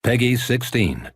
Peggy 16.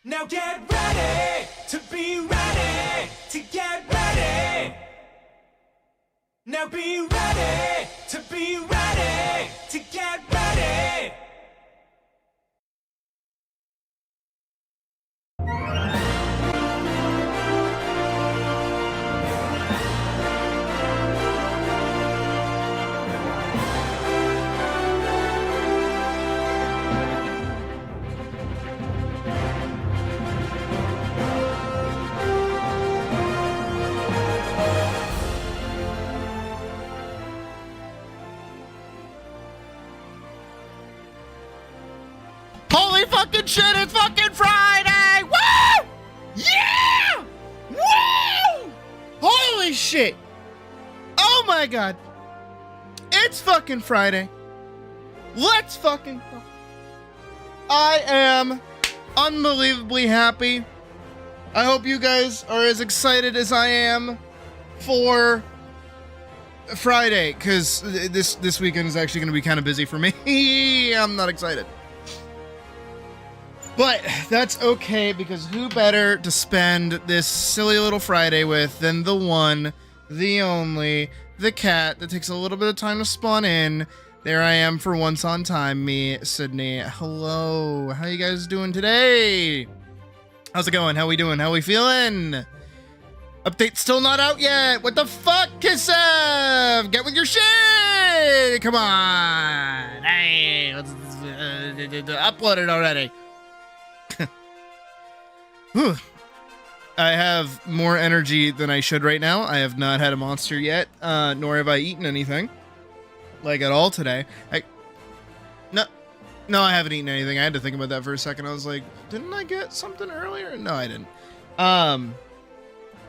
Now get ready to be ready to get ready. Now be ready to be ready to get ready. Holy fucking shit, it's fucking Friday! Woo! Yeah! Woo! Holy shit! Oh my god. It's fucking Friday. Let's fucking go. I am unbelievably happy. I hope you guys are as excited as I am for Friday, because this weekend is actually going to be kind of busy for me. I'm not excited. But that's okay, because who better to spend this silly little Friday with than the one, the only, the cat that takes a little bit of time to spawn in. There I am for once on time, me, Sydney. Hello, how you guys doing today? How's it going? How we doing? How we feeling? Update's still not out yet. What the fuck, Kissev? Get with your shit. Come on. Hey, let's upload it already. Whew. I have more energy than I should right now. I have not had a monster yet, nor have I eaten anything, like at all today. No, I haven't eaten anything. I had to think about that for a second. I was like, didn't I get something earlier? No, I didn't.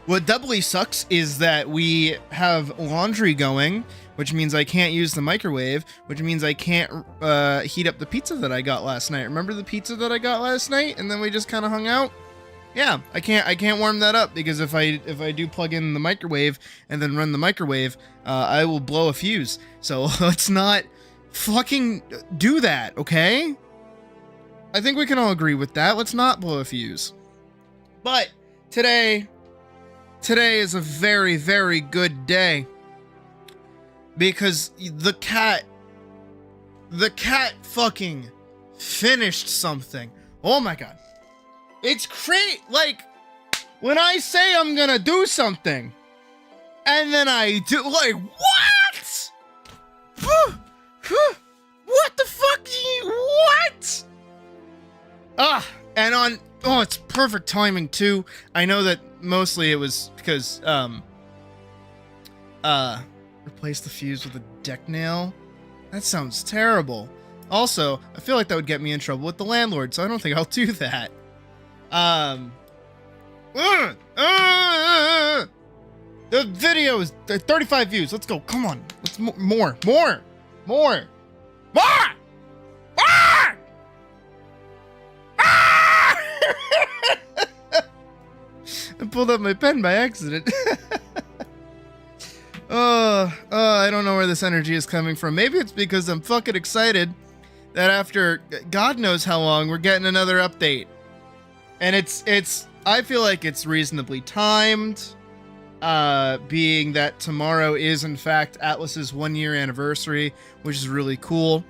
What doubly sucks is that we have laundry going, which means I can't use the microwave, which means I can't heat up the pizza that I got last night. Remember the pizza that I got last night, and then we just kind of hung out? Yeah, I can't warm that up because if I do plug in the microwave and then run the microwave, I will blow a fuse. So let's not fucking do that, okay? I think we can all agree with that. Let's not blow a fuse. But today is a very, very good day because the cat fucking finished something. Oh my god. It's crazy. Like, when I say I'm gonna do something, and then I do, like, what? What the fuck? What? And it's perfect timing too. I know that mostly it was because, replace the fuse with a deck nail. That sounds terrible. Also, I feel like that would get me in trouble with the landlord, so I don't think I'll do that. The video is 35 views. Let's go. Come on. Let's more. I pulled up my pen by accident. I don't know where this energy is coming from. Maybe it's because I'm fucking excited that after God knows how long, we're getting another update. And I feel like it's reasonably timed, being that tomorrow is in fact ATLYSS's 1-year anniversary, which is really cool.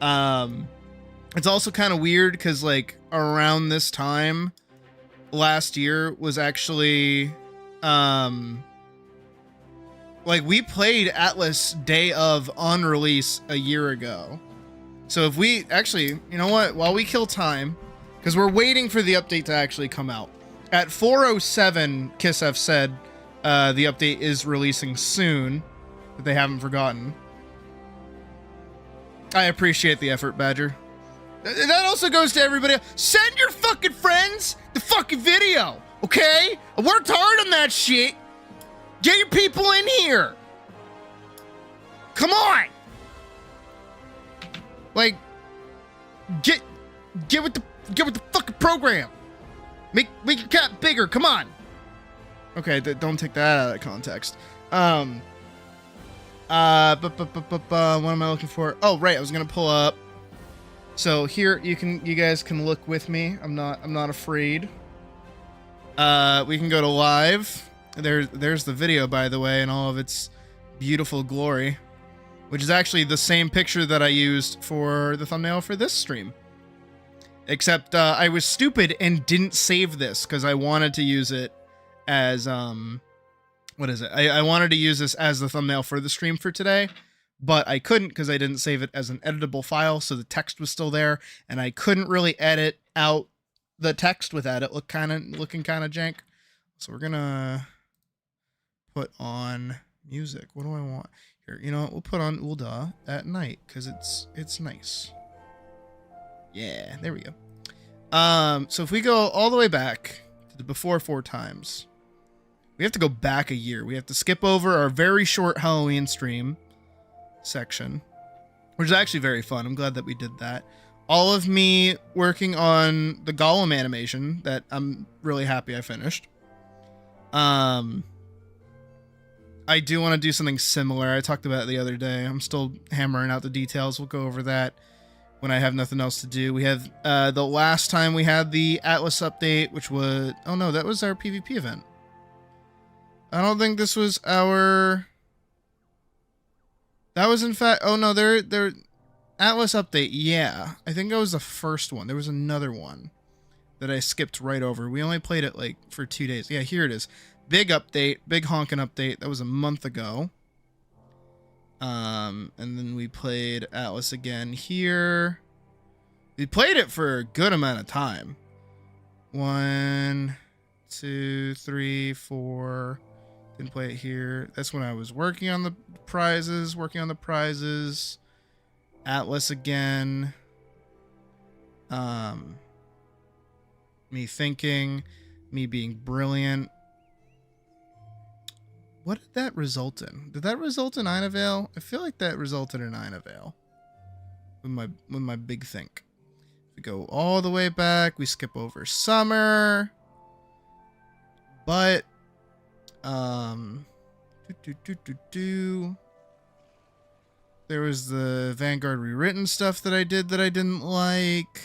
It's also kind of weird because like around this time last year was actually, like we played ATLYSS day of on release a year ago. So if we actually, you know what, while we kill time, because we're waiting for the update to actually come out. At 4:07, Kissev said the update is releasing soon, but they haven't forgotten. I appreciate the effort, Badger. That also goes to everybody else. Send your fucking friends the fucking video, okay? I worked hard on that shit. Get your people in here. Come on. Like, get with the fucking program. Make your cat bigger. Come on. Okay, don't take that out of context. What am I looking for? Oh, right. I was gonna pull up. So here you guys can look with me. I'm not afraid. We can go to live. There's the video, by the way, in all of its beautiful glory, which is actually the same picture that I used for the thumbnail for this stream. Except I was stupid and didn't save this because I wanted to use it as what is it? I wanted to use this as the thumbnail for the stream for today, but I couldn't because I didn't save it as an editable file, so the text was still there, and I couldn't really edit out the text without it looking kind of jank. So we're gonna put on music. What do I want here? You know what? We'll put on Ulda at night because it's nice. Yeah, there we go. So if we go all the way back to the before 4 times, we have to go back a year. We have to skip over our very short Halloween stream section, which is actually very fun. I'm glad that we did that. All of me working on the Gollum animation that I'm really happy I finished. I do want to do something similar. I talked about it the other day. I'm still hammering out the details. We'll go over that when I have nothing else to do. We have the last time we had the ATLYSS update, which was... Oh no, that was our PvP event. I don't think this was our... That was in fact... Oh no, their ATLYSS update, yeah. I think that was the first one. There was another one that I skipped right over. We only played it like for 2 days. Yeah, here it is. Big update, big honkin' update. That was a month ago. And then we played ATLYSS again here. We played it for a good amount of time. 1, 2, 3, 4. Didn't play it here. That's when I was working on the prizes. ATLYSS again. Me thinking, me being brilliant. What did that result in? Did that result in Einavale? I feel like that resulted in Einavale. With my big think. We go all the way back. We skip over summer. But there was the Vanguard rewritten stuff that I did that I didn't like.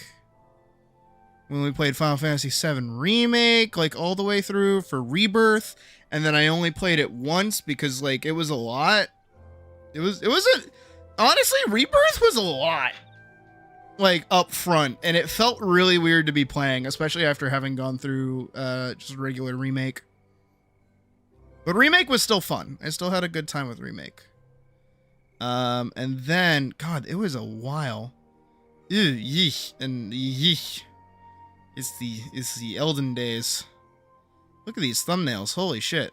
When we played Final Fantasy VII Remake, like all the way through for Rebirth, and then I only played it once because like it was a lot. It wasn't honestly, Rebirth was a lot. Like up front, and it felt really weird to be playing, especially after having gone through just regular Remake. But Remake was still fun. I still had a good time with Remake. And then, God, it was a while. Ew, yeesh, and yeesh. It's the Elden days. Look at these thumbnails. Holy shit.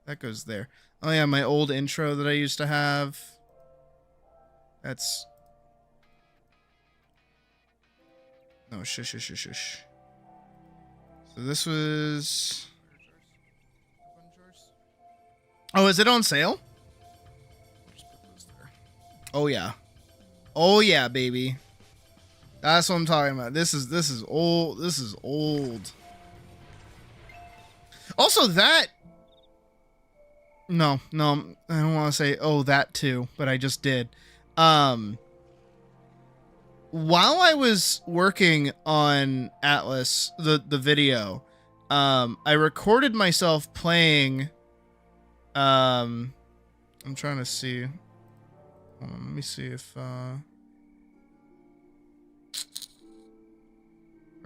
That goes there. Oh yeah, my old intro that I used to have. That's... No, shush. So this was... Oh, is it on sale? Oh yeah. Oh yeah, baby. That's what I'm talking about. This is old. This is old. Also that... No, I don't want to say, oh, that too, but I just did. While I was working on ATLYSS, the video, I recorded myself playing, I'm trying to see, hold on, let me see if, where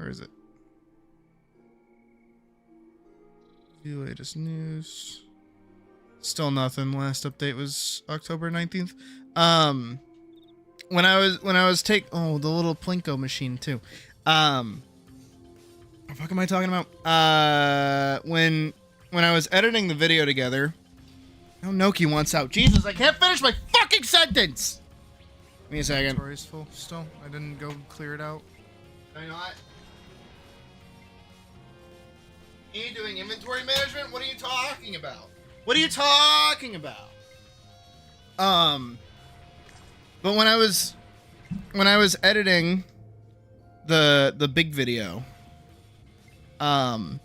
is it? View latest news. Still nothing. Last update was October 19th. When I was the little Plinko machine too. What the fuck am I talking about? When I was editing the video together. Oh, Noki wants out. Jesus, I can't finish my fucking sentence. Give me a second. Inventory's full still. I didn't go clear it out. Did I not? Are you doing inventory management? What are you talking about? What are you talking about? But when I was editing the big video, I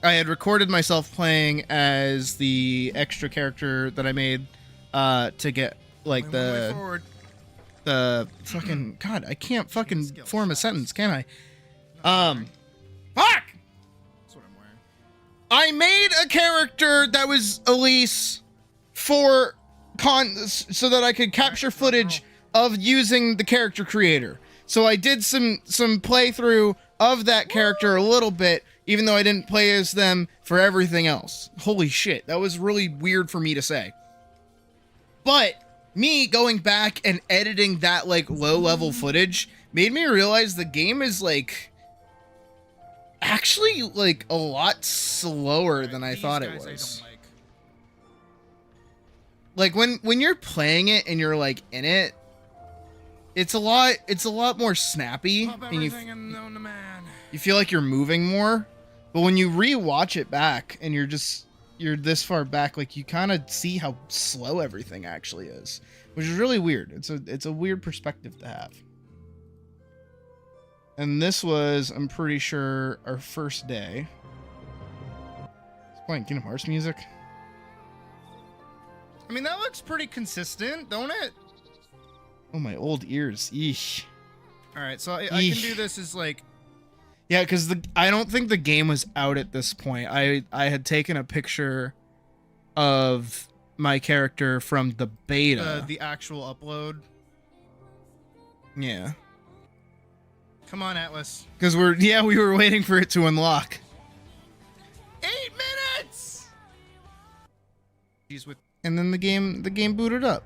had recorded myself playing as the extra character that I made to get like the fucking God, I can't fucking form a sentence, can I? Fuck! I made a character that was ATLYSS for so that I could capture footage of using the character creator. So I did some playthrough of that character a little bit, even though I didn't play as them for everything else. Holy shit, that was really weird for me to say. But me going back and editing that like low-level footage made me realize the game is like actually like a lot slower than I thought it was. Like when you're playing it and you're like in it, it's a lot more snappy and you feel like you're moving more. But when you re-watch it back and you're this far back, like you kind of see how slow everything actually is, which is really weird. It's a weird perspective to have. And this was, I'm pretty sure, our first day. It's playing Kingdom Hearts music. I mean, that looks pretty consistent, don't it? Oh, my old ears. Eesh. Alright, so I can do this as like... Yeah, because I don't think the game was out at this point. I had taken a picture of my character from the beta. The actual upload. Yeah. Come on, ATLYSS. Because we were waiting for it to unlock. 8 minutes. Jeez, And then the game booted up.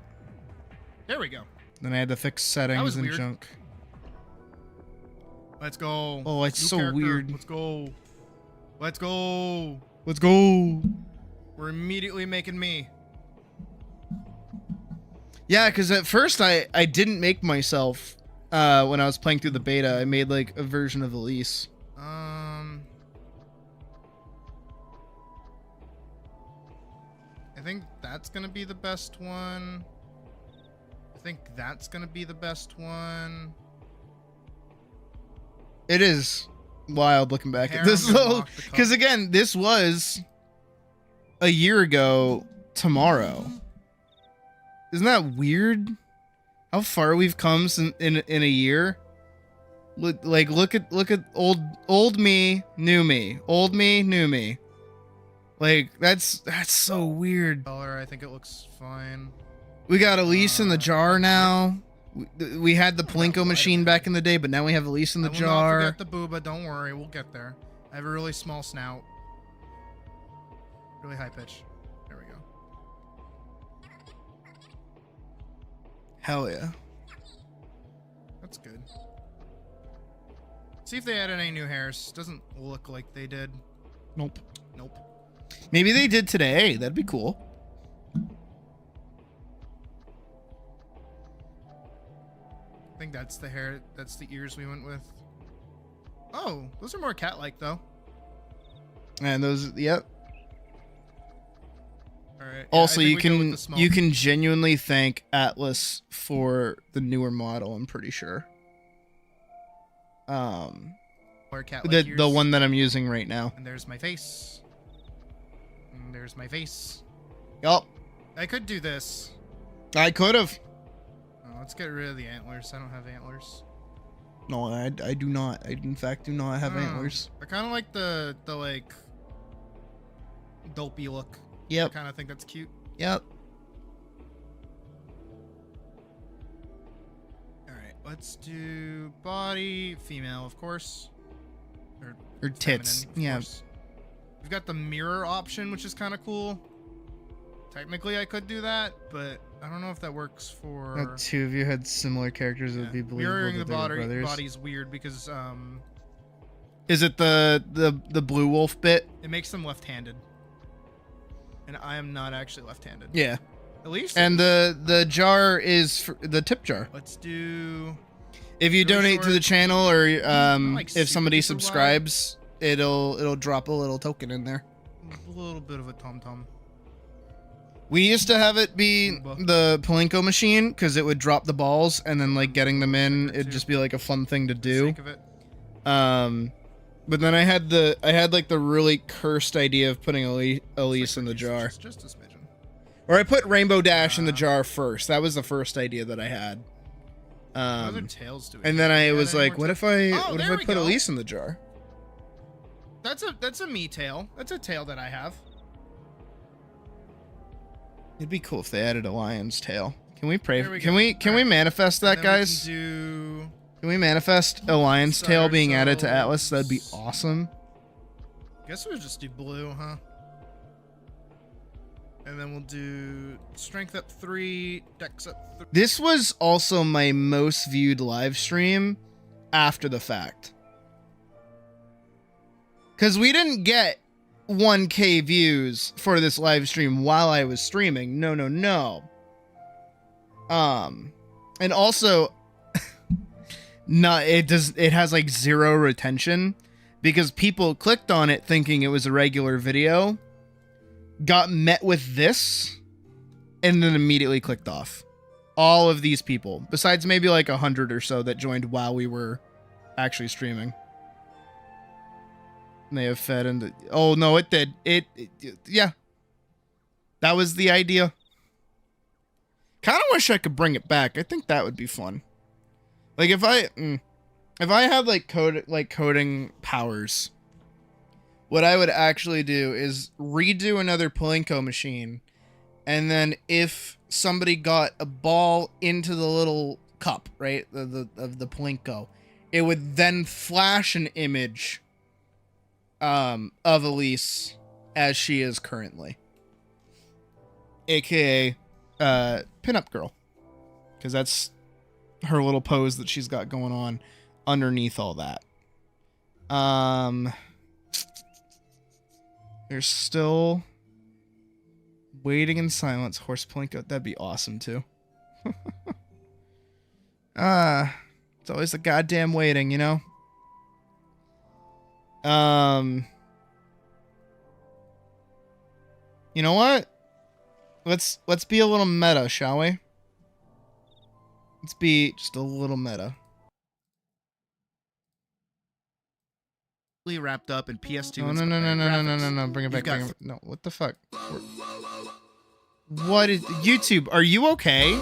There we go. Then I had to fix settings and junk. Let's go. Oh, it's so weird. Let's go. Let's go. Let's go. We're immediately making me. Yeah, because at first I didn't make myself when I was playing through the beta. I made like a version of ATLYSS. I think that's gonna be the best one. I think that's gonna be the best one. It is wild looking back at this though, because again, this was a year ago tomorrow. Isn't that weird? How far we've come in a year. Look at old me, new me, old me, new me. Like that's so weird. I think it looks fine. We got ATLYSS in the jar now. We had the Plinko machine back in the day, but now we have ATLYSS in the jar. Not forget the booba. Don't worry, we'll get there. I have a really small snout. Really high pitch. There we go. Hell yeah. That's good. See if they added any new hairs. Doesn't look like they did. Nope. Nope. Maybe they did today. That'd be cool. I think that's the hair. That's the ears we went with. Oh, those are more cat-like though. And those, yep. All right. Also, you can genuinely thank ATLYSS for the newer model. I'm pretty sure. More cat-like ears. The one that I'm using right now. And there's my face. And there's my face. Yup. I could do this. I could have. Oh, let's get rid of the antlers. I don't have antlers. No, I do not. I in fact do not have antlers. I kind of like the like dopey look. Yep. I kind of think that's cute. Yep. All right, let's do body, female, of course. Or tits. Feminine, Yeah. course. We've got the mirror option, which is kind of cool. Technically, I could do that, but I don't know if that works for. If two of you had similar characters, it would be believable. Mirroring the that they were brothers. body's weird because Is it the blue wolf bit? it makes them left-handed, and I am not actually left-handed. Yeah. At least. And the jar is for the tip jar. Let's do. If you really donate to the short- channel or like if somebody super wide. subscribes, it'll drop a little token in there. A little bit of a tom-tom. We used to have it be the Plinko machine because it would drop the balls and then like getting them in, it'd just be like a fun thing to do. Sake of it. But then I had like the really cursed idea of putting ATLYSS in the jar. Just a smidgen. Or I put Rainbow Dash in the jar first. That was the first idea that I had. What other tails do we And have? then I Do we was have any like, more what if I there we put go. ATLYSS in the jar? That's a me tail. That's a tail that I have. It'd be cool if they added a lion's tail. Can we pray? There we Can go. we All right. manifest that, And then we guys? can Can we manifest a lion's Start tail being added to ourselves- ATLYSS? That'd be awesome. Guess we'll just do blue, huh? And then we'll do strength up 3, dex up 3. This was also my most viewed live stream after the fact. Because we didn't get 1K views for this live stream while I was streaming. No. And also, it has like 0 retention because people clicked on it thinking it was a regular video, got met with this, and then immediately clicked off. All of these people, besides maybe like 100 or so that joined while we were actually streaming. And they have fed into... Oh, no, it did. Yeah. That was the idea. Kind of wish I could bring it back. I think that would be fun. Like, if I had, like, coding powers, what I would actually do is redo another Plinko machine and then if somebody got a ball into the little cup, right, of the Plinko, it would then flash an image of ATLYSS as she is currently, aka pinup girl, because that's her little pose that she's got going on underneath all that. There's still waiting in silence. Horse Plinko, that'd be awesome too. It's always the goddamn waiting, you know? You know what? Let's be a little meta, shall we? Let's be just a little meta. Wrapped up in PS2. Oh, no, bring it back. Bring it. No, what the fuck? What is YouTube? Are you okay?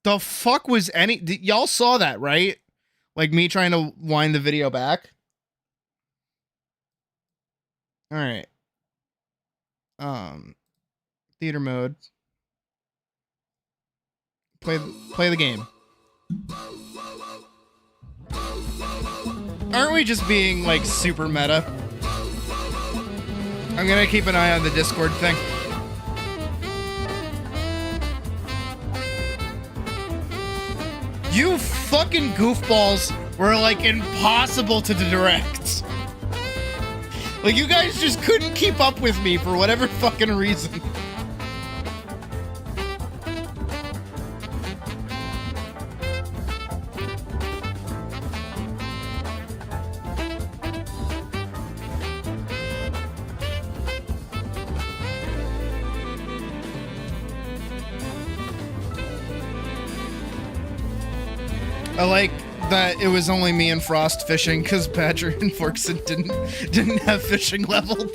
The fuck was y'all saw that, right? Like me trying to wind the video back. All right. Theater mode. Play the game. Aren't we just being like super meta? I'm gonna keep an eye on the Discord thing. You fucking goofballs were like impossible to direct. Like you guys just couldn't keep up with me for whatever fucking reason. I like that it was only me and Frost fishing because Badger and Forkson didn't have fishing levels.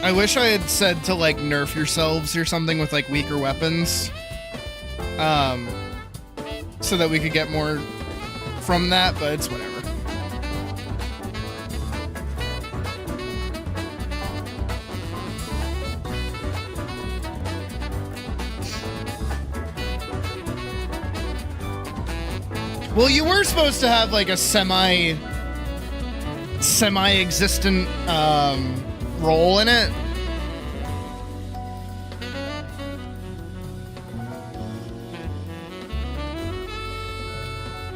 I wish I had said to like nerf yourselves or something with like weaker weapons, so that we could get more from that, but it's whatever. Well, you were supposed to have like a semi-existent role in it.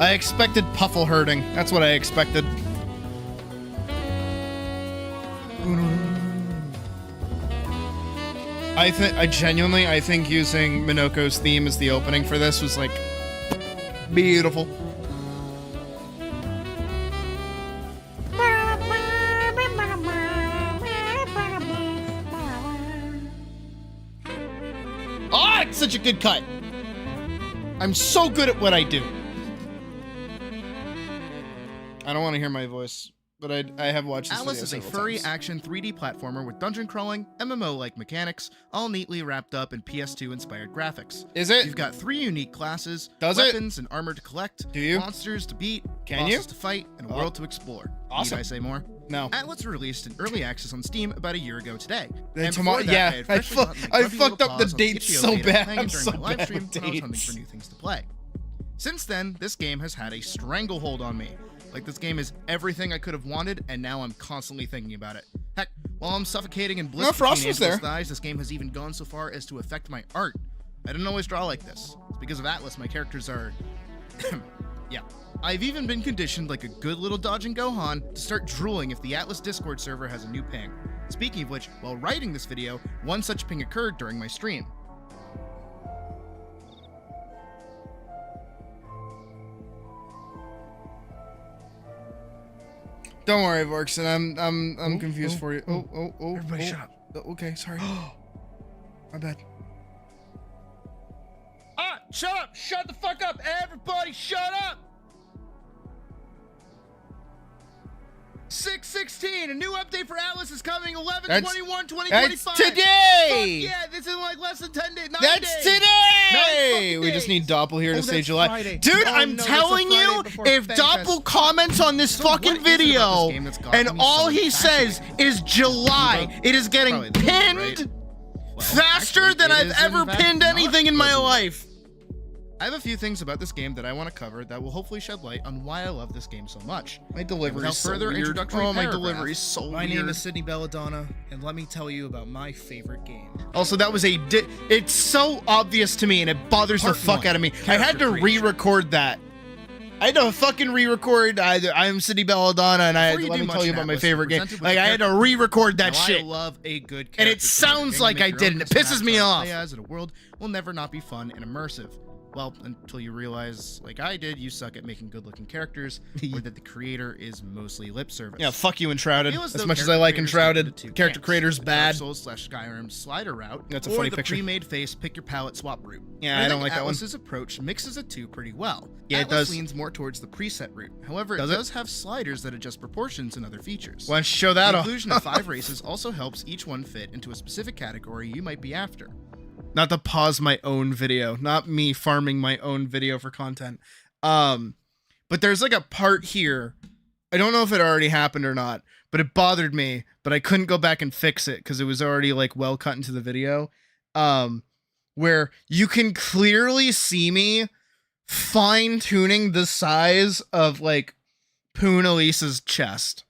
I expected puffle herding. That's what I expected. I genuinely think using Minoko's theme as the opening for this was like beautiful. Oh, it's such a good cut. I'm so good at what I do. I don't want to hear my voice, but I have watched this ATLYSS video is a several furry times. action 3D platformer with dungeon crawling, MMO-like mechanics, all neatly wrapped up in PS2-inspired graphics. Is it? You've got 3 unique classes, Does it? weapons and armor to collect, Do you? monsters to beat, Can bosses you? to fight, and a Oh. world to explore. Awesome. Need I say more? No. ATLYSS released in early access on Steam about a year ago today. Then And tomorrow- before that, yeah, had I freshly fu- gotten my I grubby fucked little up the paws on the dates itch.io so beta, bad. playing it I'm during so my live bad stream with when I was hunting dates. for new things to play. Since then, this game has had a stranglehold on me. Like, this game is everything I could have wanted, and now I'm constantly thinking about it. Heck, while I'm suffocating in bliss No, Frost between was there. ageless thighs, this game has even gone so far as to affect my art. I didn't always draw like this. It's because of ATLYSS, my characters are... yeah. I've even been conditioned like a good little dodging Gohan to start drooling if the ATLYSS Discord server has a new ping. Speaking of which, while writing this video, one such ping occurred during my stream. Don't worry, Vorkson. I'm confused for you. Everybody shut up. Okay, sorry. My bad. Ah! Shut up! Shut the fuck up! Everybody shut up! 6/16, a new update for Atlas is coming 11/21/2025. That's today. Fuck yeah, this is like less than 10 days. 9 That's days. today. 9 We just days. need Doppel here to Oh, say that's July. Friday. Dude, Oh, I'm no, that's telling the Friday you, before if FanFest. Doppel comments on this So what fucking is it about this video game that's gotten and me so all he says infatuated? is July, it is getting Probably the game, pinned right? Well, faster actually, than it I've is ever in fact pinned not anything in my fuzzy. life. I have a few things about this game that I want to cover that will hopefully shed light on why I love this game so much. My Without delivery is so further weird. introductory Oh, my paragraph, delivery is so My weird. name is Sydney Belladonna, and let me tell you about my favorite game. Also, that was it's so obvious to me, and it bothers the Part fuck 1, out of me. I character had to creation. re-record that. I had to fucking re-record. I'm Sydney Belladonna, and Before you let do me much tell you in about my Atlas, you're favorite game. presented with Like, a I had to character. re-record that Now, shit. I love a good character. And it sounds like I did, and it pisses me off. As in a world will never not be fun and immersive. Well, until you realize, like I did, you suck at making good-looking characters, or that the creator is mostly lip service. Yeah, fuck you, Enshrouded. Feel as As though much as I character like creators fall into Enshrouded, two character camps, creator's the bad. Dark Souls/Skyrim slider route, That's a or funny the picture. pre-made face pick your palette swap route. Yeah, And I don't think like that one. Atlas's approach mixes the two pretty well. Yeah, it Atlas does. leans more towards the preset route. However, Does it it? does have sliders that adjust proportions and other features. Why don't you show that The off? inclusion of 5 races also helps each one fit into a specific category you might be after. Not to pause my own video, not me farming my own video for content. But there's like a part here. I don't know if it already happened or not, but it bothered me, but I couldn't go back and fix it because it was already like well cut into the video. Where you can clearly see me fine-tuning the size of like Poon Elise's chest.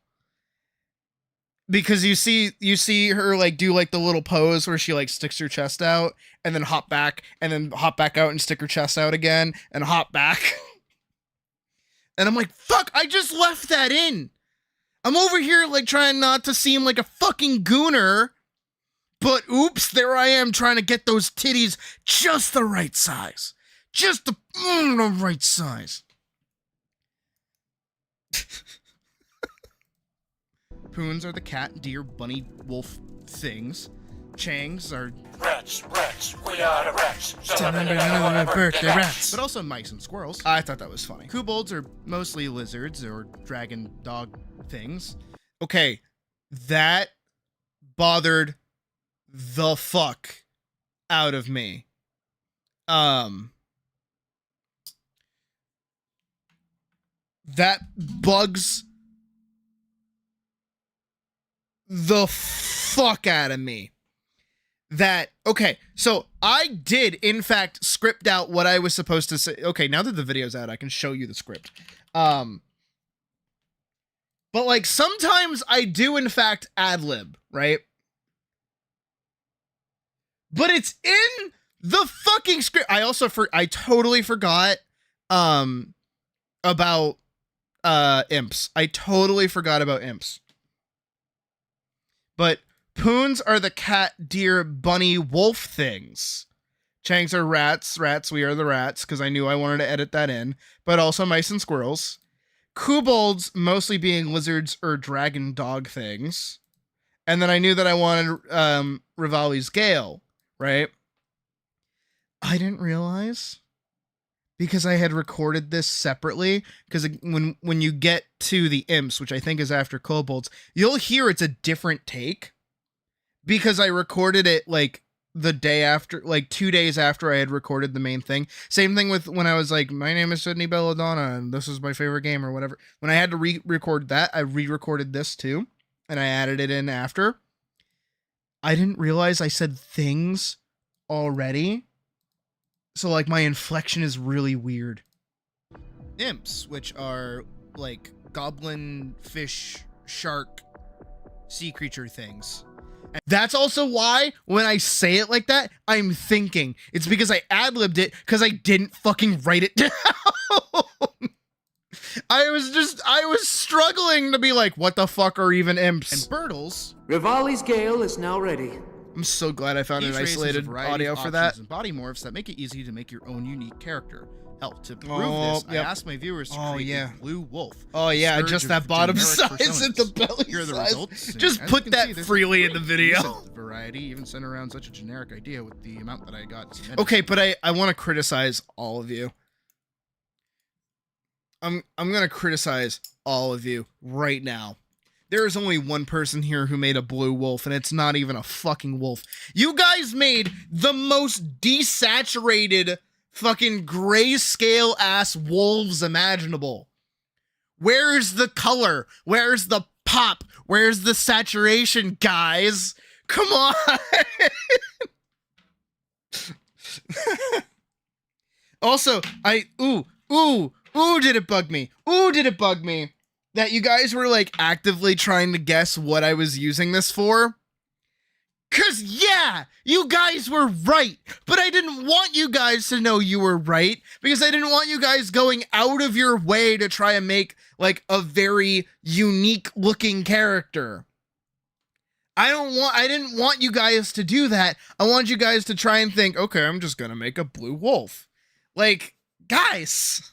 Because you see her like do like the little pose where she like sticks her chest out and then hop back out and stick her chest out again and hop back. And I'm like, fuck, I just left that in. I'm over here like trying not to seem like a fucking gooner, but oops, there I am trying to get those titties just the right size. Just the right size. Poons are the cat, deer, bunny, wolf things. Changs are Rats, we are the rats. Birthday rats. but also mice and squirrels. I thought that was funny. Kobolds are mostly lizards or dragon dog things. Okay, that bothered the fuck out of me. That bugs the fuck out of me. Okay, so I did in fact script out what I was supposed to say. Okay, now that the video's out, I can show you the script. But like sometimes I do in fact ad lib, right? But it's in the fucking script. I totally forgot about imps. I totally forgot about imps. But Poons are the cat, deer, bunny, wolf things. Changs are rats. We are the rats, because I knew I wanted to edit that in. But also mice and squirrels. Kobolds mostly being lizards or dragon dog things. And then I knew that I wanted Rivali's Gale, right? I didn't realize, because I had recorded this separately, because when you get to the imps, which I think is after kobolds, you'll hear it's a different take. Because I recorded it like the day after, like 2 days after I had recorded the main thing. Same thing with when I was like, my name is Sydney Belladonna and this is my favorite game or whatever. When I had to re-record that, I re-recorded this too. And I added it in after. I didn't realize I said things already. So like my inflection is really weird. Imps, which are like goblin, fish, shark, sea creature things. That's also why when I say it like that, I'm thinking. It's because I ad-libbed it because I didn't fucking write it down. I was struggling to be like, what the fuck are even imps? And Birtles. Rivali's Gale is now ready. I'm so glad I found an Each race has a isolated variety audio of for options that. and body morphs that make it easy to make your own unique character. Hell, to prove Oh, this, yep. I asked my viewers to Oh, create yeah. a blue wolf. Oh yeah, Scourge just of that bottom generic size and the personas. belly Here are the size. results. and Just as put you can that see, there's freely in the a video. decent variety, even sent around such a generic idea with the amount that I got submitted. Okay, but I want to criticize all of you. I'm gonna criticize all of you right now. There is only one person here who made a blue wolf, and it's not even a fucking wolf. You guys made the most desaturated fucking grayscale ass wolves imaginable. Where's the color? Where's the pop? Where's the saturation, guys? Come on. Also, did it bug me? Did it bug me that you guys were like actively trying to guess what I was using this for? Cause yeah, you guys were right, but I didn't want you guys to know you were right because I didn't want you guys going out of your way to try and make like a very unique looking character. I didn't want you guys to do that. I want you guys to try and think, okay, I'm just gonna make a blue wolf. Like, guys,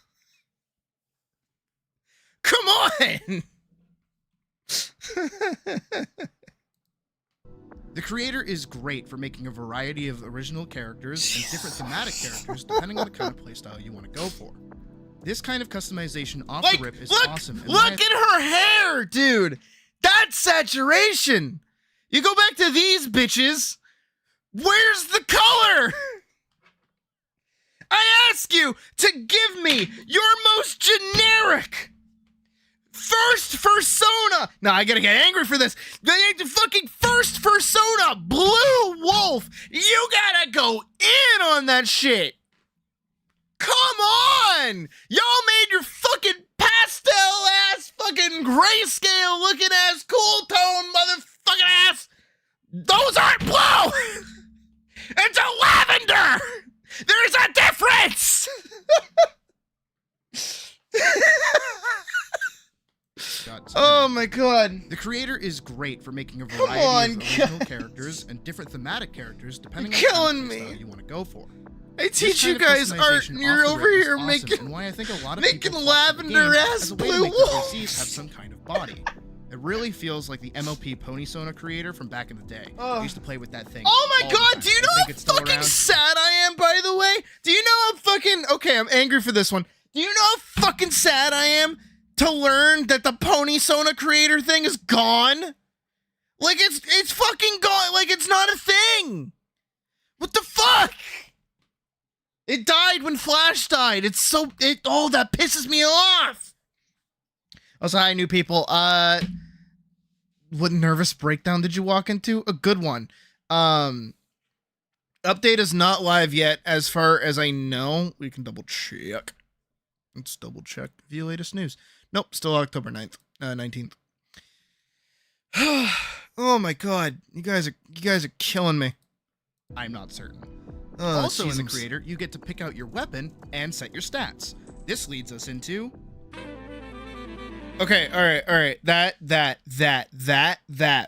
come on. The creator is great for making a variety of original characters and different thematic characters depending on the kind of playstyle you want to go for. This kind of customization off the rip is awesome. Look at her hair, dude. That's saturation. You go back to these bitches. Where's the color? I ask you to give me your most generic first persona. Now I gotta get angry for this. The fucking first persona blue wolf. You gotta go in on that shit. Come on. Y'all made your fucking pastel ass fucking grayscale looking ass cool tone motherfucking ass. Those aren't blue. It's a lavender. There's a difference. Oh my god. The creator is great for making a variety of original characters and different thematic characters depending on the kind of style you want to go for. I teach you guys art and you're over here making why I think a lot of making lavender ass blue wolves have some kind of body. It really feels like the MLP Pony-Sona creator from back in the day. I used to play with that thing. Oh my god, do you know how fucking sad I am, by the way? Do you know how fucking... Okay, I'm angry for this one. Do you know how fucking sad I am to learn that the Pony-Sona creator thing is gone? Like, it's fucking gone. Like, it's not a thing. What the fuck? It died when Flash died. Oh, that pisses me off. Also, hi, new people. What nervous breakdown did you walk into? A good one. Update is not live yet, as far as I know. We can double check. Let's double check via latest news. Nope, still October 9th, 19th. Oh my god, you guys are killing me. I'm not certain. Also, in the creator, you get to pick out your weapon and set your stats. This leads us into... Okay, all right. That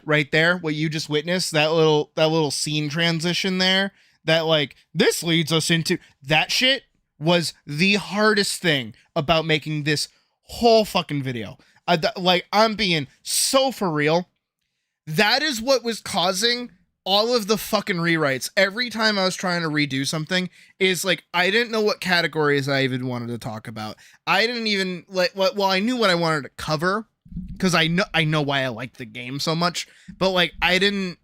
right there, what you just witnessed, that little scene transition there, that like, this leads us into, that shit was the hardest thing about making this whole fucking video. I'm being so for real. That is what was causing all of the fucking rewrites. Every time I was trying to redo something, is like, I didn't know what categories I even wanted to talk about. I didn't even well, I knew what I wanted to cover because I know why I like the game so much, but like, I didn't,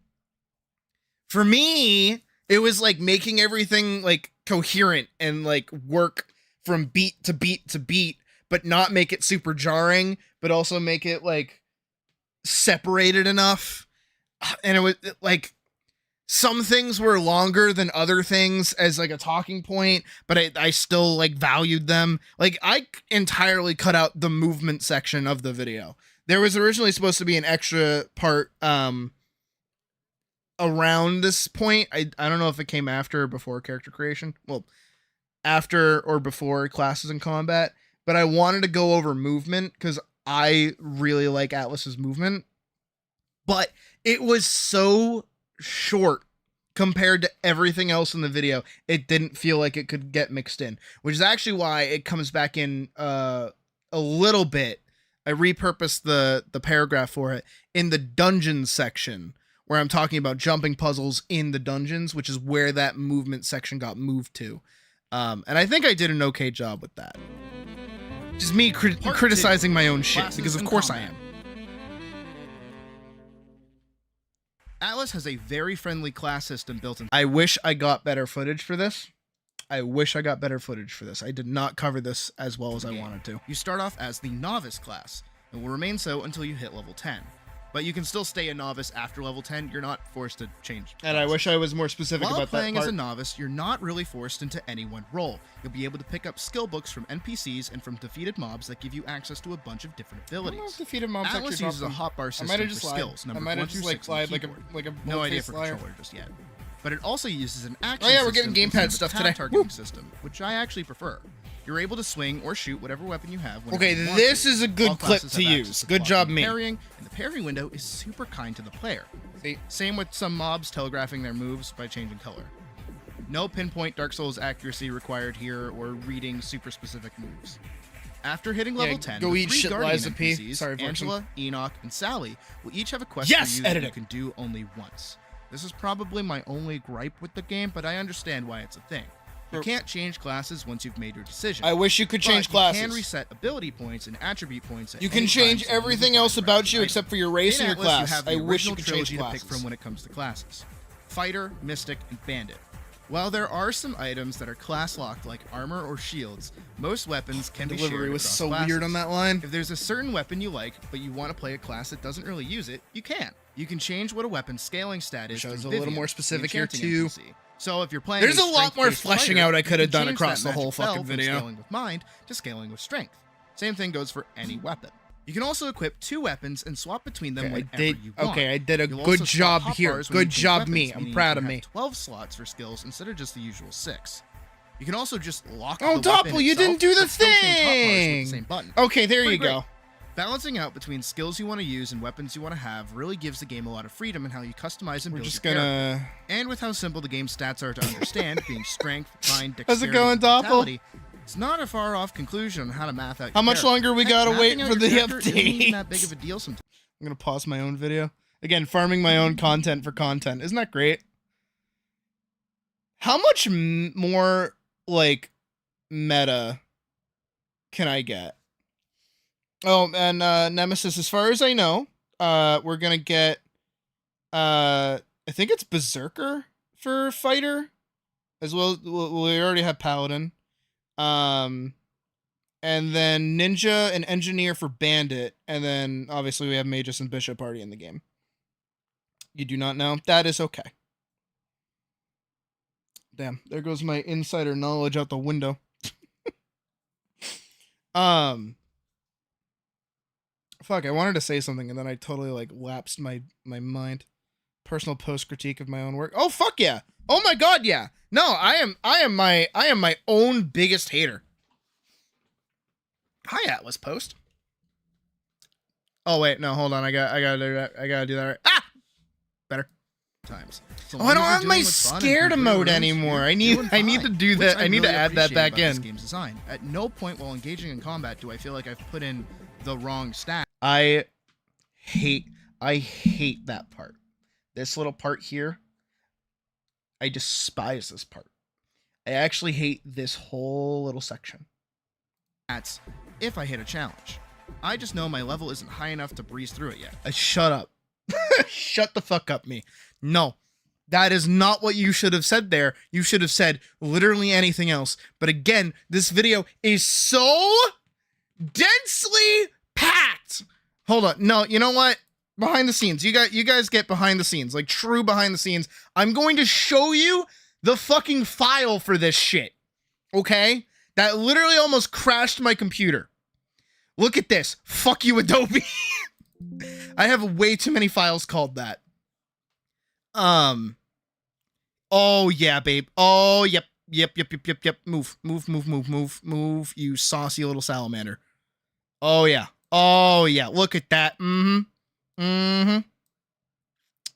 for me, it was like making everything like coherent and like work from beat to beat to beat, but not make it super jarring, but also make it like separated enough. And it was like, some things were longer than other things as like a talking point, but I still like valued them. Like, I entirely cut out the movement section of the video. There was originally supposed to be an extra part around this point. I don't know if it came after or before character creation. Well, after or before classes and combat, but I wanted to go over movement because I really like ATLYSS's movement, but it was so short compared to everything else in the video. It didn't feel like it could get mixed in, which is actually why it comes back in a little bit. I repurposed the paragraph for it in the dungeons section, where I'm talking about jumping puzzles in the dungeons, which is where that movement section got moved to. And I think I did an okay job with that. Just me criticizing my own shit, because of course I am. ATLYSS has a very friendly class system built in. I wish I got better footage for this. I did not cover this as well as I wanted to. You start off as the novice class, and will remain so until you hit level 10. But you can still stay a novice after level 10. You're not forced to change. And I wish I was more specific While about that playing as part. a novice, you're not really forced into any one role. You'll be able to pick up skill books from NPCs and from defeated mobs that give you access to a bunch of different I don't know if abilities. defeated mobs ATLYSS actually uses a drop them. hotbar I system might have for just lied. skills, I numbers might 1 have through just like 6 on the lied like keyboard. a No idea bold-faced for liar. controller just yet. But it also uses an action Oh yeah, we're system getting gamepad instead of a stuff tab today. targeting Woo! system, which I actually prefer. You're able to swing or shoot whatever weapon you have. whenever Okay, you want this to. is a good All clip classes to have use. access to Good job, blocking me. and parrying, and the parry window is super kind to the player. See? Same with some mobs telegraphing their moves by changing color. No pinpoint Dark Souls accuracy required here or reading super specific moves. After hitting level 10, go the eat 3 shit, Guardian Liza P. NPCs, Sorry, Fortune. Angela, Enoch, and Sally, will each have a quest Yes, for you that editing. you can do only once. This is probably my only gripe with the game, but I understand why it's a thing. You can't change classes once you've made your decision. I wish you could change but classes. You can reset ability points and attribute points. At You can any change time, so long as everything you else find about right you item. except for your race In and your ATLYSS, class. You have the I wish you original could change trilogy to classes. pick from when it comes to classes: Fighter, Mystic, and Bandit. While there are some items that are class locked, like armor or shields, most weapons can be shared Delivery was across so classes. weird on that line. If there's a certain weapon you like, but you want to play a class that doesn't really use it, you can. You can change what a weapon's scaling stat is. Wish I was through a little Vivian, more the specific here, enchanting too. NPC. So if you're playing, There's a lot more strength-based fleshing fighter, out I could you have can done change across that the whole magic spell fucking from video. Scaling with mind to scaling with strength. Same thing goes for any weapon. You can also equip 2 weapons and swap between them whenever you want. Okay, I did a You'll good also job swap here. hotbars when you Good change job, weapons, me. I'm meaning proud you of can me. have 12 slots for skills instead of just the usual 6. You can also just lock Oh, the weapon Doppel, you itself, didn't do the but still change hotbars with thing. the same button. Okay, there Pretty you go. great. Balancing out between skills you want to use and weapons you want to have really gives the game a lot of freedom in how you customize and We're build just your character. gonna. And with how simple the game's stats are to understand, being strength, mind, How's dexterity, it going, and Doppel? vitality, it's not a far off conclusion on how to math out your How much character. longer we Heck, gotta mathing wait out for your the character isn't even that update? big of a deal sometimes. I'm gonna pause my own video. Again, farming my own content for content. Isn't that great? How much more, like, meta can I get? Oh, and Nemesis, as far as I know, we're gonna get, I think it's Berserker for Fighter, as well. We already have Paladin. And then Ninja and Engineer for Bandit, and then obviously we have Magus and Bishop already in the game. You do not know? That is okay. Damn, there goes my insider knowledge out the window. Fuck, I wanted to say something and then I totally like lapsed my mind. Personal post critique of my own work. Oh fuck yeah. Oh my god, yeah. No, I am my own biggest hater. Hi, ATLYSS post. Oh wait, no, hold on. I gotta do that right. Ah, better. Times. Oh, So I long don't as you're have my dealing with fun and scared complete emote rooms, anymore. you're I need doing to fine, do which that. I need to really add that appreciate back about this in. game's design. At no point while engaging in combat do I feel like I've put in the wrong stat. I hate that part. This little part here. I despise this part. I actually hate this whole little section. Stats if I hit a challenge. I just know my level isn't high enough to breeze through it yet. Shut up. Shut the fuck up, me. No. That is not what you should have said there. You should have said literally anything else. But again, this video is so densely packed. Hold on. No, you know what? Behind the scenes. You guys get behind the scenes. Like true behind the scenes. I'm going to show you the fucking file for this shit. Okay? That literally almost crashed my computer. Look at this. Fuck you, Adobe. I have way too many files called that. Oh yeah, babe. Oh, yep. Move, you saucy little salamander. Oh yeah. Look at that.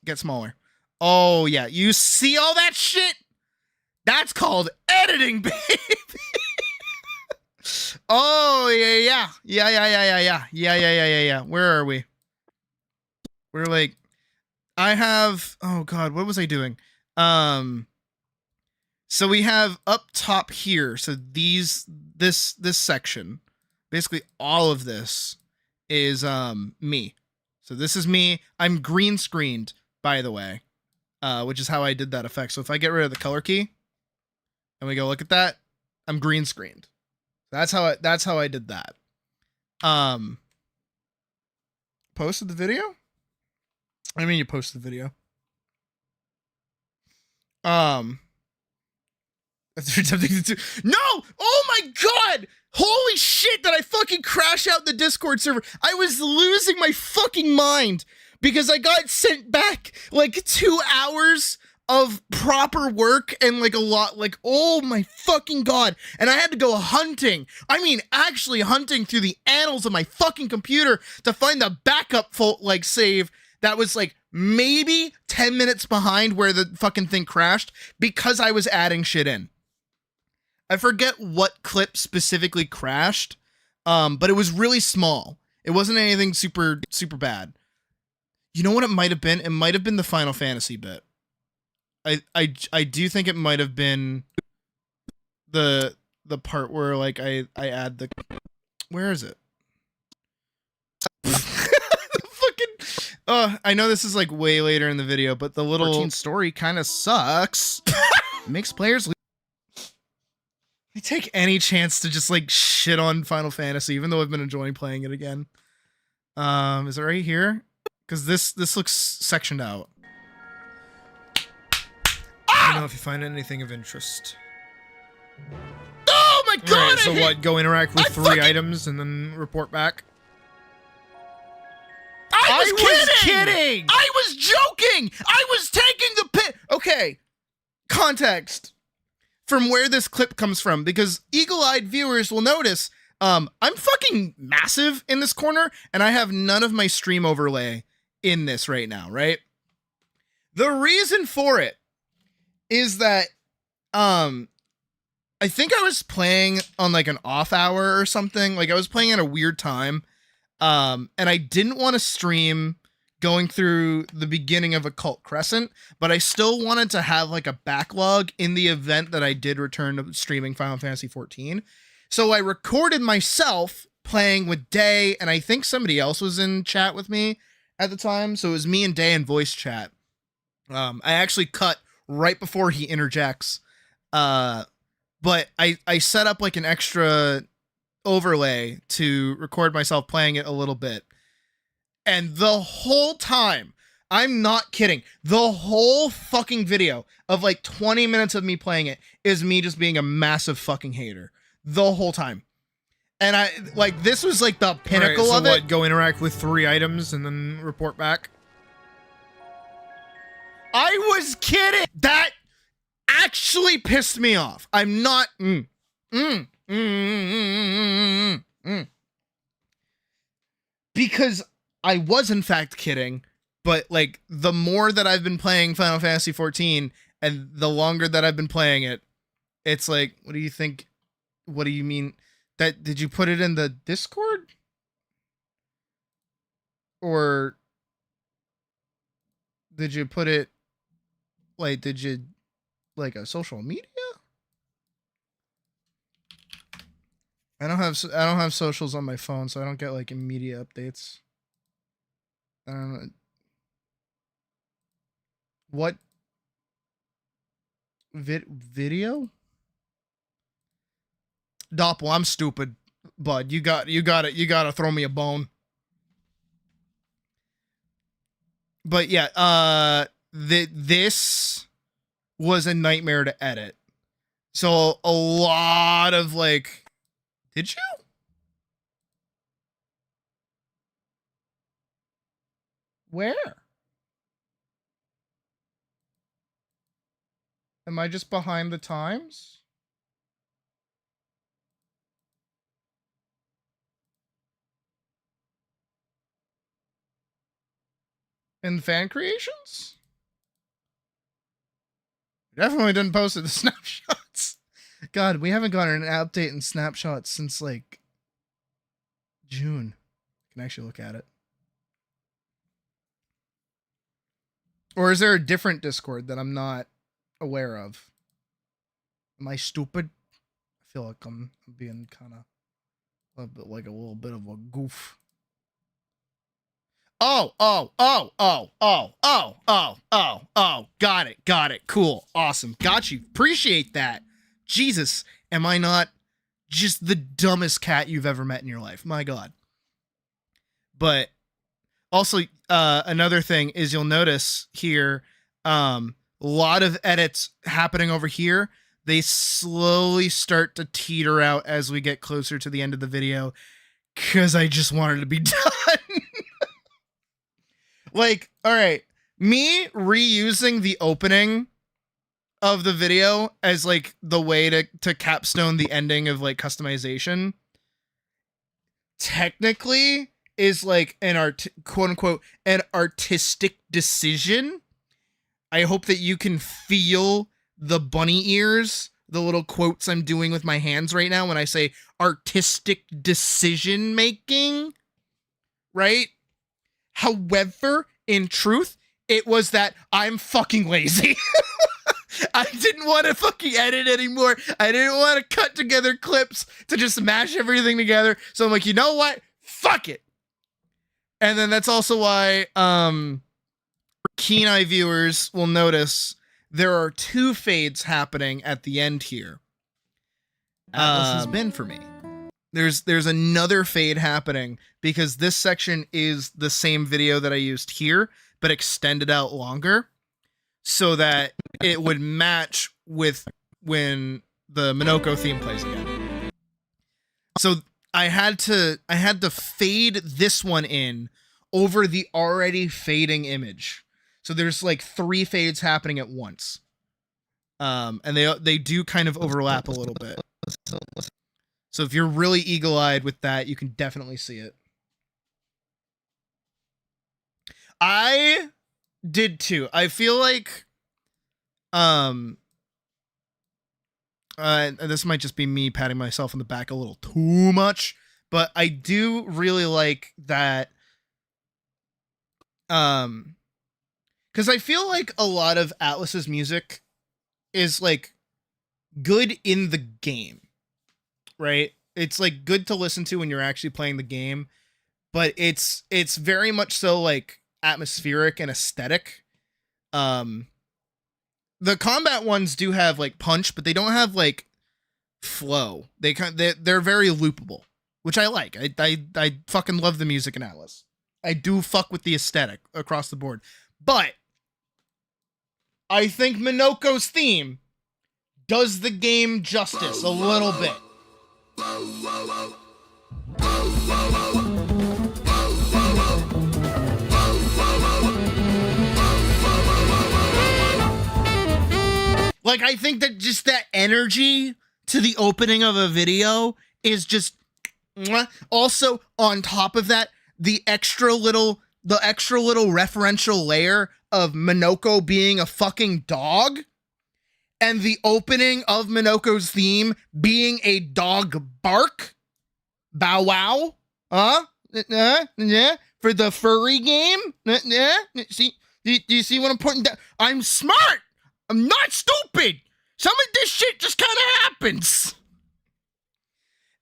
Get smaller. Oh yeah. You see all that shit? That's called editing, babe. Oh yeah. Where are we? We're like, I have, oh god, what was I doing? So we have up top here. So this section, basically all of this is me. So this is me. I'm green screened by the way, which is how I did that effect. So if I get rid of the color key and we go look at that, I'm green screened. That's how I did that. Posted the video? I mean, you posted the video. That's very tempting to do. No! Oh my god! Holy shit, did I fucking crash out the Discord server? I was losing my fucking mind because I got sent back like 2 hours of proper work and like a lot, like, oh my fucking god. And I had to go hunting. I mean, actually hunting through the annals of my fucking computer to find the backup save that was like maybe 10 minutes behind where the fucking thing crashed because I was adding shit in. I forget what clip specifically crashed, but it was really small. It wasn't anything super bad. You know what it might have been? It might have been the Final Fantasy bit. I do think it might have been the part where like I add the, where is it? Fucking I know this is like way later in the video, but the little 14 story kind of sucks. It makes players I take any chance to just like shit on Final Fantasy, even though I've been enjoying playing it again. Is it right here? Because this looks sectioned out. Let me know if you find anything of interest. Oh my god! Right, so what? Go interact with three items and then report back. I was kidding! I was joking! I was taking the piss! Okay, context from where this clip comes from, because eagle-eyed viewers will notice I'm fucking massive in this corner, and I have none of my stream overlay in this right now, right? The reason for it is that I think I was playing on like an off hour or something. Like I was playing at a weird time. And I didn't want to stream going through the beginning of Occult Crescent, but I still wanted to have like a backlog in the event that I did return to streaming Final Fantasy XIV. So I recorded myself playing with Day, and I think somebody else was in chat with me at the time. So it was me and Day in voice chat. I actually cut right before he interjects. But I set up like an extra overlay to record myself playing it a little bit. And the whole time, I'm not kidding, the whole fucking video of like 20 minutes of me playing it is me just being a massive fucking hater. The whole time. And I, like, this was like the pinnacle so of what? it. Go interact with three items and then report back. I was kidding. That actually pissed me off. I'm not. Because I was in fact kidding, but like the more that I've been playing Final Fantasy XIV and the longer that I've been playing it, it's like, what do you think? What do you mean? That did you put it in the Discord? Or did you put it like, did you like a social media? I don't have socials on my phone, so I don't get like immediate updates. I don't know. What video? Doppel, I'm stupid, bud. You gotta throw me a bone. But yeah, this was a nightmare to edit. So a lot of like, did you? Where? Am I just behind the times? In fan creations? Definitely didn't post it to snapshots. God, we haven't gotten an update in snapshots since like June. I can actually look at it. Or is there a different Discord that I'm not aware of? Am I stupid? I feel like I'm being kind of a little bit of a goof. Got it. Cool. Awesome. Got you. Appreciate that. Jesus, am I not just the dumbest cat you've ever met in your life? My God. But also, another thing is you'll notice here, a lot of edits happening over here. They slowly start to teeter out as we get closer to the end of the video, because I just wanted to be done. Like, all right, me reusing the opening of the video as like the way to capstone the ending of like customization technically is like an quote unquote an artistic decision. I hope that you can feel the bunny ears, the little quotes I'm doing with my hands right now when I say artistic decision making, right? However, in truth, it was that I'm fucking lazy. I didn't want to fucking edit anymore. I didn't want to cut together clips to just mash everything together. So I'm like, you know what? Fuck it. And then that's also why keen eye viewers will notice there are two fades happening at the end here. Atlas has been for me. There's another fade happening because this section is the same video that I used here, but extended out longer so that it would match with when the Minoko theme plays again. So I had to fade this one in over the already fading image. So there's like 3 fades happening at once. And they do kind of overlap a little bit. So if you're really eagle-eyed with that, you can definitely see it. I did too. I feel like this might just be me patting myself on the back a little too much, but I do really like that because I feel like a lot of ATLYSS's music is like good in the game, right? It's like good to listen to when you're actually playing the game, but it's very much so like atmospheric and aesthetic. The combat ones do have like punch, but they don't have like flow. They're very loopable, which I like. I fucking love the music in ATLYSS. I do fuck with the aesthetic across the board. But I think Minoko's theme does the game justice a little bit. Like, I think that just that energy to the opening of a video is just mwah. Also, on top of that, the extra little referential layer of Minoko being a fucking dog, and the opening of Minoko's theme being a dog bark. Bow wow. Yeah. For the furry game. Yeah. See, do you see what I'm putting down? I'm smart. I'm not stupid. Some of this shit just kind of happens.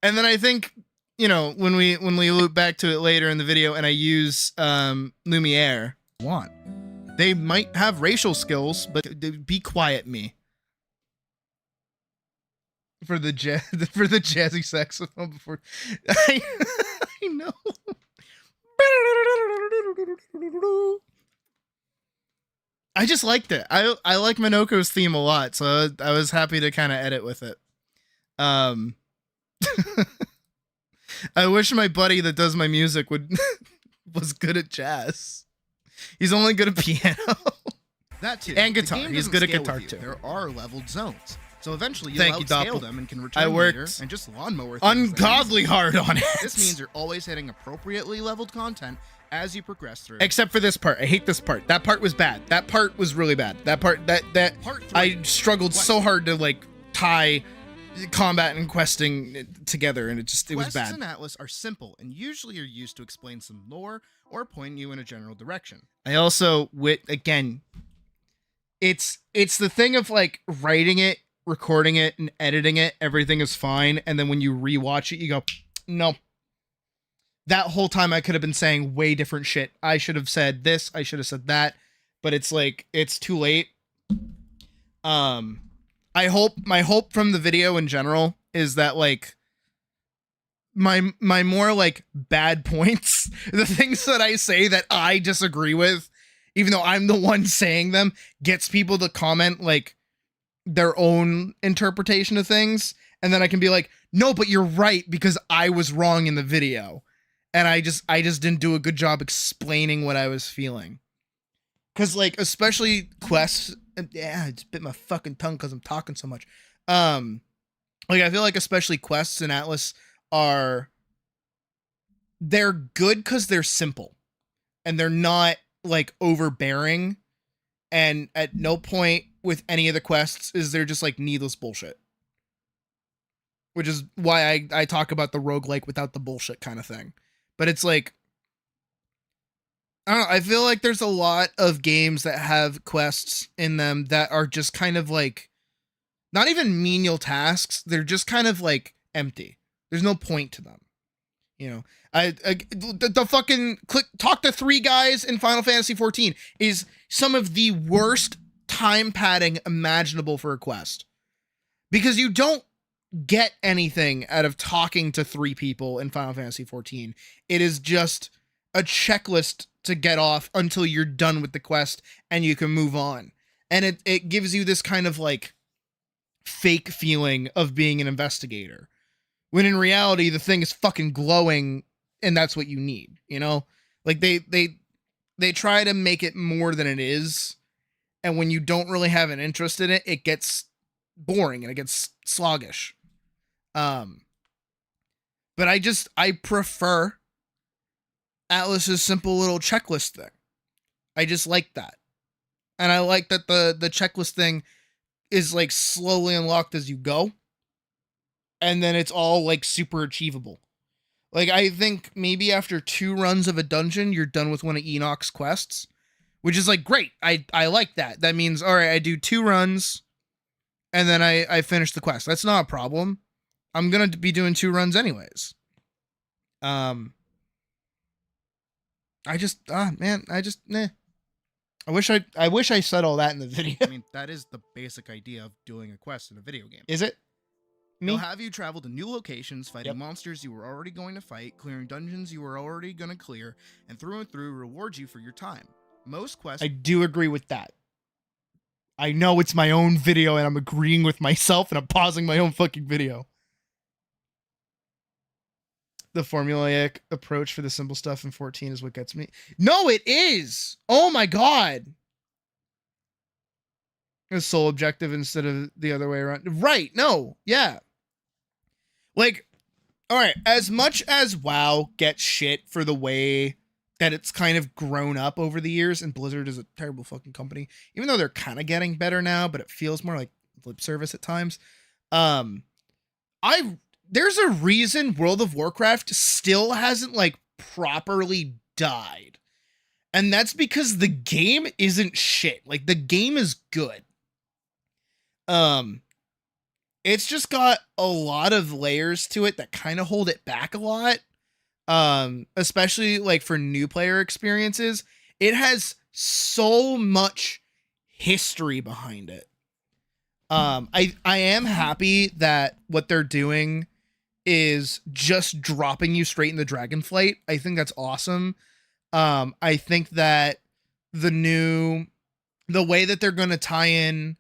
And then I think, you know, when we loop back to it later in the video and I use Lumiere, they might have racial skills, but be quiet, me. For the jazzy saxophone before I know. I just liked it. I like Minoko's theme a lot, so I was happy to kind of edit with it. I wish my buddy that does my music was good at jazz. He's only good at piano. That too. And guitar. The game He's doesn't good at scale guitar with you. too. There are leveled zones. So eventually you'll Thank you, outscale Doppel. them and can I return worked later and just lawnmower things. ungodly hard on it. This means you're always hitting appropriately leveled content as you progress through. Except for this part. I hate this part. That part was bad. That part was really bad. That part Part 3. I struggled so hard to like tie combat and questing together, and it was Quests bad. in ATLYSS are simple and usually are used to explain some lore or point you in a general direction. I also again, it's the thing of like writing it, recording it, and editing it, everything is fine, and then when you rewatch it, you go, no, that whole time I could have been saying way different shit. I should have said this, I should have said that, but it's like, it's too late. My hope from the video in general is that like my more like bad points, the things that I say that I disagree with, even though I'm the one saying them, gets people to comment like their own interpretation of things, and then I can be like, no, but you're right because I was wrong in the video, and I just didn't do a good job explaining what I was feeling. Cause like especially quests, yeah, I just bit my fucking tongue because I'm talking so much. Like I feel like especially quests in ATLYSS they're good because they're simple and they're not like overbearing, and at no point with any of the quests is there just like needless bullshit, which is why I talk about the roguelike without the bullshit kind of thing. But it's like, I don't know, I feel like there's a lot of games that have quests in them that are just kind of like not even menial tasks, they're just kind of like empty. There's no point to them. You know, the fucking talk to 3 guys in Final Fantasy 14 is some of the worst time padding imaginable for a quest, because you don't get anything out of talking to 3 people in Final Fantasy 14. It is just a checklist to get off until you're done with the quest and you can move on. And it gives you this kind of like fake feeling of being an investigator, when in reality the thing is fucking glowing and that's what you need, you know? Like they try to make it more than it is, and when you don't really have an interest in it, it gets boring and it gets sluggish. But I prefer ATLYSS's simple little checklist thing. I just like that. And I like that the checklist thing is like slowly unlocked as you go. And then it's all like super achievable. Like I think maybe after 2 runs of a dungeon, you're done with one of Enoch's quests, which is like great. I like that. That means, all right, I do 2 runs and then I finish the quest. That's not a problem. I'm going to be doing 2 runs anyways. I wish I said all that in the video. I mean, that is the basic idea of doing a quest in a video game. Is it? They'll have you travel to new locations, fighting Yep. monsters you were already going to fight, clearing dungeons you were already going to clear, and through reward you for your time. Most quests... I do agree with that. I know it's my own video and I'm agreeing with myself and I'm pausing my own fucking video. The formulaic approach for the simple stuff in 14 is what gets me. No, it is! Oh my god! A sole objective instead of the other way around. Right, no, yeah. Like, alright, as much as WoW gets shit for the way that it's kind of grown up over the years, and Blizzard is a terrible fucking company, even though they're kind of getting better now, but it feels more like lip service at times. There's a reason World of Warcraft still hasn't like properly died. And that's because the game isn't shit. Like the game is good. It's just got a lot of layers to it that kind of hold it back a lot. Especially like for new player experiences. It has so much history behind it. I am happy that what they're doing is just dropping you straight in the Dragonflight. I think that's awesome. I think that the way that they're going to tie in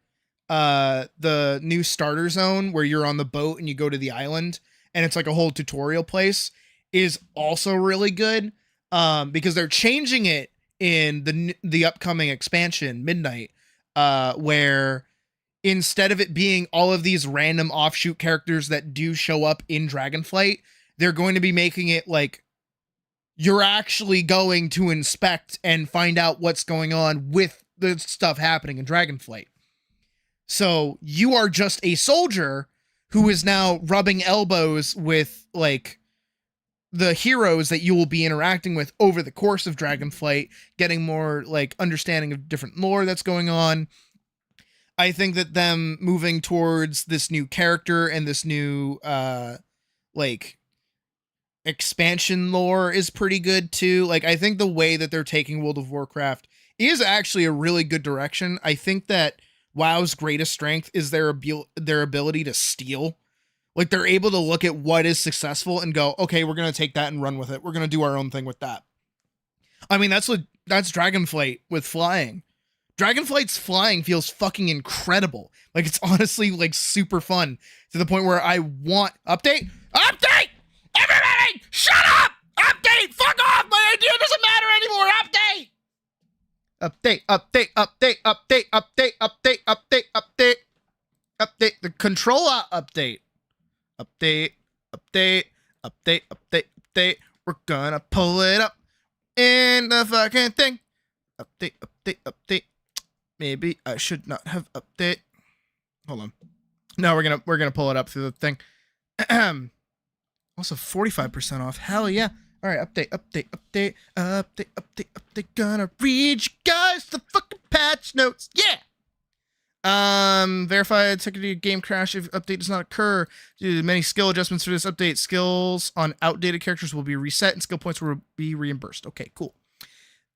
the new starter zone where you're on the boat and you go to the island and it's like a whole tutorial place is also really good. Because they're changing it in the upcoming expansion, Midnight, where instead of it being all of these random offshoot characters that do show up in Dragonflight, they're going to be making it like you're actually going to inspect and find out what's going on with the stuff happening in Dragonflight. So you are just a soldier who is now rubbing elbows with like the heroes that you will be interacting with over the course of Dragonflight, getting more like understanding of different lore that's going on. I think that them moving towards this new character and this new like expansion lore is pretty good too. Like, I think the way that they're taking World of Warcraft is actually a really good direction. I think that WoW's greatest strength is their ability to steal. Like, they're able to look at what is successful and go, okay, we're going to take that and run with it. We're going to do our own thing with that. I mean, that's Dragonflight with flying. Dragonflight's flying feels fucking incredible. Like, it's honestly, like, super fun to the point where I want... Update! Everybody! Shut up! Update! Fuck off! My idea doesn't matter anymore! Update! The controller update. Update. We're gonna pull it up in the fucking thing. Update. Maybe I should not have update. Hold on. No, we're gonna pull it up through the thing. Also 45% off. Hell yeah. All right, update. Gonna read you guys the fucking patch notes. Yeah. Verified security game crash if update does not occur. Due to many skill adjustments for this update, skills on outdated characters will be reset and skill points will be reimbursed. Okay, cool.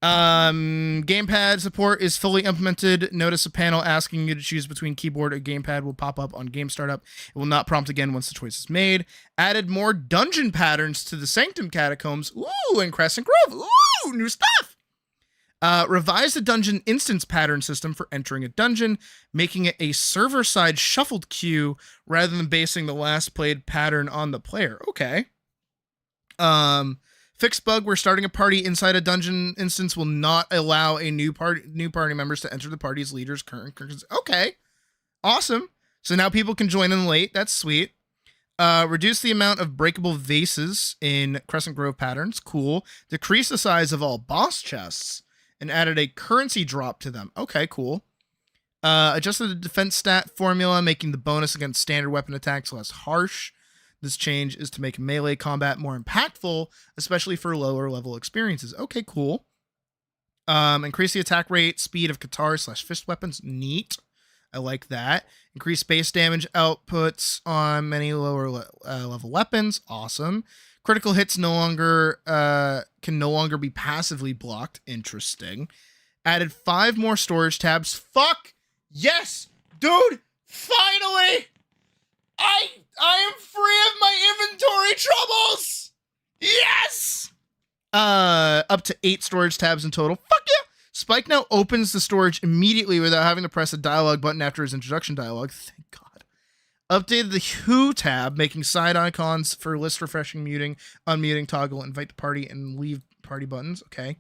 Gamepad support is fully implemented. Notice a panel asking you to choose between keyboard or gamepad will pop up on game startup. It will not prompt again once the choice is made. Added more dungeon patterns to the Sanctum Catacombs. Ooh, and Crescent Grove. Ooh, new stuff. Revised the dungeon instance pattern system for entering a dungeon, making it a server-side shuffled queue rather than basing the last played pattern on the player. Okay. Fixed bug where starting a party inside a dungeon instance will not allow a new party members to enter the party's leader's current. Okay. Awesome. So now people can join in late. That's sweet. Reduce the amount of breakable vases in Crescent Grove patterns. Cool. Decrease the size of all boss chests and added a currency drop to them. Okay, cool. Adjusted the defense stat formula, making the bonus against standard weapon attacks less harsh. This change is to make melee combat more impactful, especially for lower level experiences. Okay, cool. Increase the attack rate, speed of Katar/fist weapons. Neat. I like that. Increase base damage outputs on many lower level weapons. Awesome. Critical hits can no longer be passively blocked. Interesting. Added 5 more storage tabs. Fuck yes, dude. Finally, I am free of my inventory troubles. Yes. Up to 8 storage tabs in total. Fuck yeah. Spike now opens the storage immediately without having to press a dialogue button after his introduction dialogue. Thank God. Updated the Who tab, making side icons for list refreshing, muting, unmuting, toggle, invite the party, and leave party buttons. Okay.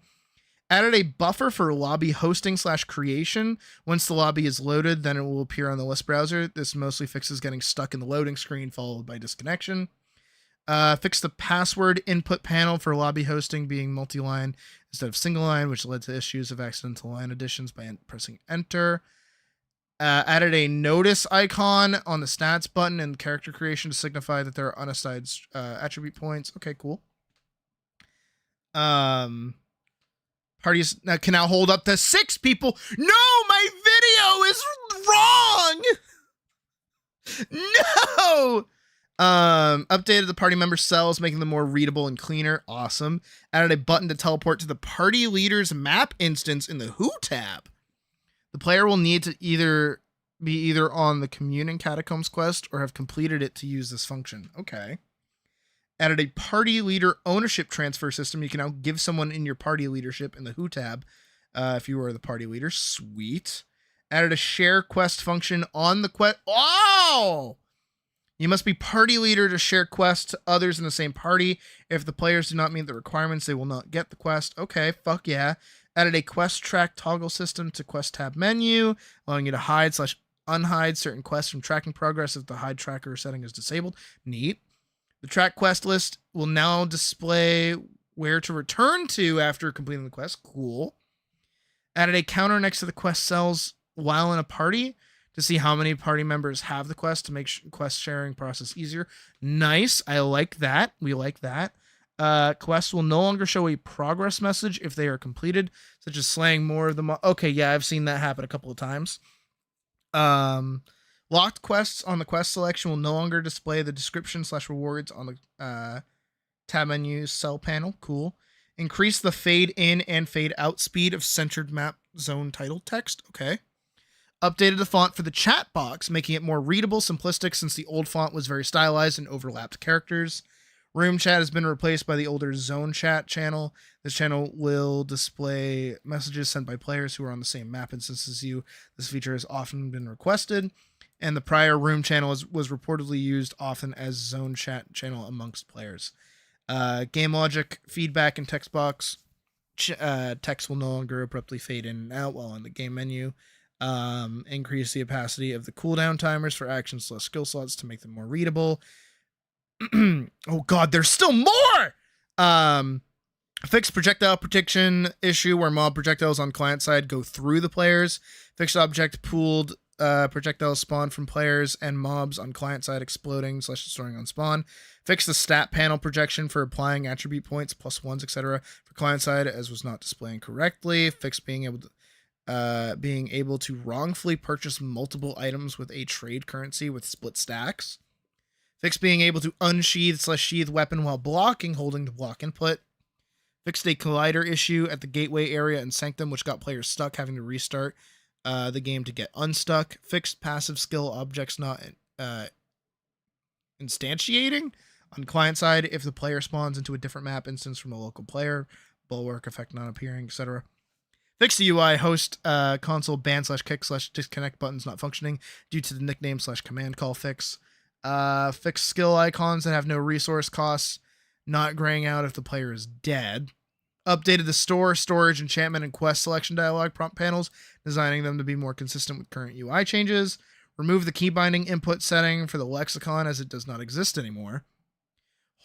Added a buffer for lobby hosting / creation. Once the lobby is loaded, then it will appear on the list browser. This mostly fixes getting stuck in the loading screen followed by disconnection. Fixed the password input panel for lobby hosting being multi-line instead of single line, which led to issues of accidental line additions by pressing enter. Added a notice icon on the stats button and character creation to signify that there are unassigned attribute points. Okay, cool. Parties can now hold up to 6 people. No, my video is wrong. No. Updated the party member cells, making them more readable and cleaner. Awesome. Added a button to teleport to the party leader's map instance in the Who tab. The player will need to be either on the Communion Catacombs quest or have completed it to use this function. Okay. Added a party leader ownership transfer system. You can now give someone in your party leadership in the Who tab if you are the party leader. Sweet. Added a share quest function on the quest. Oh! You must be party leader to share quests to others in the same party. If the players do not meet the requirements, they will not get the quest. Okay, fuck yeah. Added a quest track toggle system to quest tab menu, allowing you to hide/unhide certain quests from tracking progress if the hide tracker setting is disabled. Neat. The track quest list will now display where to return to after completing the quest. Cool. Added a counter next to the quest cells while in a party to see how many party members have the quest to make quest sharing process easier. Nice. I like that. We like that. Quests will no longer show a progress message if they are completed, such as slaying more of them. Okay, yeah, I've seen that happen a couple of times. Locked quests on the quest selection will no longer display the description / rewards on the Tab menu, cell panel, cool. Increase the fade in and fade out speed of centered map zone title text, okay. Updated the font for the chat box, making it more readable, simplistic, since the old font was very stylized and overlapped characters. Room chat has been replaced by the older zone chat channel. This channel will display messages sent by players who are on the same map instance as you. This feature has often been requested, and the prior room channel was reportedly used often as zone chat channel amongst players. Game logic, feedback, and text box. Text will no longer abruptly fade in and out while in the game menu. Increase the opacity of the cooldown timers for actions / skill slots to make them more readable. Oh god, there's still more! Fixed projectile protection issue where mob projectiles on client side go through the players. Fixed object pooled projectiles spawn from players and mobs on client side exploding / destroying on spawn. Fix the stat panel projection for applying attribute points, +1s, etc. for client side as was not displaying correctly. Fix being able to wrongfully purchase multiple items with a trade currency with split stacks. Fix being able to unsheath / sheath weapon while blocking, holding to block input. Fixed a collider issue at the gateway area in Sanctum, which got players stuck, having to restart the game to get unstuck. Fixed passive skill objects not instantiating on client side if the player spawns into a different map instance from a local player. Bulwark effect not appearing, etc. Fix the UI host console ban / kick / disconnect buttons not functioning due to the nickname / command call fix. Fix skill icons that have no resource costs, not graying out if the player is dead. Updated the store, storage, enchantment, and quest selection dialog prompt panels, designing them to be more consistent with current UI changes. Remove the key binding input setting for the lexicon as it does not exist anymore.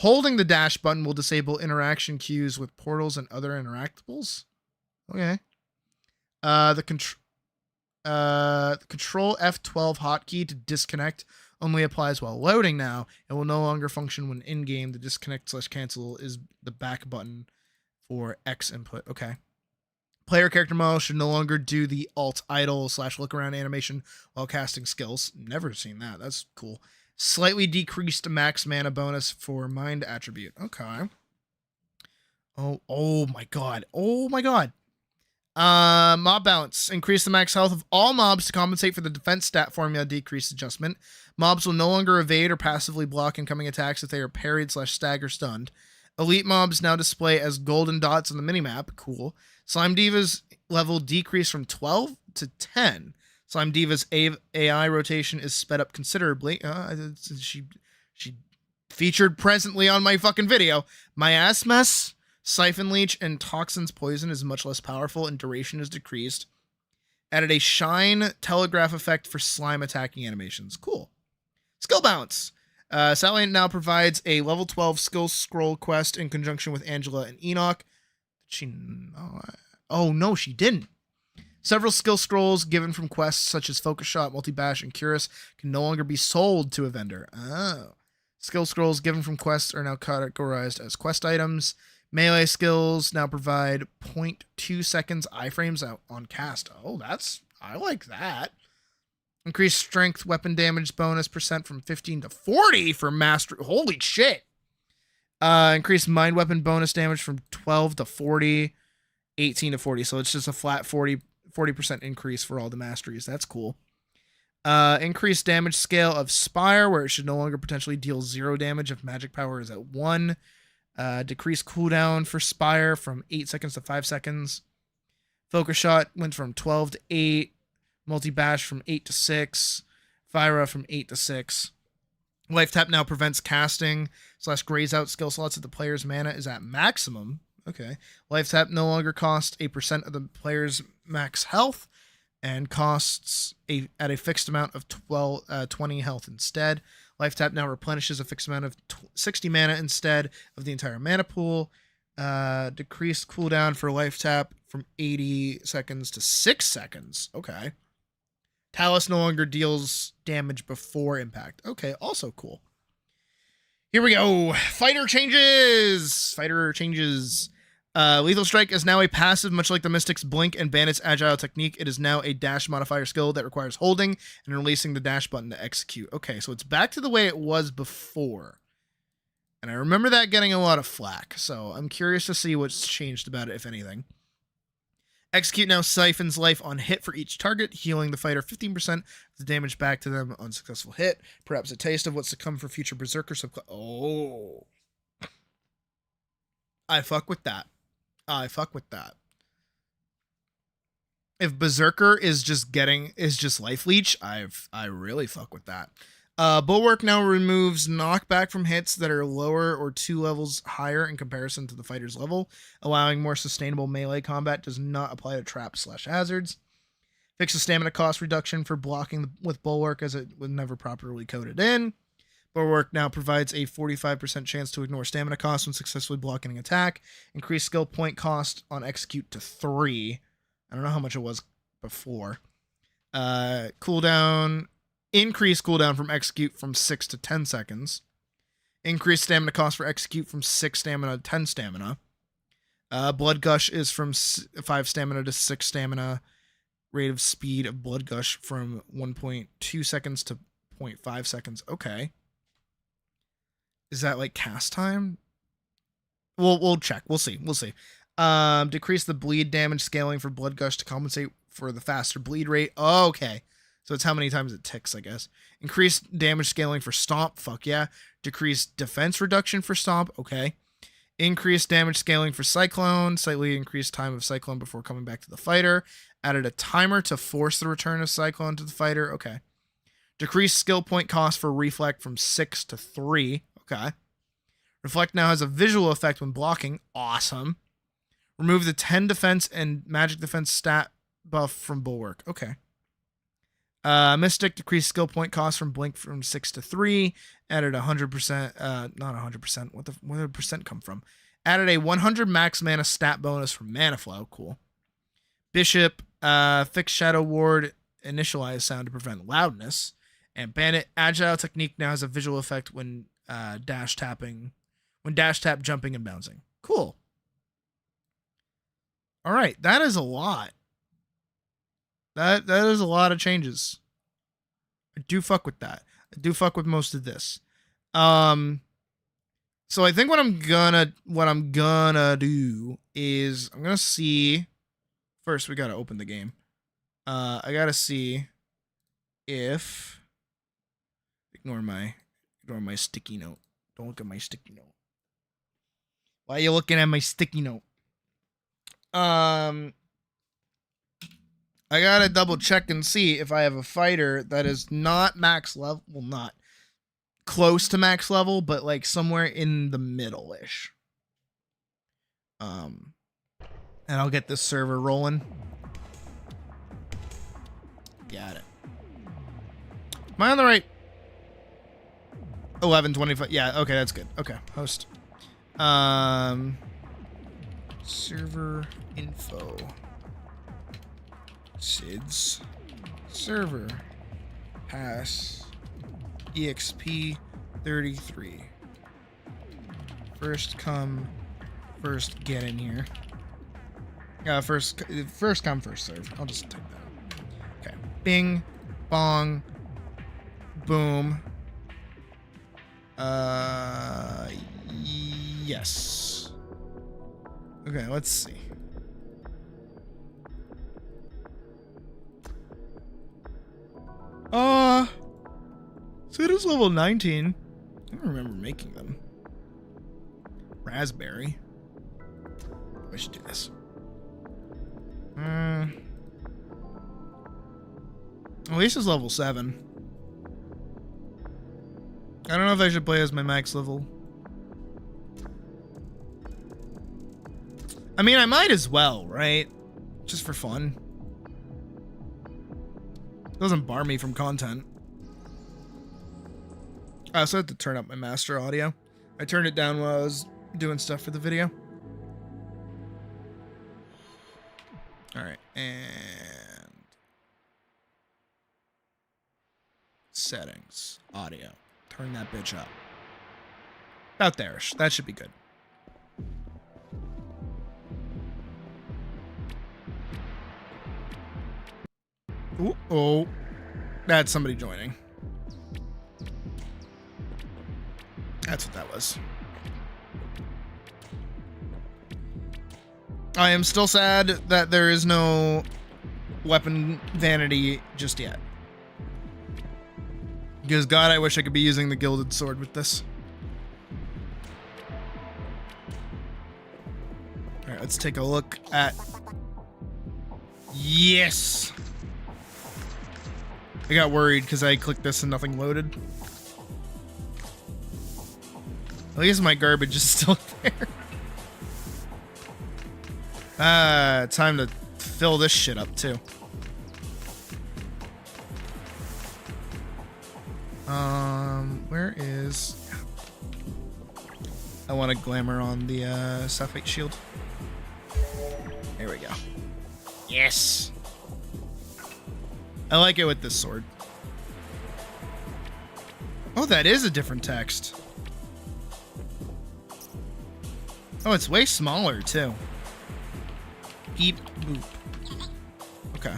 Holding the dash button will disable interaction queues with portals and other interactables. Okay. The control F12 hotkey to disconnect only applies while loading now. It will no longer function when in-game. The disconnect / cancel is the back button for X input. Okay. Player character model should no longer do the alt idle / look around animation while casting skills. Never seen that. That's cool. Slightly decreased max mana bonus for mind attribute. Okay. Oh my god. Oh my god. Mob balance. Increase the max health of all mobs to compensate for the defense stat formula decrease adjustment. Mobs will no longer evade or passively block incoming attacks if they are parried / stagger stunned. Elite mobs now display as golden dots on the minimap. Cool. Slime Diva's level decreased from 12 to 10. Slime Diva's AI rotation is sped up considerably. She featured presently on my fucking video. Miasmas, Siphon Leech, and Toxin's poison is much less powerful and duration is decreased. Added a shine telegraph effect for slime attacking animations. Cool. Skill balance. Sally now provides a level 12 skill scroll quest in conjunction with Angela and Enoch. Oh no, she didn't. Several skill scrolls given from quests such as Focus Shot, Multi-Bash, and Curus can no longer be sold to a vendor. Oh. Skill scrolls given from quests are now categorized as quest items. Melee skills now provide 0.2 seconds iframes out on cast. Oh, I like that. Increased strength weapon damage bonus % from 15 to 40 for master. Holy shit. Increased mind weapon bonus damage from 12 to 40, 18 to 40. So it's just a flat 40% increase for all the masteries. That's cool. Increased damage scale of Spire, where it should no longer potentially deal 0 damage if magic power is at 1. Decreased cooldown for Spire from 8 seconds to 5 seconds. Focus Shot went from 12 to 8. Multi-Bash from 8 to 6. Fyra from 8 to 6. Life Tap now prevents casting / grays out skill slots if the player's mana is at maximum. Okay. Life Tap no longer costs a % of the player's max health and costs at a fixed amount of 20 health instead. Life Tap now replenishes a fixed amount of 60 mana instead of the entire mana pool. Decreased cooldown for Life Tap from 80 seconds to 6 seconds. Okay. ATLYSS no longer deals damage before impact. Okay, also cool. Here we go. Fighter changes. Lethal Strike is now a passive, much like the Mystic's Blink and Bandit's Agile Technique. It is now a dash modifier skill that requires holding and releasing the dash button to execute. Okay, so it's back to the way it was before. And I remember that getting a lot of flack, so I'm curious to see what's changed about it, if anything. Execute now siphons life on hit for each target, healing the fighter 15% of the damage back to them on successful hit. Perhaps a taste of what's to come for future Berserker subclass. Oh. I fuck with that. If Berserker is just life leech, I really fuck with that. Bulwark now removes knockback from hits that are lower or 2 levels higher in comparison to the fighter's level, allowing more sustainable melee combat. Does not apply to traps/hazards. Fixes stamina cost reduction for blocking with Bulwark, as it was never properly coded in. Bulwark now provides a 45% chance to ignore stamina cost when successfully blocking an attack. Increase skill point cost on execute to 3. I don't know how much it was before. Cooldown. Increase cooldown from execute from 6 to 10 seconds. Increase stamina cost for execute from 6 stamina to 10 stamina. Blood gush is from 5 stamina to 6 stamina. Rate of speed of blood gush from 1.2 seconds to 0.5 seconds. Okay. Is that like cast time? We'll check. We'll see. Decrease the bleed damage scaling for blood gush to compensate for the faster bleed rate. Oh, okay. So it's how many times it ticks, I guess. Increase damage scaling for stomp. Fuck yeah. Decrease defense reduction for stomp. Okay. Increase damage scaling for cyclone. Slightly increased time of cyclone before coming back to the fighter. Added a timer to force the return of cyclone to the fighter. Okay. Decrease skill point cost for reflect from 6 to 3. Okay. Reflect now has a visual effect when blocking. Awesome. Remove the 10 defense and magic defense stat buff from Bulwark. Okay. Mystic decreased skill point cost from blink from 6 to 3. Added 100%. Not 100%. Where did percent come from? Added a 100 max mana stat bonus from Mana Flow. Cool. Bishop. Fixed Shadow Ward. Initialize sound to prevent loudness. And Bandit Agile Technique now has a visual effect when dash tap, jumping, and bouncing. Cool. All right, that is a lot. That is a lot of changes. I do fuck with that. I do fuck with most of this. So I think what I'm gonna do is I'm gonna see. First, we gotta open the game. I gotta see if ignore my sticky note. Don't look at my sticky note. Why are you looking at my sticky note? I gotta double check and see if I have a fighter that is not max level. Well, not close to max level, but like somewhere in the middle-ish. And I'll get this server rolling. Got it. Am I on the right? 11:25. Yeah, okay, that's good. Okay, host. Server info. SIDS. Server. Pass. EXP 33. First come, first get in here. First come, first serve. I'll just take that. Okay. Bing. Bong. Boom. Yes. Okay, let's see. So it is level 19. I don't remember making them. Raspberry. I should do this. Elise is level 7. I don't know if I should play as my max level. I mean, I might as well, right? Just for fun. Doesn't bar me from content. I also had to turn up my master audio. I turned it down while I was doing stuff for the video. Alright, and... settings. Audio. Turn that bitch up. About there-ish. That should be good. Ooh, oh. That's somebody joining. That's what that was. I am still sad that there is no weapon vanity just yet. Because God, I wish I could be using the gilded sword with this. Alright, let's take a look at... Yes! I got worried because I clicked this and nothing loaded. At least my garbage is still there. Time to fill this shit up too. Where is... I want to glamour on the sapphire shield. There we go. Yes! I like it with this sword. Oh, that is a different text. Oh, it's way smaller, too. Beep, boop. Okay.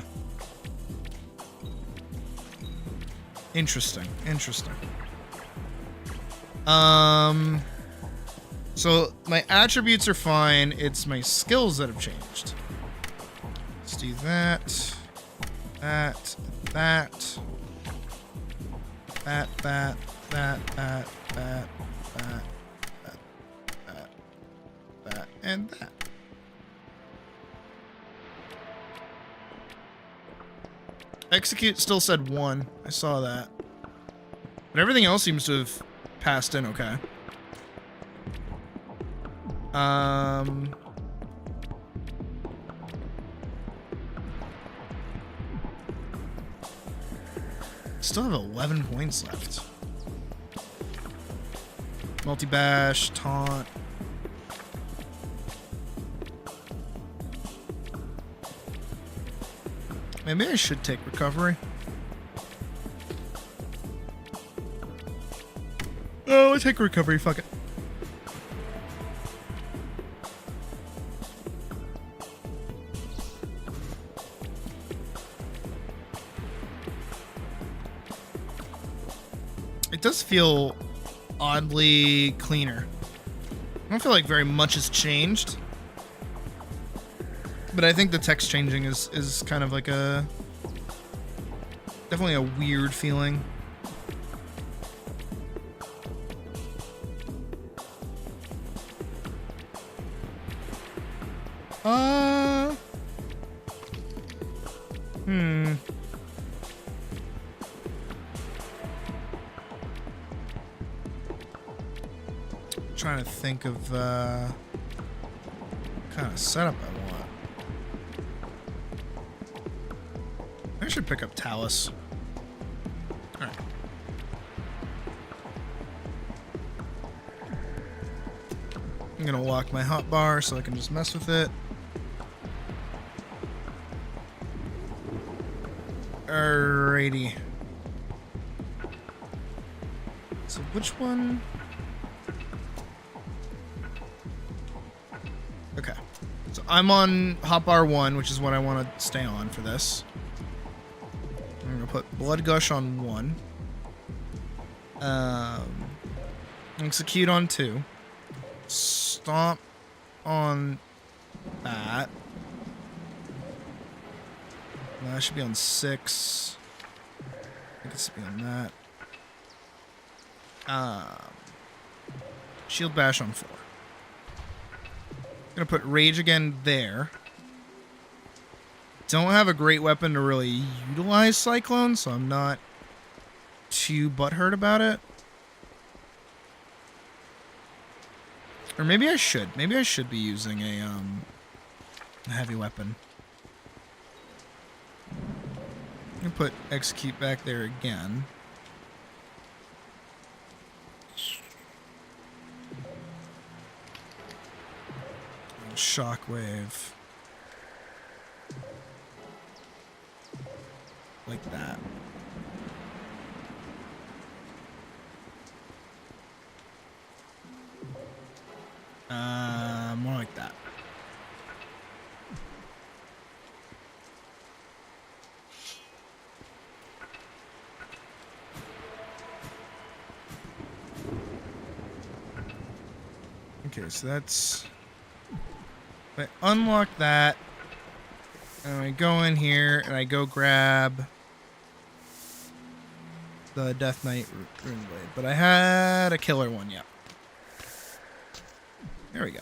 Interesting, interesting. So my attributes are fine. It's my skills that have changed. Let's do that. That. That, and that. Execute still said 1. I saw that. But everything else seems to have passed in okay. Still have 11 points left. Multi-bash, taunt. Maybe I should take recovery. Oh, I'll take recovery, fuck it. It does feel oddly cleaner. I don't feel like very much has changed. But I think the text changing is kind of like a... definitely a weird feeling. Trying to think of what kind of setup I want. I should pick up ATLYSS. Alright. I'm gonna lock my hotbar so I can just mess with it. Alrighty. So which one? Okay. So I'm on hotbar 1, which is what I want to stay on for this. I'm gonna put Blood Gush on 1. Execute on 2. Stomp on that. That should be on 6. I think it should be on that. Shield Bash on 4. Gonna put Rage again there. Don't have a great weapon to really utilize Cyclone, so I'm not too butthurt about it. Or maybe I should. Maybe I should be using a heavy weapon. I'm gonna put Execute back there again. Shockwave. Like that. More like that. Okay, so that's I unlock that, and I go in here, and I go grab the Death Knight Rune Blade. But I had a killer one, yeah. There we go.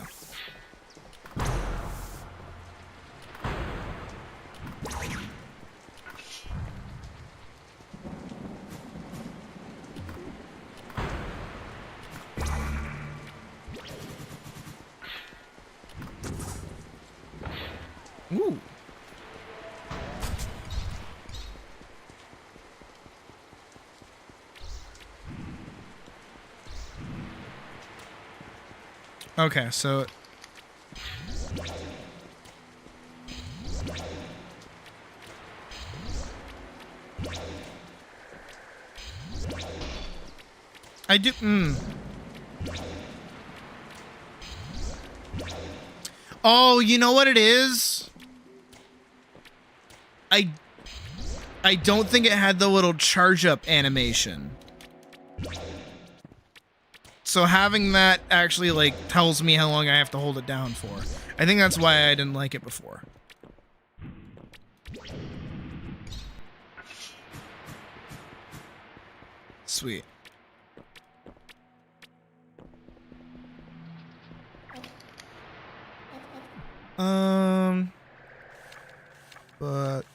Ooh. Okay, so I do. Oh, you know what it is? I don't think it had the little charge up animation. So having that actually like tells me how long I have to hold it down for. I think that's why I didn't like it before. Sweet. Book.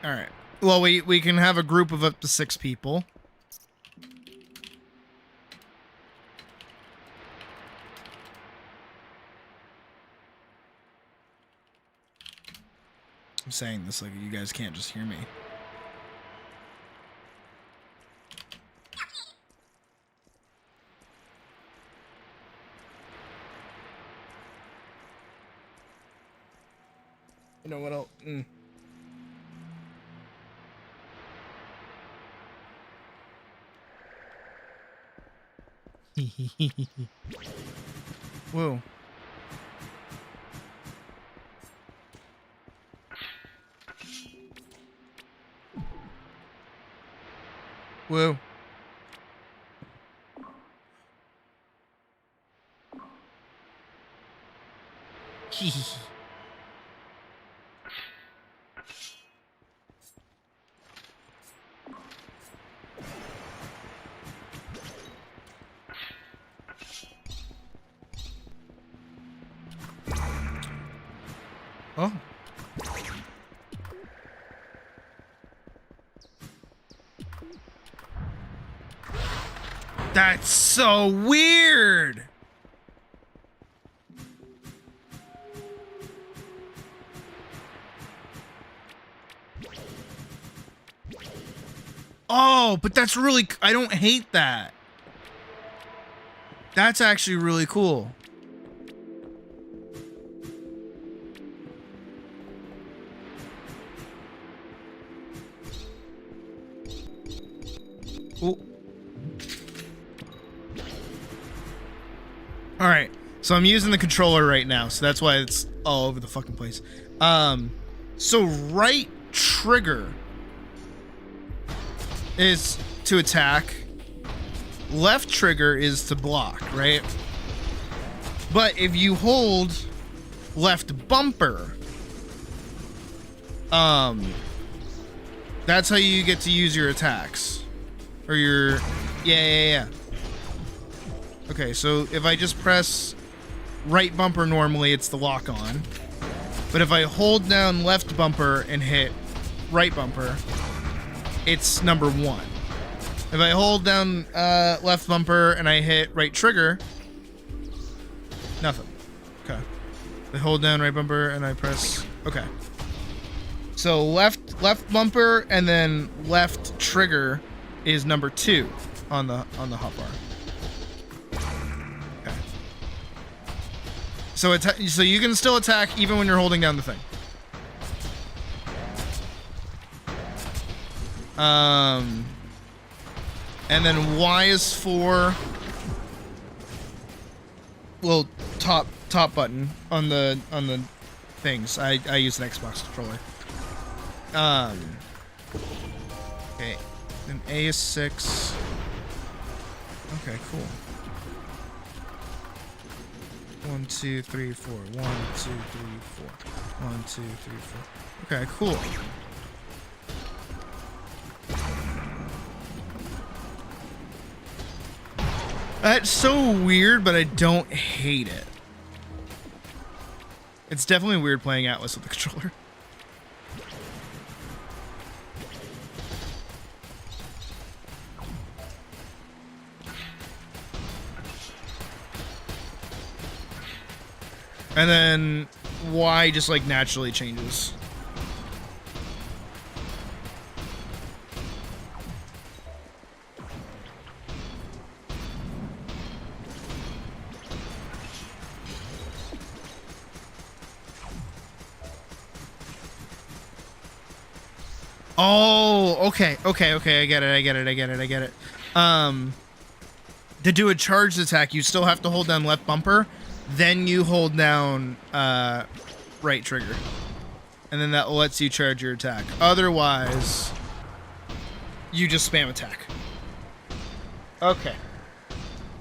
All right. Well, we can have a group of up to 6 people. I'm saying this like you guys can't just hear me. You know what else? Whoa. Whoa. Oh. That's so weird. Oh, but that's really, I don't hate that. That's actually really cool. Ooh. All right, so I'm using the controller right now, so that's why it's all over the fucking place. So right trigger is to attack, left trigger is to block, right? But if you hold left bumper, that's how you get to use your attacks. Or your... Yeah. Okay, so if I just press right bumper normally, it's the lock on. But if I hold down left bumper and hit right bumper, it's number 1. If I hold down left bumper and I hit right trigger, nothing. Okay. If I hold down right bumper and I press... Okay. So left bumper and then left trigger is number 2 on the hotbar. Okay. So you can still attack even when you're holding down the thing. And then Y is for, well, top button on the things. I use an Xbox controller. Okay. Then A is 6. Okay, cool. 1, 2, 3, 4. 1, 2, 3, 4. 1, 2, 3, 4. Okay, cool. That's so weird, but I don't hate it. It's definitely weird playing ATLYSS with the controller. And then Y just like naturally changes. Oh, okay. I get it. To do a charged attack, you still have to hold down left bumper, then you hold down right trigger. And then that lets you charge your attack. Otherwise, you just spam attack. Okay.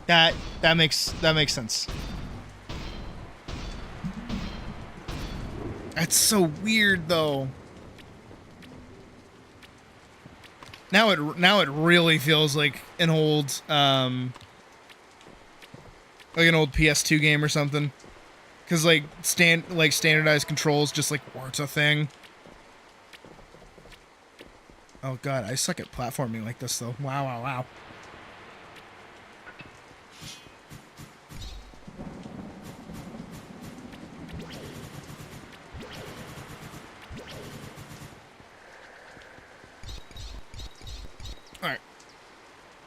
That makes sense. That's so weird though. Now it really feels like an old PS2 game or something, because like standardized controls just like weren't a thing. Oh god, I suck at platforming like this though. Wow. All right,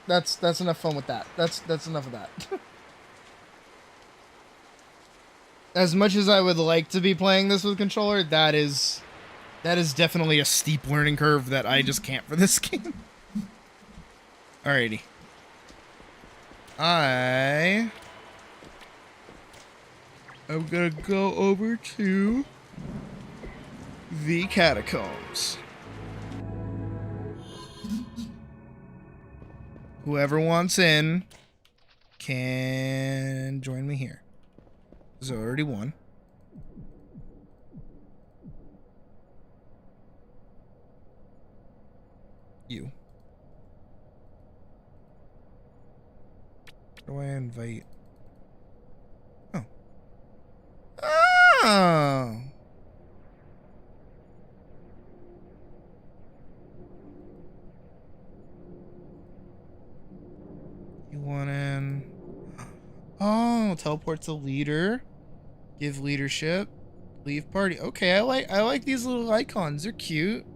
that's enough fun with that. That's enough of that. As much as I would like to be playing this with controller, that is definitely a steep learning curve that I just can't for this game. Alrighty. I'm gonna go over to the catacombs. Whoever wants in can join me here. There's already one. You. How do I invite? Oh. Oh. You want in? Oh, teleport to leader. Give leadership. Leave party. Okay, I like these little icons. They're cute.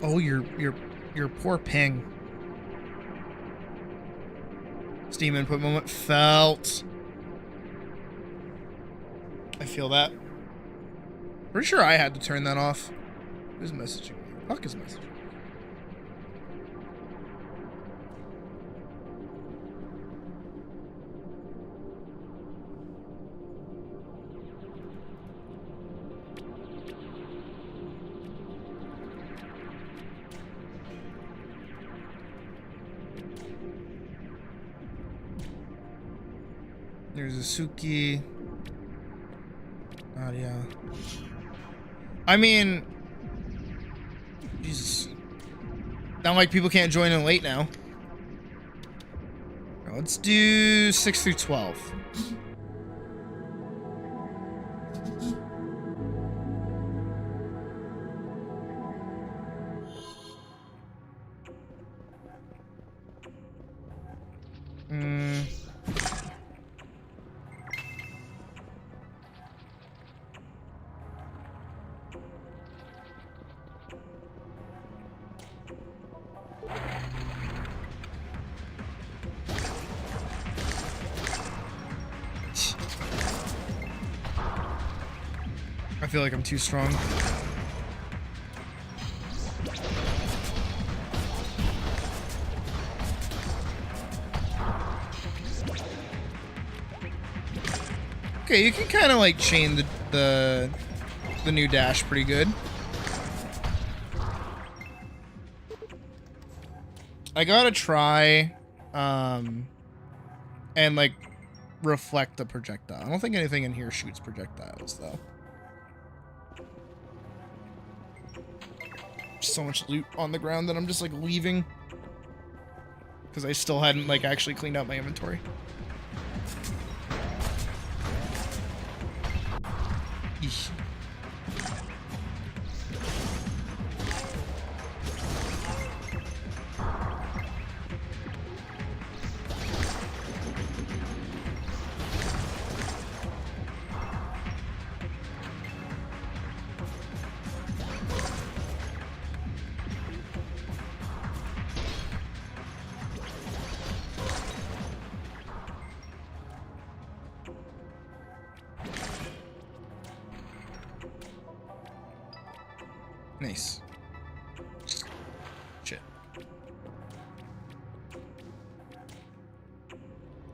Oh, your poor ping. Steam input moment felt. I feel that. Pretty sure I had to turn that off. Who's messaging me? Fuck is messaging me? There's a Suki. Yeah. I mean, Jesus. Not like people can't join in late now. Let's do 6 through 12. I feel like I'm too strong. Okay, you can kind of like chain the new dash pretty good. I gotta try and like reflect the projectile. I don't think anything in here shoots projectiles though. So much loot on the ground that I'm just like leaving because I still hadn't like actually cleaned out my inventory. Eesh. Nice. Shit.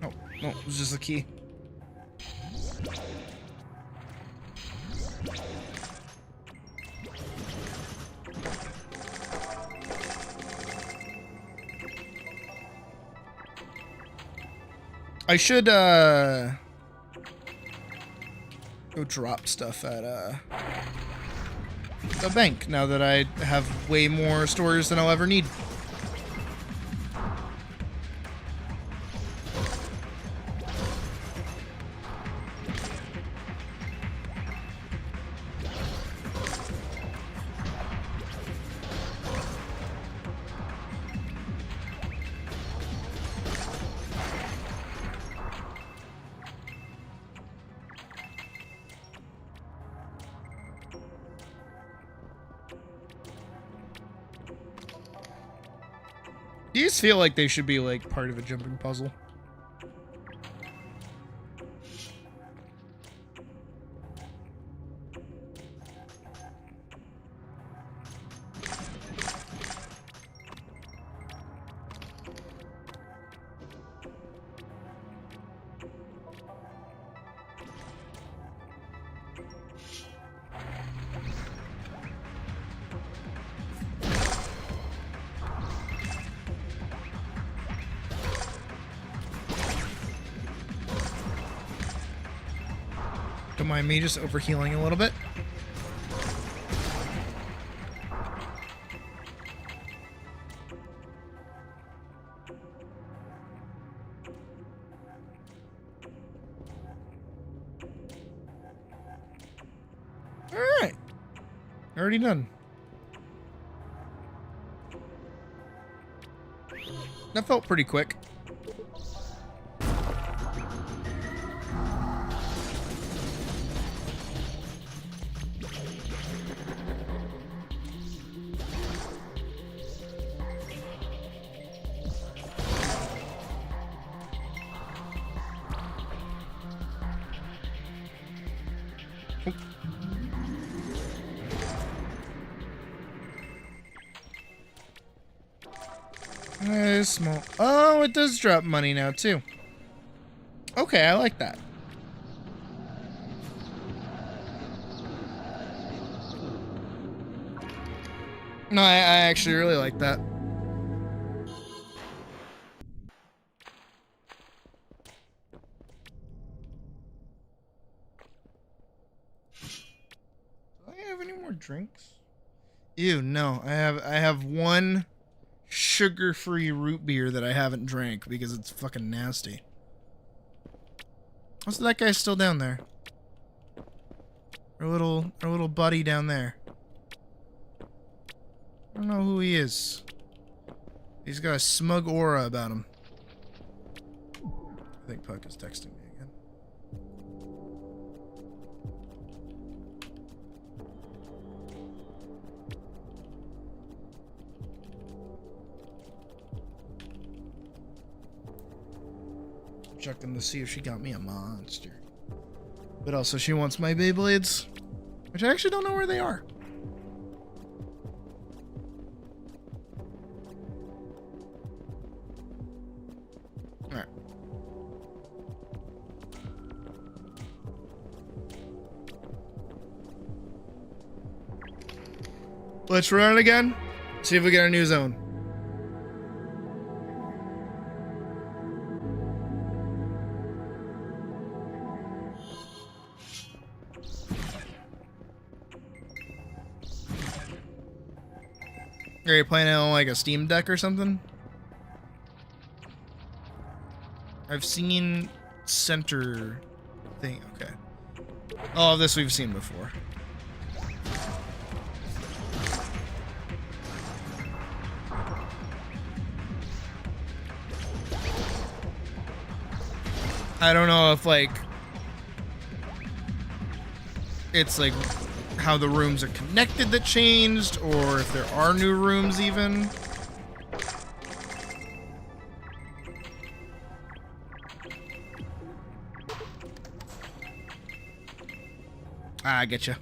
No, it was just a key. I should go drop stuff at the bank now that I have way more stores than I'll ever need. These feel like they should be like part of a jumping puzzle. Don't mind me just overhealing a little bit. Alright. Already done. That felt pretty quick. Small. Oh, it does drop money now too. Okay, I like that. No, I actually really like that. Do I have any more drinks? Ew, no. I have one sugar-free root beer that I haven't drank because it's fucking nasty. Also, that guy's still down there. Our little buddy down there. I don't know who he is. He's got a smug aura about him. I think Puck is texting me again. Checking to see if she got me a monster. But also she wants my Beyblades, which I actually don't know where they are. Alright. Let's run it again. See if we get a new zone. Are you playing it on like a Steam Deck or something? I've seen center thing. Okay. All of this we've seen before. I don't know if like it's like how the rooms are connected that changed, or if there are new rooms even. Ah, I get you.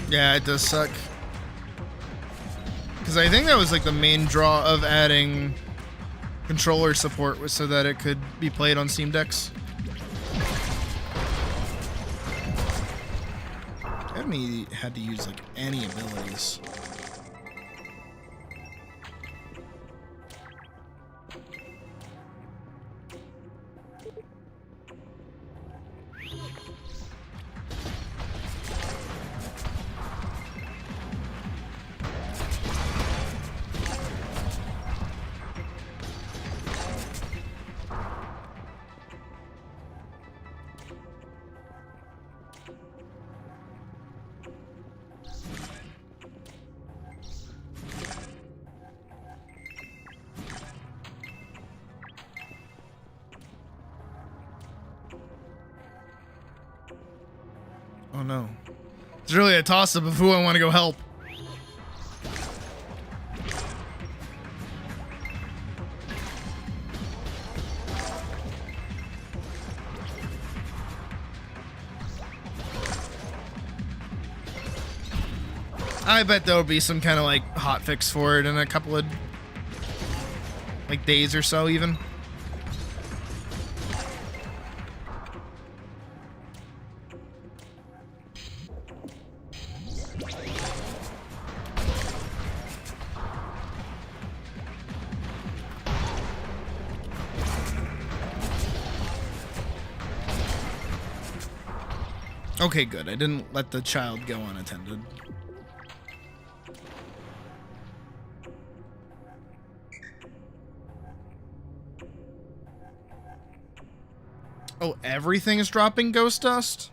Yeah, it does suck. Because I think that was like the main draw of adding controller support, was so that it could be played on Steam Decks. I haven't had to use like any abilities. Oh no. It's really a toss-up of who I want to go help. I bet there'll be some kind of like hot fix for it in a couple of like days or so even. Okay, good. I didn't let the child go unattended. Oh, everything is dropping ghost dust?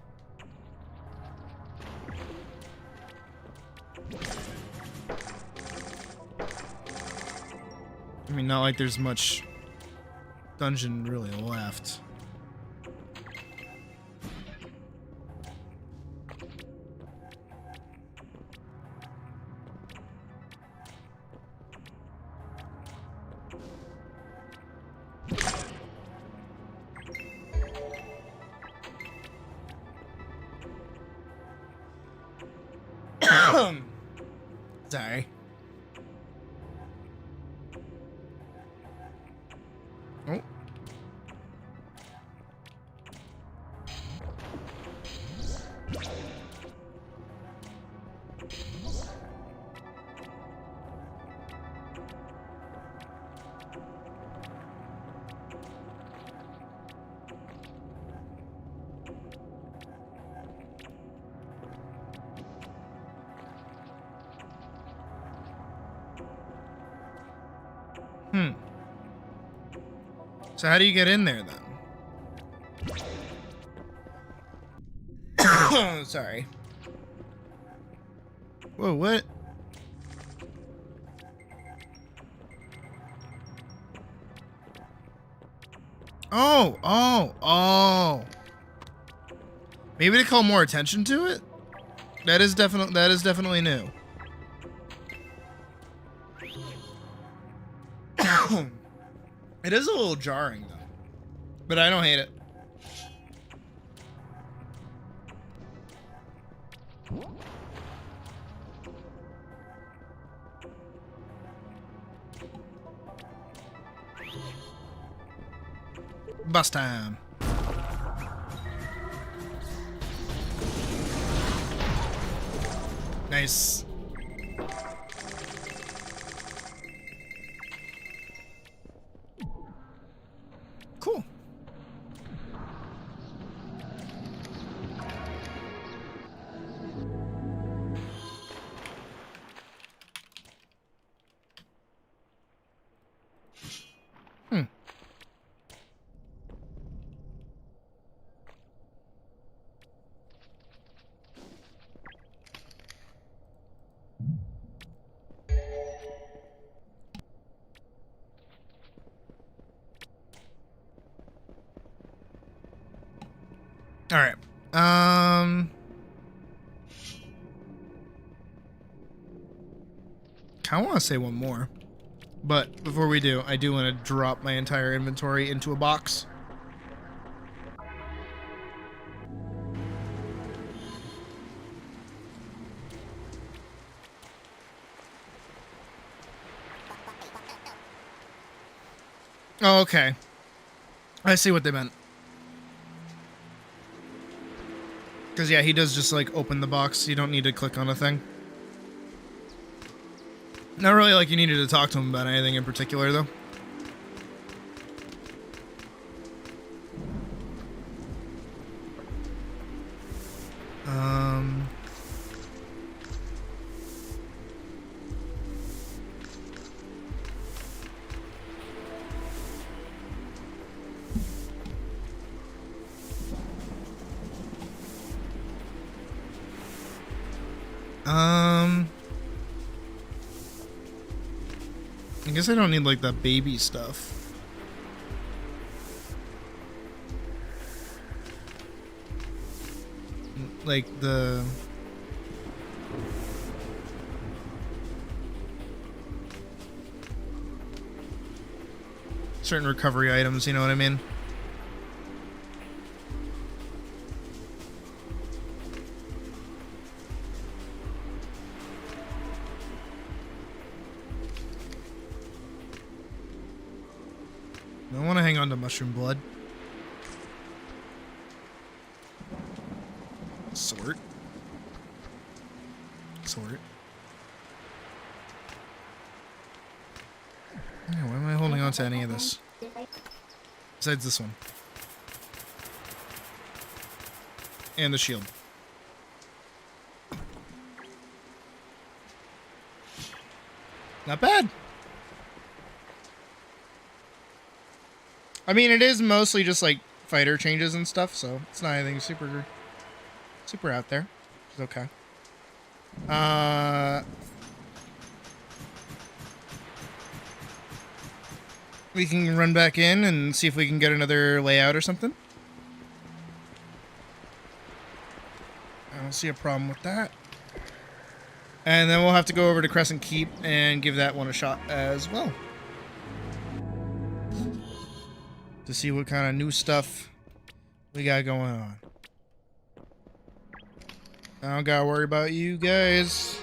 I mean, not like there's much dungeon really left. Sorry. Oh. So how do you get in there then? Sorry. Whoa, what? Oh. Maybe to call more attention to it? That is definitely new. It is a little jarring though, but I don't hate it. Bus time. Nice. Cool. All right. I want to say one more, but before we do, I do want to drop my entire inventory into a box. Oh, okay. I see what they meant. Because, yeah, he does just, like, open the box. You don't need to click on a thing. Not really like you needed to talk to him about anything in particular, though. I guess I don't need, like, the baby stuff. Like, the... certain recovery items, you know what I mean? I want to hang on to mushroom blood. Sort. Yeah, why am I holding on to any of this? Besides this one. And the shield. Not bad. I mean, it is mostly just like fighter changes and stuff, so it's not anything super out there. It's okay. We can run back in and see if we can get another layout or something. I don't see a problem with that. And then we'll have to go over to Crescent Keep and give that one a shot as well. To see what kind of new stuff we got going on. I don't gotta worry about you guys.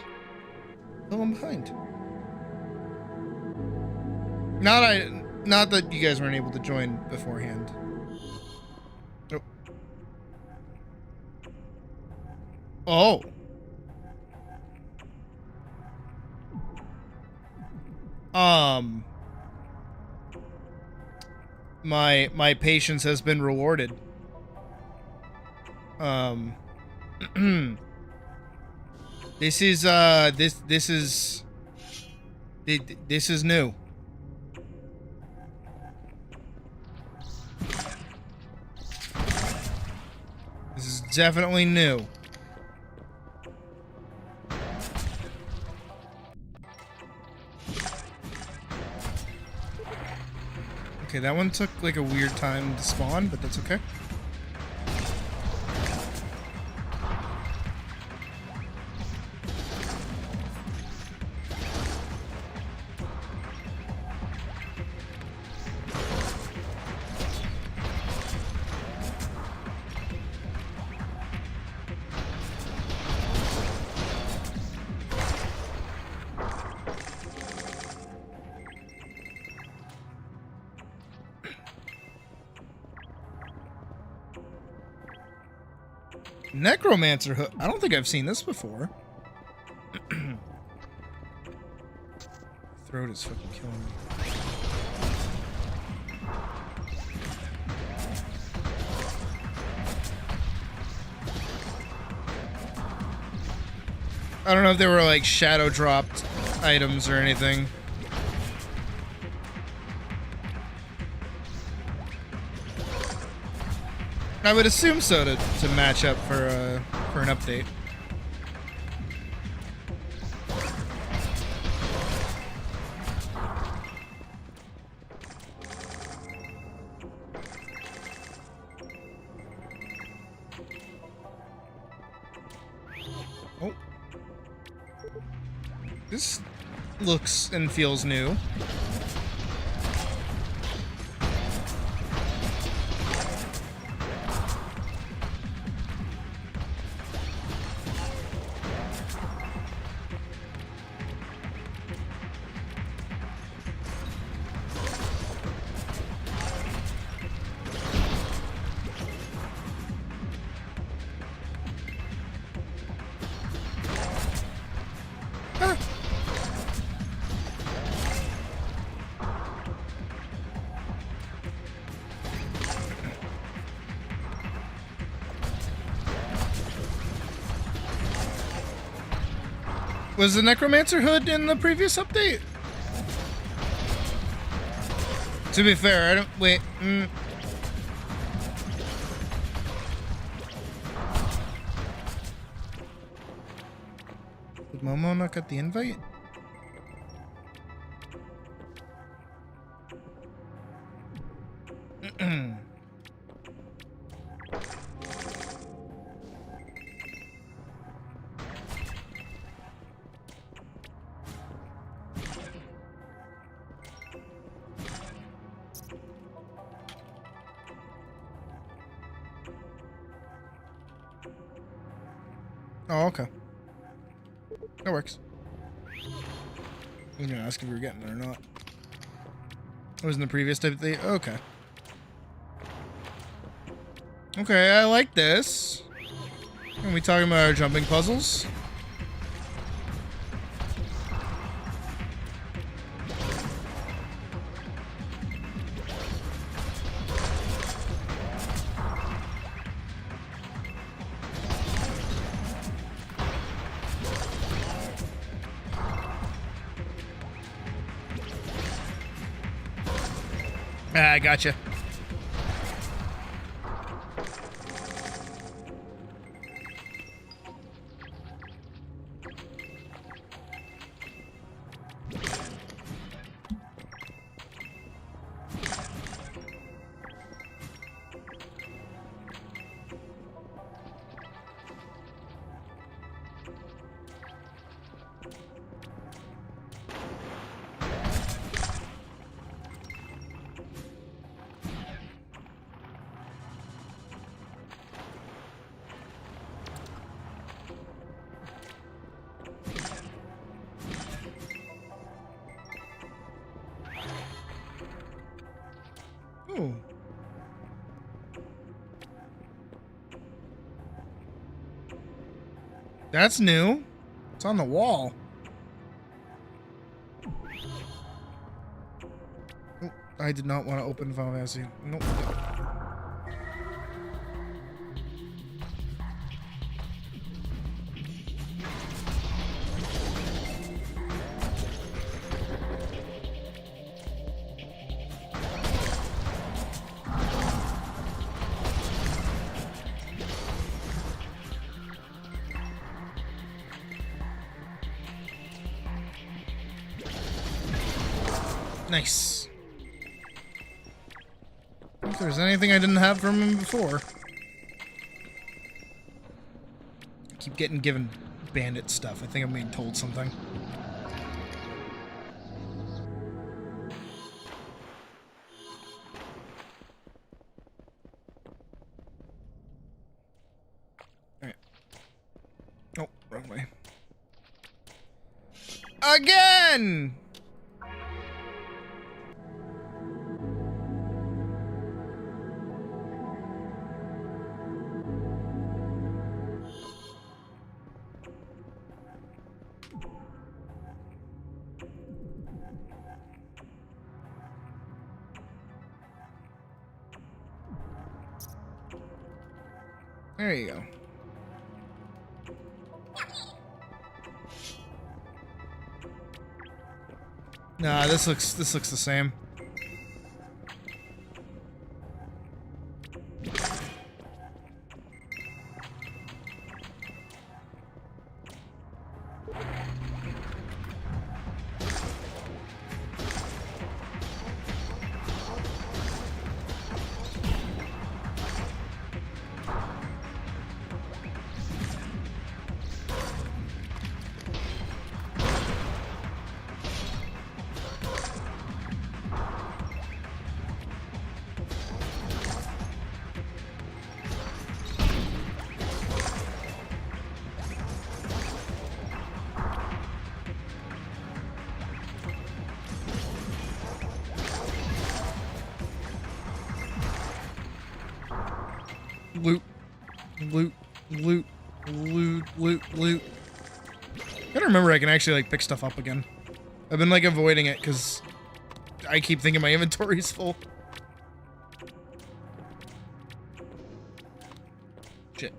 Oh, I'm behind. Not that you guys weren't able to join beforehand. Nope. Oh. My patience has been rewarded. This is new. This is definitely new. Okay, that one took like a weird time to spawn, but that's okay. Necromancer hood. I don't think I've seen this before. Throat is fucking killing me. I don't know if they were like shadow dropped items or anything. I would assume so to match up for an update. Oh. This looks and feels new. Was the Necromancer hood in the previous update? To be fair, I don't... Wait. Did Momo not get the invite? Oh, okay. That works. I was gonna ask if we were getting it or not. It was in the previous update. Okay. Okay, I like this. Are we talking about our jumping puzzles? Ah, I gotcha. Ooh. That's new. It's on the wall. Oh, I did not want to open Final Fantasy. Nope. Nice. If there's anything I didn't have from him before. I keep getting given bandit stuff. I think I'm being told something. Alright. Oh, wrong way. Again! There you go. Nah, this looks the same. Loot, loot, loot, loot, loot, loot. Gotta remember I can actually like pick stuff up again. I've been like avoiding it because I keep thinking my inventory's full. Shit.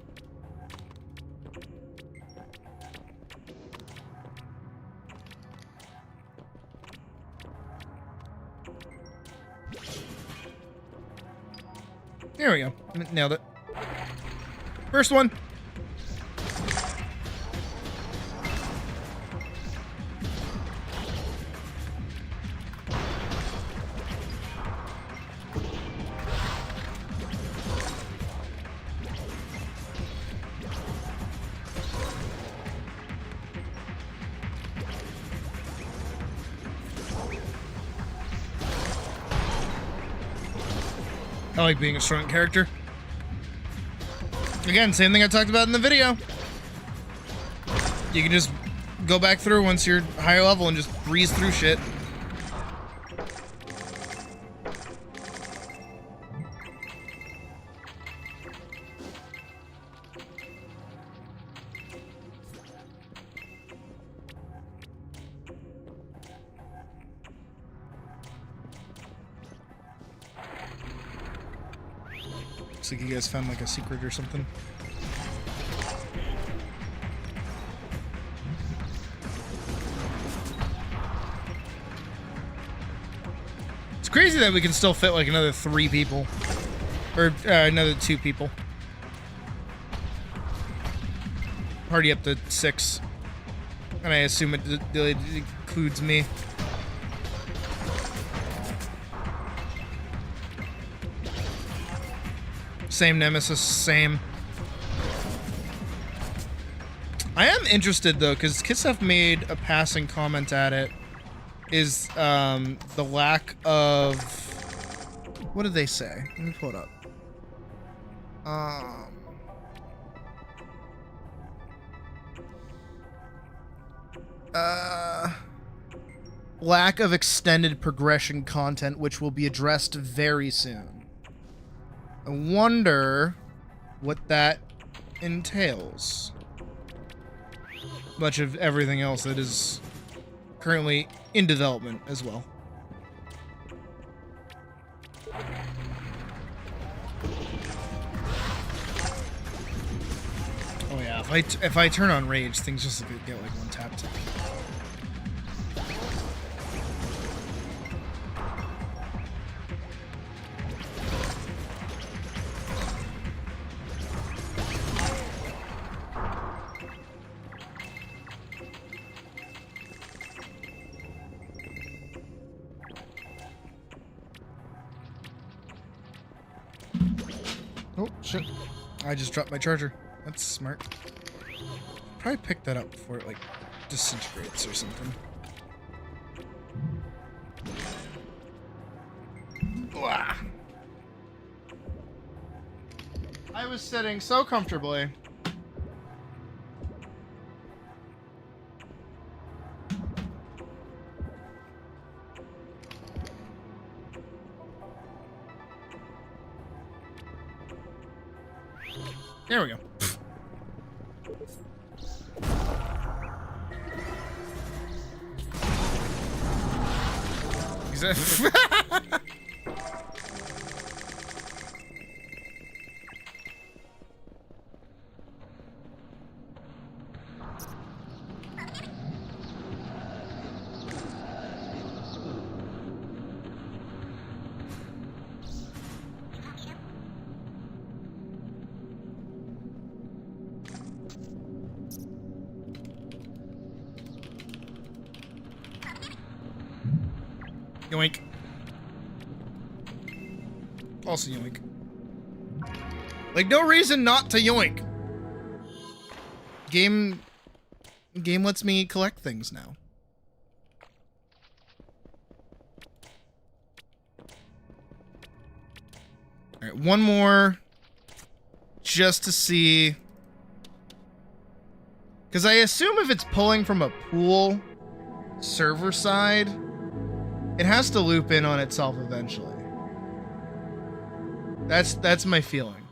There we go. Nailed it. First one. I like being a strong character. Again, same thing I talked about in the video. You can just go back through once you're higher level and just breeze through shit. Looks like you guys found like a secret or something. It's crazy that we can still fit like another 3 people. Or another 2 people. Party up to 6. And I assume it includes me. Same nemesis, same. I am interested though, because Kissef made a passing comment at it, is the lack of, what did they say? Let me pull it up. Lack of extended progression content, which will be addressed very soon. I wonder what that entails. Much of everything else that is currently in development as well. Oh yeah, if I turn on rage, things just get like one tapped. Oh, shit. I just dropped my charger. That's smart. Probably pick that up before it, like, disintegrates or something. Wah. I was sitting so comfortably. There we go. Yoink. Also yoink. Like, no reason not to yoink. Game lets me collect things now. Alright, one more. Just to see. Because I assume if it's pulling from a pool server side, it has to loop in on itself eventually. That's my feeling.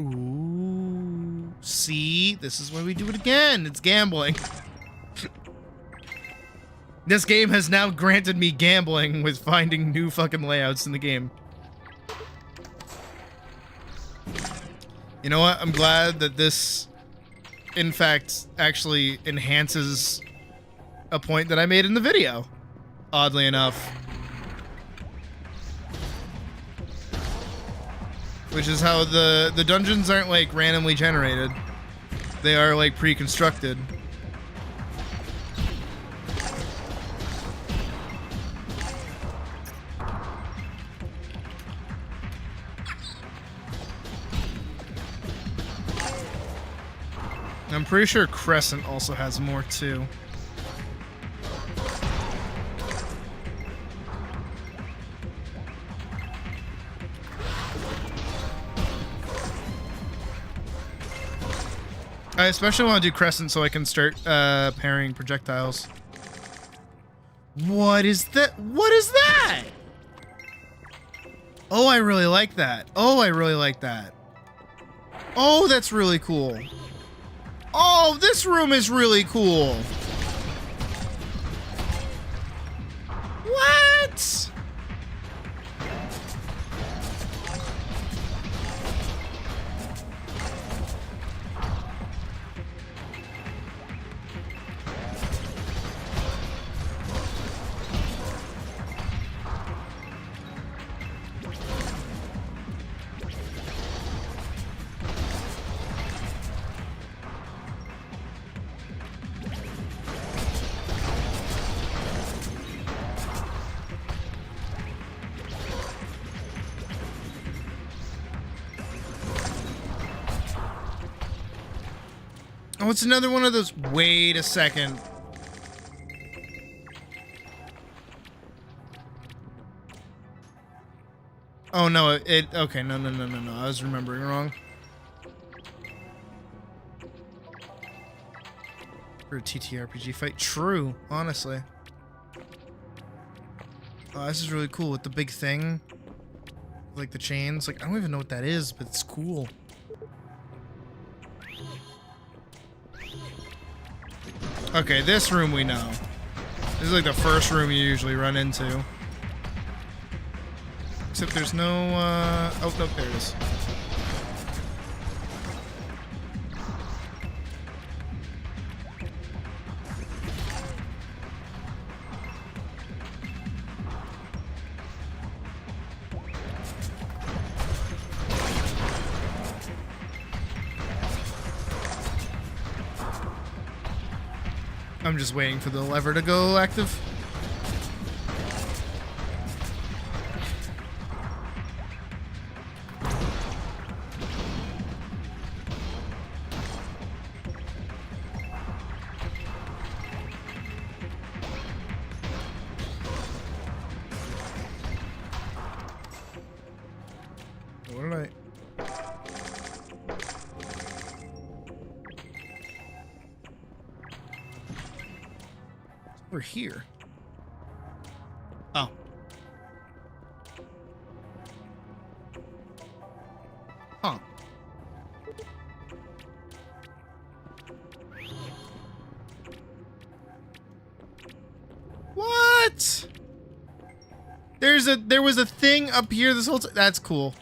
Ooh. See? This is why we do it again. It's gambling. This game has now granted me gambling with finding new fucking layouts in the game. You know what? I'm glad that this, in fact, actually enhances a point that I made in the video. Oddly enough. Which is how the dungeons aren't, like, randomly generated. They are, like, pre-constructed. I'm pretty sure Crescent also has more, too. I especially want to do Crescent so I can start pairing projectiles. What is that? What is that? Oh, I really like that. Oh, I really like that. Oh, that's really cool. Oh, this room is really cool. What? Oh, it's another one of those. Wait a second. Oh no, okay, no. I was remembering wrong. For a TTRPG fight. True, honestly. Oh, this is really cool with the big thing. Like the chains. Like, I don't even know what that is, but it's cool. Okay, this room we know. This is like the first room you usually run into. Except there's no, oh, no, there it is. I'm just waiting for the lever to go active. What did I... We're here. Oh. Huh. What? There was a thing up here this whole time. That's cool.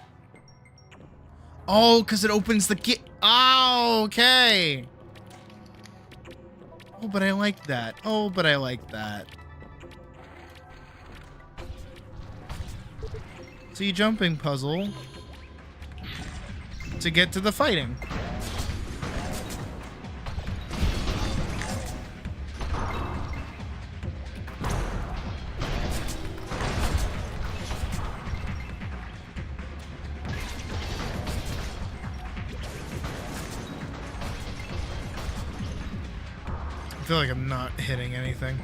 Oh, because it opens the gate. Oh, okay. Oh, but I like that. Oh, but I like that. See, jumping puzzle to get to the fighting. feel like I'm not hitting anything.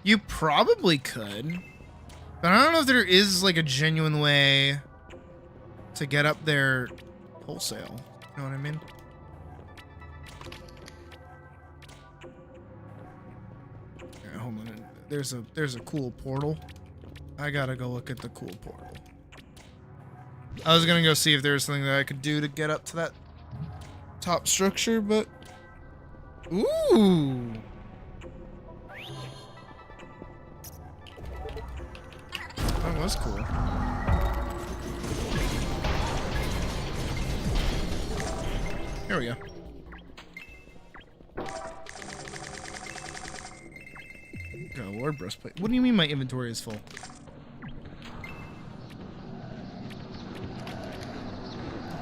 You probably could, but I don't know if there is like a genuine way to get up there wholesale. You know what I mean? Okay, hold on. There's a cool portal. I gotta go look at the cool portal. I was gonna go see if there's something that I could do to get up to that top structure, but ooh. That was cool. Here we go. Got a Lord breastplate. What do you mean my inventory is full?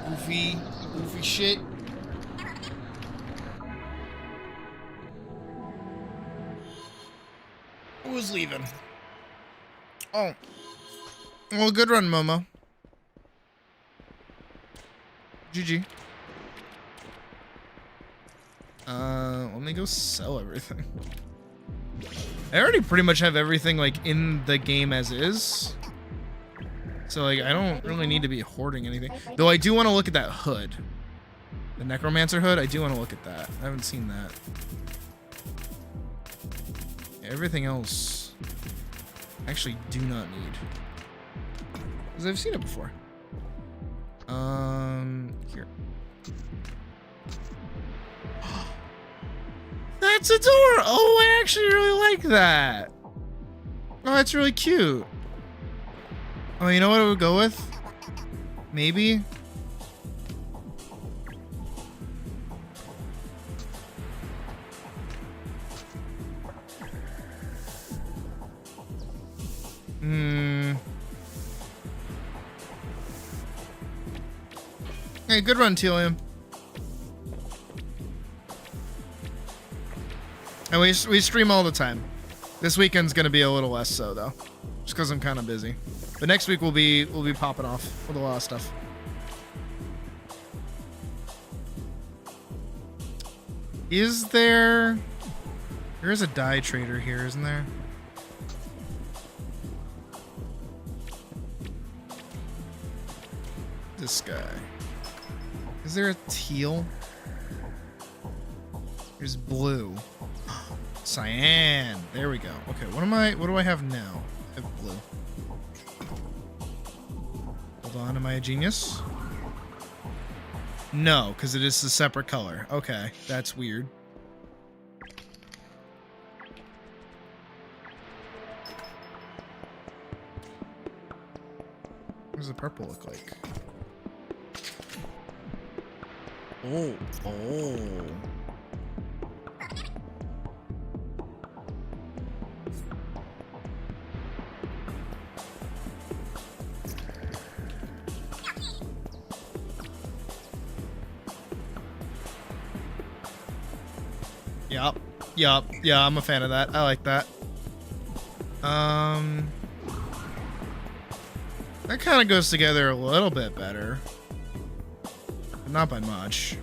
Goofy shit. Who's leaving? Oh. Well, good run, Momo. GG. Let me go sell everything. I already pretty much have everything, like, in the game as is. So, like, I don't really need to be hoarding anything. Though I do want to look at that hood. The Necromancer hood, I do want to look at that. I haven't seen that. Everything else, I actually do not need. Because I've seen it before. Here. That's a door! Oh, I actually really like that. Oh, that's really cute. Oh, you know what I would go with? Maybe? Hey, good run, Telium. And we stream all the time. This weekend's gonna be a little less so though, just because I'm kind of busy. But next week we'll be popping off with a lot of stuff. Is there? There is a dye trader here, isn't there? This guy. Is there a teal? There's blue. Cyan. There we go. Okay, what do I have now? I have blue. Hold on, am I a genius? No, because it is a separate color. Okay, that's weird. What does the purple look like? Oh. Yup. Yeah, I'm a fan of that. I like that. That kind of goes together a little bit better. But not by much.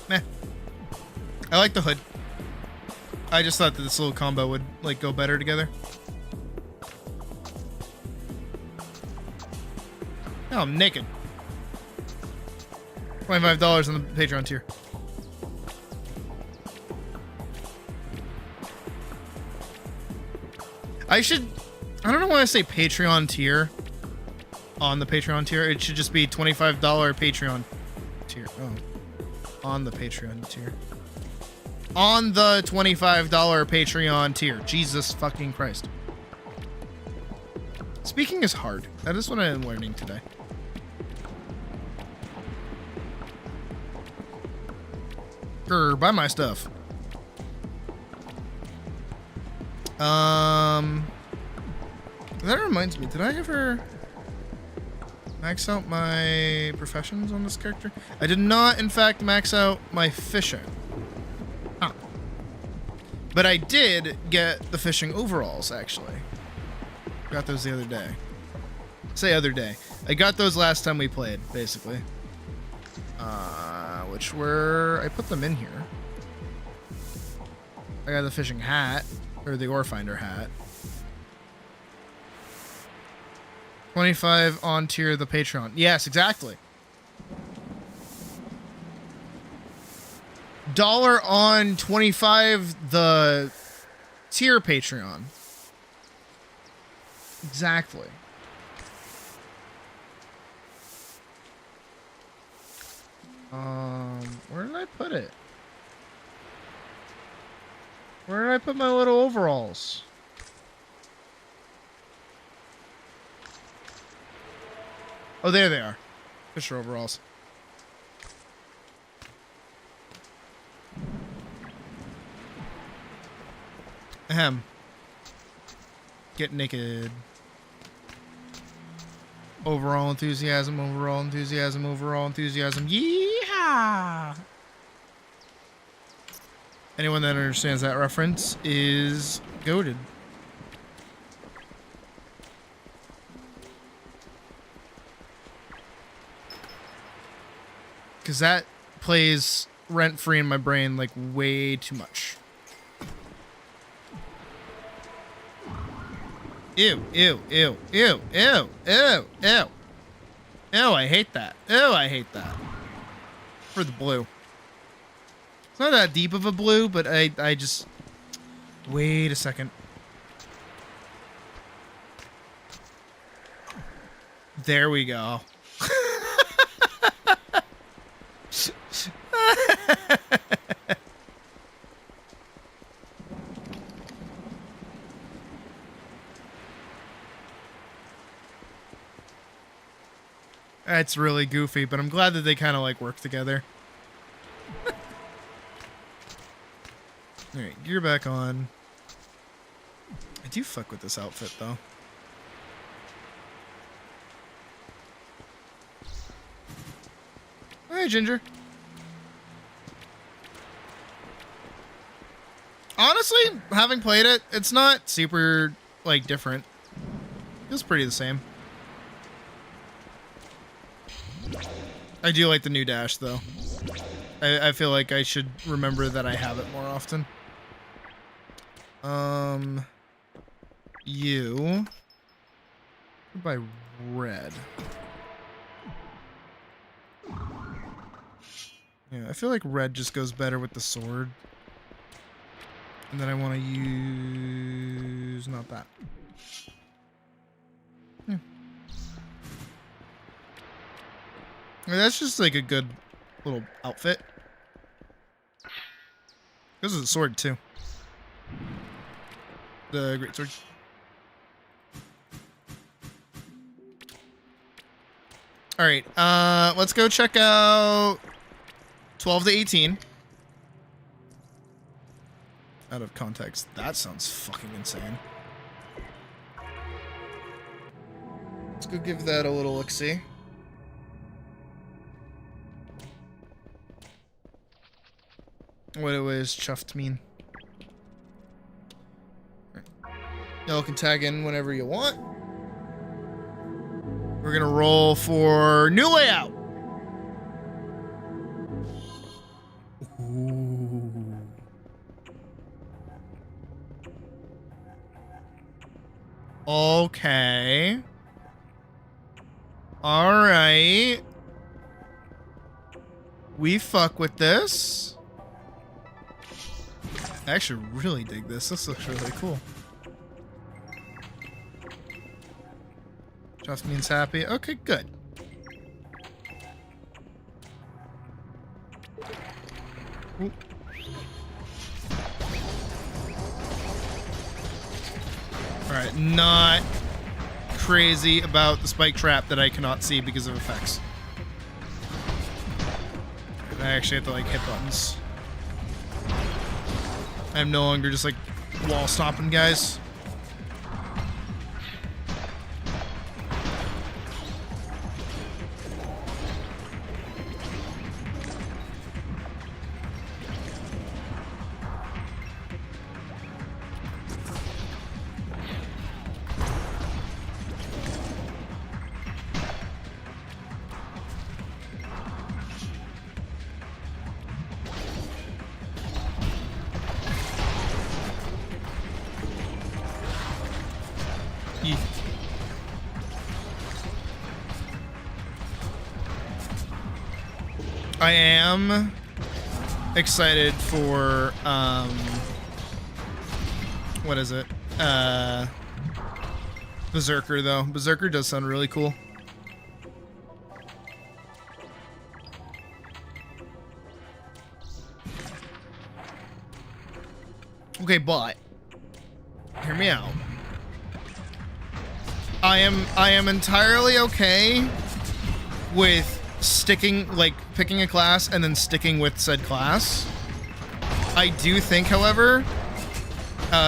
Meh. I like the hood. I just thought that this little combo would, like, go better together. Oh, I'm naked. $25 on the Patreon tier. I don't know why I say Patreon tier on the Patreon tier. It should just be $25 Patreon tier. Oh. On the Patreon tier. On the $25 Patreon tier. Jesus fucking Christ. Speaking is hard. That is what I am learning today. Grr, buy my stuff. That reminds me, did I ever max out my professions on this character? I did not, in fact, max out my fishing. Huh. But I did get the fishing overalls, actually. Got those the other day. Say other day. I got those last time we played, basically. Which were... I put them in here. I got the fishing hat, or the ore finder hat. 25 on tier the Patreon. Yes, exactly. $1 on 25 the tier Patreon. Exactly. Where did I put it? Where did I put my little overalls? Oh, there they are. Fisher overalls. Ahem. Get naked. Overall enthusiasm, overall enthusiasm, overall enthusiasm. Yeehaw! Anyone that understands that reference is goated. Because that plays rent-free in my brain like way too much. Ew, ew, ew, ew, ew, ew, ew. Ew, I hate that. Ew, I hate that. For the blue. It's not that deep of a blue, but I just... Wait a second. There we go. That's really goofy, but I'm glad that they kind of like work together. Alright, gear back on. I do fuck with this outfit, though. Hi, Ginger. Honestly, having played it, it's not super, like, different. Feels pretty the same. I do like the new dash, though. I feel like I should remember that I have it more often. You. By red. Yeah, I feel like red just goes better with the sword. And then I want to use... not that. Yeah. I mean, that's just like a good little outfit. This is a sword, too. The great sword. Alright, let's go check out 12 to 18. Out of context, that sounds fucking insane. Let's go give that a little look-see. What does chuffed mean? Y'all can tag in whenever you want. We're gonna roll for new layout. Ooh. Okay. All right. We fuck with this. I actually really dig this. This looks really cool. Just means happy. Okay, good. Ooh. Alright, not crazy about the spike trap that I cannot see because of effects. I actually have to like hit buttons. I'm no longer just like wall stomping guys. I am excited for what is it? Berserker though. Berserker does sound really cool. Okay, but hear me out. I am entirely okay with sticking, like, picking a class and then sticking with said class. I do think, however,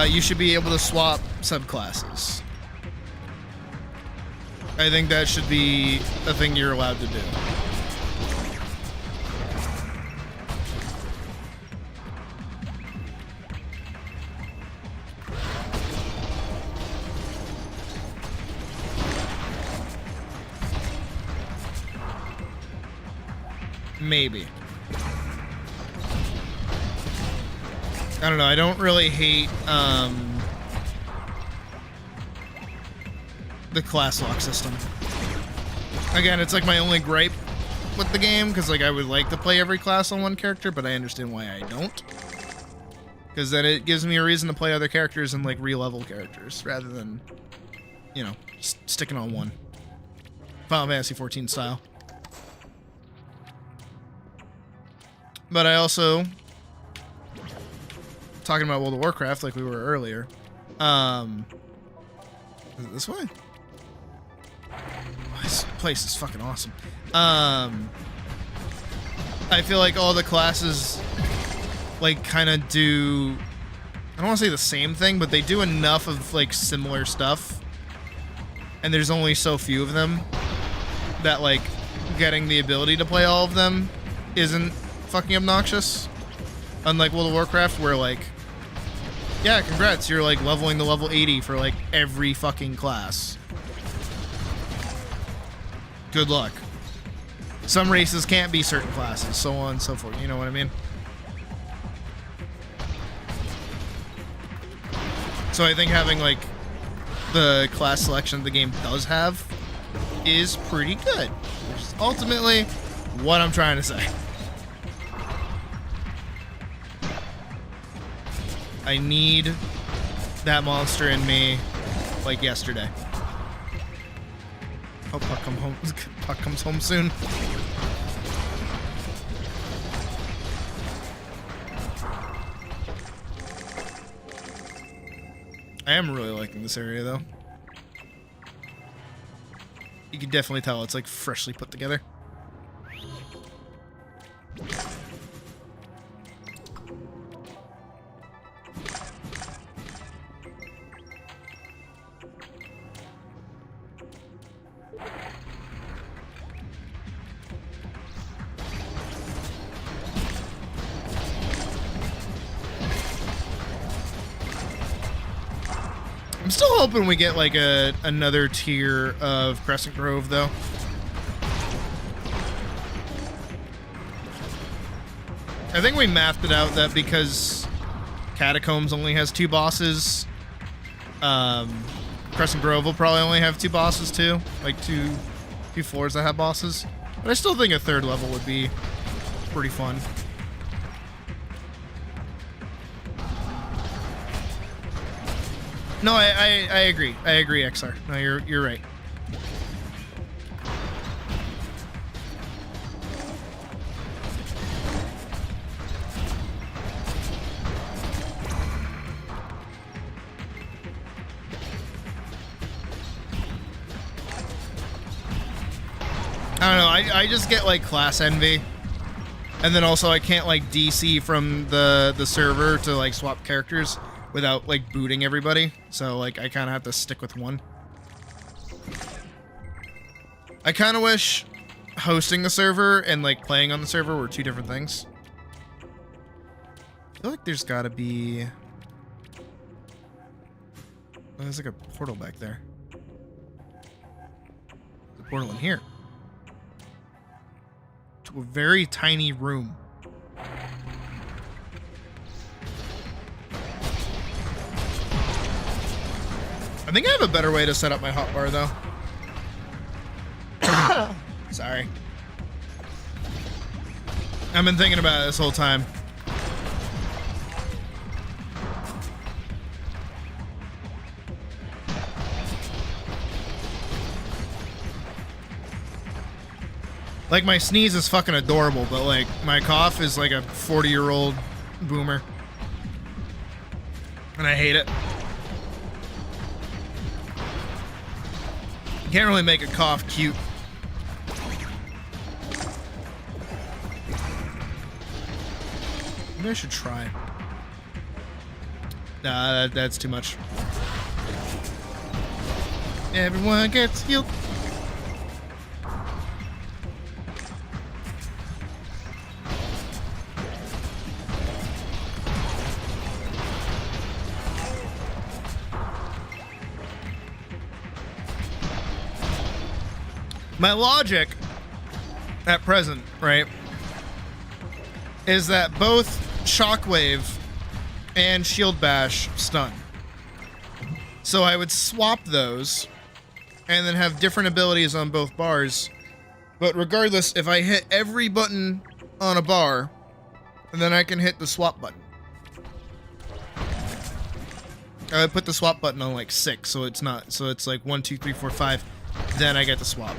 you should be able to swap subclasses. I think that should be a thing you're allowed to do. Maybe. I don't know. I don't really hate the class lock system. Again, it's like my only gripe with the game, because like I would like to play every class on one character, but I understand why I don't. Because then it gives me a reason to play other characters and like re-level characters rather than, you know, sticking on one. Final Fantasy 14 style. But I also, talking about World of Warcraft like we were earlier, is it this way? Oh, this place is fucking awesome. I feel like all the classes, like, kind of do, I don't want to say the same thing, but they do enough of, like, similar stuff. And there's only so few of them that, like, getting the ability to play all of them isn't fucking obnoxious. Unlike World of Warcraft, where, like, yeah, congrats, you're like leveling the level 80 for like every fucking class. Good luck. Some races can't be certain classes, so on and so forth, you know what I mean? So I think having like the class selection the game does have is pretty good, which is ultimately what I'm trying to say. I need that monster in me like yesterday. Hope Puck come home. Puck comes home soon. I am really liking this area though. You can definitely tell it's like freshly put together. I'm still hoping we get like another tier of Crescent Grove though. I think we mathed it out that because Catacombs only has 2 bosses, Crescent Grove will probably only have 2 bosses too, like two floors that have bosses. But I still think a 3rd level would be pretty fun. No, I agree. I agree, XR. No, you're right. I don't know. I just get like class envy, and then also I can't like DC from the server to like swap characters. without like booting everybody. So like I kind of have to stick with one. I kind of wish hosting the server and like playing on the server were two different things. I feel like there's got to be... Oh, there's like a portal back there. There's a portal in here. To a very tiny room. I think I have a better way to set up my hotbar though. Sorry. I've been thinking about it this whole time. Like, my sneeze is fucking adorable, but like, my cough is like a 40-year-old boomer. And I hate it. You can't really make a cough cute. Maybe I should try. Nah, that's too much. Everyone gets healed. My logic at present, right, is that both Shockwave and Shield Bash stun. So I would swap those and then have different abilities on both bars. But regardless, if I hit every button on a bar, then I can hit the swap button. I would put the swap button on like 6, so it's not, so it's like 1, 2, 3, 4, 5, then I get the swap.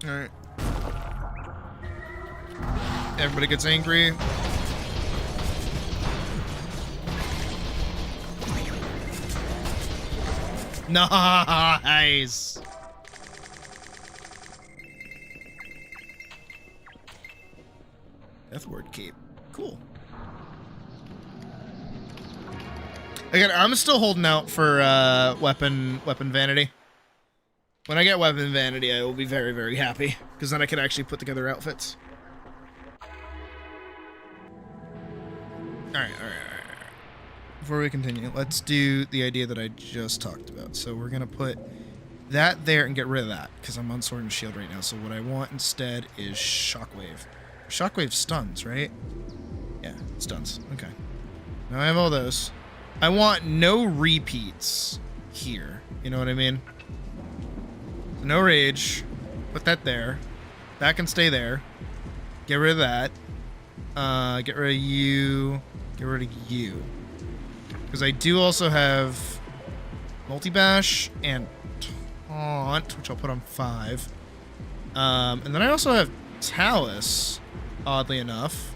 Alright. Everybody gets angry. Nice! Deathward Cape. Cool. Again, I'm still holding out for weapon vanity. When I get weapon vanity, I will be very, very happy, because then I can actually put together outfits. Alright. Before we continue, let's do the idea that I just talked about. So we're going to put that there and get rid of that, because I'm on Sword and Shield right now. So what I want instead is Shockwave. Shockwave stuns, right? Yeah, stuns. Okay. Now I have all those. I want no repeats here. You know what I mean? No rage. Put that there. That can stay there. Get rid of that. Get rid of you. Get rid of you. Because I do also have multi-bash and taunt, which I'll put on 5. And then I also have ATLYSS, oddly enough.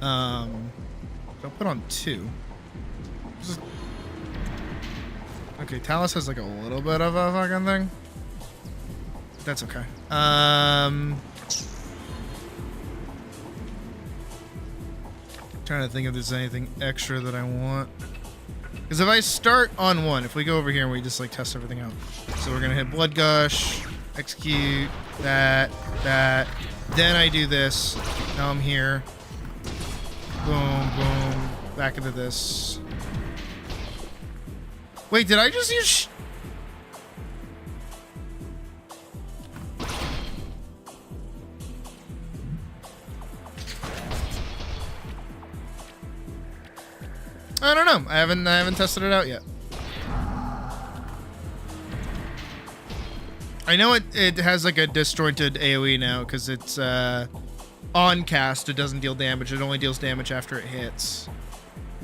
I'll put on 2. Okay, ATLYSS has like a little bit of a fucking thing. That's okay. Trying to think if there's anything extra that I want. Because if I start on 1, if we go over here and we just like test everything out. So we're gonna hit Blood Gush, execute, that, then I do this. Now I'm here. Boom, boom, back into this. Wait, did I just use I don't know. I haven't tested it out yet. I know it has like a disjointed AoE now because it's on cast. It doesn't deal damage. It only deals damage after it hits.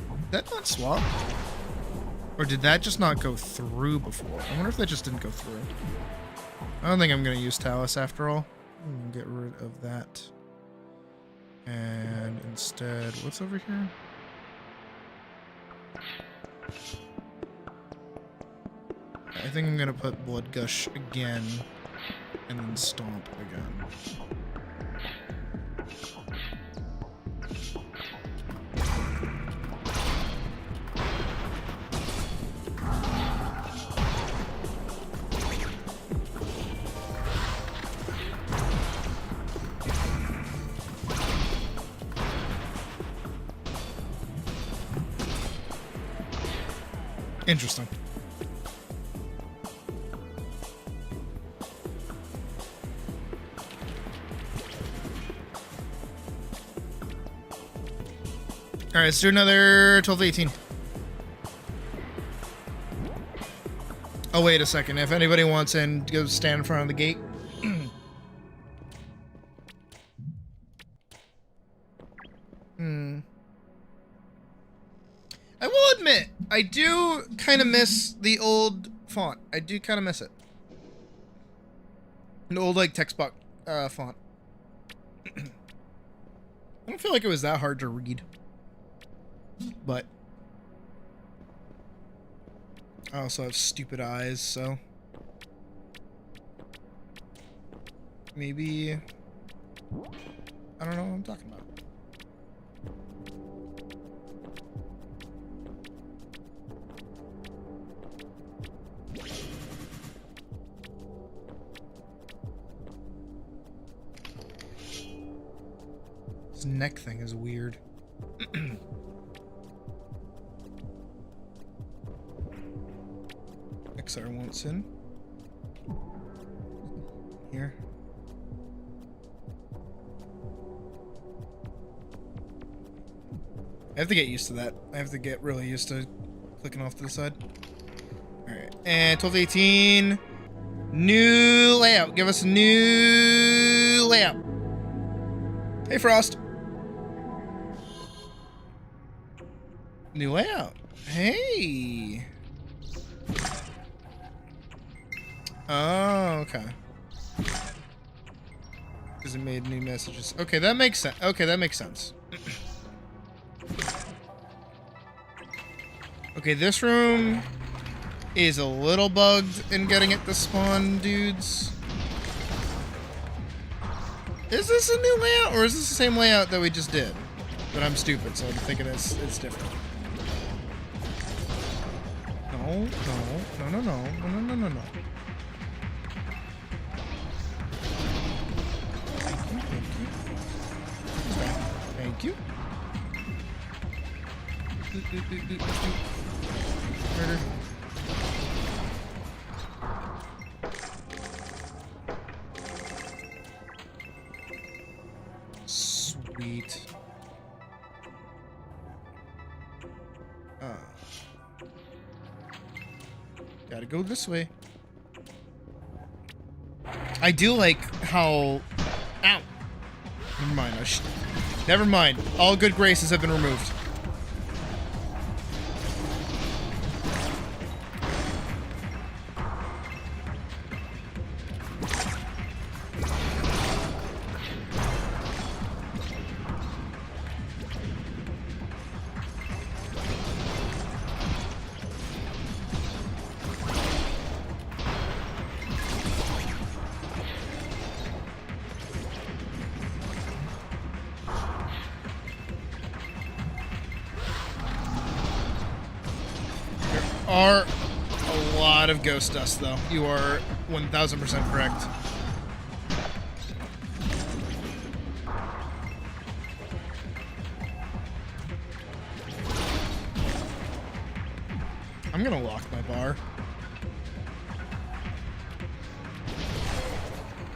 Did that not swap? Or did that just not go through before? I wonder if that just didn't go through. I don't think I'm going to use ATLYSS after all. I'm going to get rid of that. And instead, what's over here? I think I'm going to put Blood Gush again. And then Stomp again. Interesting. All right, let's do another 12 to 18. Oh, wait a second. If anybody wants in, go stand in front of the gate. I will admit, I do kind of miss the old font. I do kind of miss it. An old, like, text box font. I don't feel like it was that hard to read. But I also have stupid eyes, so maybe I don't know what I'm talking about. This neck thing is weird. XR wants in. Here. I have to get used to that. I have to get really used to clicking off to the side. Alright. And 12 to 18. New layout. Give us a new layout. Hey, Frost. New layout. Hey. Oh, okay. Because it made new messages. Okay, that makes sense. Okay, that makes sense. Okay, this room is a little bugged in getting it to spawn dudes. Is this a new layout, or is this the same layout that we just did? But I'm stupid, so I'm thinking it's different. No, no, no, no, no, no, no, no, no, no. Thank you. Murder. Sweet. Gotta go this way. I do like how... Ow! Never mind. Never mind. All good graces have been removed. Are a lot of ghost dust, though. You are 1000% correct. I'm gonna lock my bar.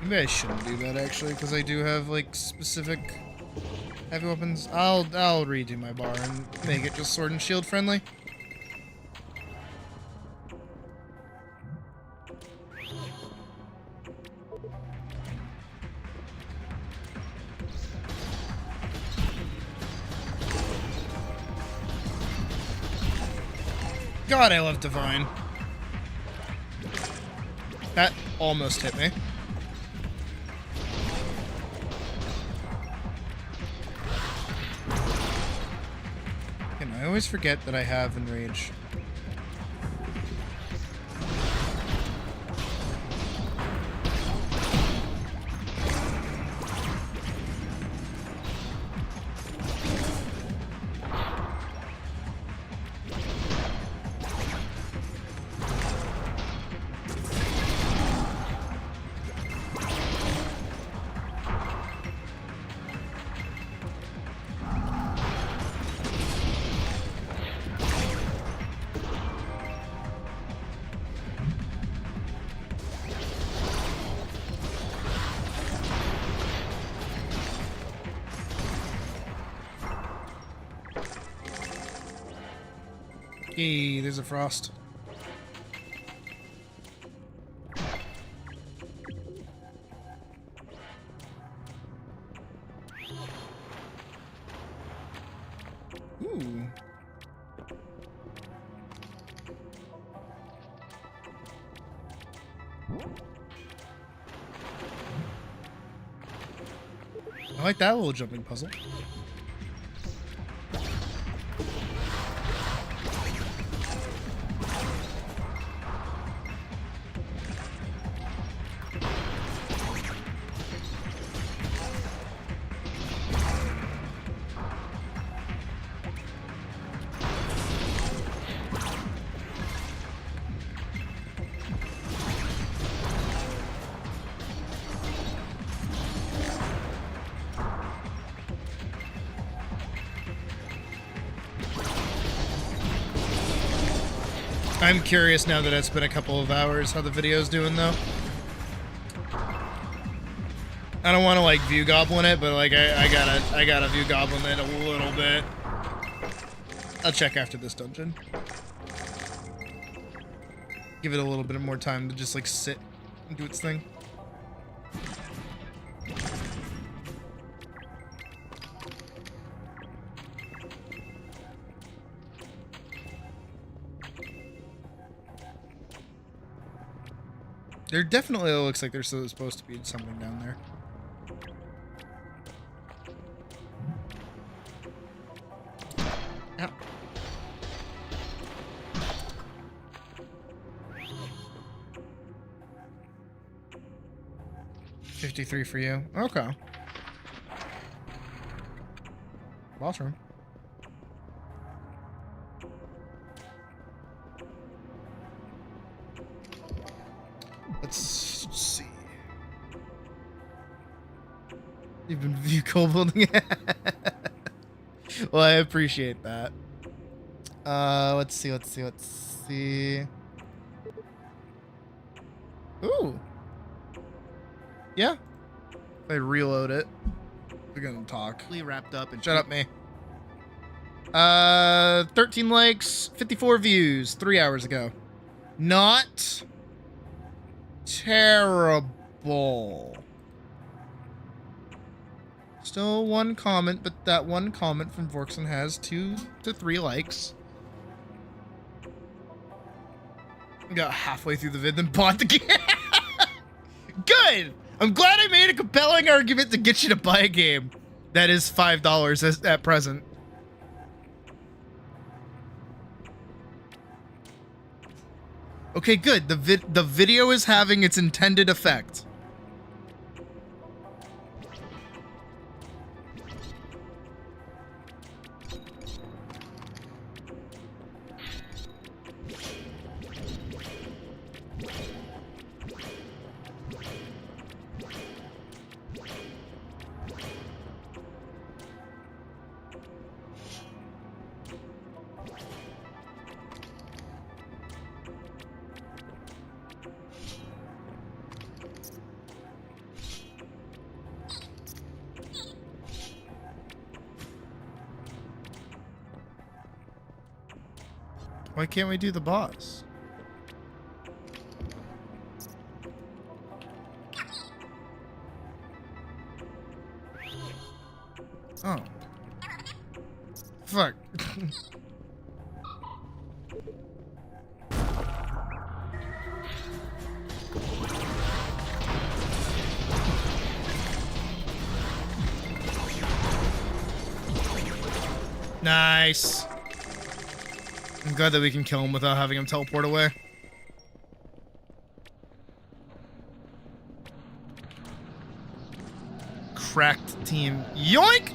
Maybe I shouldn't do that, actually, because I do have, like, specific heavy weapons. I'll redo my bar and make it just sword and shield friendly. God, I love Divine. That almost hit me. And I always forget that I have Enrage. Yay, there's a frost. Ooh. I like that little jumping puzzle. I'm curious now that it's been a couple of hours how the video's doing though. I don't want to like view goblin it, but like I gotta view goblin it a little bit. I'll check after this dungeon. Give it a little bit more time to just like sit and do its thing. There definitely looks like there's supposed to be something down there. Ow. $53 for you. Okay. Boss room. Let's see. You've been view cold building. Well, I appreciate that. Let's see. Ooh. Yeah. If I reload it, we're gonna talk. Wrapped up and Shut up, me. 13 likes, 54 views, 3 hours ago. Not terrible. Still one comment, but that one comment from Vorkson has 2 to 3 likes. Got halfway through the vid, then bought the game. Good! I'm glad I made a compelling argument to get you to buy a game that is $5 at present. Okay, good. The video is having its intended effect. Why can't we do the boss? Oh. Fuck. Nice. I'm glad that we can kill him without having him teleport away. Cracked team. Yoink!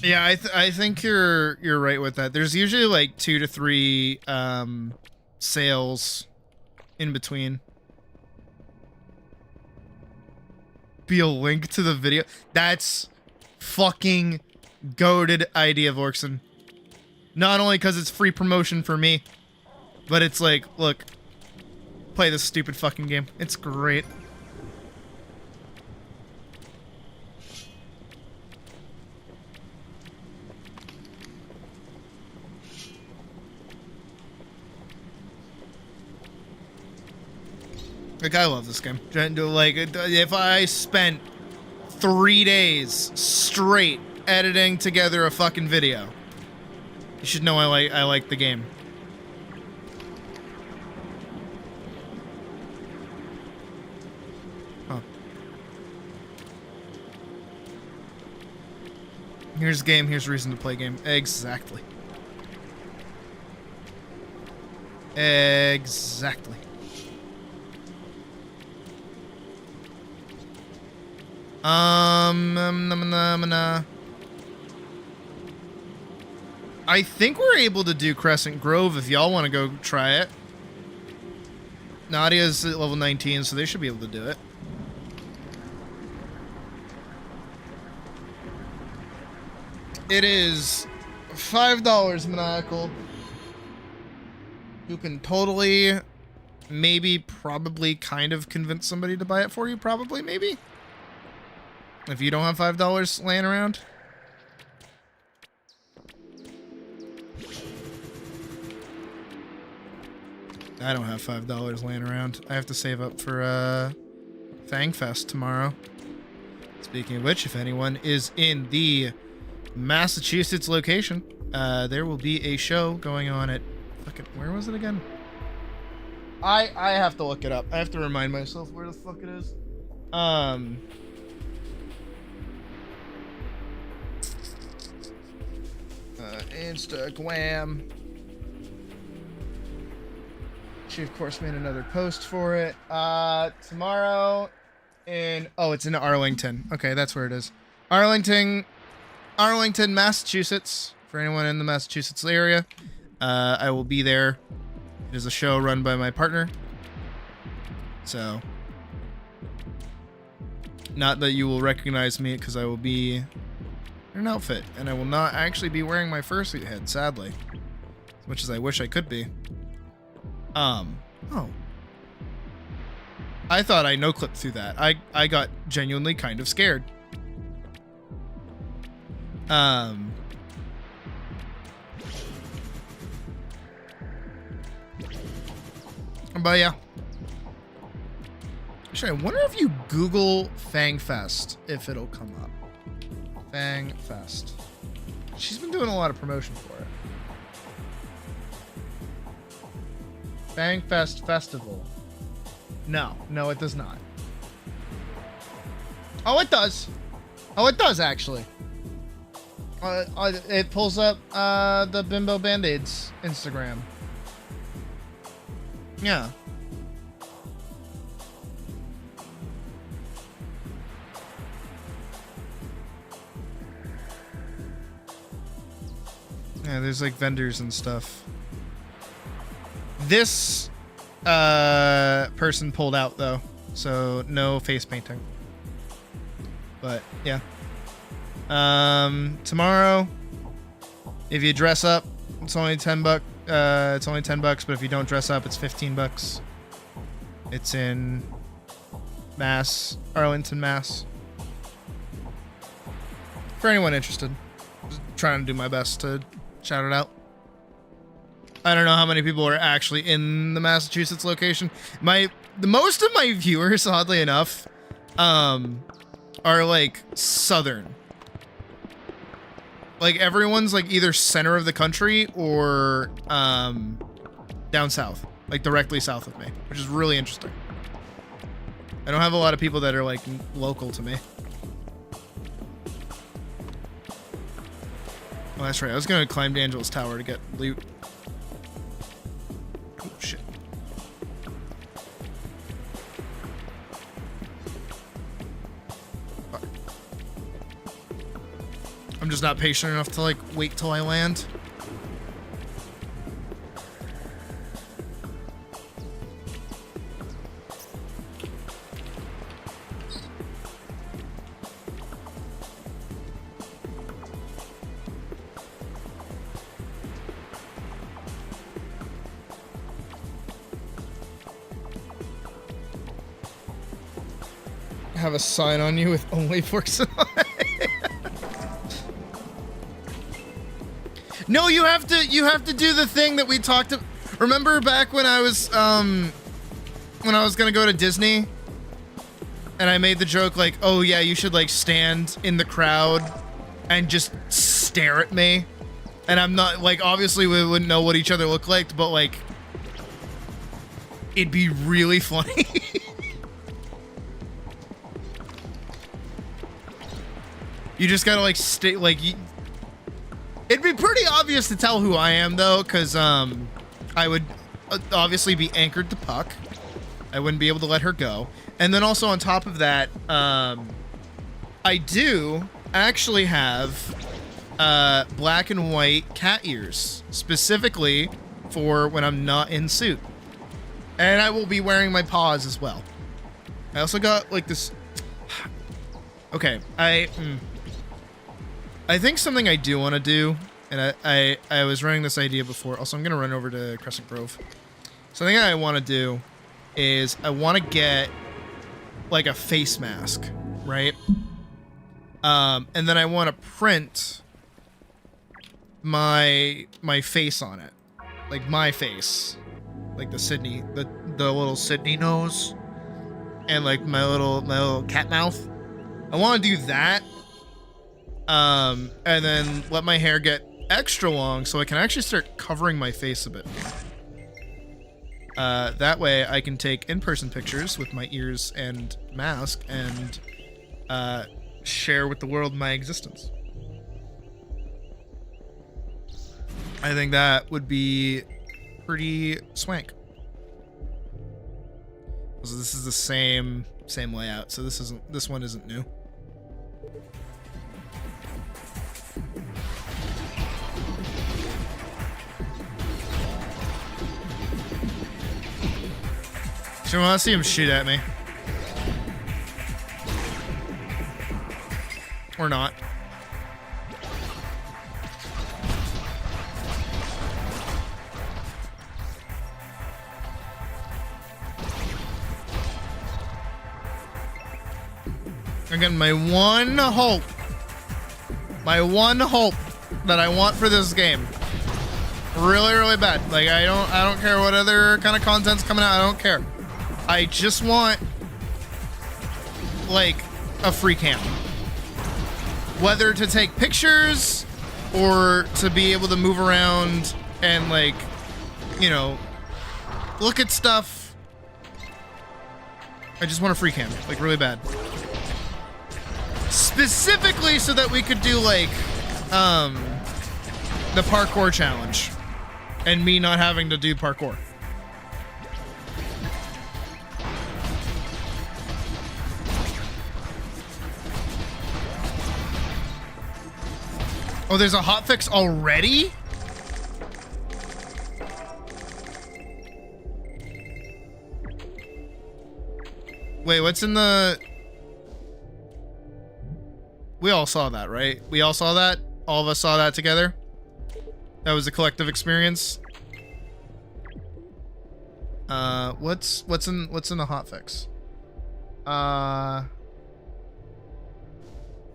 Yeah, I think you're right with that. There's usually like 2 to 3 sales in between. Be a link to the video. That's fucking goated idea, Vorkson. Not only because it's free promotion for me, but it's like, look, play this stupid fucking game. It's great. Like, I love this game. Like, if I spent 3 days straight editing together a fucking video, you should know I like the game. Huh. Here's game, here's reason to play game. Exactly. Exactly. I think we're able to do Crescent Grove if y'all want to go try it. Nadia's at level 19, so they should be able to do it. It is $5, Maniacal. You can totally, maybe, probably, kind of convince somebody to buy it for you. Probably, maybe. If you don't have $5 laying around. I don't have $5 laying around. I have to save up for Fangfest tomorrow. Speaking of which, if anyone is in the Massachusetts location, there will be a show going on at fucking, where was it again? I have to look it up. I have to remind myself where the fuck it is. Instagram. She of course made another post for it. Tomorrow in, oh, it's in Arlington. Okay, that's where it is. Arlington, Massachusetts. For anyone in the Massachusetts area, I will be there. It is a show run by my partner. So, not that you will recognize me because I will be in an outfit, and I will not actually be wearing my fursuit head, sadly. As much as I wish I could be. Oh. I thought I no-clipped through that. I got genuinely kind of scared. But yeah. Actually, I wonder if you Google Fangfest, if it'll come up. Fangfest. She's been doing a lot of promotion for it. Fangfest Festival. No, it does not. Oh, it does. Oh, it does, actually. It pulls up the Bimbo Band-Aids Instagram. Yeah. Yeah, there's like vendors and stuff. This person pulled out though, so no face painting. But yeah. Tomorrow, if you dress up, it's only $10. It's only $10, but if you don't dress up, it's $15. It's in Arlington, Mass. For anyone interested, just trying to do my best to shout it out. I don't know how many people are actually in the Massachusetts location. Most of my viewers, oddly enough, are like southern. Like everyone's like either center of the country or down south, like directly south of me, which is really interesting. I don't have a lot of people that are like local to me. Oh, that's right. I was gonna climb D'Angelo's tower to get loot. Oh shit. Fuck. I'm just not patient enough to like wait till I land. have a sign on you with only forks and No, you have to do the thing that we talked about. Remember back when I was gonna go to Disney and I made the joke like, oh yeah, you should like stand in the crowd and just stare at me. And I'm not like, obviously we wouldn't know what each other look like, but like it'd be really funny. You just gotta like stay like it'd be pretty obvious to tell who I am though, because I would obviously be anchored to Puck. I wouldn't be able to let her go. And then also on top of that, I do actually have black and white cat ears, specifically for when I'm not in suit. And I will be wearing my paws as well. I also got like this. Okay, I think something I do want to do, and I was running this idea before. Also, I'm gonna run over to Crescent Grove. Something I want to do is I want to get like a face mask, right? And then I want to print my face on it, like my face, like the Sydney, the little Sydney nose, and like my little cat mouth. I want to do that, and then let my hair get extra long so I can actually start covering my face a bit. That way I can take in-person pictures with my ears and mask and share with the world my existence. I think that would be pretty swank. So this is the same layout, so this one isn't new. I want to see him shoot at me. Or not. Again, my one hope that I want for this game, really, really bad. Like I don't care what other kind of content's coming out. I don't care. I just want like a free cam, whether to take pictures or to be able to move around and like, you know, look at stuff. I just want a free cam, like really bad. Specifically so that we could do like the parkour challenge and me not having to do parkour. Oh, there's a hotfix already? Wait, what's in the... We all saw that, right? We all saw that? All of us saw that together? That was a collective experience? What's in the hotfix?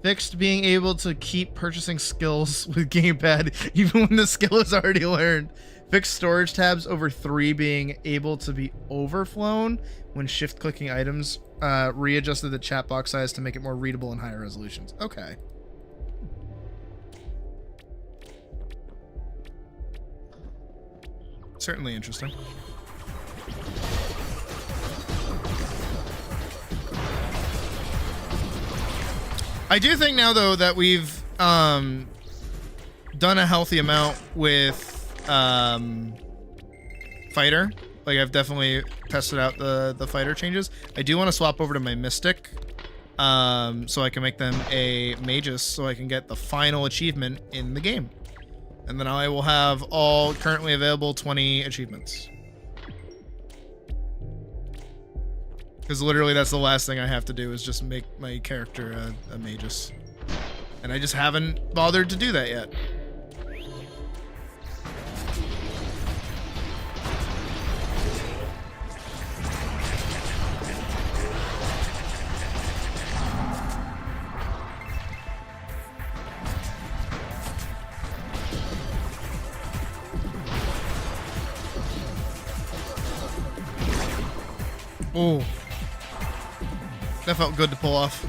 Fixed being able to keep purchasing skills with gamepad even when the skill is already learned. Fixed storage tabs over 3 being able to be overflown when shift clicking items. Readjusted the chat box size to make it more readable in higher resolutions. Okay. Certainly interesting. I do think now, though, that we've done a healthy amount with fighter. Like, I've definitely tested out the fighter changes. I do want to swap over to my Mystic so I can make them a Magus so I can get the final achievement in the game. And then I will have all currently available 20 achievements. Because literally that's the last thing I have to do is just make my character a Magus. And I just haven't bothered to do that yet. Oh. That felt good to pull off.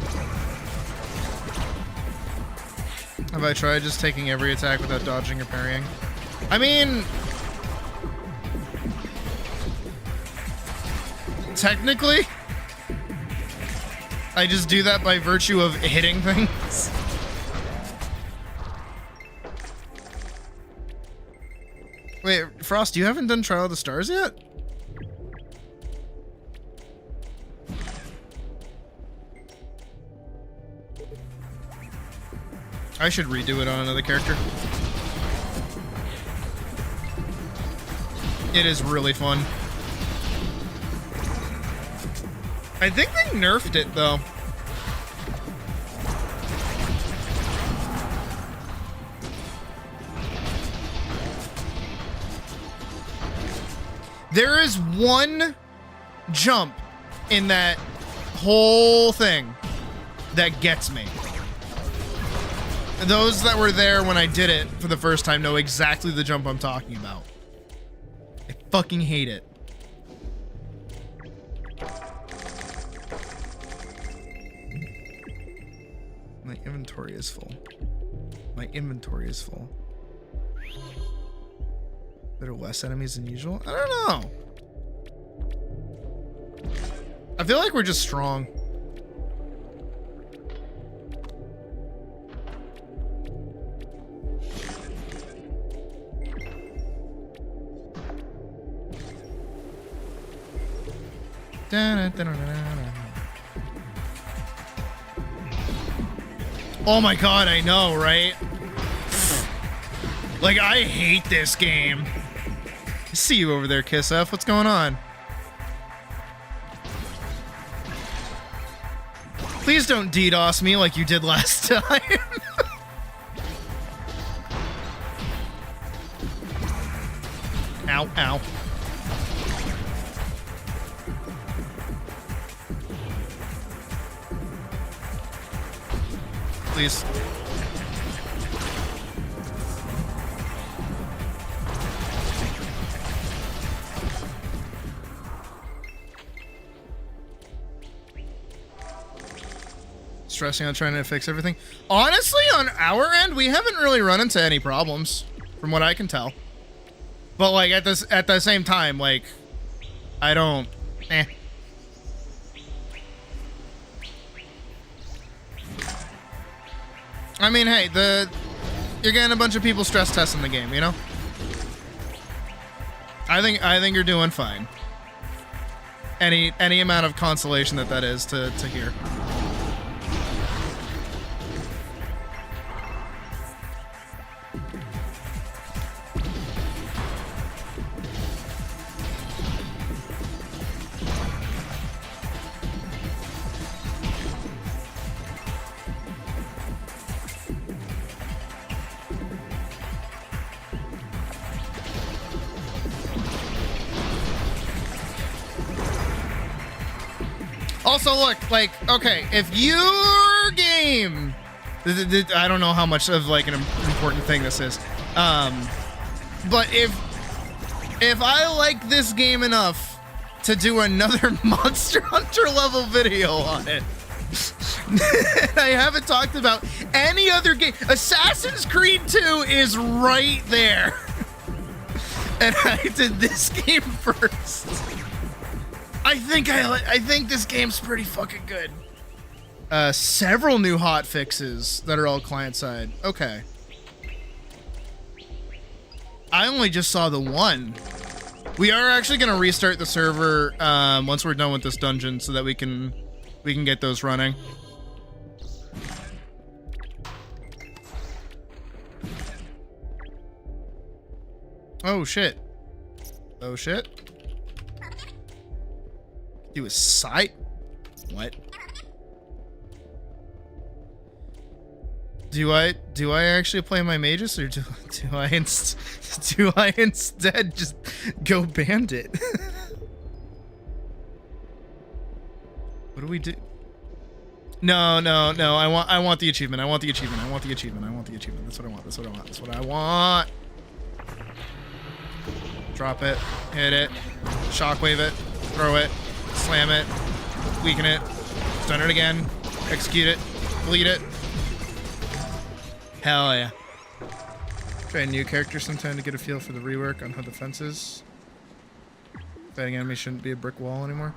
Have I tried just taking every attack without dodging or parrying? I mean... technically, I just do that by virtue of hitting things. Wait, Frost, you haven't done Trial of the Stars yet? I should redo it on another character. It is really fun. I think they nerfed it, though. There is one jump in that whole thing that gets me. Those that were there when I did it for the first time know exactly the jump I'm talking about. I fucking hate it. My inventory is full. My inventory is full. There are less enemies than usual? I don't know. I feel like we're just strong. Oh my god, I know, right? Like, I hate this game. I see you over there, Kiss F. What's going on? Please don't DDoS me like you did last time. Ow, ow. Please. Stressing on trying to fix everything. Honestly, on our end, we haven't really run into any problems, from what I can tell. But like at the same time, like I don't. I mean, hey, you're getting a bunch of people stress testing the game, you know? I think you're doing fine. Any amount of consolation that is to hear. Also, look, like, okay, if your game, I don't know how much of like an important thing this is, but if I like this game enough to do another Monster Hunter level video on it, and I haven't talked about any other game, Assassin's Creed 2 is right there, and I did this game first. I think this game's pretty fucking good. Several new hot fixes that are all client side. Okay. I only just saw the one. We are actually gonna restart the server once we're done with this dungeon so that we can get those running. Oh shit. Oh shit. Do a side? What? Do I actually play my mages, or do I instead just go bandit? What do we do? No. I want the achievement. I want the achievement. That's what I want. Drop it. Hit it. Shockwave it. Throw it. slam it, weaken it, stun it again, execute it, bleed it. Hell yeah. Try a new character sometime to get a feel for the rework on how defenses. Fighting enemy shouldn't be a brick wall anymore.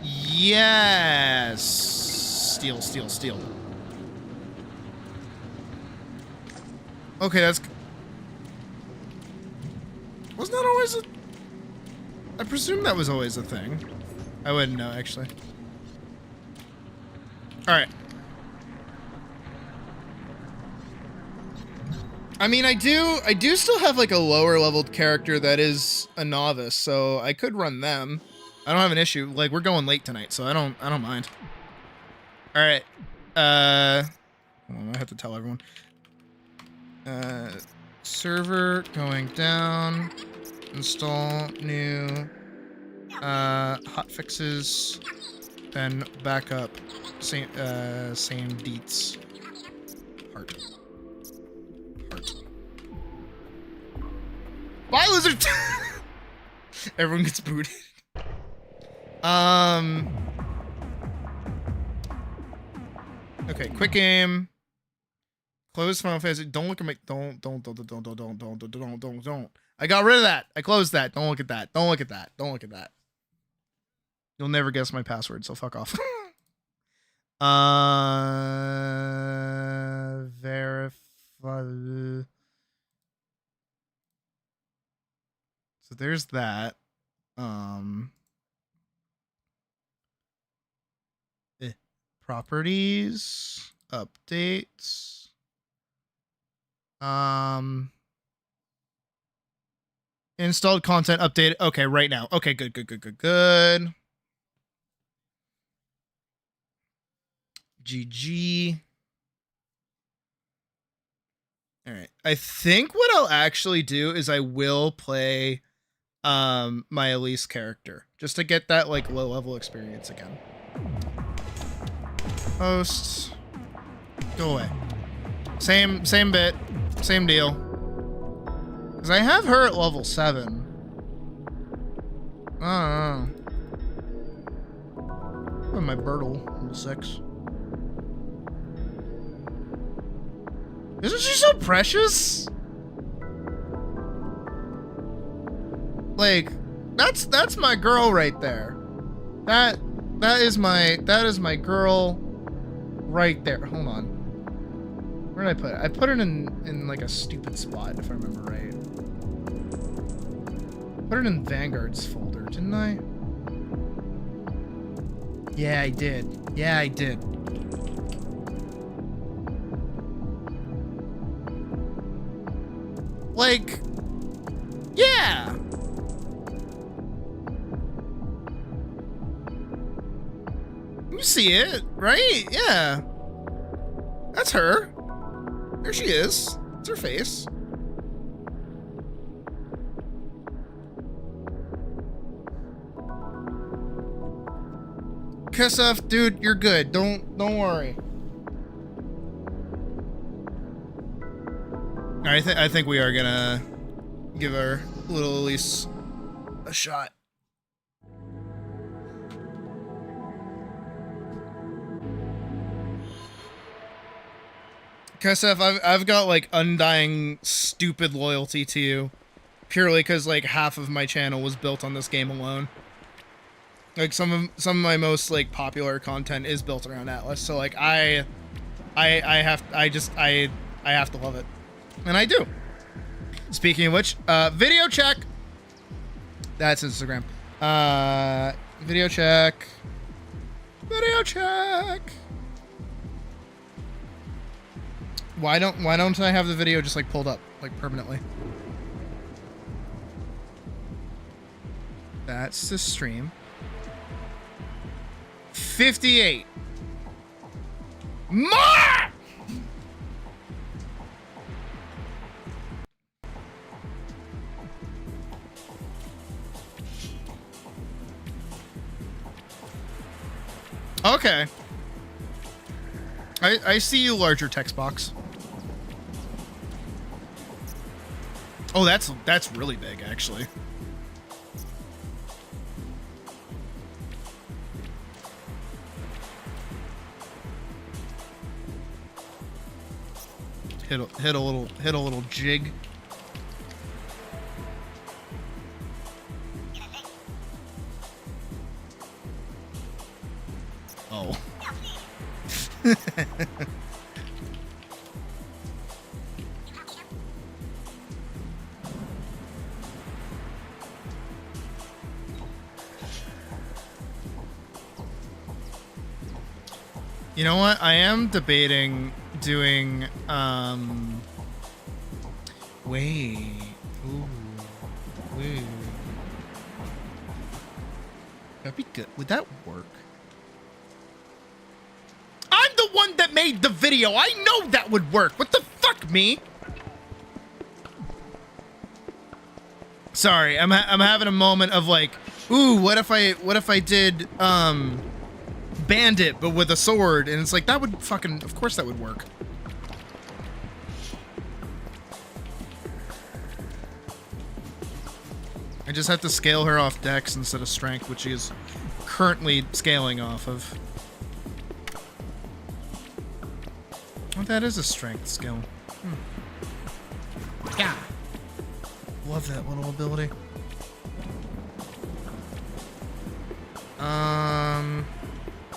Yes. Steal. Okay, that's... Wasn't that always a... I presume that was always a thing. I wouldn't know, actually. Alright. I mean, I do still have, like, a lower-leveled character that is a novice, so I could run them. I don't have an issue. Like, we're going late tonight, so I don't mind. Alright. Hold on, I have to tell everyone. Server going down. Install new hotfixes. Then backup. Same deets. Heart. Bye, lizard. Everyone gets booted. Okay, quick aim. Close Final Fantasy. Don't look at my. Don't. I got rid of that. I closed that. Don't look at that. Don't look at that. Don't look at that. You'll never guess my password, so fuck off. Verify. So there's that. Properties, updates. Installed content update. Okay, right now. Okay, good. GG. All right. I think what I'll actually do is I will play my ATLYSS character just to get that like low level experience again. Post. Go away. Same bit. Same deal. Because I have her at level 7. I don't know. My Bertle, level 6. Isn't she so precious? Like, that's my girl right there. That is my girl right there. Hold on. Where did I put it? I put it in like a stupid spot, if I remember right. Put it in Vanguard's folder, didn't I? Yeah, I did. Like, yeah. You see it, right? Yeah. That's her. There she is. It's her face. Kesef, dude, you're good. Don't worry. I think we are gonna give our little ATLYSS a shot. Kesef, I've got like undying stupid loyalty to you, purely because like half of my channel was built on this game alone. Like some of my most like popular content is built around ATLYSS, so like I have to love it, and I do. Speaking of which, video check. That's Instagram. Video check. Why don't I have the video just like pulled up like permanently? That's the stream. 58. More! Okay. I see you, larger text box. Oh, that's really big, actually. hit a little jig. Oh. You know what? I am debating doing, wait. Ooh. Wait. That'd be good. Would that work? I'm the one that made the video. I know that would work. What the fuck, me? Sorry, I'm having a moment of like, ooh, what if I did, Bandit, but with a sword, and it's like, that would fucking, of course that would work. I just have to scale her off dex instead of strength, which she is currently scaling off of. Oh, that is a strength skill. Yeah. Love that little ability.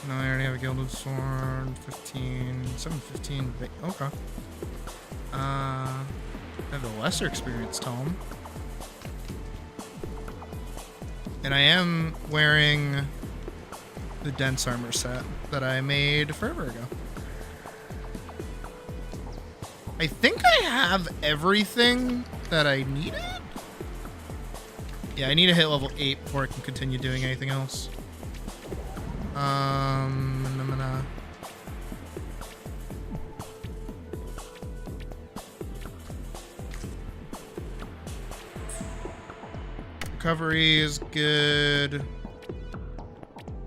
No, I already have a gilded sword. 15, 715. Okay. I have a lesser experienced tome. And I am wearing the dense armor set that I made forever ago. I think I have everything that I needed. Yeah, I need to hit level 8 before I can continue doing anything else. I'm gonna... Recovery is good.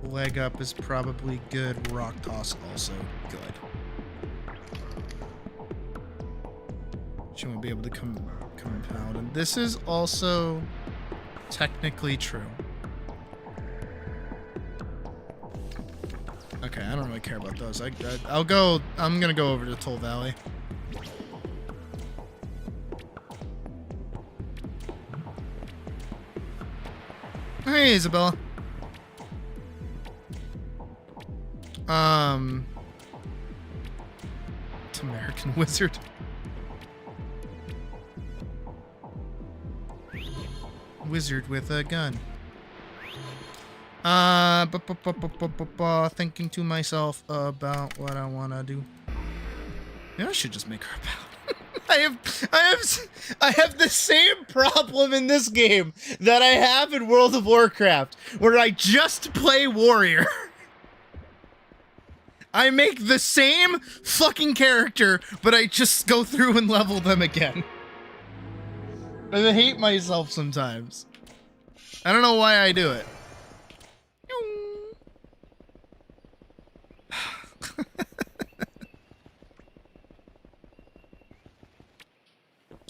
Leg up is probably good. Rock toss also good. She won't be able to compound. And this is also technically true. Okay, I don't really care about those. I'm gonna go over to Toll Valley. Hey, Isabella. It's American Wizard. Wizard with a gun. Thinking to myself about what I want to do. Maybe I should just make her a paladin. I have the same problem in this game that I have in World of Warcraft, where I just play warrior. I make the same fucking character, but I just go through and level them again. I hate myself sometimes. I don't know why I do it.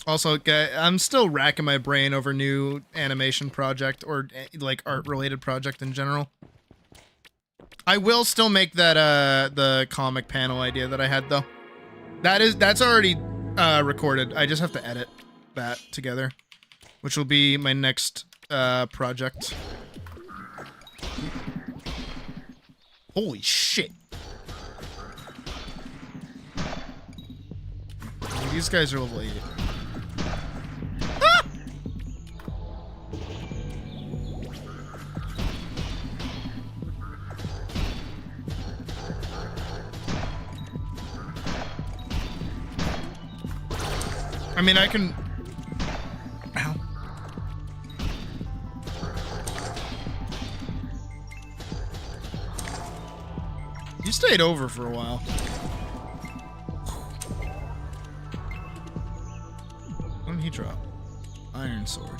Also, I'm still racking my brain over new animation project or like art-related project in general. I will still make that the comic panel idea that I had though. That's already recorded. I just have to edit that together, which will be my next project. Holy shit. These guys are level 8. Ah! I mean, I can... Ow. You stayed over for a while. What did he drop? Iron sword.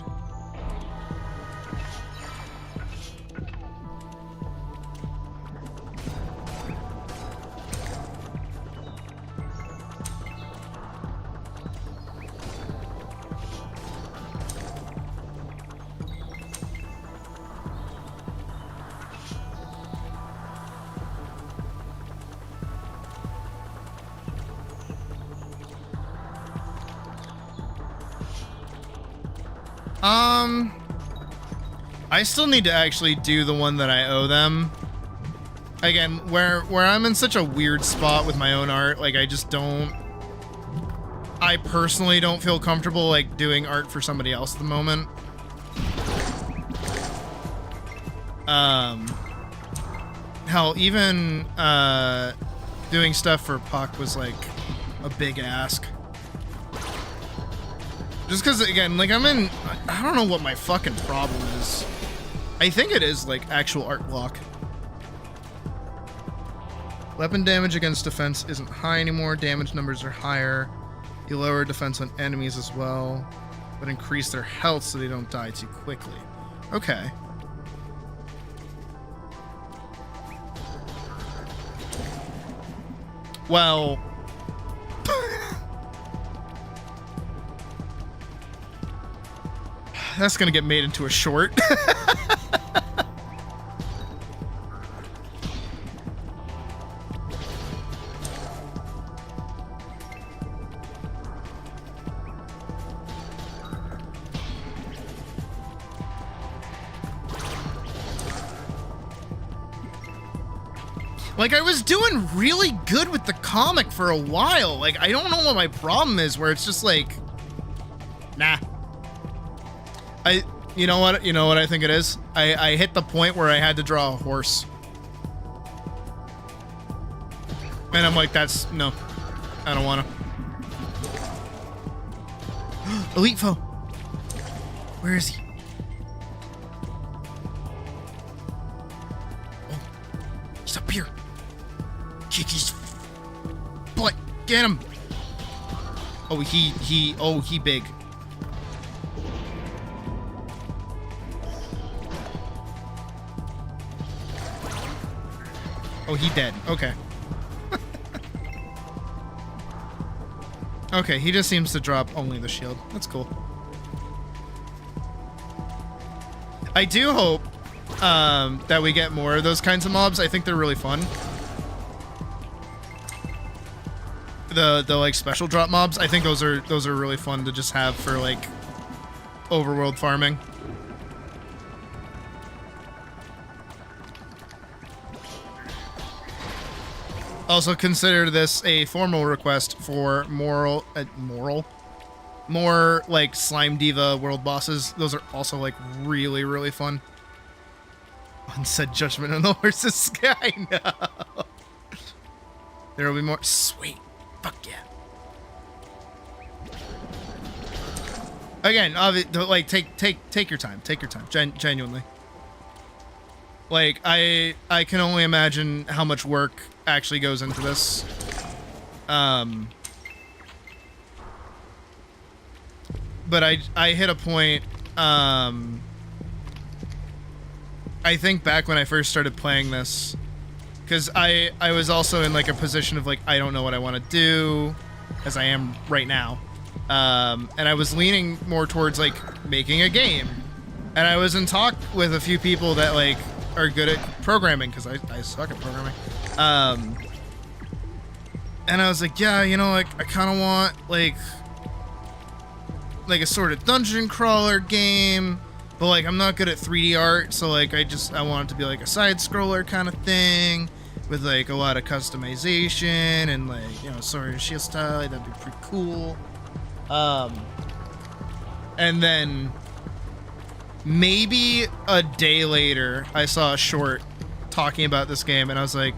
I still need to actually do the one that I owe them. Again, where I'm in such a weird spot with my own art, like I personally don't feel comfortable like doing art for somebody else at the moment. Hell, even doing stuff for Puck was like a big ask. Just because, again, like I don't know what my fucking problem is. I think it is like actual art block. Weapon damage against defense isn't high anymore. Damage numbers are higher. You lower defense on enemies as well, but increase their health so they don't die too quickly. Okay. Well, that's gonna get made into a short. Like, I was doing really good with the comic for a while. Like, I don't know what my problem is, where it's just like, nah. You know what I think it is? I hit the point where I had to draw a horse. And I'm like, no, I don't wanna. Elite foe. Where is he? Oh, he's up here. Kick his butt. Get him. Oh, he big. Oh, he dead. Okay. Okay, he just seems to drop only the shield. That's cool. I do hope that we get more of those kinds of mobs. I think they're really fun. The like special drop mobs. I think those are really fun to just have for like overworld farming. Also consider this a formal request for more like Slime Diva world bosses. Those are also like really, really fun. Unsaid judgment on the horse's sky. No. There will be more. Sweet. Fuck yeah. Again, like take your time. Take your time. Genuinely. Like I can only imagine how much work actually goes into this. But I hit a point. I think back when I first started playing this, because I was also in like a position of like I don't know what I want to do, as I am right now, and I was leaning more towards like making a game, and I was in talk with a few people that like are good at programming, because I suck at programming, and I was like, yeah, you know, like I kind of want like a sort of dungeon crawler game. But like I'm not good at 3D art, so like I want it to be like a side scroller kind of thing with like a lot of customization and like, you know, Sword and Shield style. Like, that'd be pretty cool. And then maybe a day later I saw a short talking about this game and I was like,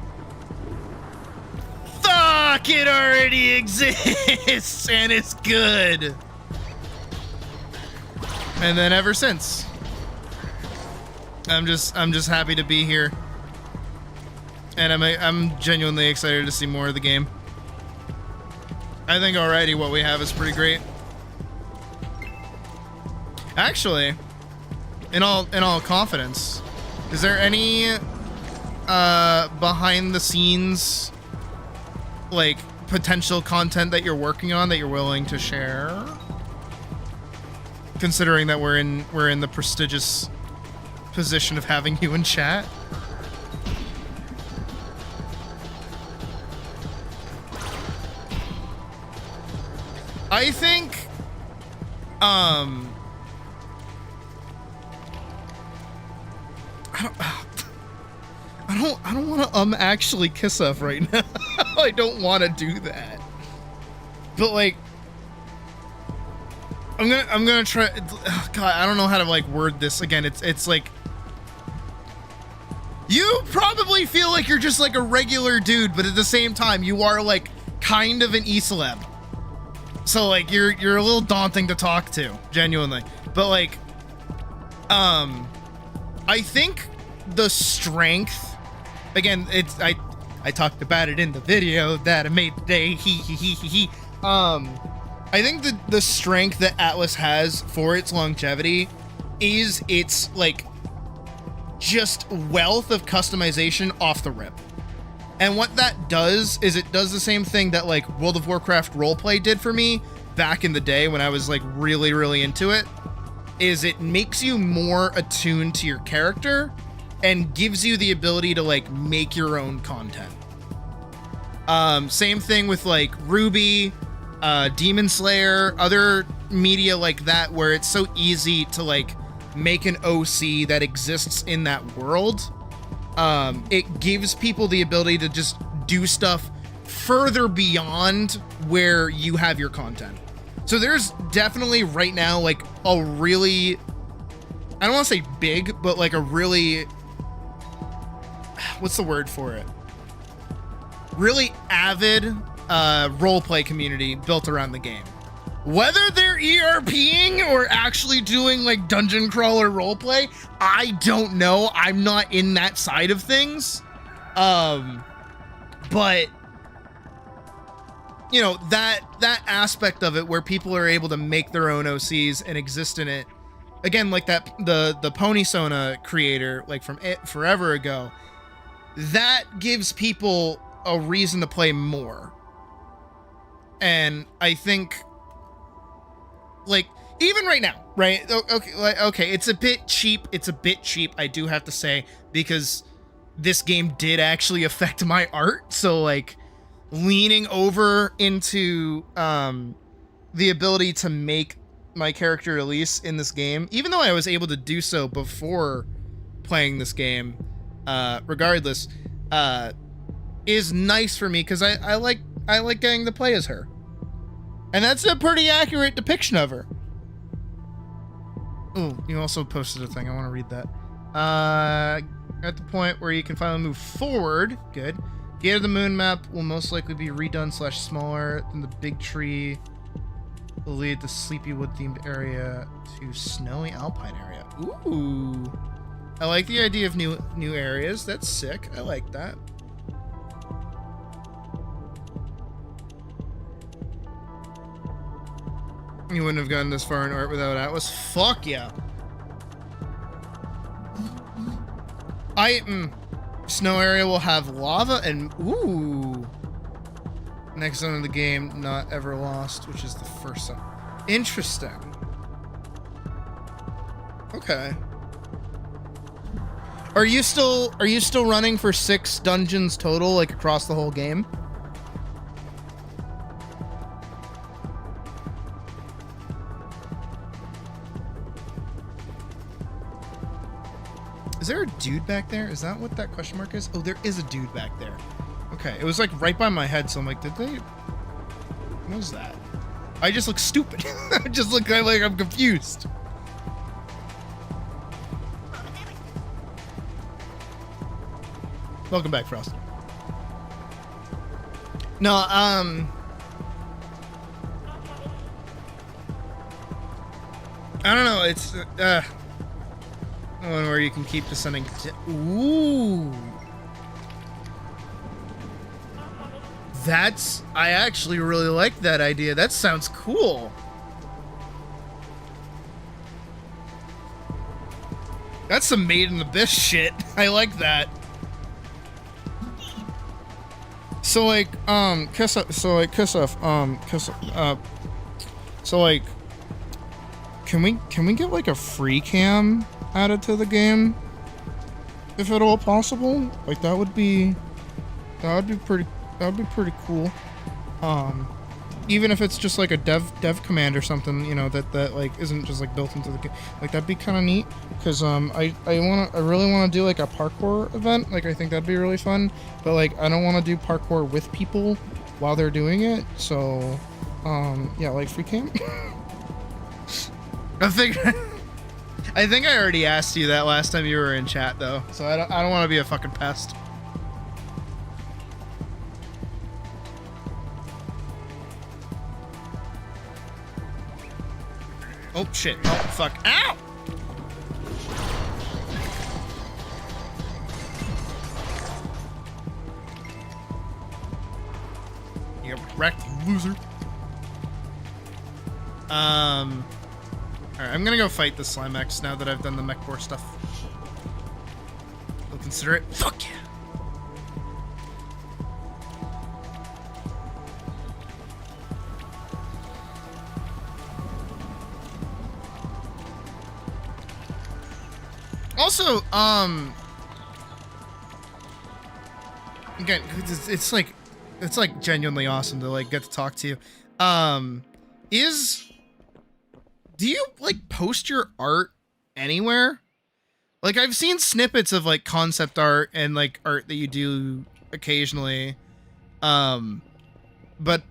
fuck, it already exists and it's good. And then ever since, I'm just happy to be here, and I'm genuinely excited to see more of the game. I think already what we have is pretty great. Actually, in all confidence, is there any behind the scenes like potential content that you're working on that you're willing to share? Considering that we're in the prestigious position of having you in chat. I think I don't want to actually kiss off right now. I don't want to do that. But like, I'm gonna try. God, I don't know how to like word this again. It's like, you probably feel like you're just like a regular dude, but at the same time, you are like kind of an e-celeb. So like, you're a little daunting to talk to, genuinely. But like, I think the strength. Again, I talked about it in the video that I made today. I think the strength that ATLYSS has for its longevity is its like just wealth of customization off the rip. And what that does is it does the same thing that like World of Warcraft roleplay did for me back in the day when I was like really, really into it, is it makes you more attuned to your character and gives you the ability to like make your own content. Same thing with like Ruby, Demon Slayer, other media like that, where it's so easy to like make an OC that exists in that world. It gives people the ability to just do stuff further beyond where you have your content. So there's definitely right now like a really, I don't want to say big, but like a really, what's the word for it? Really avid roleplay community built around the game. Whether they're ERPing or actually doing like dungeon crawler roleplay, I don't know. I'm not in that side of things. But you know, that aspect of it where people are able to make their own OCs and exist in it. Again, like that the Pony Sona creator, like from it forever ago, that gives people a reason to play more. And I think like even right now, right? Okay, it's a bit cheap. I do have to say, because this game did actually affect my art. So like leaning over into the ability to make my character ATLYSS in this game, even though I was able to do so before playing this game, regardless, is nice for me because I like getting to play as her. And that's a pretty accurate depiction of her. Oh, you also posted a thing. I want to read that. At the point where you can finally move forward. Good. Gate of the Moon map will most likely be redone / smaller than the big tree. Will lead the Sleepywood themed area to snowy alpine area. Ooh. I like the idea of new areas. That's sick. I like that. You wouldn't have gotten this far in art without ATLYSS. Fuck yeah. Snow area will have lava and ooh. Next zone of the game, not ever lost, which is the first zone. Interesting. Okay. Are you still running for 6 dungeons total, like across the whole game? Is there a dude back there? Is that what that question mark is? Oh, there is a dude back there. Okay, it was like right by my head, so I'm like, did they? What was that? I just look stupid. I just look like I'm confused. Welcome back, Frost. No, I don't know. It's one where you can keep descending. Ooh. I actually really like that idea. That sounds cool. That's some Made in Abyss shit. I like that. So like, kiss off, so like, can we get like a free cam added to the game, if at all possible? Like that would be pretty cool. even if it's just like a dev command or something, you know, that like isn't just like built into the game. Like that'd be kind of neat, because I really want to do like a parkour event. Like I think that'd be really fun, but like I don't want to do parkour with people while they're doing it. So yeah, like free camp. I think I already asked you that last time you were in chat though, so I don't want to be a fucking pest. Oh shit. Oh fuck. Ow! You got wrecked, loser. Alright, I'm gonna go fight the Slimex now that I've done the mech boar stuff. We'll consider it. Fuck yeah! Also, again, it's like genuinely awesome to like get to talk to you. Do you like post your art anywhere? Like I've seen snippets of like concept art and like art that you do occasionally. But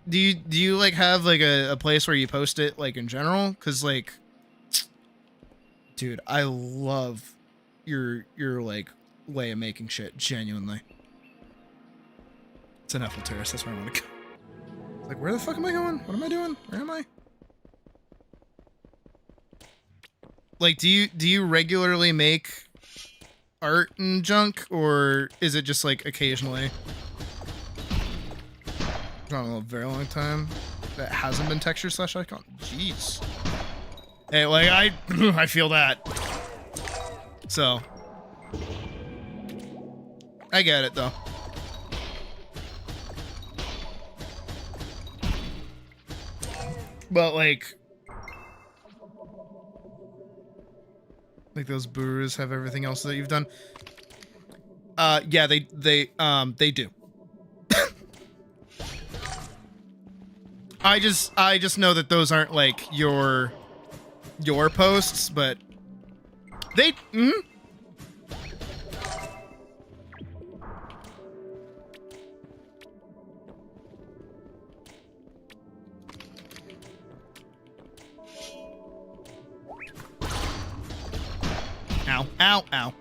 do you like have like a place where you post it like in general? 'Cause like, dude, I love your like way of making shit, genuinely. It's an Eiffel Terrace, that's where I want to go. Like, where the fuck am I going? What am I doing? Where am I? Like, do you regularly make art and junk, or is it just like occasionally? I don't know, a very long time that hasn't been texture slash icon. Jeez. Hey, like I feel that. So I get it though. But like those burus have everything else that you've done. Yeah, they do. I just know that those aren't like your posts, but they Ow, ow, ow.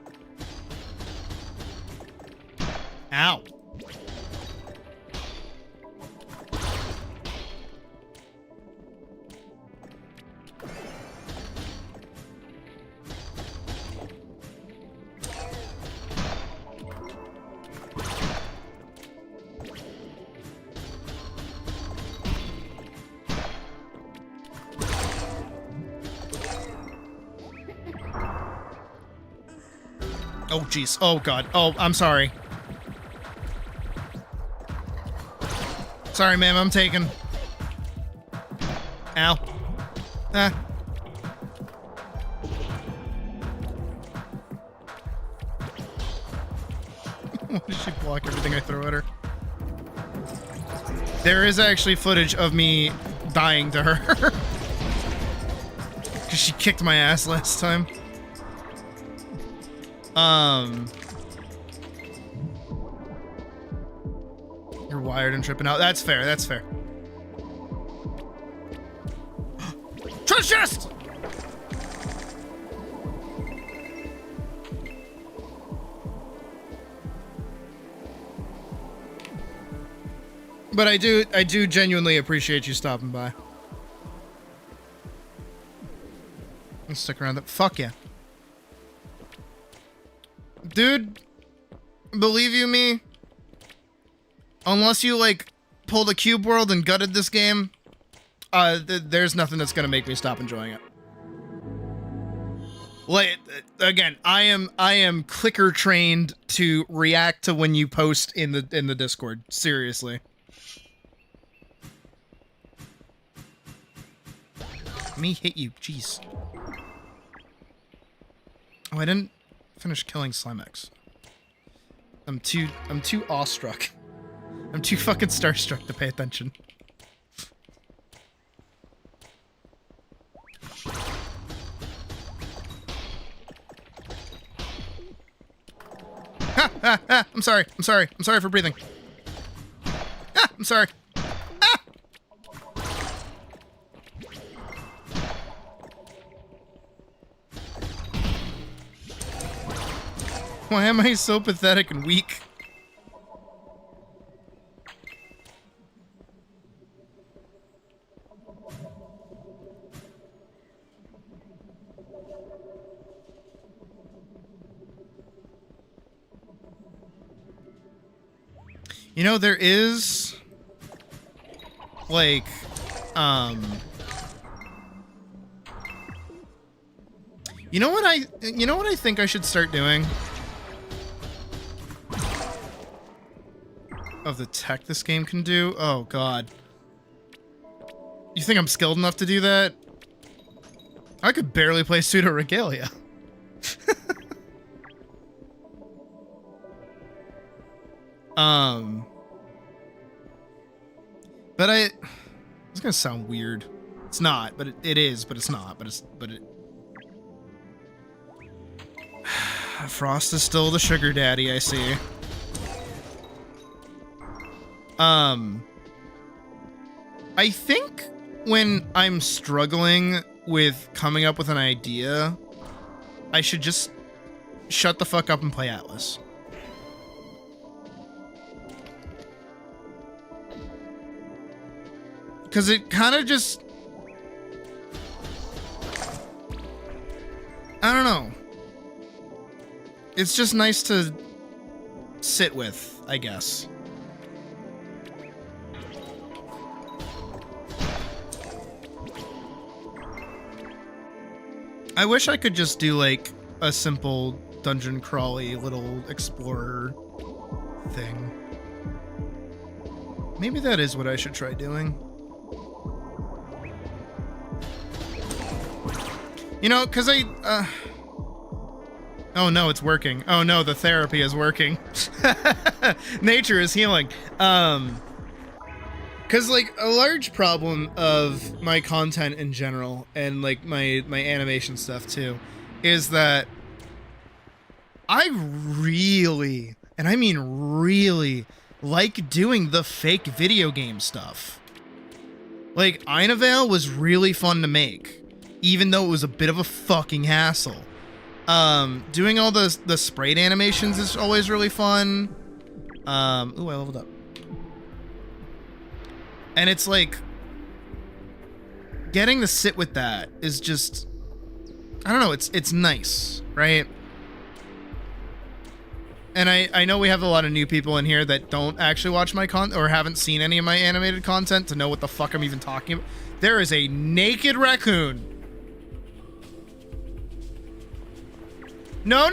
Ow. Oh, jeez. Oh, God. Oh, I'm sorry. Sorry, ma'am. I'm taken. Ow. Ah. Why did she block everything I throw at her? There is actually footage of me dying to her. Because she kicked my ass last time. You're wired and tripping out. That's fair, that's fair. Treasure chest! But I do genuinely appreciate you stopping by. Let's stick around. Fuck yeah. Dude, believe you me, unless you like pulled a Cube World and gutted this game, there's nothing that's gonna make me stop enjoying it. Like, again, I am clicker trained to react to when you post in the Discord. Seriously. Let me hit you, jeez. Oh, I didn't finish killing Slimex. I'm too awestruck. I'm too fucking starstruck to pay attention. I'm sorry. I'm sorry. I'm sorry for breathing. I'm sorry. Why am I so pathetic and weak? You know, there is like you know what I think I should start doing? Of the tech this game can do? Oh god. You think I'm skilled enough to do that? I could barely play Pseudo Regalia. But it's gonna sound weird. It's not, but it is, but it's not, but it. Frost is still the sugar daddy, I see. I think when I'm struggling with coming up with an idea, I should just shut the fuck up and play ATLYSS. Because it kind of just... I don't know. It's just nice to sit with, I guess. I wish I could just do like a simple dungeon crawly little explorer thing. Maybe that is what I should try doing. You know, because oh no, it's working. Oh no, the therapy is working. Nature is healing. Because, like, a large problem of my content in general, and, like, my animation stuff, too, is that I really, and I mean really, like doing the fake video game stuff. Like, Einavale was really fun to make, even though it was a bit of a fucking hassle. Doing all the sprayed animations is always really fun. Ooh, I leveled up. And it's like, getting to sit with that is just, I don't know, it's nice, right? And I know we have a lot of new people in here that don't actually watch my content or haven't seen any of my animated content to know what the fuck I'm even talking about. There is a naked raccoon. No. You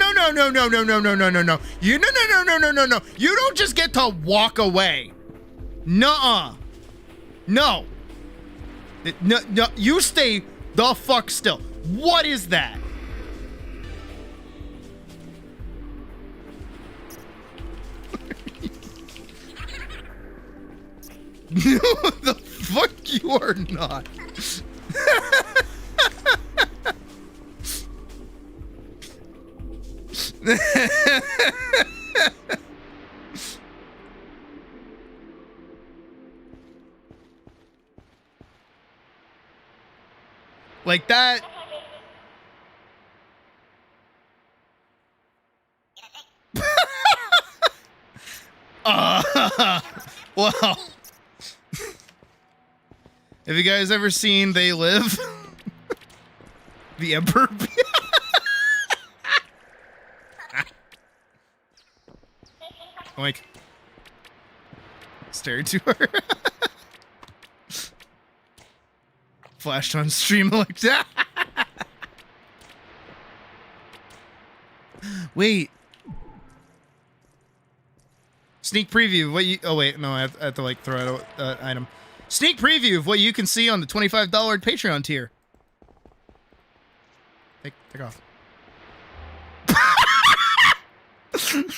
no. You don't just get to walk away. Nuh-uh. No. No, you stay the fuck still. What is that? No, the fuck you are not. Like that. Well. Have you guys ever seen They Live? The Emperor? Like, staring to her. Flashed on stream like that. Wait. Sneak preview of what you... Oh, wait. No, I have to, like, throw out an item. Sneak preview of what you can see on the $25 Patreon tier. Take off.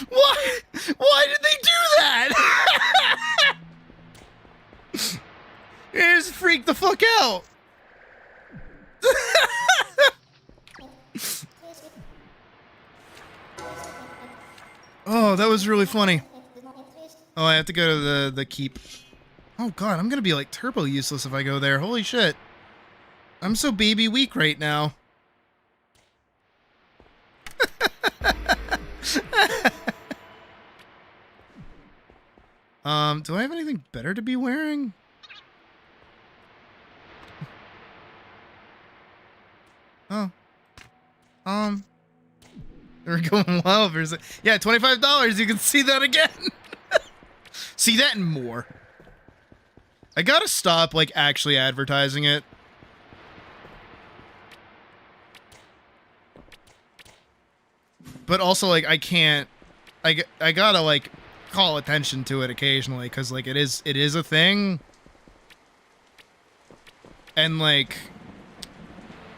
Why? Why did they do that? It just freaked the fuck out. Oh, that was really funny. Oh, I have to go to the keep. Oh god, I'm gonna be like turbo useless if I go there. Holy shit. I'm so baby weak right now. Do I have anything better to be wearing? Oh. We're going well for a sec. Yeah, $25. You can see that again. See that and more. I gotta stop, like, actually advertising it. But also, like, I can't... I gotta, like, call attention to it occasionally, because, like, it is a thing. And, like...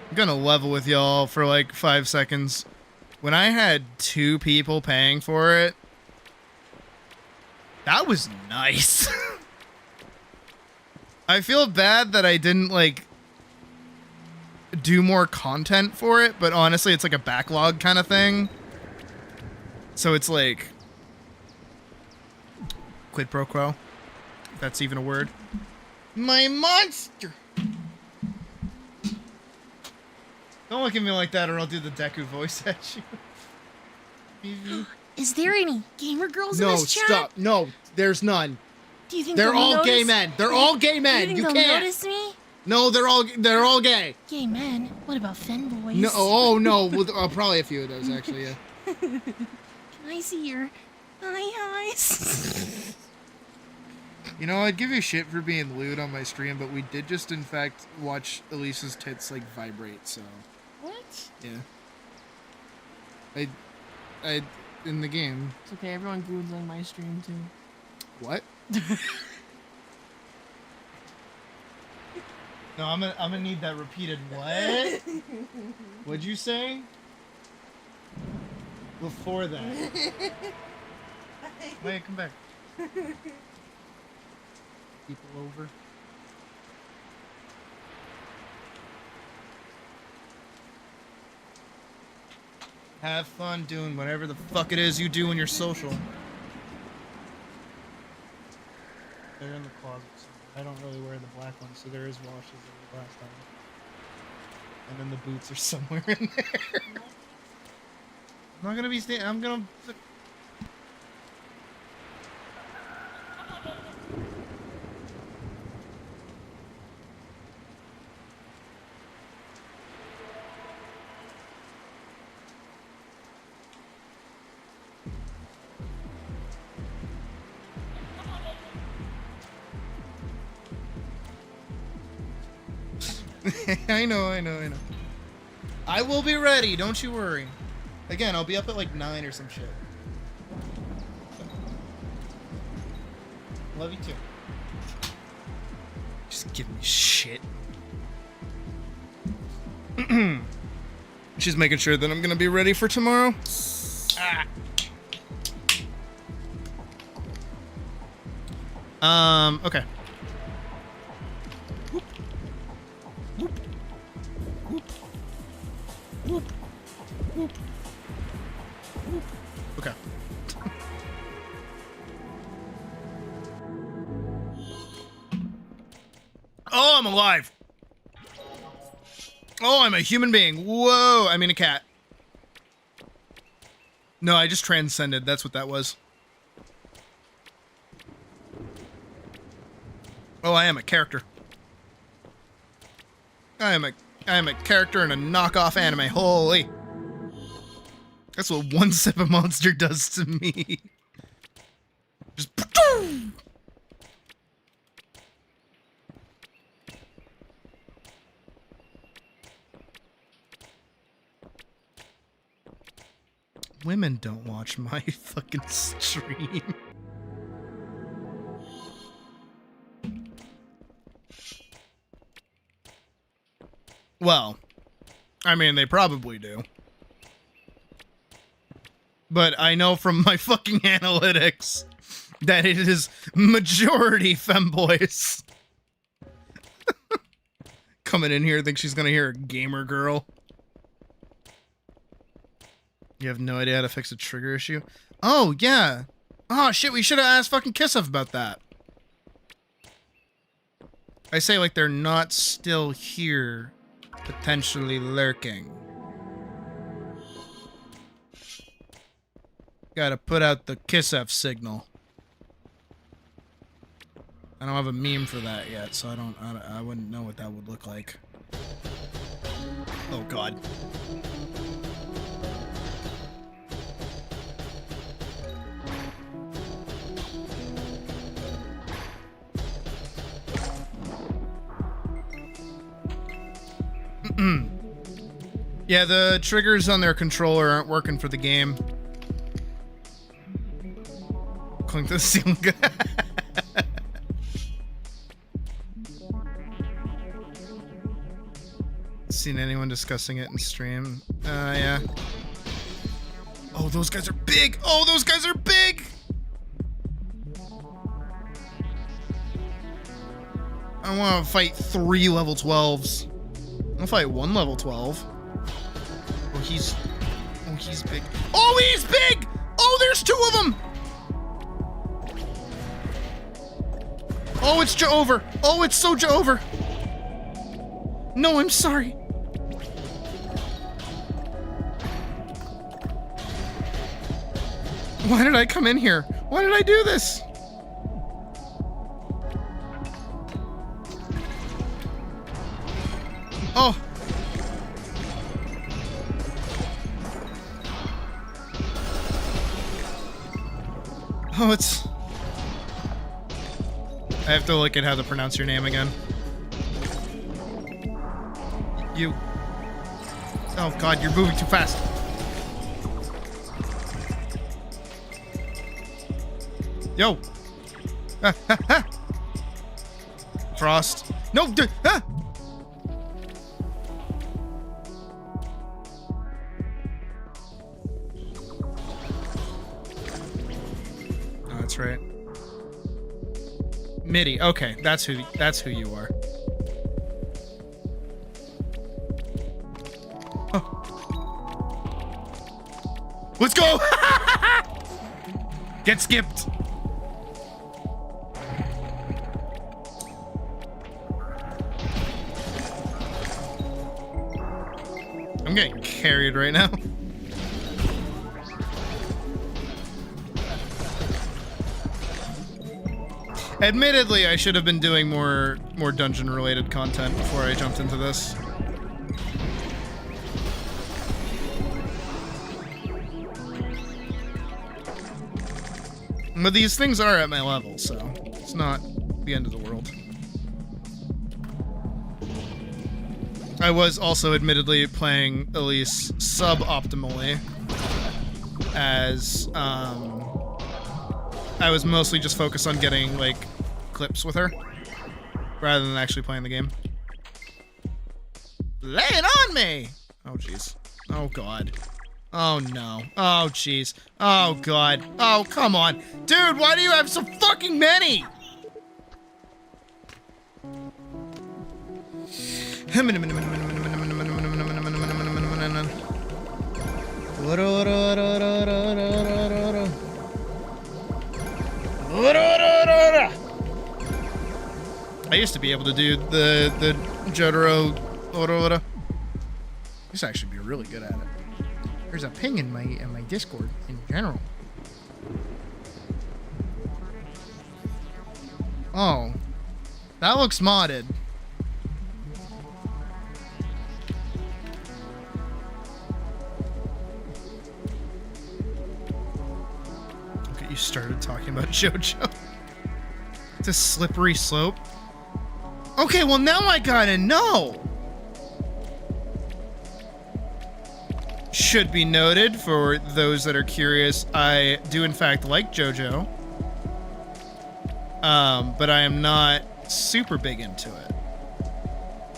I'm gonna level with y'all for, like, 5 seconds. When I had 2 people paying for it, that was nice. I feel bad that I didn't, like, do more content for it, but honestly, it's like a backlog kind of thing. So it's like... quid pro quo, if that's even a word. My monster! Don't look at me like that or I'll do the Deku voice at you. Is there any gamer girls in No, this chat? stop. No, there's none. Do you think They're they'll all notice? gay men. They're all gay men. Do you You think they'll can't. notice me? No, they're all gay. Gay men? What about femboys? No, oh no, well, probably a few of those actually. Yeah. Can I see your eyes? You know, I'd give you shit for being lewd on my stream, but we did just, in fact, watch Elise's tits, like, vibrate, so... What? Yeah. I... in the game. It's okay, everyone Googling my stream too. What? No, I'm gonna need that repeated. What? What'd you say? Before that. Wait, come back. People over. Have fun doing whatever the fuck it is you do when you're social. They're in the closet. So I don't really wear the black ones, so there is washes of the last time. And then the boots are somewhere in there. I'm not gonna be staying. I'm gonna. I know. I will be ready, don't you worry. Again, I'll be up at like 9 or some shit. Love you too. Just give me shit. She's making sure that I'm gonna be ready for tomorrow. Okay. Okay. Oh, I'm alive. Oh, I'm a human being. Whoa, I mean a cat. No, I just transcended. That's what that was. Oh, I am a character. I am a character in a knockoff anime. Holy. That's what one sip of Monster does to me. Just... Women don't watch my fucking stream. Well, I mean, they probably do. But I know from my fucking analytics that it is majority femboys. Coming in here, think she's gonna hear a gamer girl. You have no idea how to fix a trigger issue? Oh, yeah. Oh, shit, we should have asked fucking Kissuff about that. I say like they're not still here, potentially lurking. Gotta put out the Kissuff signal. I don't have a meme for that yet, so I wouldn't know what that would look like. Oh god. Yeah, the triggers on their controller aren't working for the game. Clink to the ceiling. Seen anyone discussing it in stream? Yeah. Oh, those guys are big! Oh, those guys are big! I want to fight 3 level 12s. I'll fight 1 level 12. Oh, he's big. Oh, he's big! Oh, there's 2 of them! Oh, it's over. Oh, it's so over. No, I'm sorry. Why did I come in here? Why did I do this? Oh. Oh, it's... I have to look at how to pronounce your name again. You... Oh god, you're moving too fast. Yo! Ah, ah, ah. Frost. No! Ah! Oh, that's right. MIDI. Okay, that's who you are. Oh. Let's go! Get skipped. I'm getting carried right now. Admittedly, I should have been doing more dungeon-related content before I jumped into this. But these things are at my level, so it's not the end of the world. I was also admittedly playing ATLYSS suboptimally, as I was mostly just focused on getting like clips with her rather than actually playing the game. Lay it on me! Oh jeez. Oh god. Oh no. Oh jeez. Oh god. Oh come on. Dude, why do you have so fucking many? I used to be able to do the Jotaro Ora. I used to actually be really good at it. There's a ping in my Discord in general. Oh, that looks modded. Okay, you started talking about JoJo. It's a slippery slope. Okay, well now I gotta know. Should be noted for those that are curious, I do in fact like JoJo. But I am not super big into it.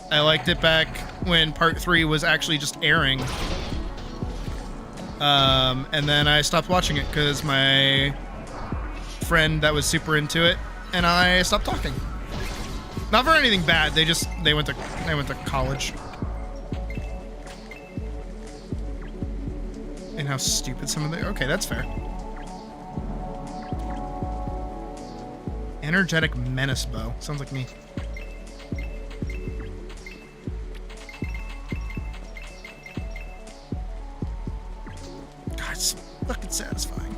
I liked it back when part 3 was actually just airing. And then I stopped watching it because my friend that was super into it and I stopped talking. Not for anything bad, they went to college. and how stupid some of the... Okay, that's fair. Energetic menace bow. Sounds like me. God, it's fucking satisfying.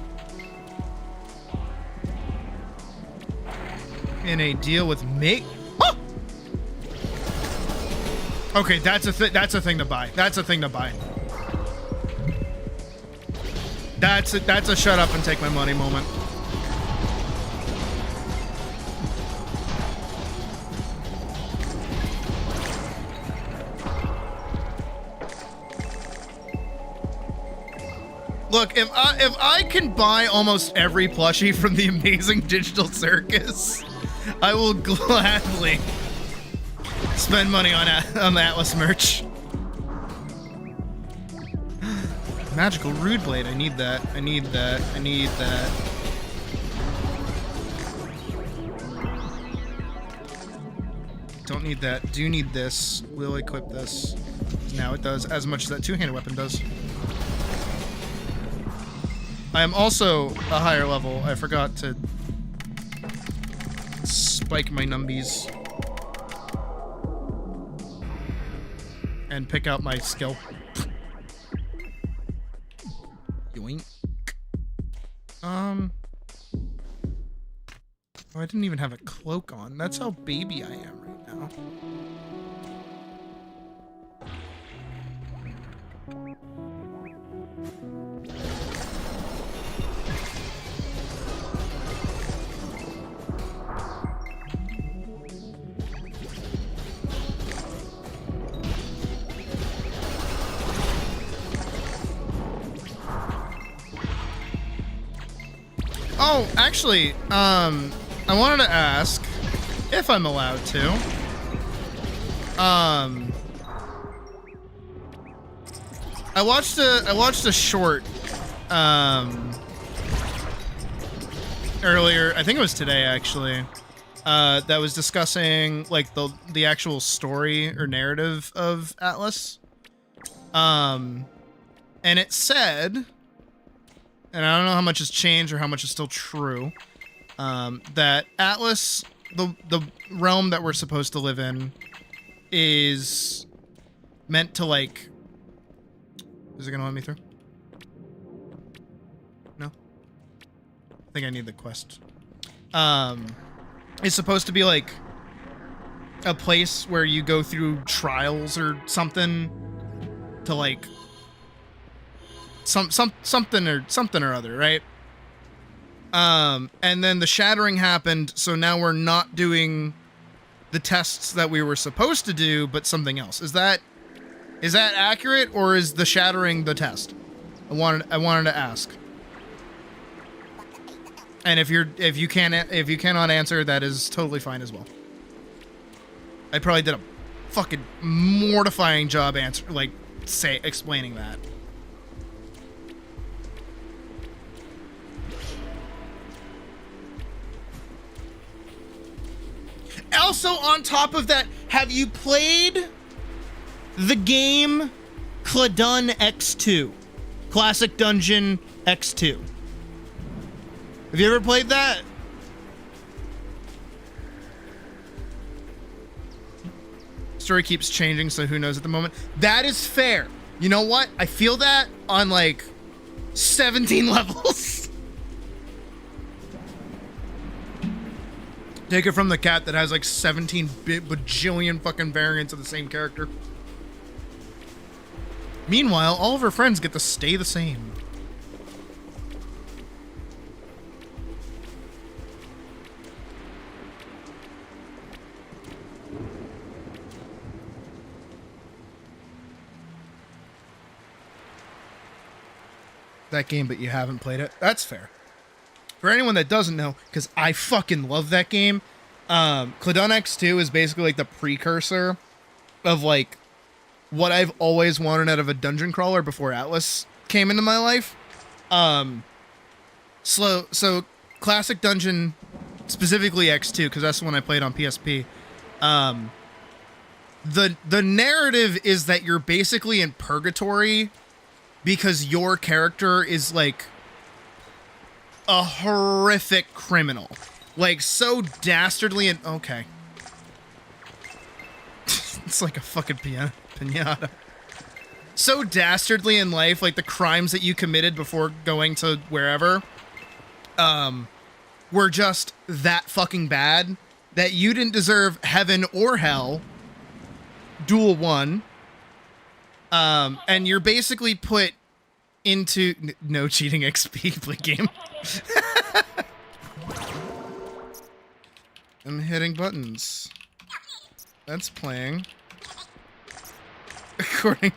In a deal with me... Oh! Okay, that's a thing to buy. That's a thing to buy. That's a shut up and take my money moment. Look, if I can buy almost every plushie from the Amazing Digital Circus, I will gladly spend money on the ATLYSS merch. Magical Rude Blade. I need that. I need that. I need that. Don't need that. Do need this. Will equip this. Now it does as much as that two-handed weapon does. I am also a higher level. I forgot to spike my numbies and pick out my skill. Yoink. Oh, I didn't even have a cloak on. That's how baby I am right now. Oh, actually, I wanted to ask if I'm allowed to. I watched a short earlier. I think it was today actually. That was discussing like the actual story or narrative of ATLYSS. And it said, and I don't know how much has changed or how much is still true, that ATLYSS, the realm that we're supposed to live in, is meant to, like... Is it gonna let me through? No? I think I need the quest. It's supposed to be, like, a place where you go through trials or something to, like... something or other, right? And then the shattering happened, so now we're not doing the tests that we were supposed to do, but something else. Is that accurate, or is the shattering the test? I wanted to ask. And if you cannot answer, that is totally fine as well. I probably did a fucking mortifying job explaining that. Also, on top of that, have you played the game Cladun X2? Classic Dungeon X2. Have you ever played that? Story keeps changing, so who knows at the moment. That is fair. You know what? I feel that on like 17 levels. Take it from the cat that has like 17 bajillion fucking variants of the same character. Meanwhile, all of her friends get to stay the same. That game, but you haven't played it. That's fair. For anyone that doesn't know, because I fucking love that game, Cladun X2 is basically like the precursor of like what I've always wanted out of a dungeon crawler before ATLYSS came into my life. So Classic Dungeon, specifically X2, because that's the one I played on PSP. The narrative is that you're basically in purgatory because your character is like a horrific criminal. Like so dastardly and okay. It's like a fucking piñata. So dastardly in life, like the crimes that you committed before going to wherever, were just that fucking bad that you didn't deserve heaven or hell. Duel 1. And you're basically put into no cheating XP, play game. I'm hitting buttons. That's playing. According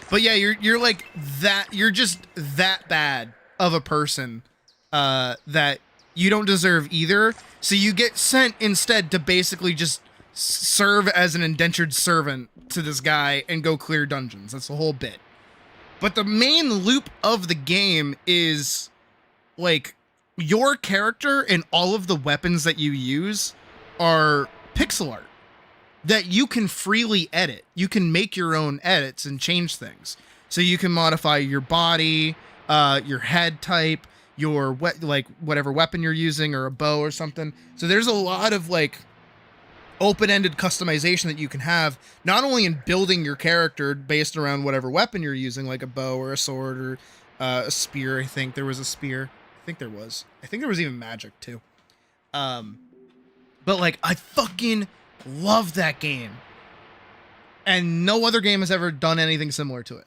but yeah, you're like that, you're just that bad of a person that you don't deserve either. So you get sent instead to basically just serve as an indentured servant to this guy and go clear dungeons. That's the whole bit. But the main loop of the game is like your character and all of the weapons that you use are pixel art that you can freely edit. You can make your own edits and change things. So you can modify your body, your head type, your like whatever weapon you're using or a bow or something. So there's a lot of like open-ended customization that you can have, not only in building your character based around whatever weapon you're using, like a bow or a sword or a spear. I think there was a spear. I think there was even magic too. But like I fucking love that game. And no other game has ever done anything similar to it.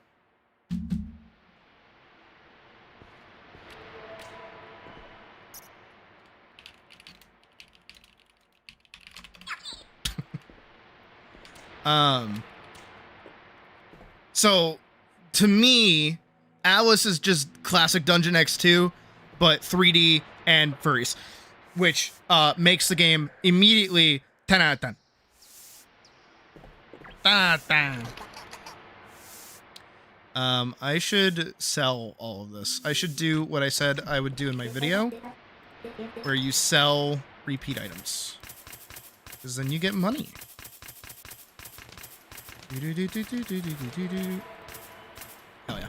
So to me, ATLYSS is just classic Dungeon X2, but 3D and furries, which makes the game immediately 10 out of 10. 10 out of 10. I should sell all of this. I should do what I said I would do in my video, where you sell repeat items, because then you get money. Hell yeah.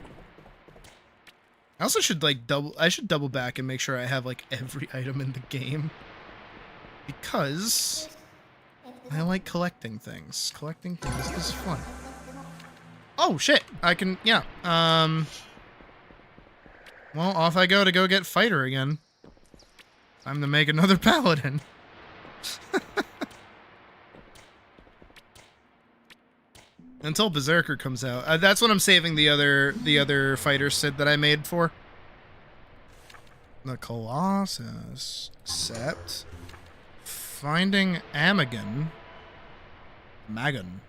I also should like double back and make sure I have like every item in the game, because I like collecting things. Collecting things is fun. Oh shit, I can, yeah. Well, off I go to go get Fighter again. Time to make another paladin. Until Berserker comes out. That's what I'm saving the other fighter Sid that I made for. The Colossus. Except finding Amagon. Magon.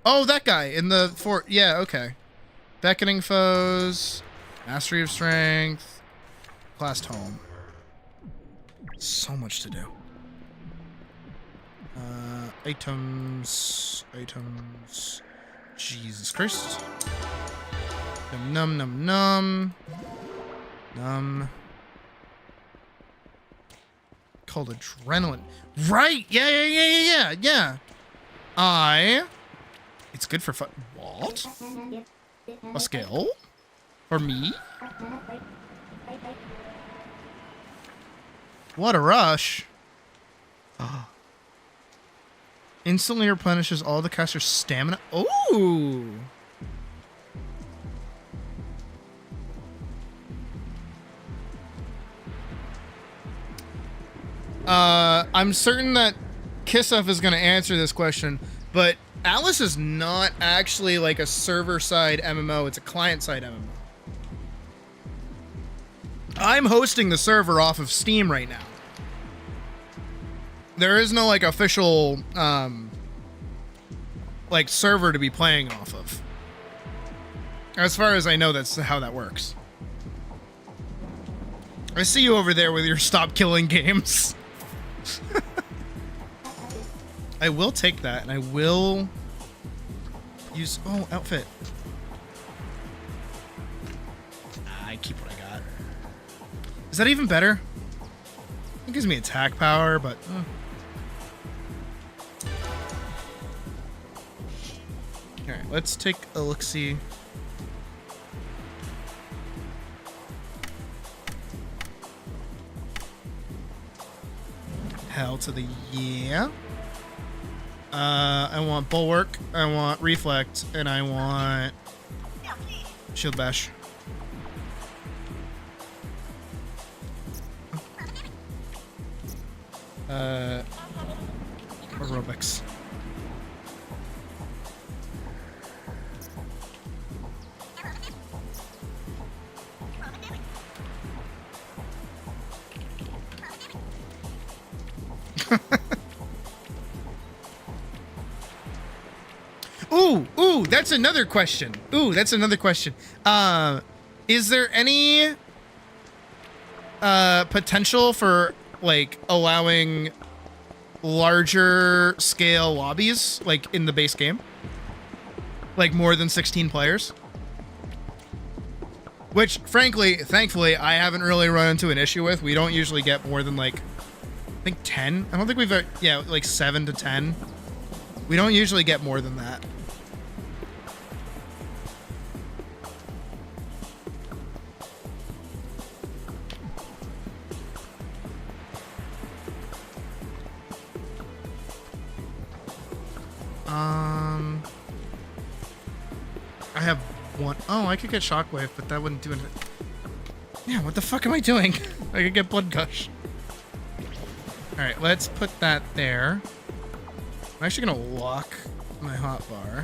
Oh, that guy in the fort. Yeah, okay. Beckoning foes. Mastery of strength. Classed home. So much to do. Items. Jesus Christ. Num num num. Num. Called adrenaline. Right! Yeah. It's good for fun. What? A skill? For me? What a rush. Instantly replenishes all the caster's stamina. Ooh! I'm certain that Kisuf is going to answer this question, but ATLYSS is not actually like a server-side MMO. It's a client-side MMO. I'm hosting the server off of Steam right now. There is no like official like server to be playing off of. As far as I know, that's how that works. I see you over there with your stop killing games. I will take that and I will use outfit. I keep what I got. Is that even better? It gives me attack power, but let's take a look-see. Hell to the yeah. I want bulwark, I want reflect, and I want shield bash. Aerobics. Ooh, that's another question. Is there any potential for like allowing larger scale lobbies like in the base game? Like more than 16 players? Which frankly, thankfully, I haven't really run into an issue with. We don't usually get more than like, I think 10. I don't think we've, yeah, like 7 to 10. We don't usually get more than that. I have one. Oh, I could get shockwave, but that wouldn't do anything. Yeah, what the fuck am I doing? I could get blood gush. All right, let's put that there. I'm actually gonna lock my hotbar.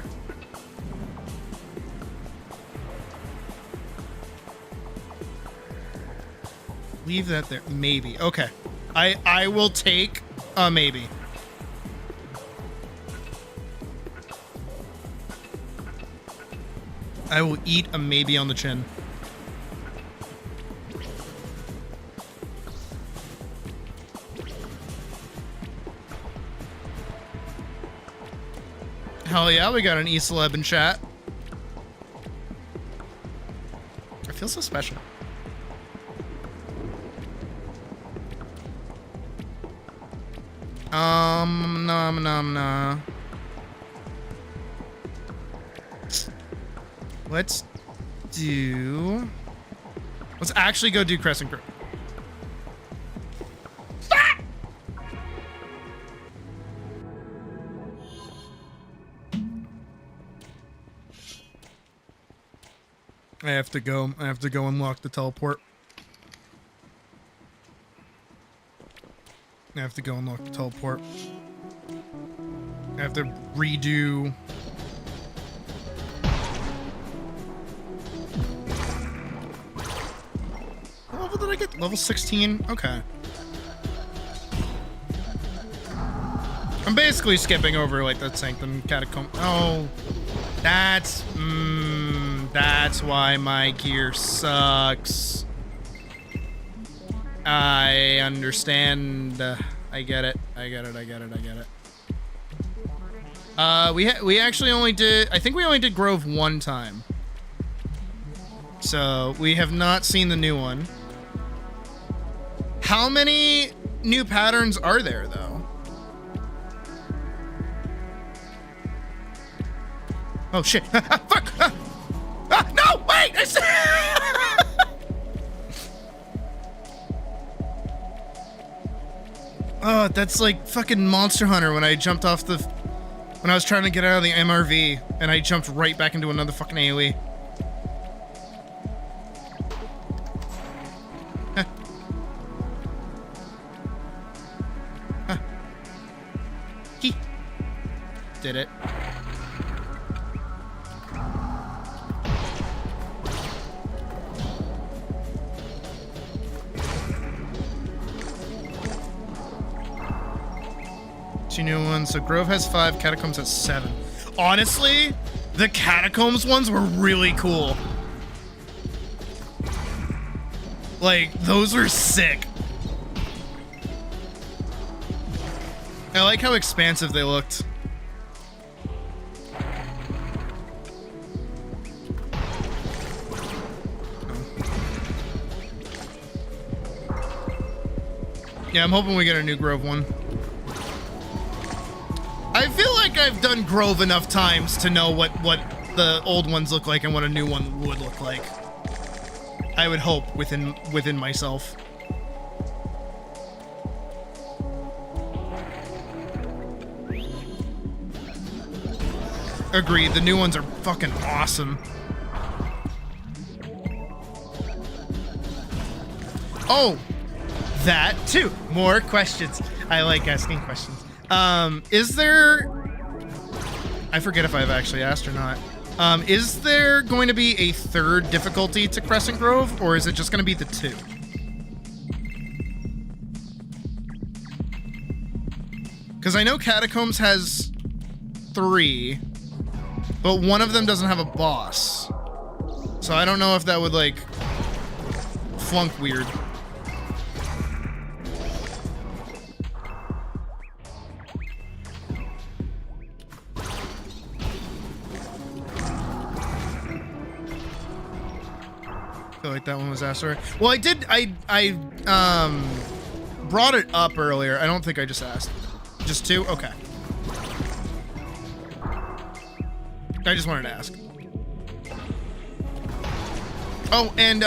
Leave that there. Maybe. Okay. I will take a maybe. I will eat a maybe on the chin. Hell yeah, we got an E-celeb in chat. I feel so special. Nah. Let's actually go do Crescent Group. I have to go unlock the teleport. I have to redo. What level did I get? Level 16? Okay. I'm basically skipping over like the Sanctum Catacomb. Oh, that's why my gear sucks. I understand. I get it. We actually only did, I think we only did Grove one time. So we have not seen the new one. How many new patterns are there though? Oh shit. Fuck. No, wait. Oh, that's like fucking Monster Hunter when I jumped off the... When I was trying to get out of the MRV, and I jumped right back into another fucking AoE. He did it. Two new ones. So Grove has 5, Catacombs has 7. Honestly, the Catacombs ones were really cool. Like, those were sick. I like how expansive they looked. Yeah, I'm hoping we get a new Grove one. I feel like think I've done Grove enough times to know what the old ones look like and what a new one would look like. I would hope within myself. Agreed, the new ones are fucking awesome. Oh, that too. More questions. I like asking questions. Is there... I forget if I've actually asked or not. Is there going to be a third difficulty to Crescent Grove, or is it just going to be the 2? Because I know Catacombs has 3, but one of them doesn't have a boss. So I don't know if that would, like, flunk weird. I feel like that one was asked already. Well, I brought it up earlier. I don't think I just asked. Just 2? Okay. I just wanted to ask. Oh, and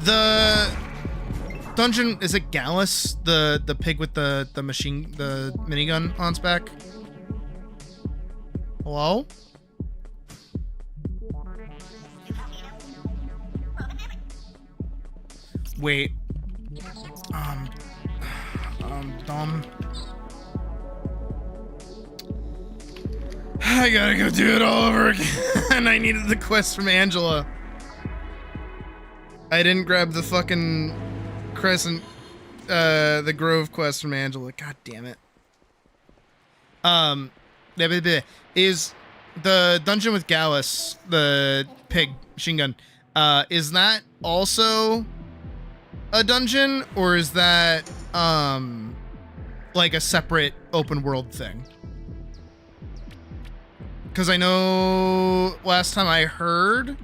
the dungeon, is it Gallus? The pig with the minigun on its back? Hello? Wait. Dumb. I gotta go do it all over again. I needed the quest from Angela. I didn't grab the fucking Crescent, the Grove quest from Angela. God damn it. Is the dungeon with Gallus, the pig machine gun, is that also a dungeon, or is that like a separate open world thing? Because I know last time I heard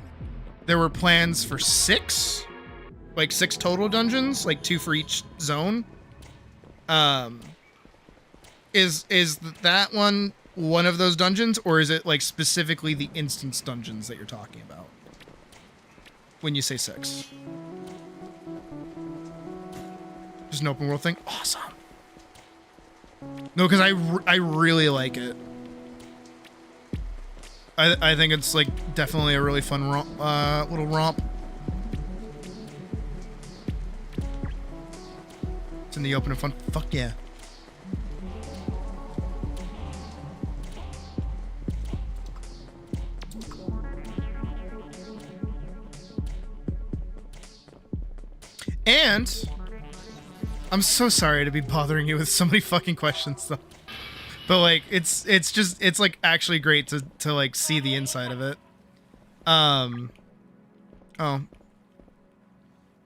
there were plans for 6, like 6 total dungeons, like 2 for each zone. Is that one of those dungeons, or is it like specifically the instance dungeons that you're talking about when you say 6? Just an open world thing? Awesome. No, because I really like it. I think it's like definitely a really fun little romp. It's in the open and fun. Fuck yeah. And I'm so sorry to be bothering you with so many fucking questions though. But like it's like actually great to like see the inside of it. Oh.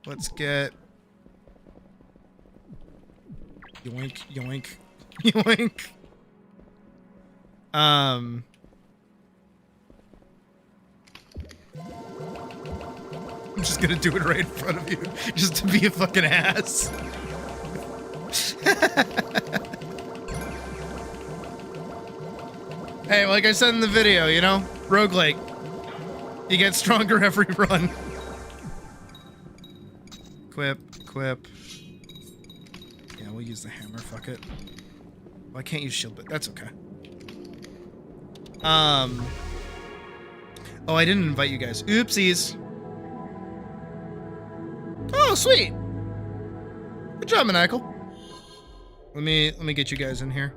Let's get yoink yoink yoink. I'm just gonna do it right in front of you just to be a fucking ass. Hey, like I said in the video, you know, roguelike. You get stronger every run. Quip. Yeah, we'll use the hammer, fuck it. Well, I can't use shield, but that's okay. Oh, I didn't invite you guys. Oopsies. Oh, sweet. Good job, Maniacal. Let me get you guys in here.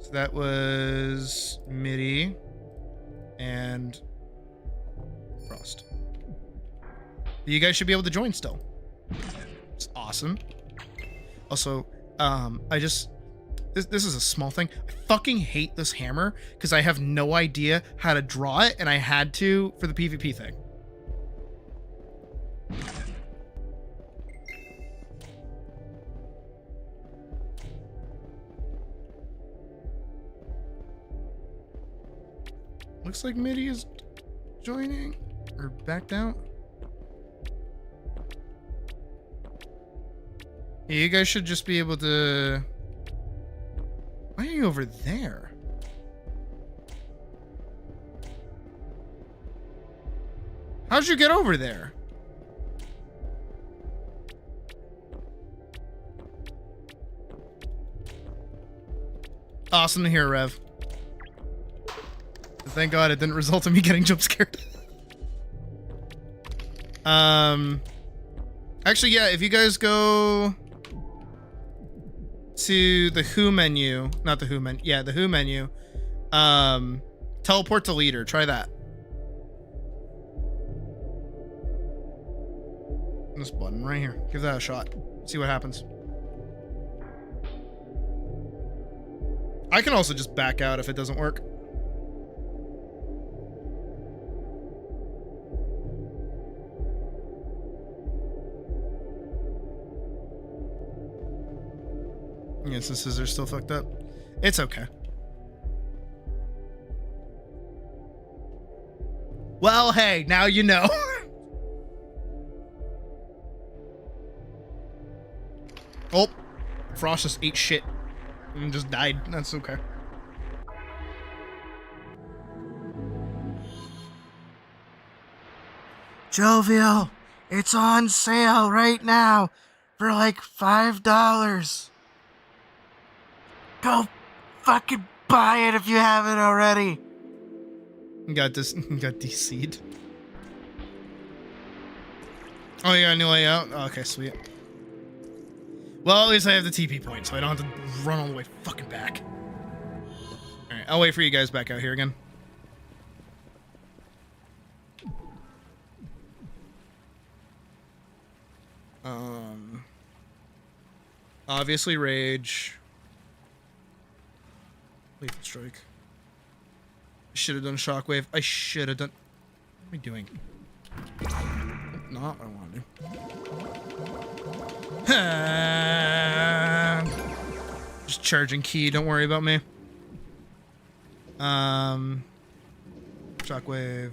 So that was MIDI and Frost. You guys should be able to join still. It's awesome. Also, this is a small thing. I fucking hate this hammer because I have no idea how to draw it, and I had to for the PvP thing. Looks like MIDI is joining or backed out. Yeah, you guys should just be able to over there? How'd you get over there? Awesome to hear, Rev. Thank God it didn't result in me getting jump scared. Actually, yeah, if you guys go to the Who menu, not the Who menu, yeah, the Who menu, teleport to leader, try that. This button right here, give that a shot, see what happens. I can also just back out if it doesn't work. Yes, the scissors still fucked up. It's okay. Well, hey, now you know. Oh, Frost just ate shit and just died. That's okay. Jovial, it's on sale right now for like $5. Go fucking buy it if you haven't already. Got this. Got DC'd. Oh, you got a new layout? Oh, okay, sweet. Well, at least I have the TP point, so I don't have to run all the way fucking back. Alright, I'll wait for you guys back out here again. Obviously Rage. Lethal Strike. I should have done Shockwave. I should have done... What am I doing? Not what I want to do. Just charging key, don't worry about me. Shockwave.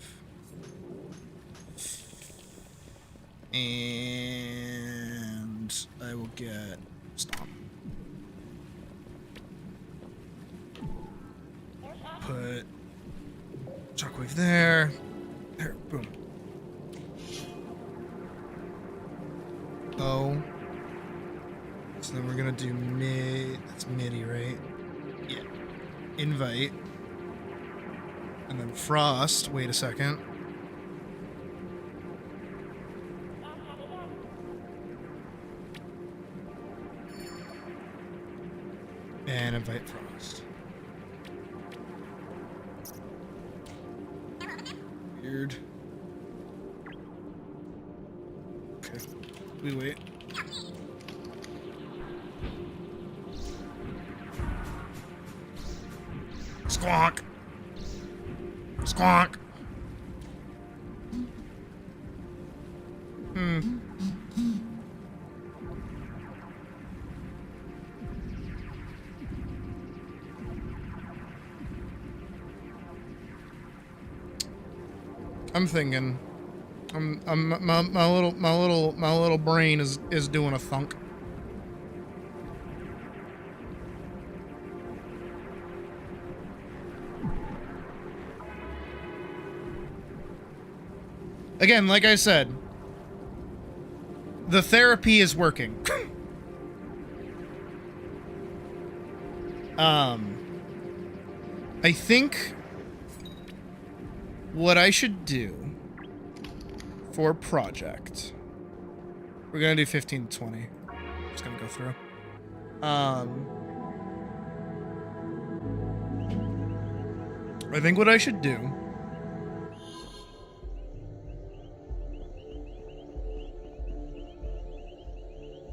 And I will get Stomp. Put Shockwave there. There, boom. Oh. So then we're gonna do mid. That's MIDI, right? Yeah. Invite. And then Frost. Wait a second. And invite Frost. Weird. Okay. We wait. Squonk. Squonk. I'm thinking. My little brain is doing a thunk. Again, like I said, the therapy is working. I think what I should do for project, we're gonna do 15 to 20. Just gonna go through. I think what I should do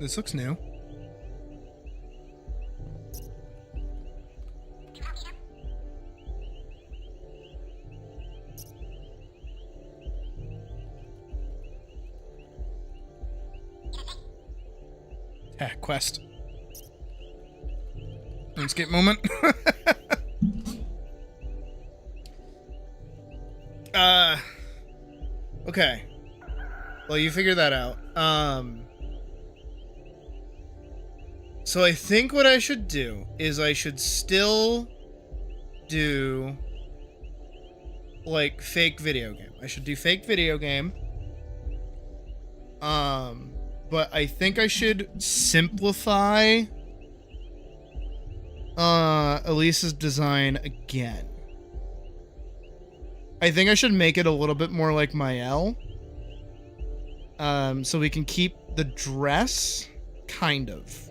this looks new. Quest. Landscape moment. Okay. Well, you figure that out. So I think what I should do is I should still do like fake video game. I should do fake video game. But I think I should simplify ATLYSS's design again. I think I should make it a little bit more like Mael. So we can keep the dress, kind of.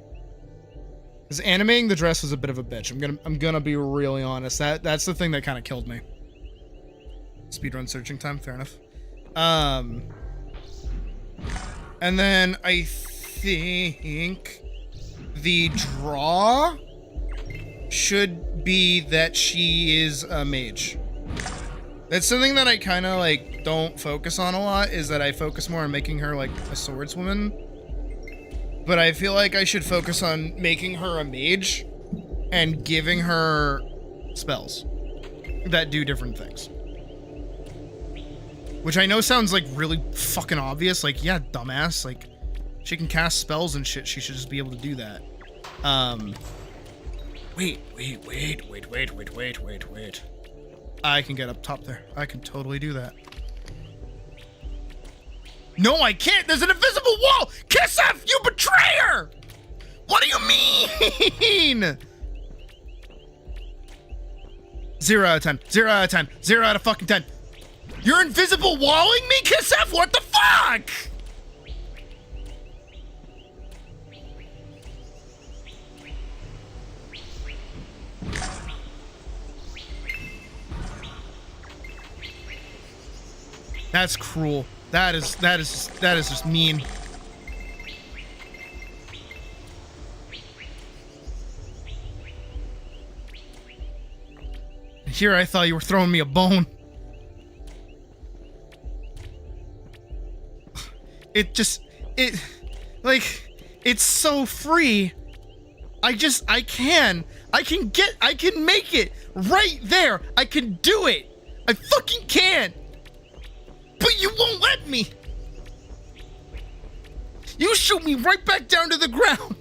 Because animating the dress was a bit of a bitch. I'm gonna be really honest. That's the thing that kind of killed me. Speedrun searching time, fair enough. And then I think the draw should be that she is a mage. That's something that I kind of like don't focus on a lot, is that I focus more on making her like a swordswoman. But I feel like I should focus on making her a mage and giving her spells that do different things. Which I know sounds like really fucking obvious. Like, yeah, dumbass. Like, she can cast spells and shit. She should just be able to do that. Wait. I can get up top there. I can totally do that. No, I can't. There's an invisible wall. Kisef, you betrayer! What do you mean? 0 out of 10. 0 out of 10. 0 out of fucking 10. You're invisible walling me, Kisef? What the fuck? That's cruel. That is just mean. Here I thought you were throwing me a bone. It's so free. I can make it right there. I can do it. I fucking can. But you won't let me. You shoot me right back down to the ground.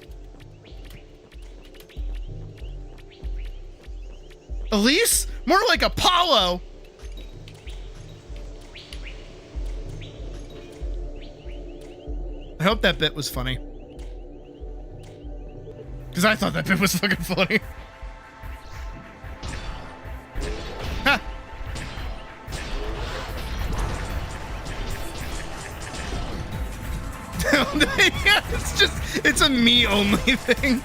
ATLYSS? More like Apollo. I hope that bit was funny. Because I thought that bit was fucking funny. Ha! Yeah, it's a me only thing.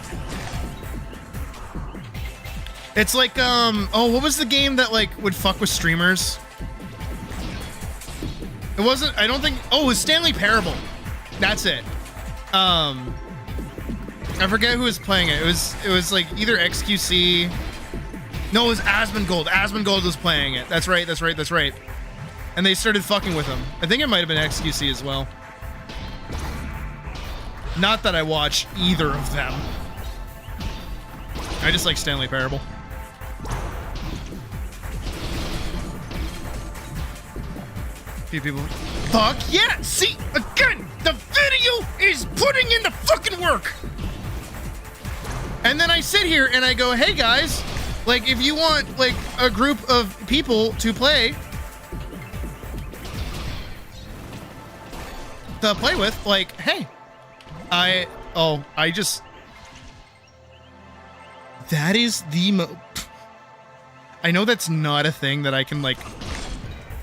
It's like, oh, what was the game that like would fuck with streamers? It wasn't, I don't think, oh, it was Stanley Parable. That's it. I forget who was playing it. It was like either XQC. No, it was Asmongold. Asmongold was playing it. That's right. And they started fucking with him. I think it might have been XQC as well. Not that I watch either of them. I just like Stanley Parable. Few people. Fuck yeah! See, again, the video is putting in the fucking work! And then I sit here and I go, hey guys, like if you want like a group of people to play with, like, hey, that is the I know that's not a thing that I can like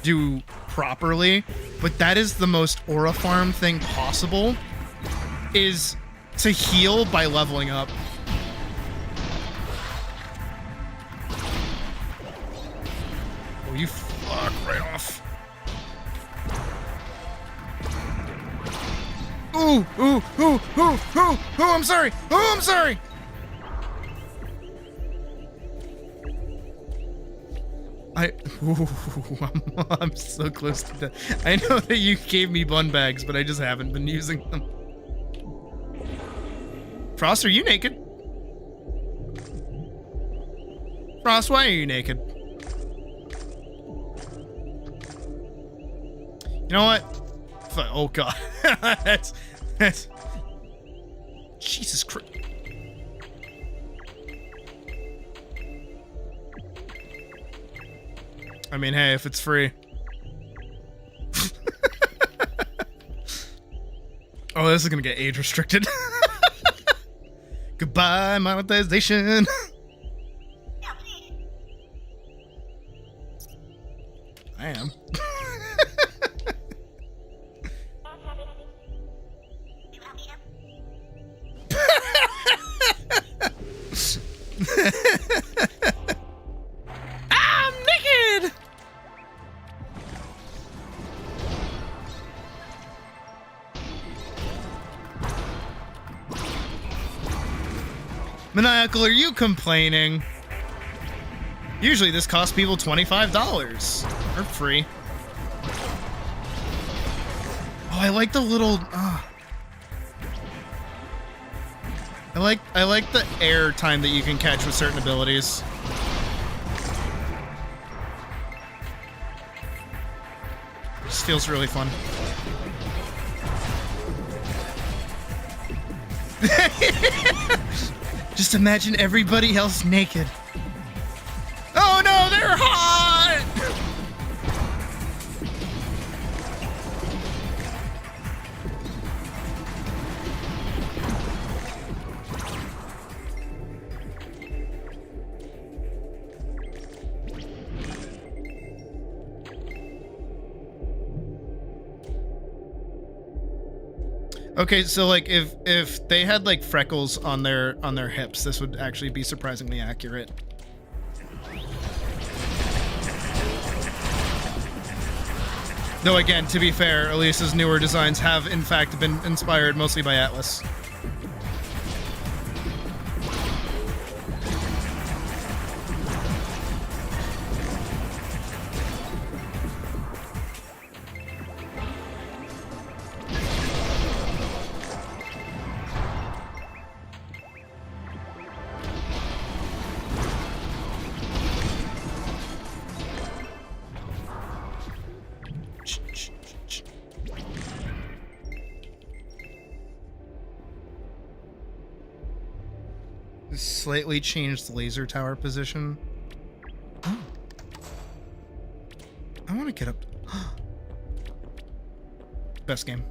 do properly, but that is the most Aura Farm thing possible, is to heal by leveling up. Oh, you fuck right off. Ooh, I'm sorry. I'm so close to that. I know that you gave me bun bags, but I just haven't been using them. Frost, are you naked? Frost, why are you naked? You know what? Oh god. that's Jesus Christ. I mean, hey, if it's free. Oh, this is gonna get age restricted. Goodbye, monetization. I am. I'm naked. Maniacal, are you complaining? Usually this costs people $25 or free. Oh, I like the little. I like the air time that you can catch with certain abilities. Just feels really fun. Just imagine everybody else naked. Oh no, they're hot! Okay, so like if they had like freckles on their hips, this would actually be surprisingly accurate. Though again, to be fair, ATLYSS's newer designs have in fact been inspired mostly by ATLYSS. Slightly changed the laser tower position. Oh. I want to get up. Best game.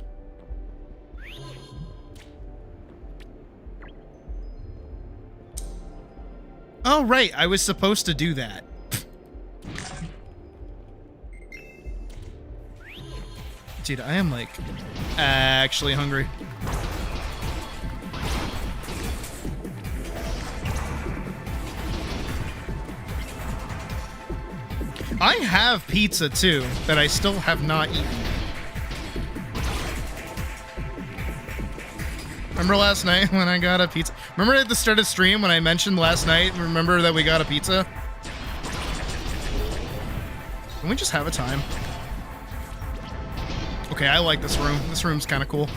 Oh, right. I was supposed to do that. Dude, I am like actually hungry. I have pizza too, that I still have not eaten. Remember last night when I got a pizza? Remember at the start of stream when I mentioned last night, remember that we got a pizza? Can we just have a time? Okay, I like this room. This room's kind of cool.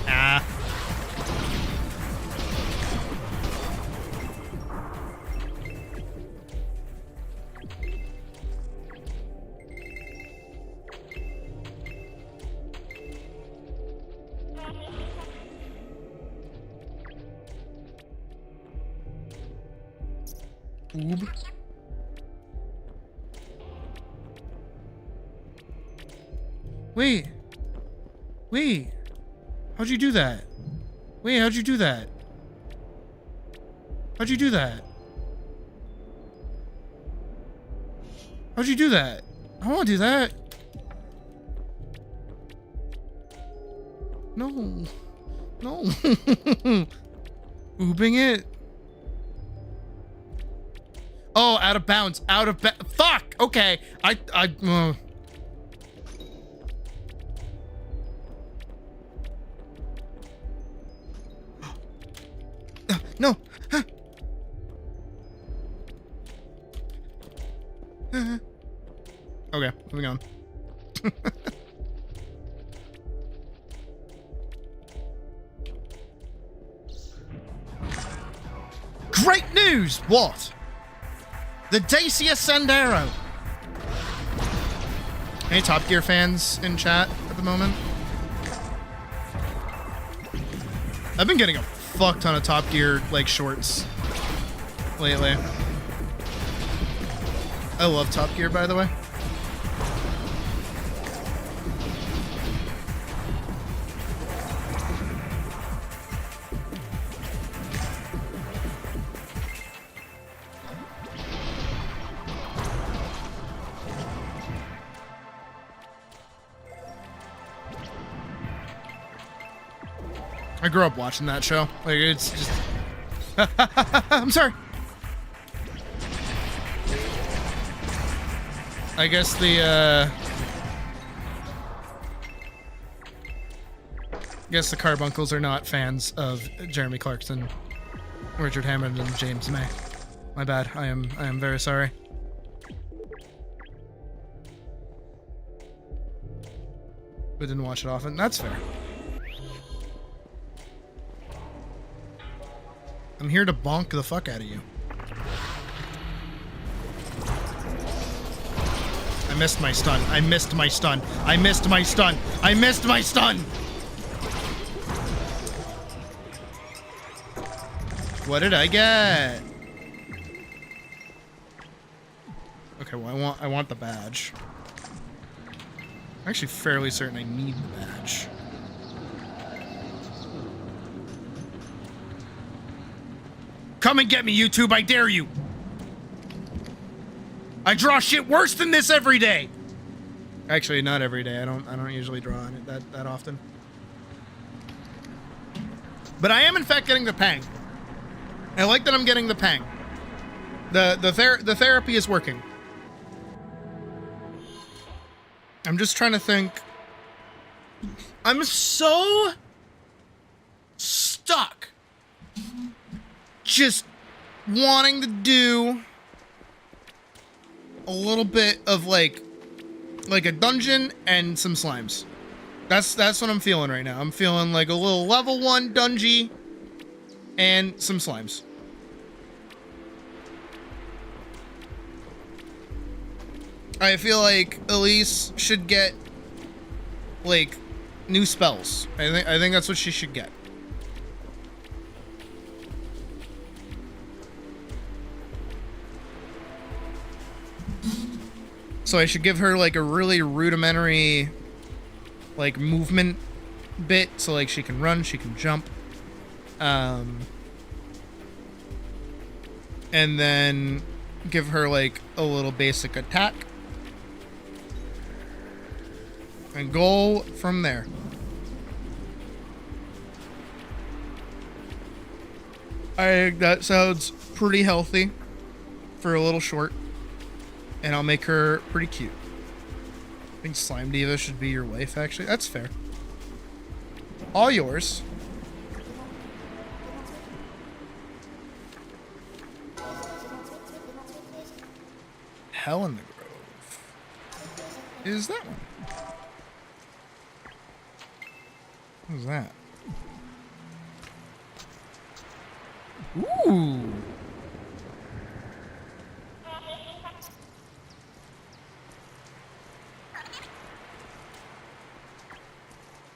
Ah. Oob. Wait. Wait. How'd you do that? Wait, how'd you do that? How'd you do that? How'd you do that? I wanna do that. No. No. Oobing it. Oh, out of bounds. Out of fuck! Okay. No. Okay, moving on. Great news! What? The Dacia Sandero. Any Top Gear fans in chat at the moment? I've been getting a fuck ton of Top Gear like shorts lately. I love Top Gear, by the way. I grew up watching that show. Like, it's just... I'm sorry. I guess the Carbuncles are not fans of Jeremy Clarkson, Richard Hammond, and James May. My bad. I am very sorry. But didn't watch it often. That's fair. I'm here to bonk the fuck out of you. I missed my stun. I missed my stun. I missed my stun. I missed my stun. What did I get? Okay, well I want the badge. I'm actually fairly certain I need the badge. Come and get me, YouTube, I dare you! I draw shit worse than this every day! Actually, not every day. I don't usually draw on it that often. But I am in fact getting the pang. I like that I'm getting the pang. The therapy is working. I'm just trying to think. I'm so stuck just wanting to do a little bit of like a dungeon and some slimes. That's what I'm feeling right now. I'm feeling like a little level 1 dungeon and some slimes. I feel like ATLYSS should get like new spells. I think that's what she should get. So I should give her like a really rudimentary like movement bit, so like she can run, she can jump. And then give her like a little basic attack. And go from there. I think that sounds pretty healthy for a little short. And I'll make her pretty cute. I think Slime Diva should be your wife, actually. That's fair. All yours. Hell in the Grove. Is that one? What is that? Ooh.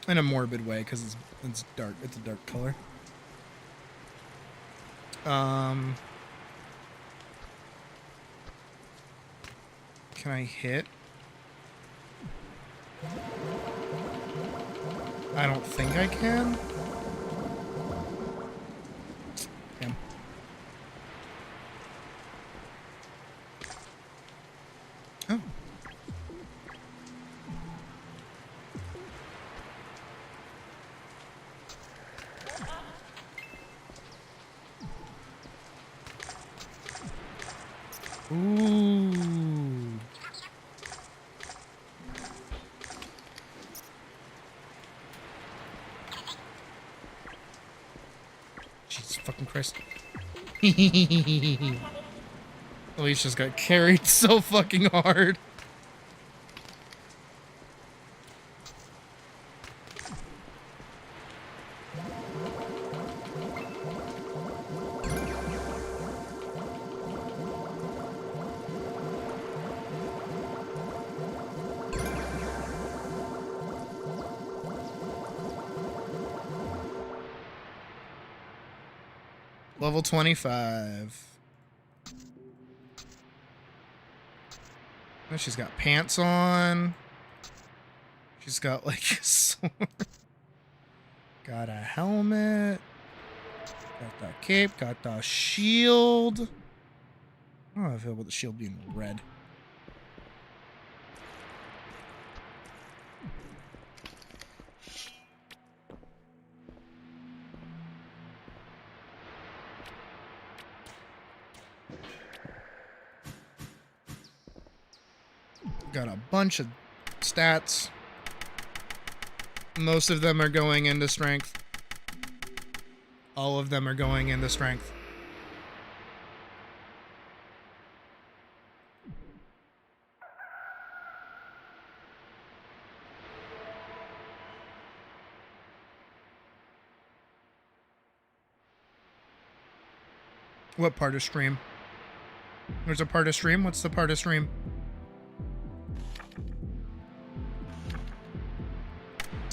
In a morbid way, because it's dark. It's a dark color. Can I hit? I don't think I can. Damn. Oh. Ooh. Jesus fucking Christ. Elise just got carried so fucking hard. Level 25. Oh, she's got pants on. She's got like a sword. Got a helmet. Got the cape. Got the shield. I don't know how I feel about the shield being red. Got a bunch of stats. Most of them are going into strength. All of them are going into strength. What part of stream? There's a part of stream? What's the part of stream?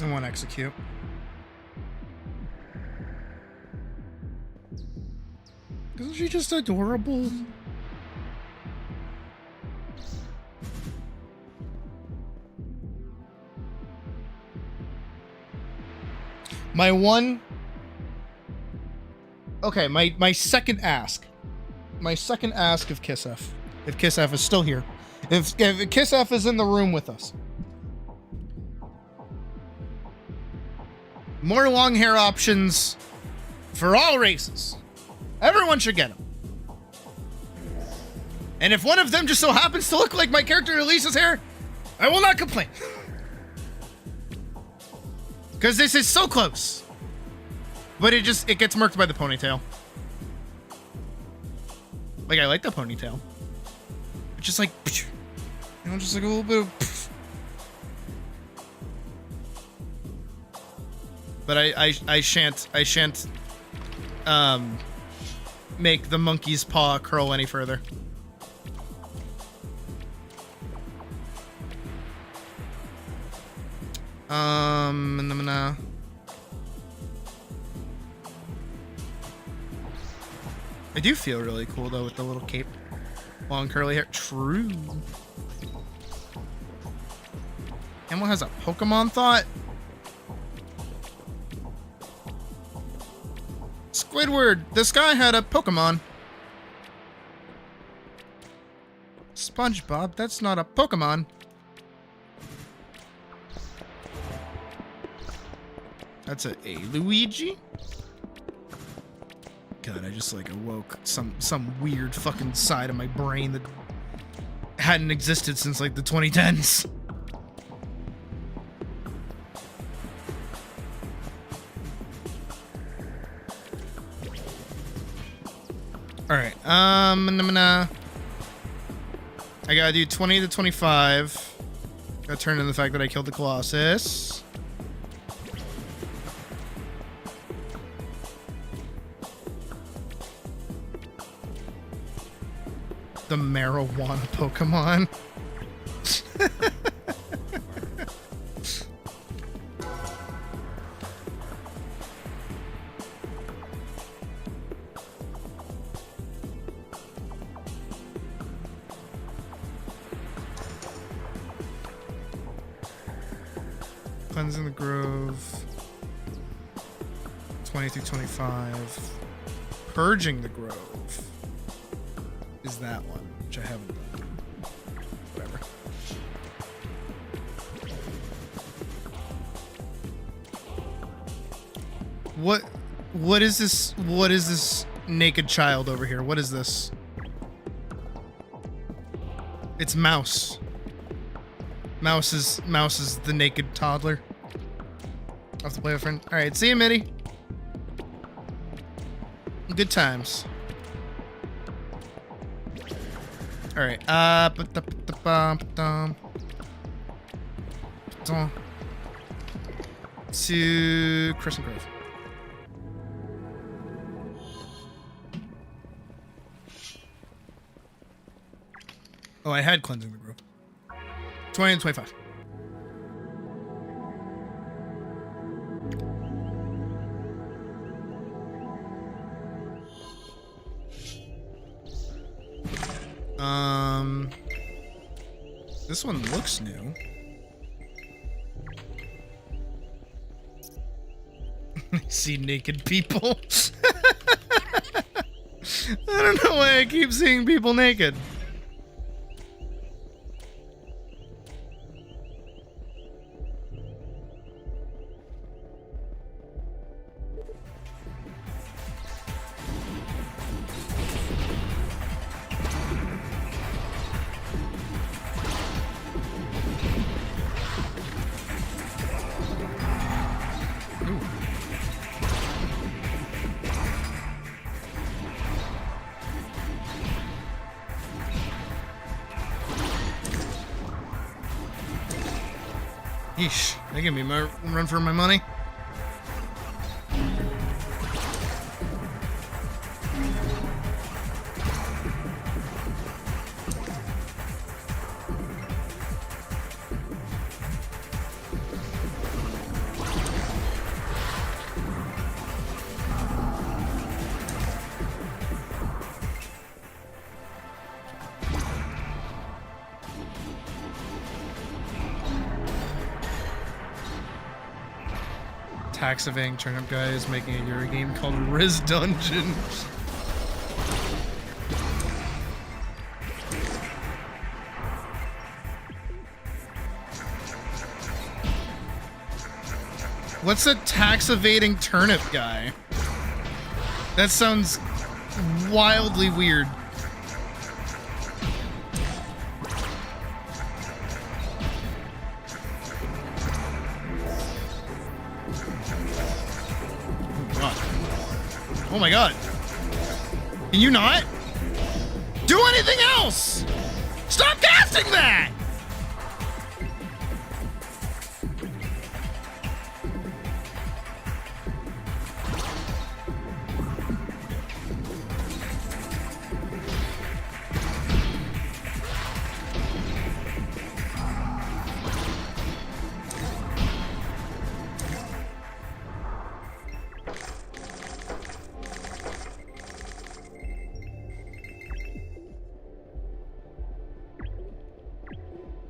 I want to execute. Isn't she just adorable? My one... Okay, my second ask. My second ask of Kissef. If Kissef is still here. If Kissef is in the room with us. More long hair options for all races. Everyone should get them. And if one of them just so happens to look like my character ATLYSS's hair, I will not complain. Because this is so close. But it gets murked by the ponytail. Like, I like the ponytail. It's just like, you know, just like a little bit of... But I shan't make the monkey's paw curl any further. And I'm gonna... I do feel really cool though with the little cape. Long curly hair. True. Emma has a Pokemon thought? Squidward, this guy had a Pokemon. SpongeBob, that's not a Pokemon. That's a Luigi? God, I just like awoke some weird fucking side of my brain that hadn't existed since like the 2010s. Alright, I gotta do 20 to 25. Gotta turn in the fact that I killed the Colossus. The marijuana Pokemon. Cleansing the Grove. 20 through 25. Purging the Grove is that one, which I haven't done. Whatever. What is this? What is this naked child over here? What is this? It's Mouse. Mouse is the naked toddler. I'll have to play with a friend. Alright, see you, Mitty. Good times. Alright, to Crescent Grove. Oh, I had Cleansing the Grove. 20 and 25. This one looks new. I see naked people. I don't know why I keep seeing people naked. Yeesh, they give me my run for my money. Tax evading turnip guy is making a Euro game called Riz Dungeon. What's a tax evading turnip guy? That sounds wildly weird. Oh my god. Can you not do anything else? Stop casting that!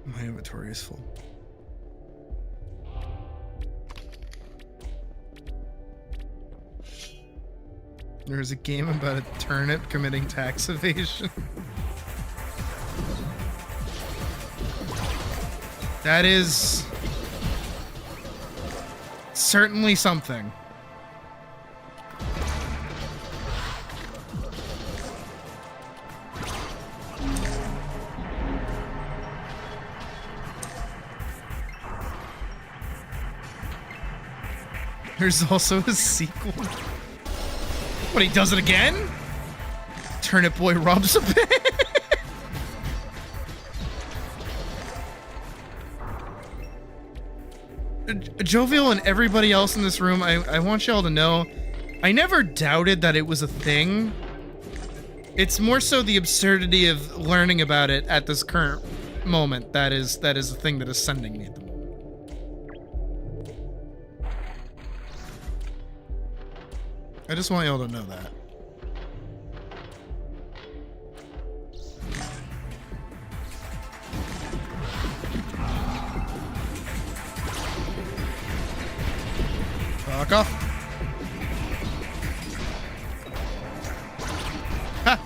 My inventory is full. There's a game about a turnip committing tax evasion. That is certainly something. There's also a sequel. What, he does it again? Turnip Boy robs a bank. Jovial and everybody else in this room, I want y'all to know, I never doubted that it was a thing. It's more so the absurdity of learning about it at this current moment that is the thing that is sending me at the moment. I just want y'all to know that. Fuck off. Ha!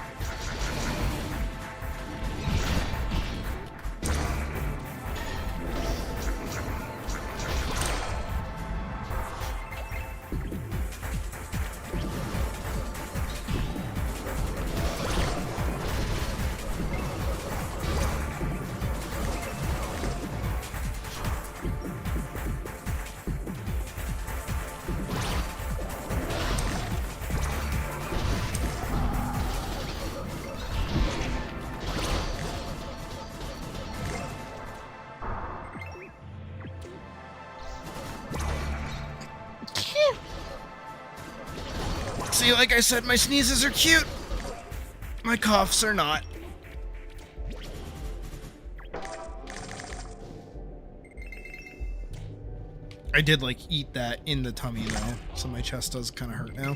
See, like I said, my sneezes are cute. My coughs are not. I did, like, eat that in the tummy, though, so my chest does kind of hurt now.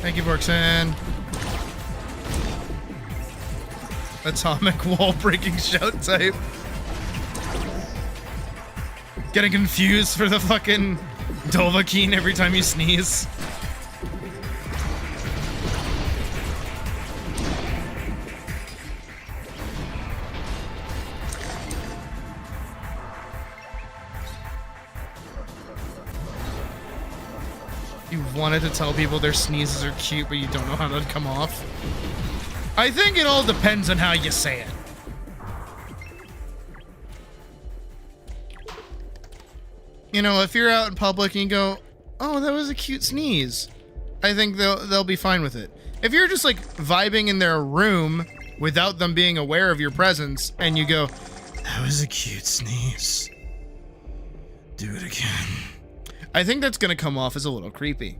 Thank you, Vorkson. Atomic wall breaking shout type. Getting confused for the fucking Dovahkiin every time you sneeze. You wanted to tell people their sneezes are cute, but you don't know how to come off. I think it all depends on how you say it. You know, if you're out in public and you go, "Oh, that was a cute sneeze," I think they'll be fine with it. If you're just like vibing in their room without them being aware of your presence, and you go, "That was a cute sneeze. Do it again." I think that's gonna come off as a little creepy.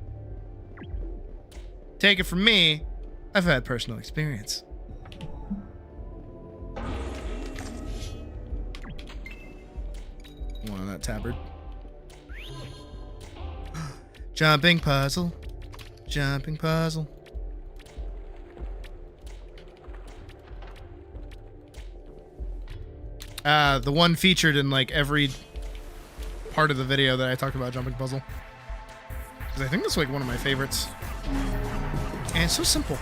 Take it from me, I've had personal experience. One on that tabard. Jumping puzzle. Jumping puzzle. The one featured in like every part of the video that I talked about jumping puzzle. Because I think that's like one of my favorites. And it's so simple.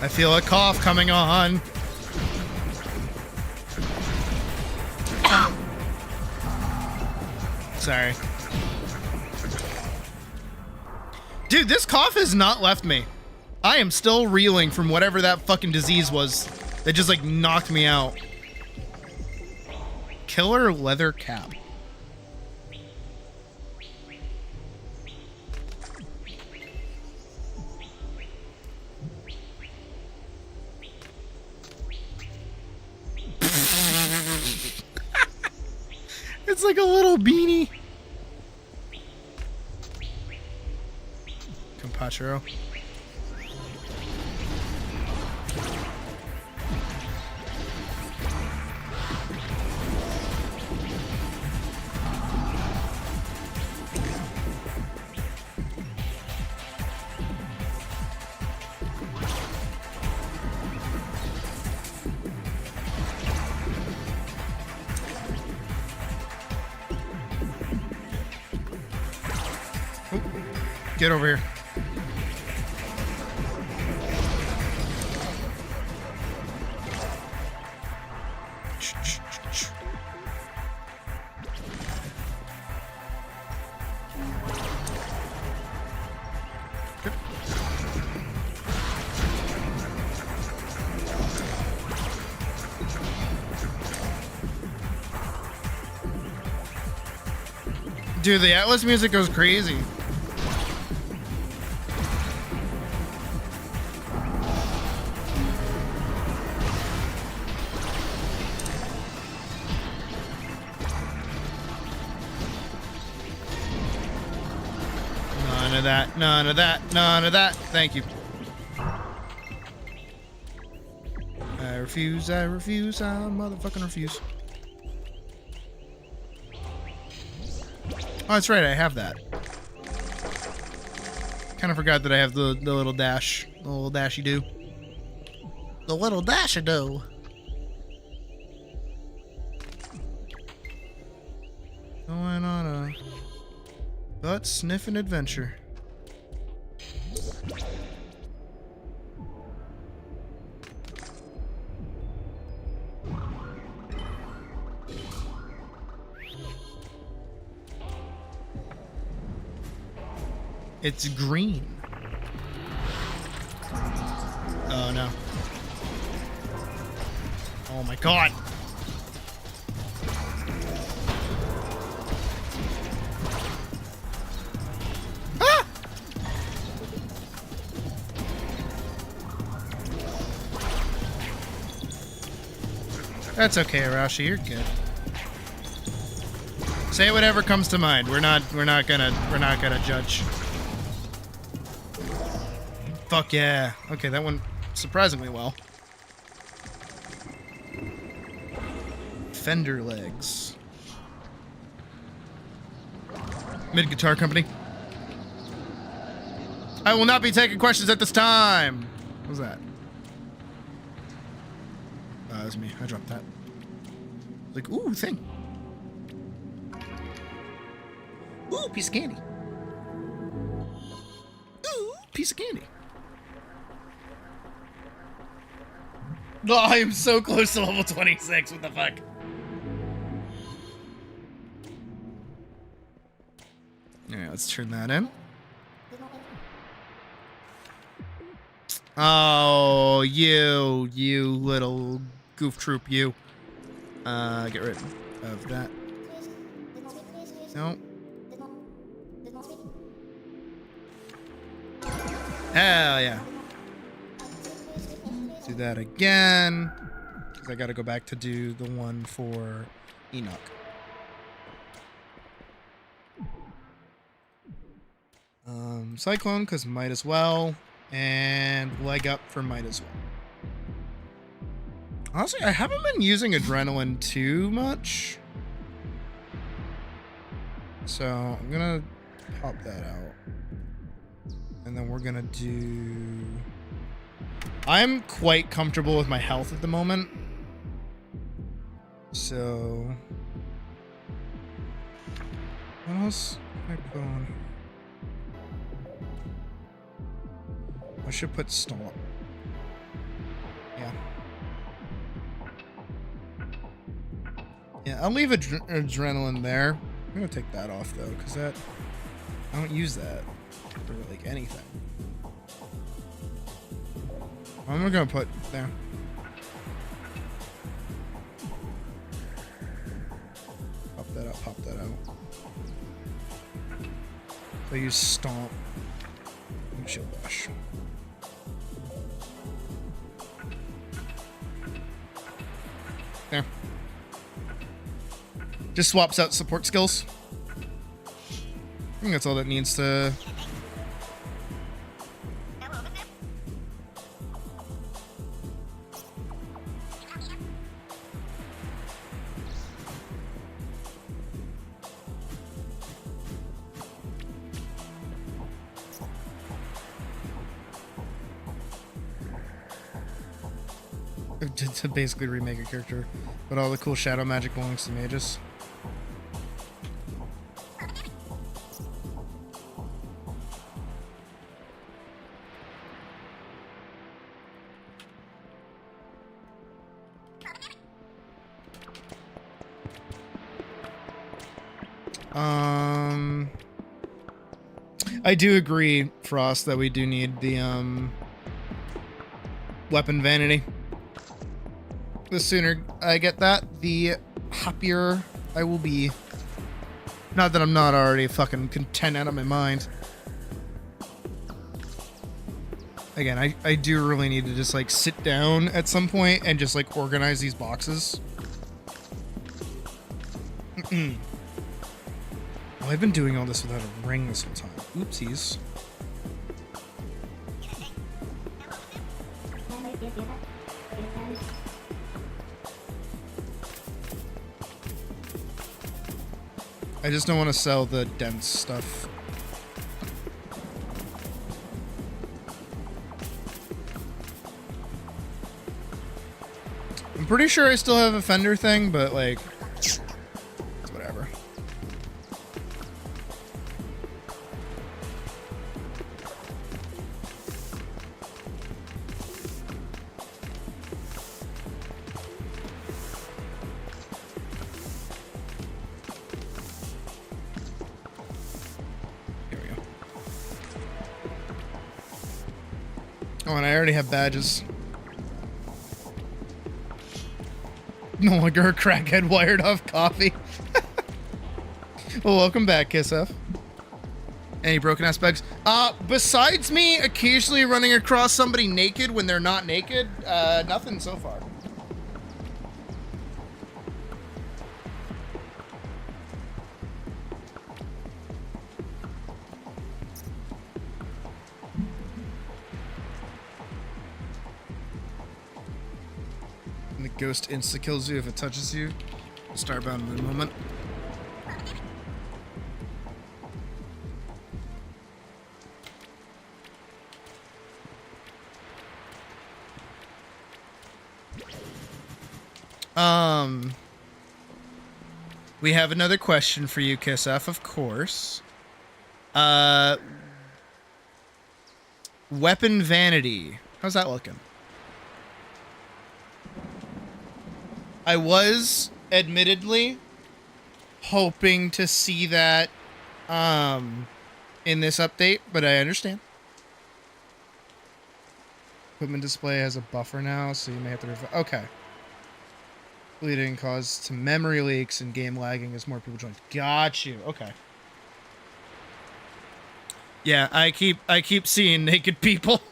I feel a cough coming on. Sorry. Dude, this cough has not left me. I am still reeling from whatever that fucking disease was that just like knocked me out. Killer leather cap. It's like a little beanie. Compachero. Get over here. Good. Dude, the ATLYSS music goes crazy. None of that, none of that, none of that. Thank you. I refuse, I motherfucking refuse. Oh, that's right, I have that. Kind of forgot that I have the little dash, the little dashy do. The little dashy do. Going on a butt sniffing adventure. It's green. Oh no. Oh my god. Ah! That's okay, Arashi, you're good. Say whatever comes to mind. We're not gonna judge. Fuck yeah. Okay, that went surprisingly well. Fender legs. Mid Guitar Company. I will not be taking questions at this time. What was that? That was me. I dropped that. Like, ooh, thing. Ooh, piece of candy. Ooh, piece of candy. Oh, I am so close to level 26. What the fuck? Alright, let's turn that in. Oh, you little goof troop, you. Get rid of that. No. Hell yeah. Do that again. Because I gotta go back to do the one for Enoch. Cyclone, because might as well. And leg up for might as well. Honestly, I haven't been using adrenaline too much. So I'm gonna pop that out. And then we're gonna do... I'm quite comfortable with my health at the moment. So... what else can I put on? I should put Stomp. Yeah. Yeah, I'll leave adrenaline there. I'm gonna take that off though, because that... I don't use that for like anything. I'm gonna put there. Pop that up, pop that out. So I use Stomp and Shield Bash. There. Just swaps out support skills. I think that's all that needs to... to basically remake a character, but all the cool shadow magic belongs to mages. I do agree, Frost, that we do need the weapon vanity. The sooner I get that, the happier I will be. Not that I'm not already fucking content out of my mind. Again, I do really need to just like sit down at some point and just like organize these boxes. Oh, I've been doing all this without a ring this whole time. Oopsies. I just don't want to sell the dense stuff. I'm pretty sure I still have a Fender thing, but like, it's whatever. Here we go. Oh, and I already have badges. No longer a crackhead wired off coffee. Well, welcome back, Kissf. Any broken ass bugs? Besides me occasionally running across somebody naked when they're not naked, nothing so far. And the ghost insta-kills you if it touches you. Starbound in a moment. We have another question for you, Kissf, of course. Weapon vanity. How's that looking? I was admittedly hoping to see that in this update, but I understand. Equipment display has a buffer now, so you may have to okay. Bleeding caused some memory leaks and game lagging as more people join. Got you. Okay. Yeah, I keep seeing naked people.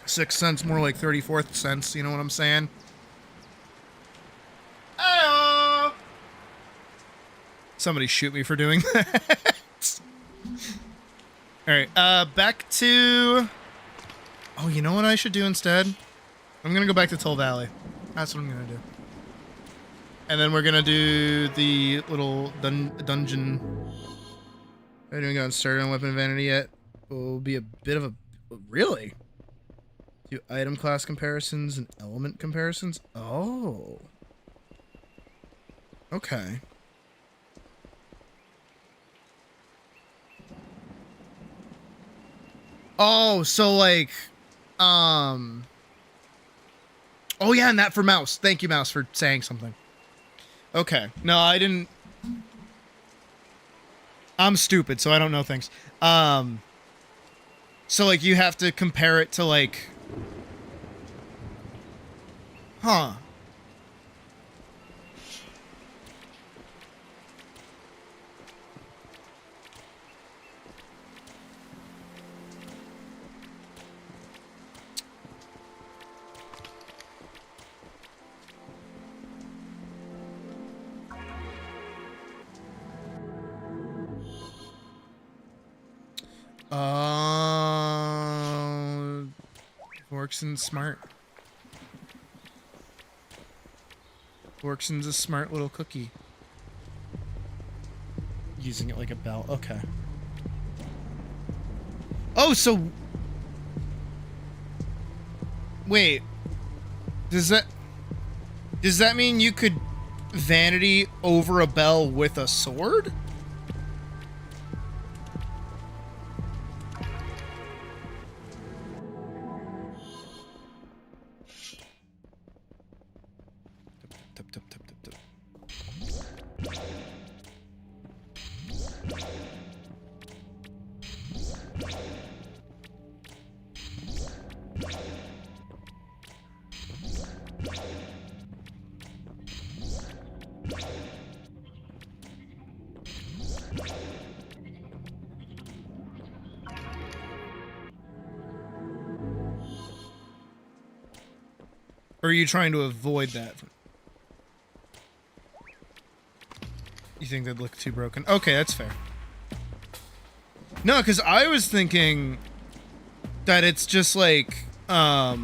Sixth sense, more like 34th sense. You know what I'm saying? Ayo! Somebody shoot me for doing that. All right, back to... Oh, you know what I should do instead? I'm going to go back to Tull Valley. That's what I'm going to do. And then we're going to do the little dungeon. I haven't even gotten started on Weapon Vanity yet. Will be a bit of a... Really? Do item class comparisons and element comparisons? Oh. Okay. Oh, so like, oh yeah, and that for Mouse. Thank you, Mouse, for saying something. Okay. No, I didn't. I'm stupid, so I don't know things. So like you have to compare it to like, huh. Vorkson's smart. Vorkson's a smart little cookie. Using it like a bell. Okay. Oh, so... Wait. Does that mean you could vanity over a bell with a sword? Or are you trying to avoid that? You think they'd look too broken? Okay, that's fair. No, because I was thinking that it's just like a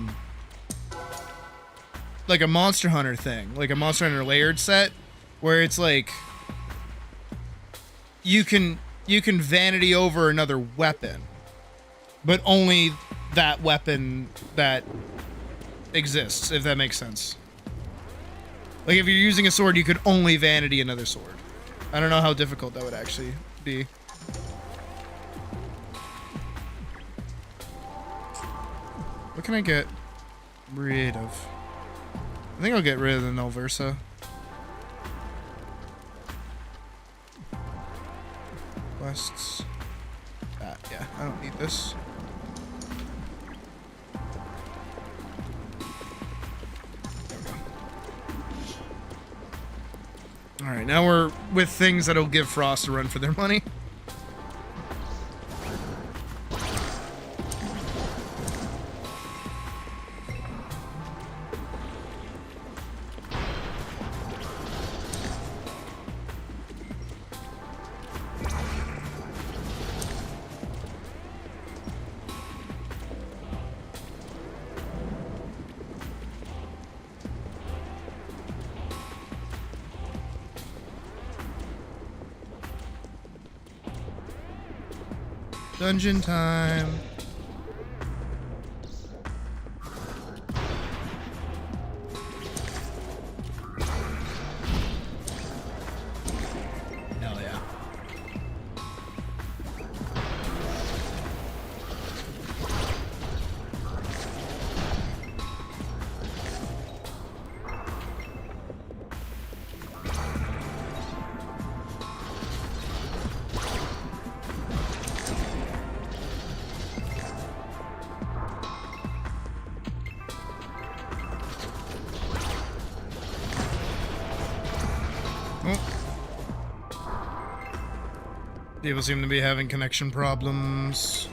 Monster Hunter thing. Like a Monster Hunter layered set where it's like you can vanity over another weapon, but only that weapon that exists, if that makes sense. Like if you're using a sword, you could only vanity another sword. I don't know how difficult that would actually be. What can I get rid of? I think I'll get rid of the Nulversa. Quests. Yeah, I don't need this. Alright, now we're with things that'll give Frost a run for their money. Dungeon time. Hell yeah. People seem to be having connection problems.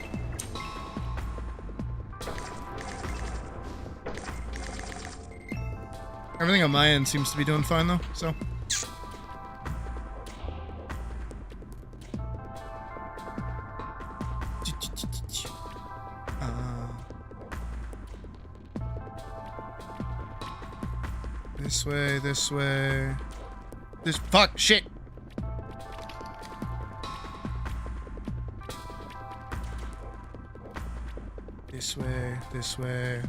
Everything on my end seems to be doing fine though, so. This way, this way. This fuck shit. This way, this way.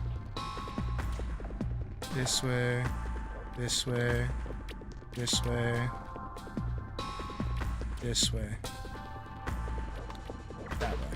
This way, this way, this way, this way. That way.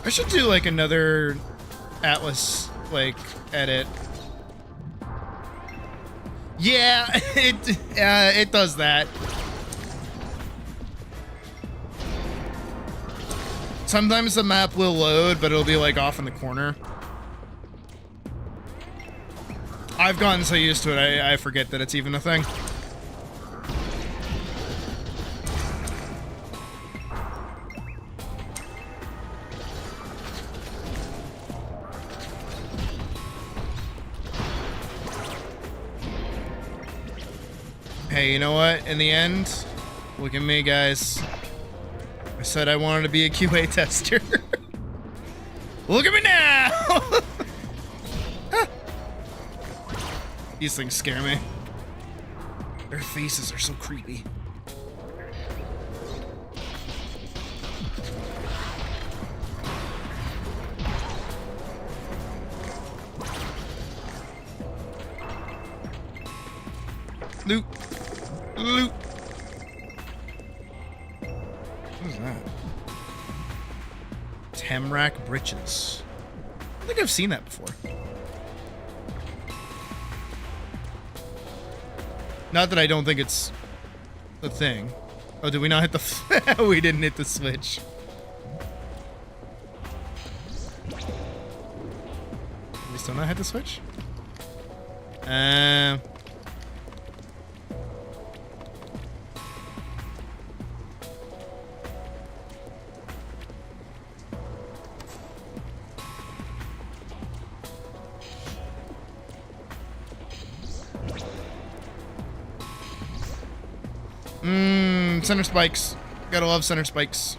I should do like another ATLYSS like edit. Yeah, it does that. Sometimes the map will load, but it'll be like off in the corner. I've gotten so used to it, I forget that it's even a thing. Hey, you know what? In the end, look at me, guys. I said I wanted to be a QA tester. Look at me now! These things scare me. Their faces are so creepy. Loot. Loot. What is that? Tamrak Britches. I think I've seen that before. Not that I don't think it's a thing. Oh, did we not hit the... we didn't hit the switch. Did we still not hit the switch? Center spikes. Gotta love center spikes.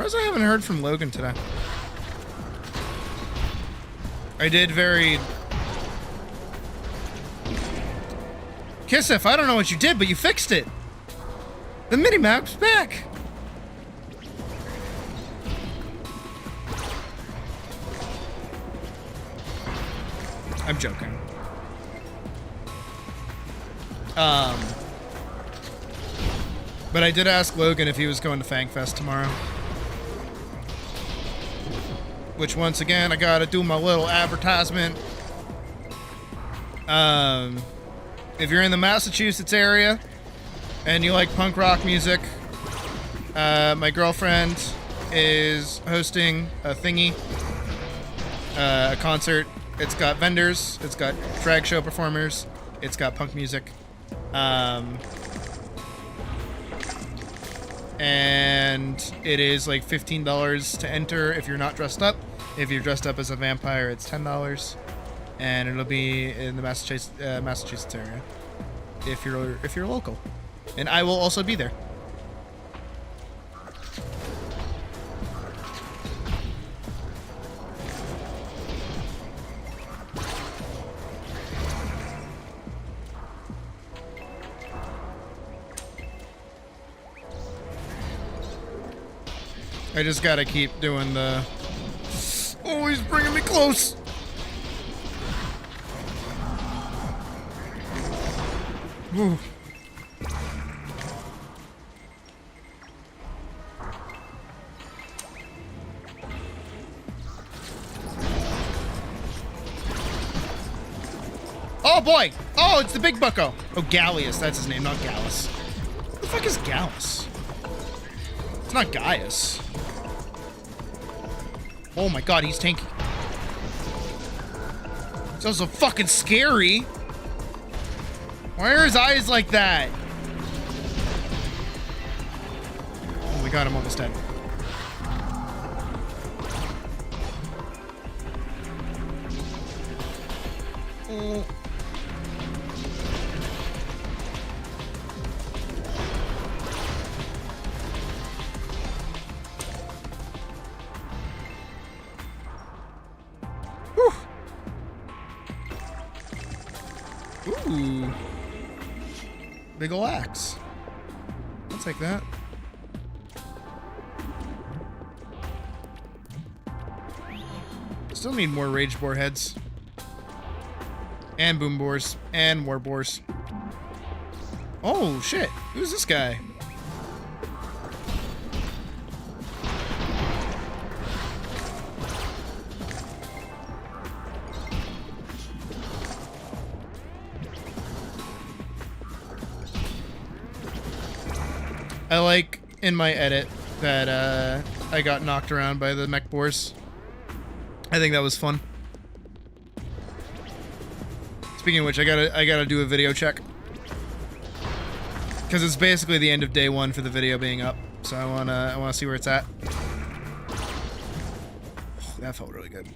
Surprised I haven't heard from Logan today. I did very... Kissif, I don't know what you did, but you fixed it. The mini-map's back. I'm joking. But I did ask Logan if he was going to FangFest tomorrow. Which, once again, I gotta do my little advertisement. If you're in the Massachusetts area and you like punk rock music, my girlfriend is hosting a thingy, a concert. It's got vendors, it's got drag show performers, it's got punk music. And it is like $15 to enter if you're not dressed up. If you're dressed up as a vampire, it's $10. And it'll be in the Massachusetts area if you're local. And I will also be there. I just gotta keep doing the... Oh, he's bringing me close! Ooh. Oh boy! Oh, it's the big bucko! Oh, Gallius, that's his name, not Gallus. What the fuck is Gallus? It's not Gaius. Oh my god, he's tanky. It's also fucking scary. Why are his eyes like that? Oh my god, I'm almost dead. Oh. Ooh. Big ol' axe. I'll take that. Still need more rage boar heads. And boom boars. And war boars. Oh shit. Who's this guy? I like in my edit that I got knocked around by the mech boars. I think that was fun. Speaking of which, I gotta do a video check because it's basically the end of day one for the video being up. So I wanna see where it's at. Oh, that felt really good.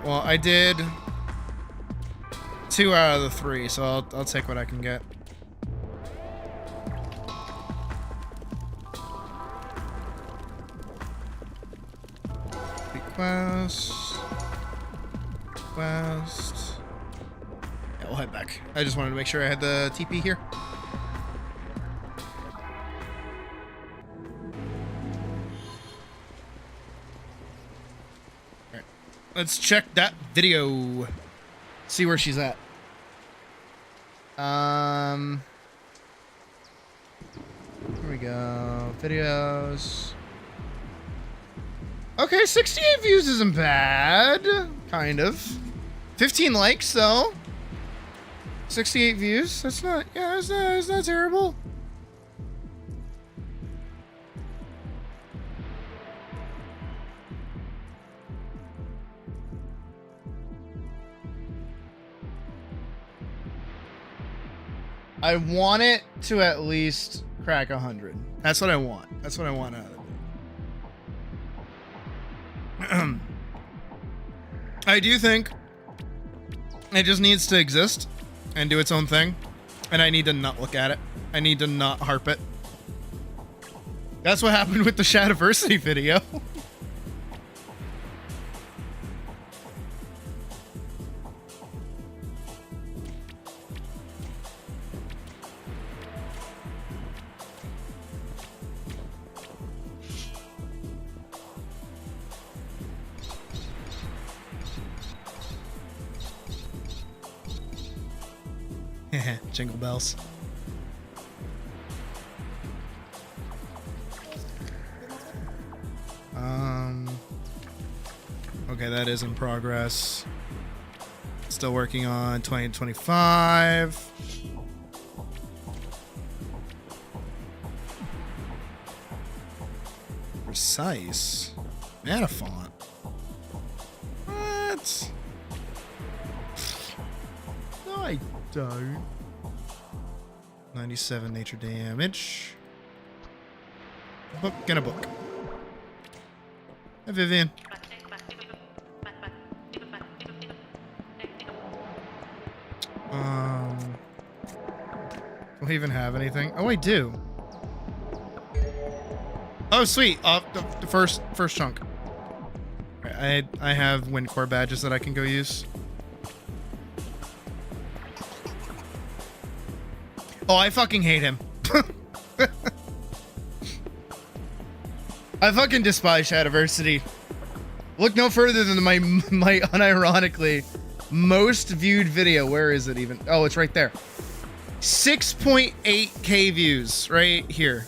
Well, I did 2 out of the 3, so I'll take what I can get. Quest. Quest. Yeah, we'll head back. I just wanted to make sure I had the TP here. Let's check that video. See where she's at. Here we go. Videos. Okay, 68 views isn't bad. Kind of. 15 likes though. 68 views. That's not, yeah, it's not terrible. I want it to at least crack 100. That's what I want. That's what I want out of it. I do think it just needs to exist and do its own thing. And I need to not look at it. I need to not harp it. That's what happened with the Shadiversity video. Jingle bells. Okay, that is in progress. Still working on 2025. Precise. Mana font. What? No, I don't. 97 nature damage. A book and a book. Hi, Vivian. Do I even have anything? Oh, I do. Oh, sweet. The first chunk. I have wind core badges that I can go use. Oh, I fucking hate him. I fucking despise Shadiversity. Look no further than my unironically most viewed video. Where is it even? Oh, it's right there. 6.8k views right here.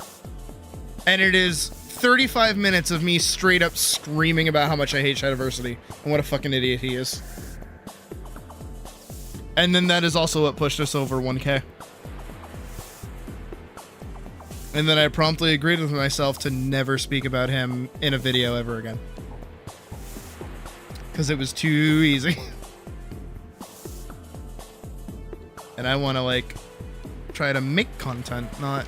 And it is 35 minutes of me straight up screaming about how much I hate Shadiversity and what a fucking idiot he is. And then that is also what pushed us over 1k. And then I promptly agreed with myself to never speak about him in a video ever again. Because it was too easy. And I want to, like, try to make content, not...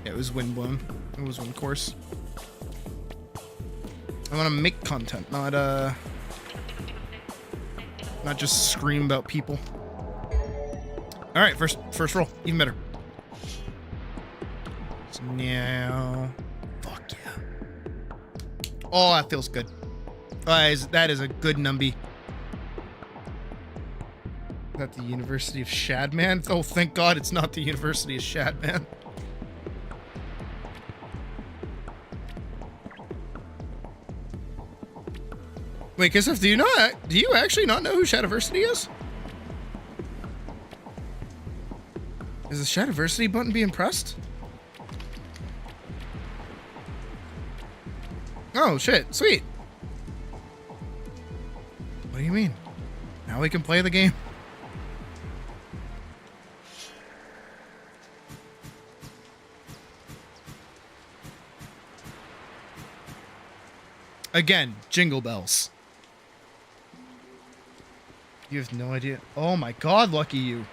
Yeah, it was Windblown. It was Wind Course. I want to make content, not just scream about people. Alright, first roll. Even better. So now... Fuck yeah. Oh, that feels good. That is a good numby. Is that the University of Shadman? Oh, thank God it's not the University of Shadman. Wait, Kisef, do you actually not know who Shadiversity is? Is the Shadiversity button being pressed? Oh, shit. Sweet. What do you mean? Now we can play the game. Again, jingle bells. You have no idea. Oh my God, lucky you.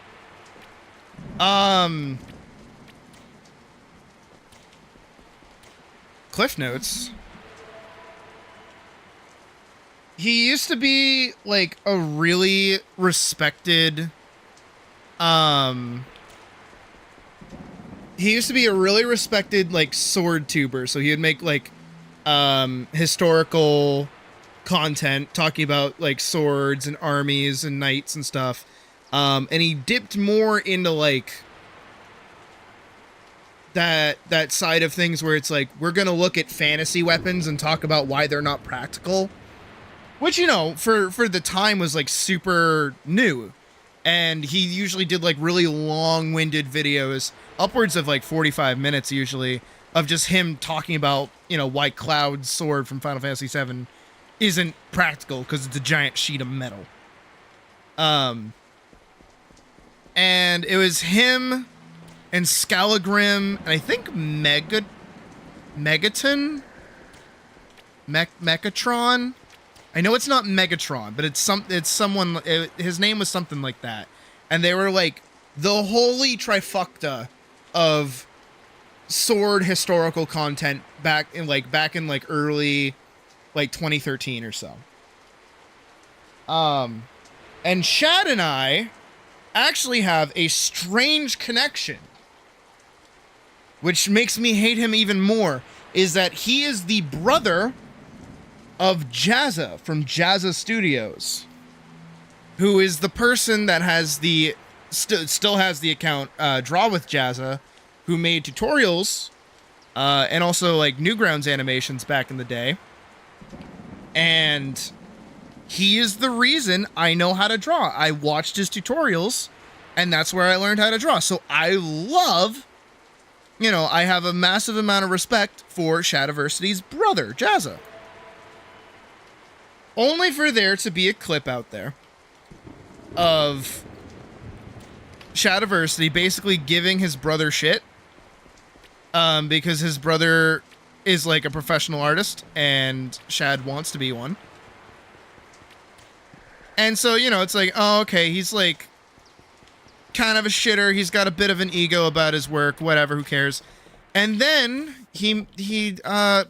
Cliff Notes. He used to be like a really respected like sword tuber. So he would make like historical content talking about like swords and armies and knights and stuff. And he dipped more into like that side of things where it's like, we're going to look at fantasy weapons and talk about why they're not practical, which, you know, for the time was like super new. And he usually did like really long-winded videos, upwards of like 45 minutes usually, of just him talking about, you know, why Cloud's sword from Final Fantasy VII isn't practical because it's a giant sheet of metal. And it was him and Scalagrim and I think Megatron. I know it's not Megatron, but it's someone. His name was something like that, and they were like the holy trifecta of sword historical content back in early 2013 or so. And Shad and I actually have a strange connection, which makes me hate him even more, is that he is the brother of Jazza from Jazza Studios, who is the person that has the still has the account Draw with Jazza, who made tutorials and also like Newgrounds animations back in the day. And he is the reason I know how to draw. I watched his tutorials, and that's where I learned how to draw. So I love, I have a massive amount of respect for Shadiversity's brother, Jazza. Only for there to be a clip out there of Shadiversity basically giving his brother shit because his brother is like a professional artist and Shad wants to be one. And so, it's like, oh, okay, he's like kind of a shitter. He's got a bit of an ego about his work, whatever, who cares. And then he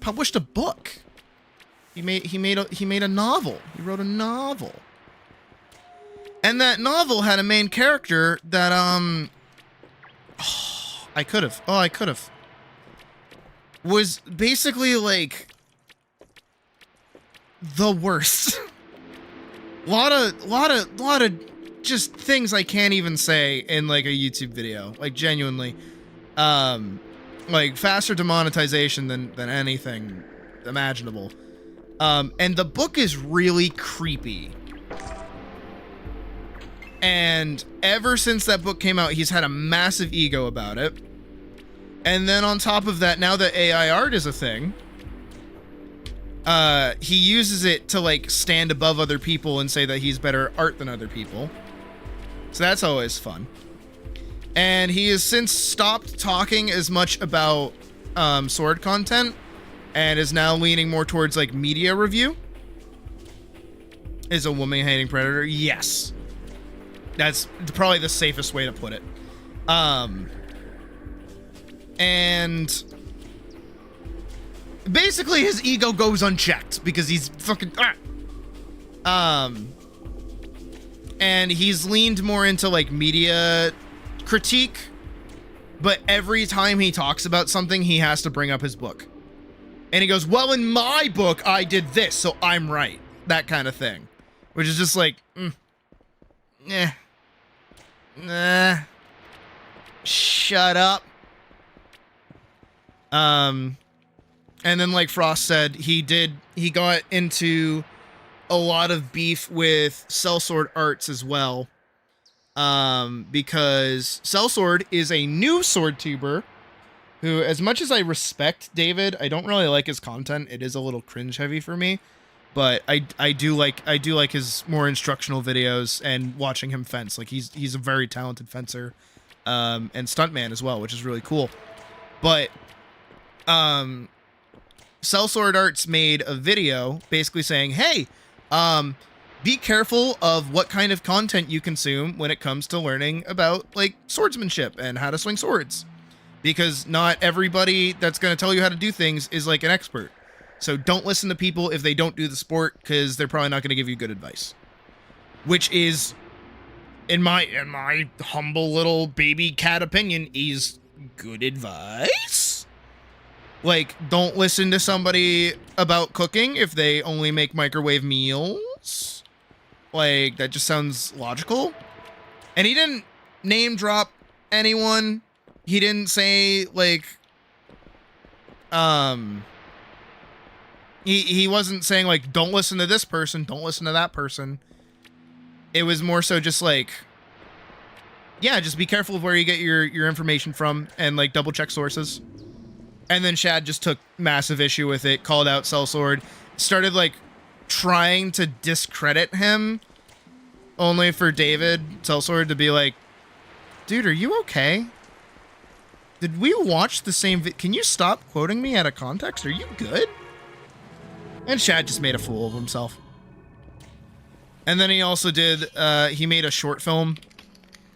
published a book. He made a novel. He wrote a novel. And that novel had a main character that I could have. Was basically like the worst. lot of just things I can't even say in like a YouTube video, like genuinely, like faster demonetization than anything imaginable. And the book is really creepy. And ever since that book came out, he's had a massive ego about it. And then on top of that, now that AI art is a thing, he uses it to like stand above other people and say that he's better art than other people. So that's always fun. And he has since stopped talking as much about sword content and is now leaning more towards like media review. Is a woman-hating predator? Yes. That's probably the safest way to put it. And basically his ego goes unchecked because he's fucking and he's leaned more into like media critique, but every time he talks about something he has to bring up his book. And he goes, well, in my book I did this, so I'm right. That kind of thing. Which is just like nah. Shut up. And then like Frost said, he got into a lot of beef with Sellsword Arts as well. Because Sellsword is a new sword tuber who, as much as I respect David, I don't really like his content. It is a little cringe heavy for me, but I do like his more instructional videos and watching him fence. Like he's a very talented fencer, and stuntman as well, which is really cool. But Sellsword Arts made a video basically saying, hey, be careful of what kind of content you consume when it comes to learning about like swordsmanship and how to swing swords, because not everybody that's going to tell you how to do things is like an expert. So don't listen to people if they don't do the sport, because they're probably not going to give you good advice, which is, in my humble little baby cat opinion, is good advice. Like, don't listen to somebody about cooking if they only make microwave meals. Like, that just sounds logical. And he didn't name drop anyone. He didn't say, like, he wasn't saying, like, don't listen to this person, don't listen to that person. It was more so just, like, yeah, just be careful of where you get your information from and, like, double check sources. And then Shad just took massive issue with it, called out Sellsword, started, like, trying to discredit him, only for David, Sellsword, to be like, dude, are you okay? Did we watch the same Can you stop quoting me out of context? Are you good? And Shad just made a fool of himself. And then he also did, he made a short film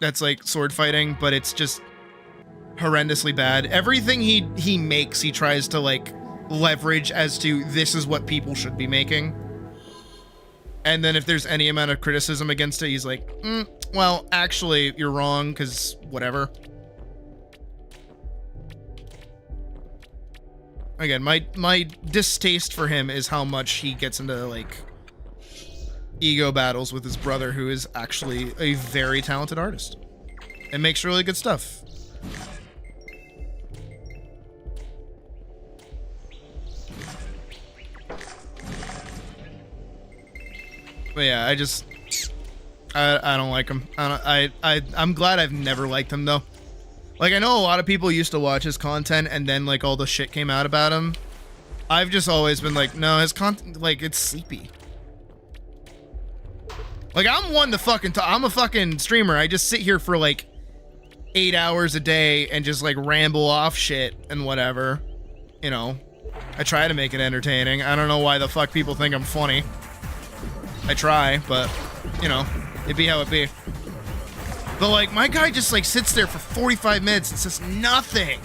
that's like sword fighting, but it's just horrendously bad. Everything he makes, he tries to like leverage as to this is what people should be making. And then if there's any amount of criticism against it, he's like, well, actually, you're wrong, because whatever. Again, my distaste for him is how much he gets into, like, ego battles with his brother, who is actually a very talented artist and makes really good stuff. But yeah, I don't like him. I'm glad I've never liked him though. Like, I know a lot of people used to watch his content and then like all the shit came out about him. I've just always been like, no, his content, like, it's sleepy. Like, I'm one to fucking I'm a fucking streamer. I just sit here for like 8 hours a day and just like ramble off shit and whatever. You know, I try to make it entertaining. I don't know why the fuck people think I'm funny. I try, but, you know, it be how it be. But, like, my guy just, like, sits there for 45 minutes and says nothing.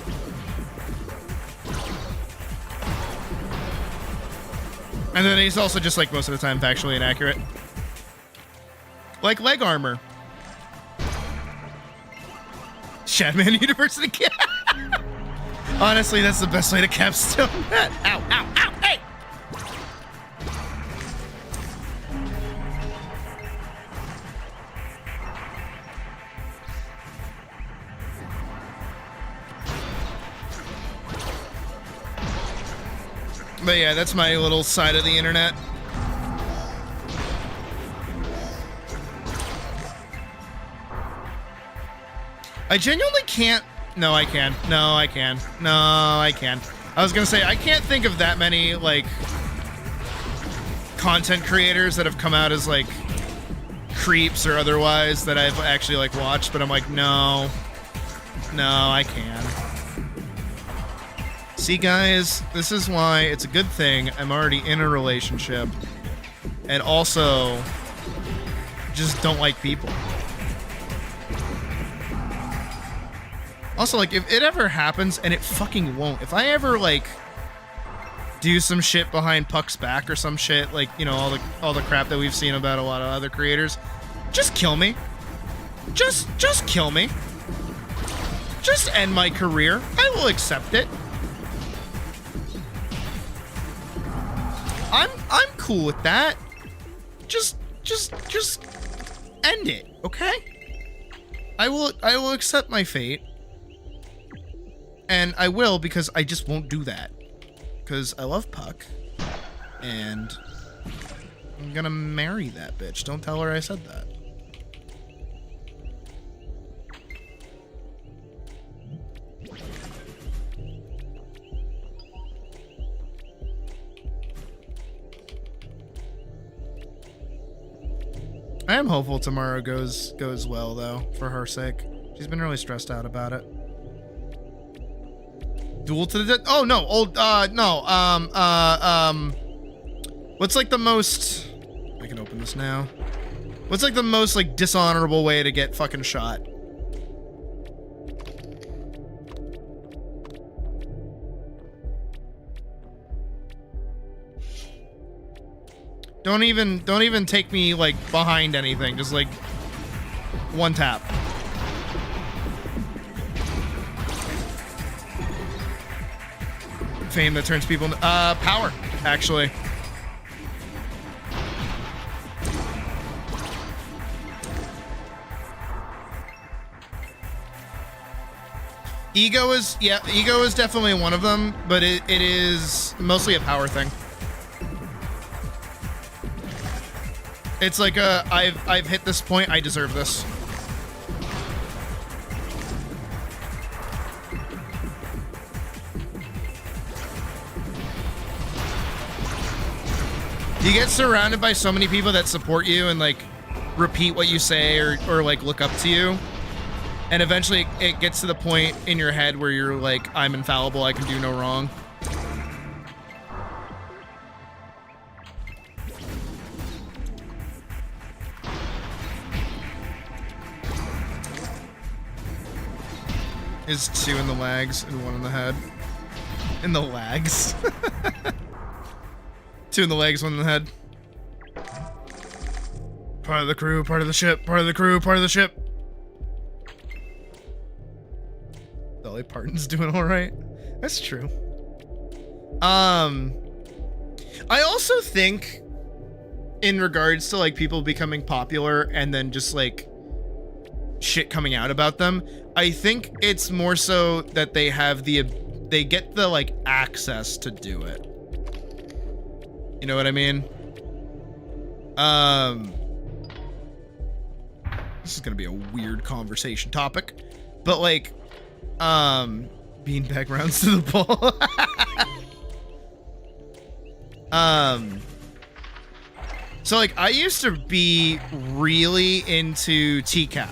And then he's also just, like, most of the time factually inaccurate. Like leg armor. Shadman University. Honestly, that's the best way to capstone that. Ow, ow, ow, hey! But yeah, that's my little side of the internet. I genuinely can't. No, I can. No, I can. No, I can. I was gonna say, I can't think of that many, like, content creators that have come out as, like, creeps or otherwise that I've actually, like, watched, but I'm like, no. No, I can. See, guys, this is why it's a good thing I'm already in a relationship and also just don't like people. Also, like, if it ever happens, and it fucking won't, if I ever, like, do some shit behind Puck's back or some shit, like, you know, all the crap that we've seen about a lot of other creators, just kill me. Just kill me. Just end my career. I will accept it. I'm cool with that. Just end it, okay? I will accept my fate. And I will, because I just won't do that. Because I love Puck. And I'm gonna marry that bitch. Don't tell her I said that. I am hopeful tomorrow goes well, though, for her sake. She's been really stressed out about it. Duel to the death? Oh, no. What's, like, the most... I can open this now. What's, like, the most, like, dishonorable way to get fucking shot? Don't even take me, like, behind anything. Just, like, one tap. Fame that turns people into, power, actually. Ego is definitely one of them, but it is mostly a power thing. It's like I've hit this point, I deserve this. You get surrounded by so many people that support you and like repeat what you say or like look up to you. And eventually it gets to the point in your head where you're like, I'm infallible, I can do no wrong. is 2 in the legs and 1 in the head. In the legs. 2 in the legs, 1 in the head. Part of the crew, part of the ship, part of the crew, part of the ship. Dolly Parton's doing all right. That's true. I also think in regards to like people becoming popular and then just like shit coming out about them, I think it's more so that they get the like access to do it. You know what I mean? This is gonna be a weird conversation topic, but like, beanbag rounds to the ball. So like I used to be really into TCAP,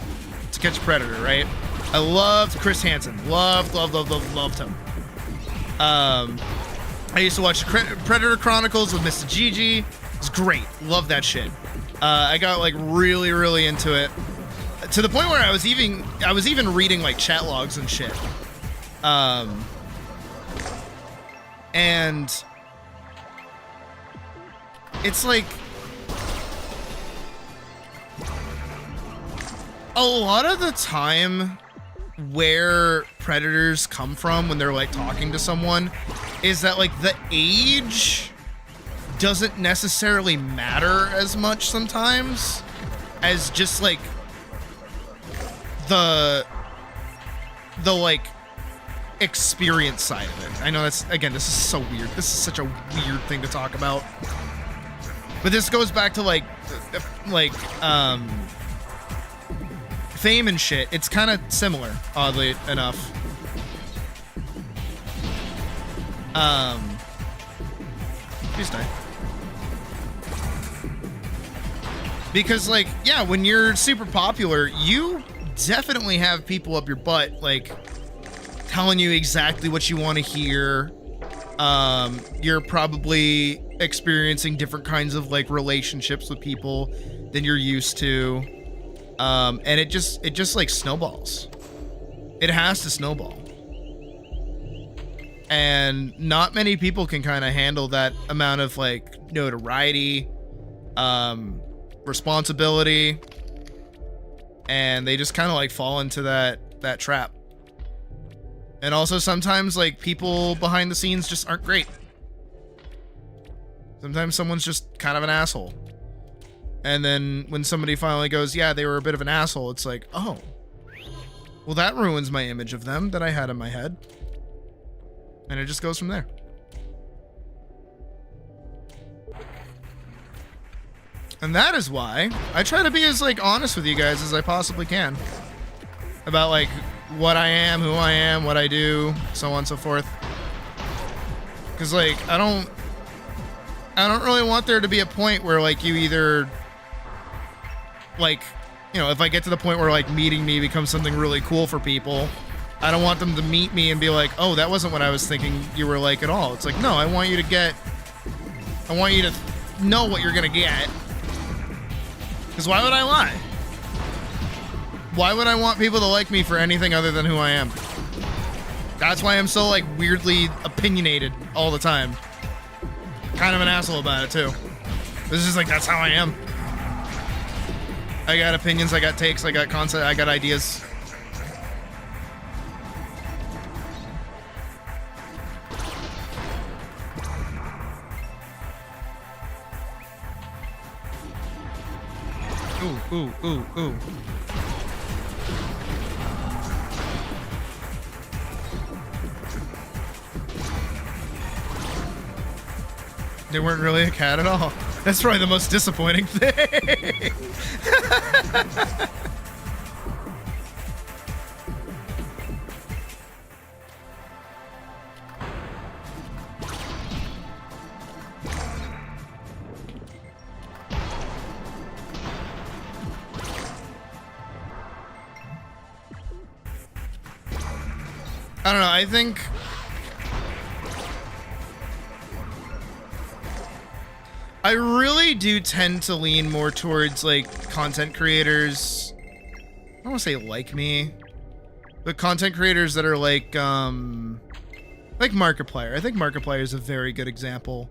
To Catch a Predator, right? I loved Chris Hansen. Loved him. I used to watch Predator Chronicles with Mr. Gigi. It's great. Love that shit. I got like really into it to the point where I was even reading like chat logs and shit. And it's like a lot of the time where predators come from when they're like talking to someone is that like the age doesn't necessarily matter as much sometimes as just like the like experience side of it. I know that's, again, this is so weird. This is such a weird thing to talk about. But this goes back to like fame and shit. It's kind of similar, oddly enough. Please die. Because like, yeah, when you're super popular, you definitely have people up your butt, like telling you exactly what you want to hear. You're probably experiencing different kinds of like relationships with people than you're used to. And it just like snowballs. It has to snowball. And not many people can kind of handle that amount of like notoriety, responsibility, and they just kind of like fall into that trap. And also sometimes like people behind the scenes just aren't great. Sometimes someone's just kind of an asshole. And then when somebody finally goes, yeah, they were a bit of an asshole, it's like, oh, well, that ruins my image of them that I had in my head. And it just goes from there. And that is why I try to be as like honest with you guys as I possibly can about like what I am, who I am, what I do, so on and so forth. Because like I don't really want there to be a point where like you either like, you know, if I get to the point where like meeting me becomes something really cool for people, I don't want them to meet me and be like, oh, that wasn't what I was thinking you were like at all. It's like, no, I want you to know what you're gonna get. Because why would I lie? Why would I want people to like me for anything other than who I am? That's why I'm so like weirdly opinionated all the time. Kind of an asshole about it too. This is just like, that's how I am. I got opinions, I got takes, I got concept, I got ideas. Ooh. They weren't really a cat at all. That's probably the most disappointing thing. I don't know, I think I really do tend to lean more towards like content creators. I don't want to say like me, But content creators that are like Markiplier. I think Markiplier is a very good example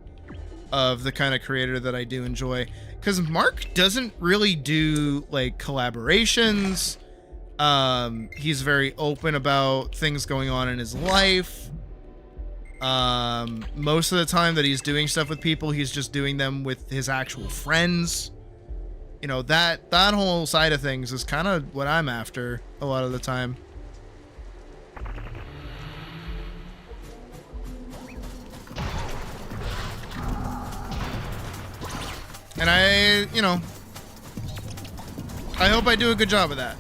of the kind of creator that I do enjoy. Because Mark doesn't really do like collaborations. He's very open about things going on in his life. Most of the time that he's doing stuff with people, he's just doing them with his actual friends. You know, that whole side of things is kind of what I'm after a lot of the time. And I hope I do a good job of that.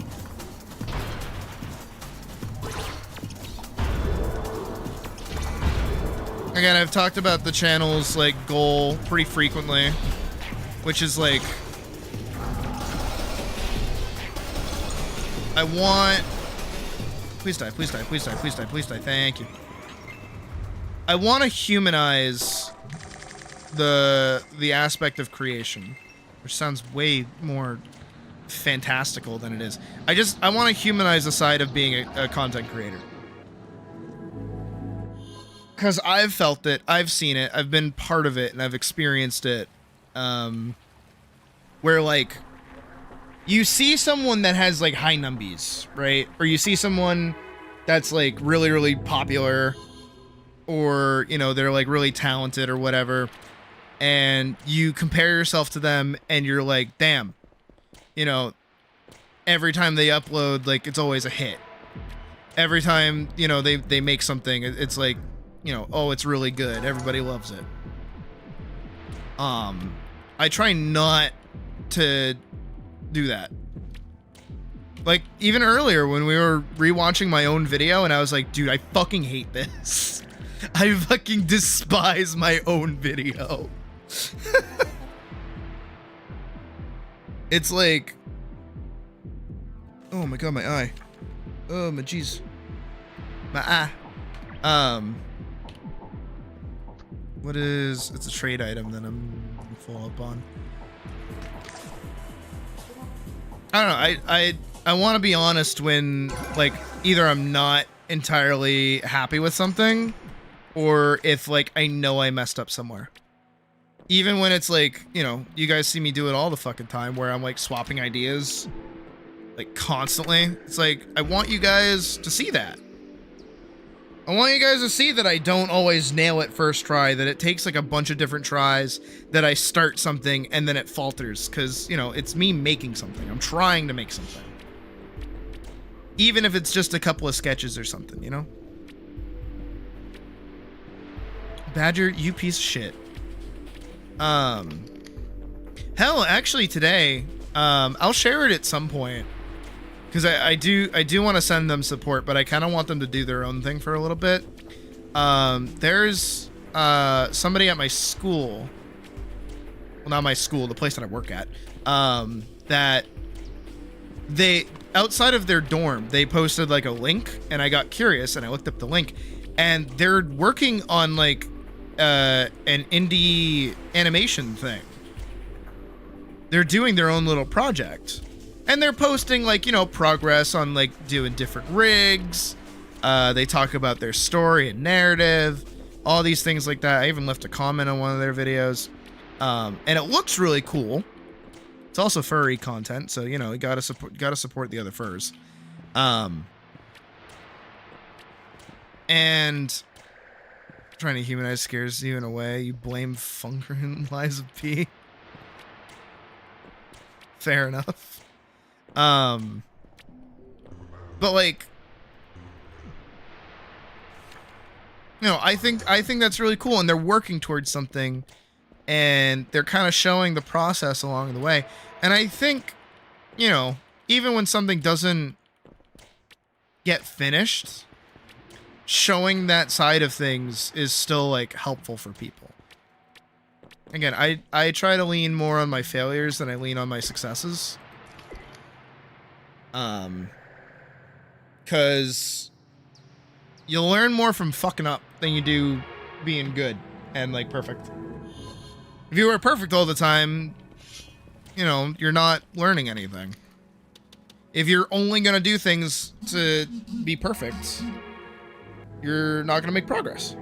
Again, I've talked about the channel's like goal pretty frequently, which is like I want please die, please die, please die, please die, please die, thank you. I want to humanize the aspect of creation, which sounds way more fantastical than it is. I want to humanize the side of being a content creator. Because I've felt it, I've seen it, I've been part of it, and I've experienced it. Where, like, you see someone that has, like, high numbies, right? Or you see someone that's, like, really, really popular. Or, you know, they're, like, really talented or whatever. And you compare yourself to them, and you're like, damn. You know, every time they upload, like, it's always a hit. Every time, you know, they make something, it's like, you know, oh, it's really good. Everybody loves it. I try not to do that. Like, even earlier when we were rewatching my own video and I was like, dude, I fucking hate this. I fucking despise my own video. It's like, oh my god, my eye. Oh my jeez. My eye. What is... It's a trade item that I'm full up on. I don't know. I want to be honest when, like, either I'm not entirely happy with something, or if, like, I know I messed up somewhere. Even when it's, like, you know, you guys see me do it all the fucking time, where I'm, like, swapping ideas, like, constantly. It's like, I want you guys to see that. I want you guys to see that I don't always nail it first try, that it takes like a bunch of different tries, that I start something and then it falters, because, you know, it's me making something. I'm trying to make something. Even if it's just a couple of sketches or something, you know? Badger, you piece of shit. Hell, actually today, I'll share it at some point. Because I do want to send them support, but I kind of want them to do their own thing for a little bit. There's somebody at my school, well, not my school, the place that I work at, that they, outside of their dorm, they posted like a link, and I got curious and I looked up the link, and they're working on like an indie animation thing. They're doing their own little project. And they're posting, like, you know, progress on, like, doing different rigs. They talk about their story and narrative. All these things like that. I even left a comment on one of their videos. And it looks really cool. It's also furry content, so, you know, you gotta support the other furs. And trying to humanize scares you in a way. You blame Funker and Liza P. Fair enough. But like, you know, I think that's really cool, and they're working towards something, and they're kind of showing the process along the way. And I think, you know, even when something doesn't get finished, showing that side of things is still like helpful for people. Again, I try to lean more on my failures than I lean on my successes. Cause you'll learn more from fucking up than you do being good and like perfect. If you were perfect all the time, you know, you're not learning anything. If you're only going to do things to be perfect, you're not going to make progress.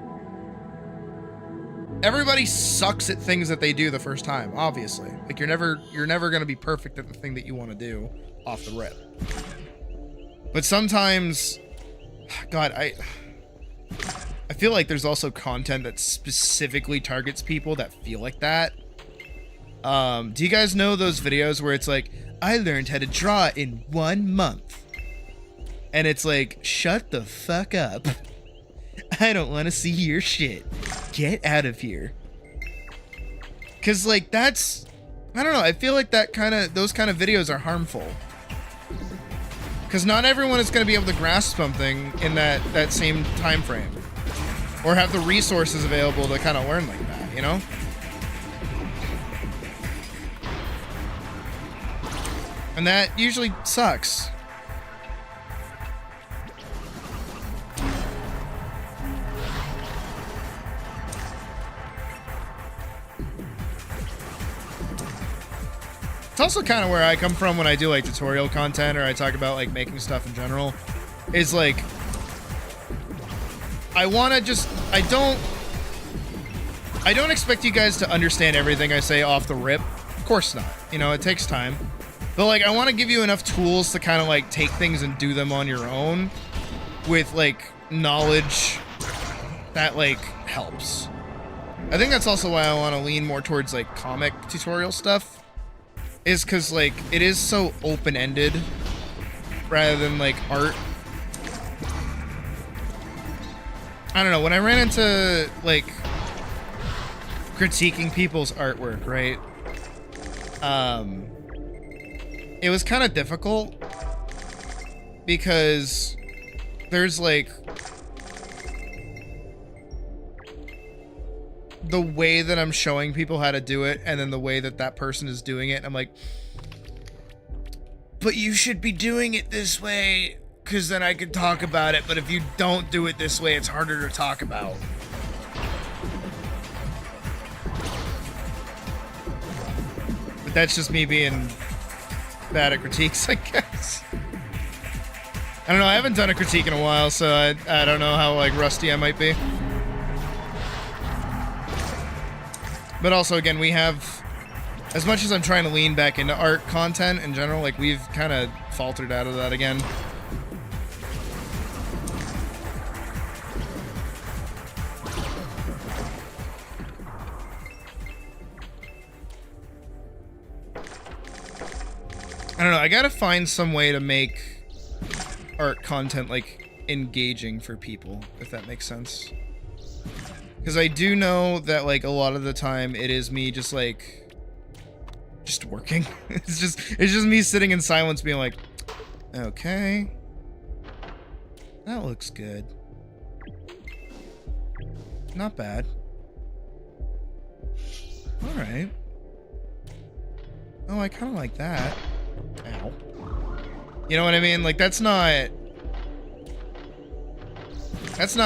Everybody sucks at things that they do the first time, obviously. Like you're never going to be perfect at the thing that you want to do off the rip. But sometimes, God, I feel like there's also content that specifically targets people that feel like that. Do you guys know those videos where it's like, I learned how to draw in 1 month? And it's like, shut the fuck up. I don't want to see your shit. Get out of here. Cause like that's, I don't know, I feel like those kind of videos are harmful. Cause not everyone is going to be able to grasp something in that same time frame. Or have the resources available to kind of learn like that, you know? And that usually sucks. It's also kind of where I come from when I do like tutorial content or I talk about like making stuff in general. Is like, I don't expect you guys to understand everything I say off the rip. Of course not. You know, it takes time. But like, I want to give you enough tools to kind of like take things and do them on your own with like knowledge that like helps. I think that's also why I want to lean more towards like comic tutorial stuff, is because like it is so open-ended rather than like art. I don't know, when I ran into like critiquing people's artwork, right? It was kind of difficult because there's like the way that I'm showing people how to do it and then the way that that person is doing it. I'm like, but you should be doing it this way because then I could talk about it. But if you don't do it this way, it's harder to talk about. But that's just me being bad at critiques, I guess. I don't know, I haven't done a critique in a while, so I don't know how like rusty I might be. But also, again, we have, as much as I'm trying to lean back into art content in general, like we've kind of faltered out of that again. I don't know, I gotta find some way to make art content like engaging for people, if that makes sense. Because I do know that like a lot of the time it is me just working. it's just me sitting in silence being like, okay, that looks good. Not bad. All right. Oh, I kind of like that. Ow. You know what I mean? Like that's not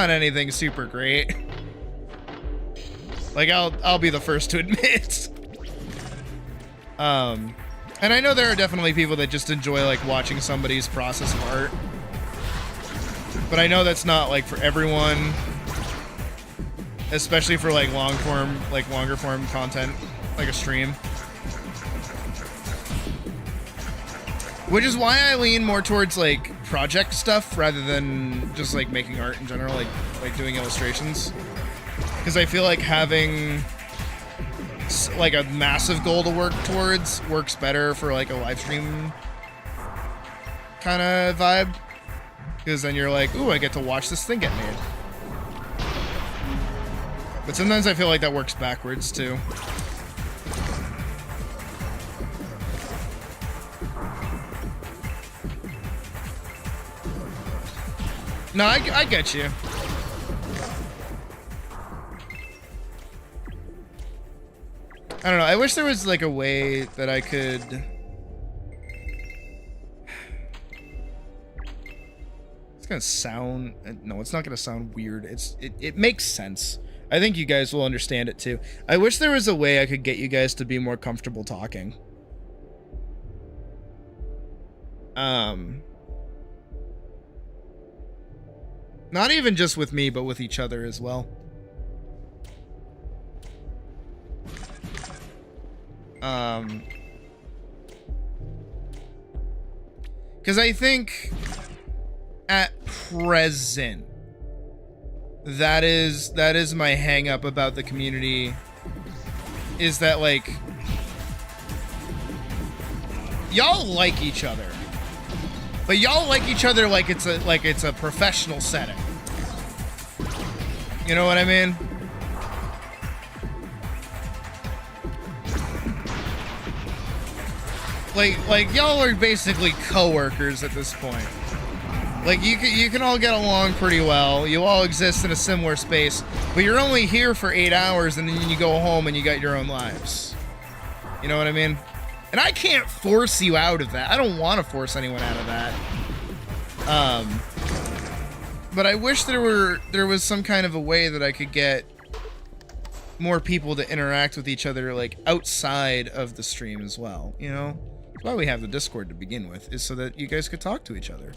anything super great. Like I'll be the first to admit. And I know there are definitely people that just enjoy like watching somebody's process of art. But I know that's not like for everyone, especially for like longer form content, like a stream. Which is why I lean more towards like project stuff rather than just like making art in general, like doing illustrations. Because I feel like having like a massive goal to work towards works better for like a live stream kind of vibe. Because then you're like, ooh, I get to watch this thing get made. But sometimes I feel like that works backwards too. No, I get you. I don't know. I wish there was like a way that I could. It's gonna sound. No, it's not gonna sound weird. It makes sense. I think you guys will understand it too. I wish there was a way I could get you guys to be more comfortable talking. Not even just with me, but with each other as well. Because I think at present, that is my hang up about the community, is that like y'all like each other, but y'all like each other like it's a professional setting. You know what I mean? Like y'all are basically coworkers at this point. Like you can all get along pretty well. You all exist in a similar space, but you're only here for 8 hours and then you go home and you got your own lives. You know what I mean? And I can't force you out of that. I don't want to force anyone out of that. But I wish there was some kind of a way that I could get more people to interact with each other, like outside of the stream as well, you know? That's why we have the Discord to begin with, is so that you guys could talk to each other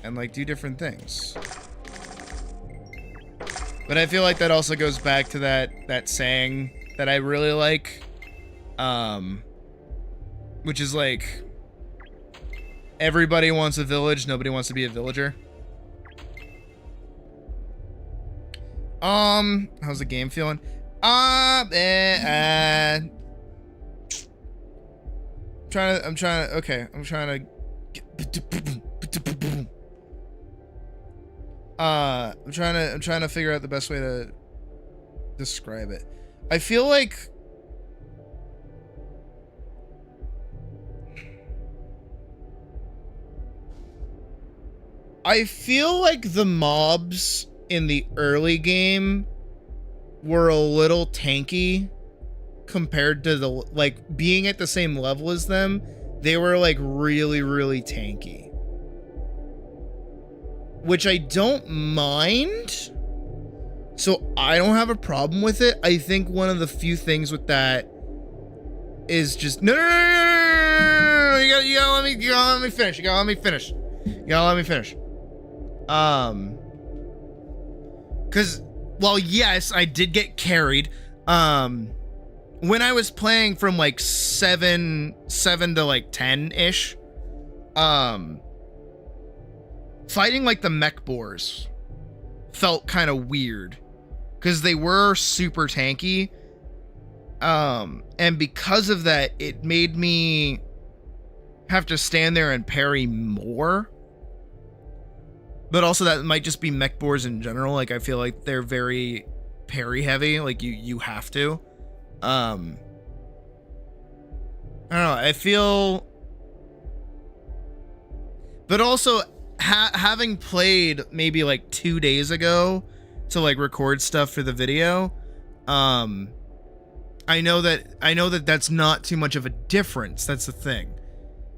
and like do different things. But I feel like that also goes back to that saying that I really like, which is like, everybody wants a village, nobody wants to be a villager. How's the game feeling? I'm trying to figure out the best way to describe it. I feel like the mobs in the early game were a little tanky compared to the, like, being at the same level as them. They were like really, really tanky, which I don't mind. So I don't have a problem with it. I think one of the few things with that is just no. You gotta let me finish. You gotta let me finish. Because, well, yes, I did get carried. When I was playing from like 7 to like 10-ish, fighting like the mech boars felt kind of weird because they were super tanky. And because of that, it made me have to stand there and parry more. But also that might just be mech boars in general. Like, I feel like they're very parry heavy. Like, you have to. I don't know. I feel... But also, having played maybe like 2 days ago to like record stuff for the video, I know that that's not too much of a difference. That's the thing.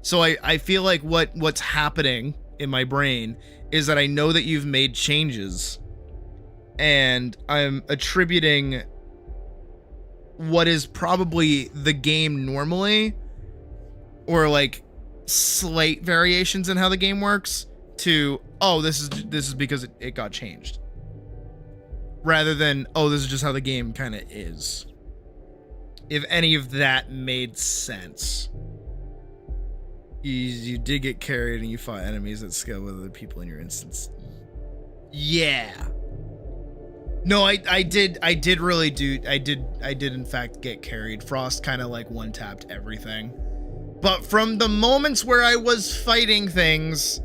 So I feel like what's happening in my brain is that I know that you've made changes, and I'm attributing what is probably the game normally, or like slight variations in how the game works, to, oh, this is because it got changed, rather than, oh, this is just how the game kind of is. If any of that made sense. You did get carried and you fought enemies that scale with other people in your instance. Yeah. No, I did in fact get carried. Frost kind of like one-tapped everything. But from the moments where I was fighting things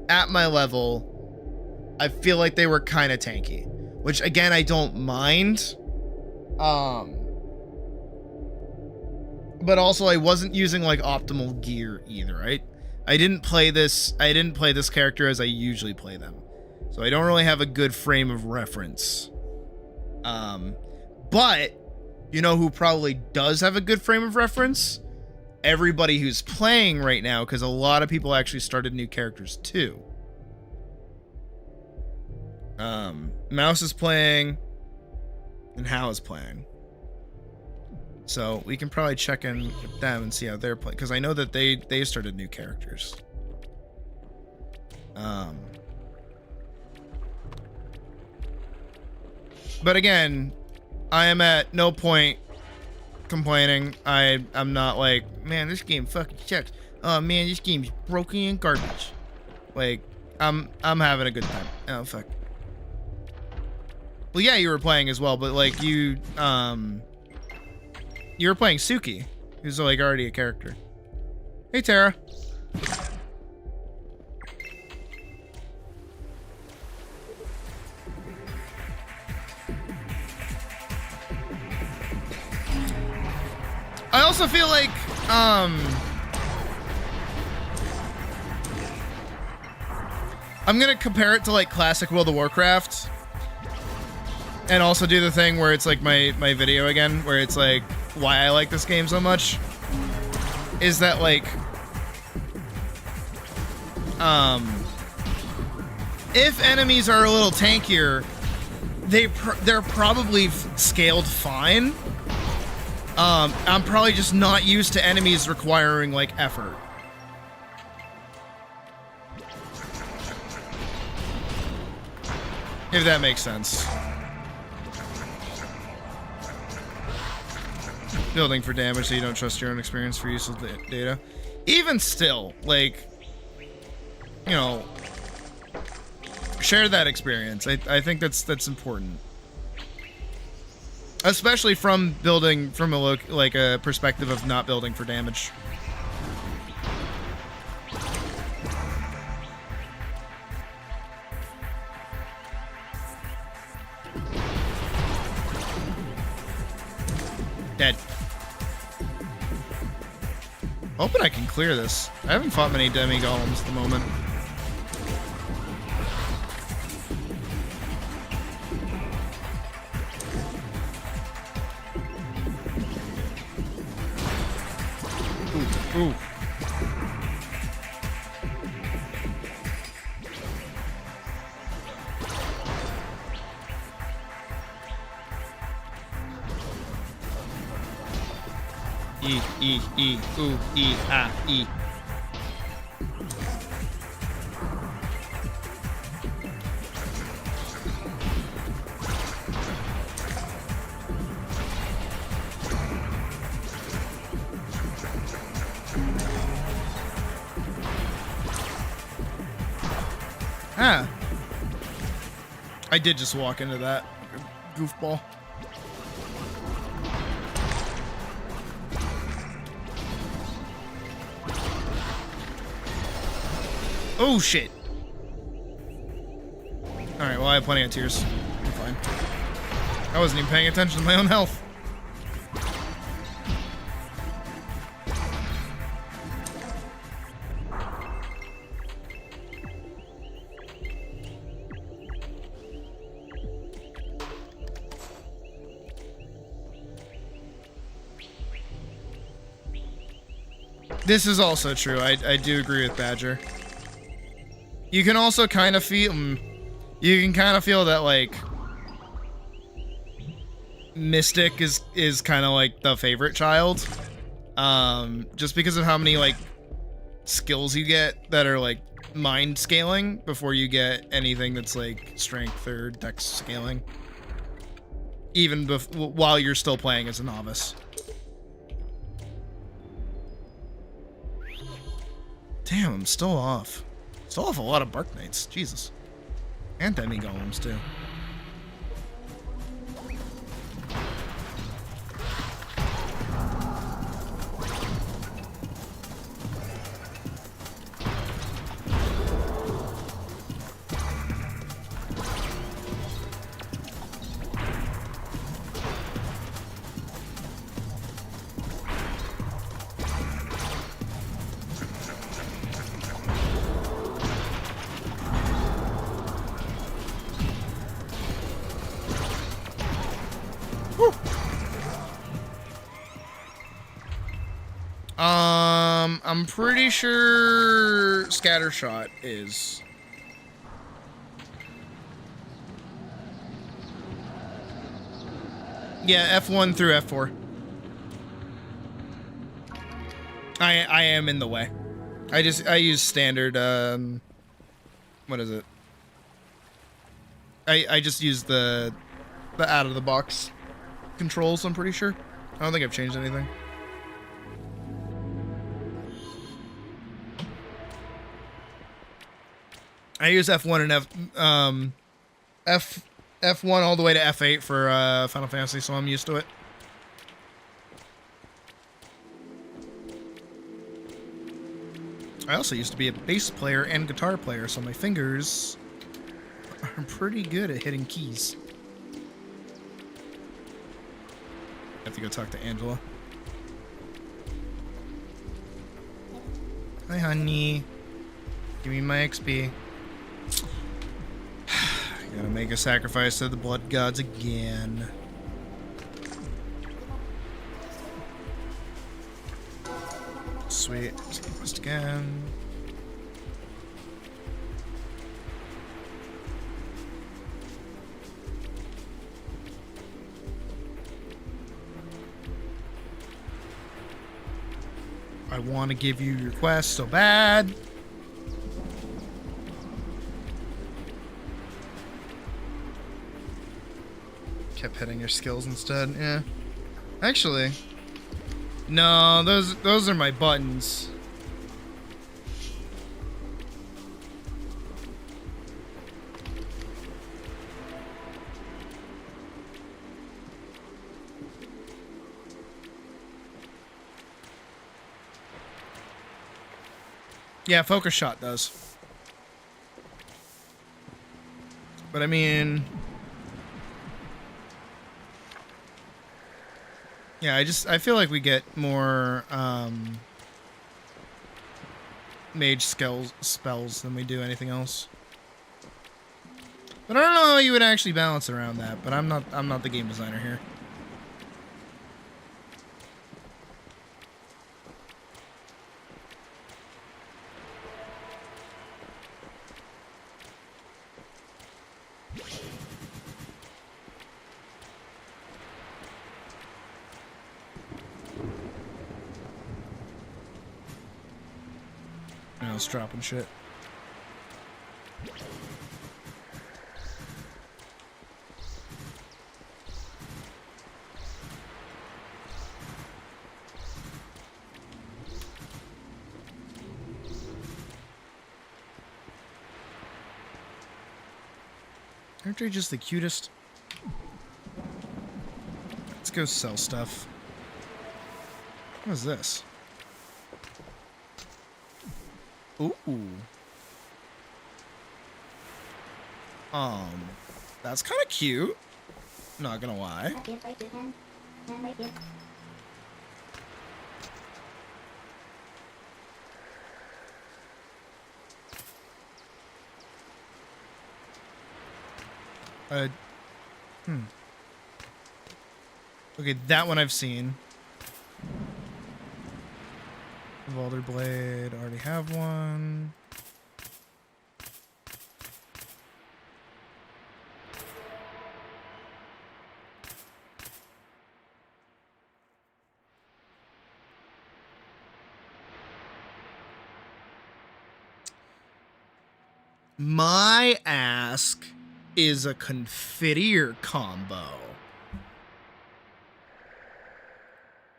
at my level, I feel like they were kind of tanky, which again, I don't mind. But also I wasn't using like optimal gear either, right? I didn't play this character as I usually play them. So I don't really have a good frame of reference. But you know who probably does have a good frame of reference? Everybody who's playing right now, because a lot of people actually started new characters too. Mouse is playing and Hal is playing. So we can probably check in with them and see how they're playing, because I know that they started new characters. But again, I am at no point complaining. I'm not like, man, this game fucking sucks. Oh man, this game's broken and garbage. Like, I'm having a good time. Oh fuck. Well, yeah, you were playing as well, but like you were playing Suki, who's like already a character. Hey, Tara. I also feel like, I'm gonna compare it to like classic World of Warcraft, and also do the thing where it's like my video again, where it's like why I like this game so much, is that like, if enemies are a little tankier, they're probably scaled fine. I'm probably just not used to enemies requiring, like, effort. If that makes sense. Building for damage so you don't trust your own experience for use of the data. Even still, like, you know, share that experience. I think that's important. Especially from building from a perspective of not building for damage. Dead. Hoping I can clear this. I haven't fought many demi golems at the moment. Ooh. Ooh, E. Ah. I did just walk into that goofball. Oh shit. Alright, well I have plenty of tears. I'm fine. I wasn't even paying attention to my own health. This is also true. I do agree with Badger. You can also kind of feel... you can kind of feel that, like... Mystic is kind of like the favorite child. Just because of how many, like, skills you get that are, like, mind scaling before you get anything that's, like, strength or dex scaling. Even while you're still playing as a novice. Damn, I'm still off. Still off a lot of Bark Knights. Jesus. And demi golems, too. I'm pretty sure Scattershot is. Yeah, F1 through F4. I am in the way. I use standard What is it? I just used the out of the box controls, I'm pretty sure. I don't think I've changed anything. I use F1 and F1 all the way to F8 for Final Fantasy, so I'm used to it. I also used to be a bass player and guitar player, so my fingers are pretty good at hitting keys. I have to go talk to Angela. Hi, honey. Give me my XP. Gotta make a sacrifice to the blood gods again. Sweet. Quest again. I want to give you your quest so bad. Kept hitting your skills instead. Yeah. Actually, no, those are my buttons. Yeah, focus shot does. But I mean, yeah, I feel like we get more mage spells than we do anything else. But I don't know how you would actually balance around that, but I'm not the game designer here. I was dropping shit. Aren't they just the cutest? Let's go sell stuff. What is this? Ooh. That's kind of cute. Not gonna lie. Okay, that one I've seen. Revolver blade, already have one. My ask is a confiteor combo.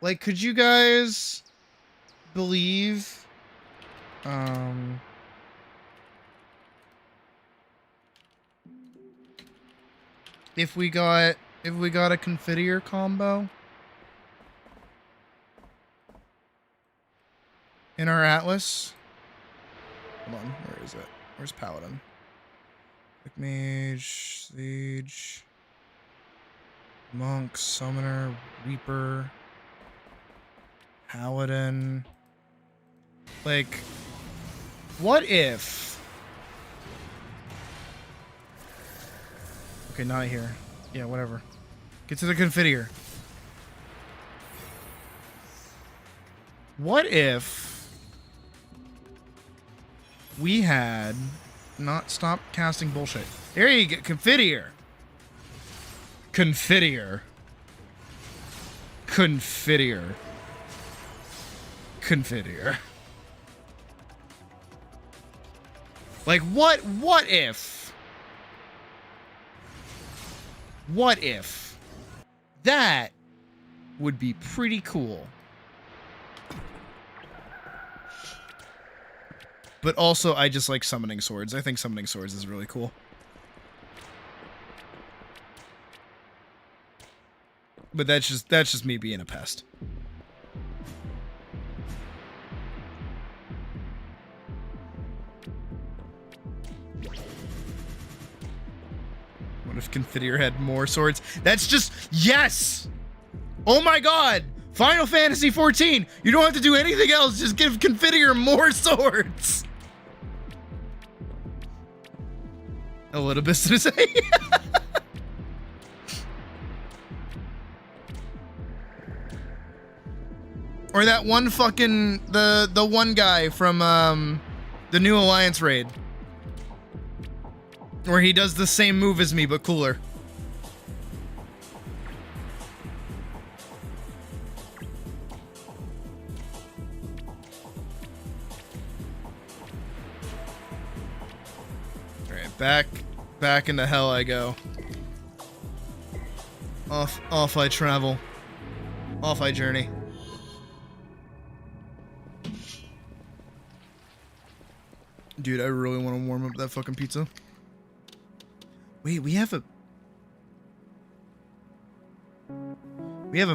Like, could you guys believe if we got a confiteor combo in our ATLYSS? Hold on, where is it? Where's Paladin? Quick Mage, Siege, Monk, Summoner, Reaper, Paladin. Like, what if... Okay, not here. Yeah, whatever. Get to the confiteor. What if we had not stopped casting bullshit? There you go, confiteor. Confiteor. Confiteor. Confiteor. Like, what if? What if? That would be pretty cool. But also, I just like summoning swords. I think summoning swords is really cool. But that's just me being a pest. What if Confiteor had more swords? That's just, yes! Oh my god! Final Fantasy XIV! You don't have to do anything else, just give Confiteor more swords! A little bit to say. Or that one fucking, the one guy from, the New Alliance raid. Where he does the same move as me, but cooler. Alright, back into hell I go. Off I travel. Off I journey. Dude, I really want to warm up that fucking pizza. Wait, we have a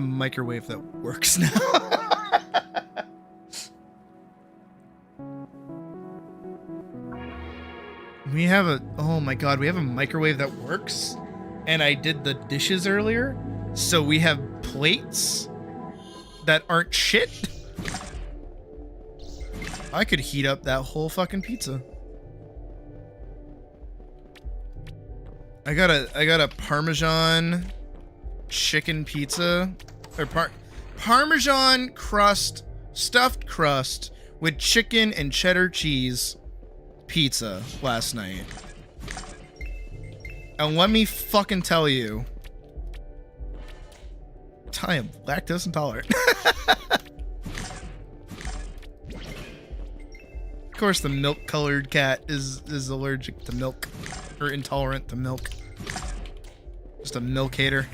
microwave that works now. We have a, oh my god, we have a microwave that works. And I did the dishes earlier, so we have plates that aren't shit. I could heat up that whole fucking pizza. I got a Parmesan chicken pizza, or Parmesan crust, stuffed crust with chicken and cheddar cheese pizza last night. And let me fucking tell you, I am lactose intolerant. Of course, the milk-colored cat is allergic to milk, or intolerant to milk. Just a milk hater.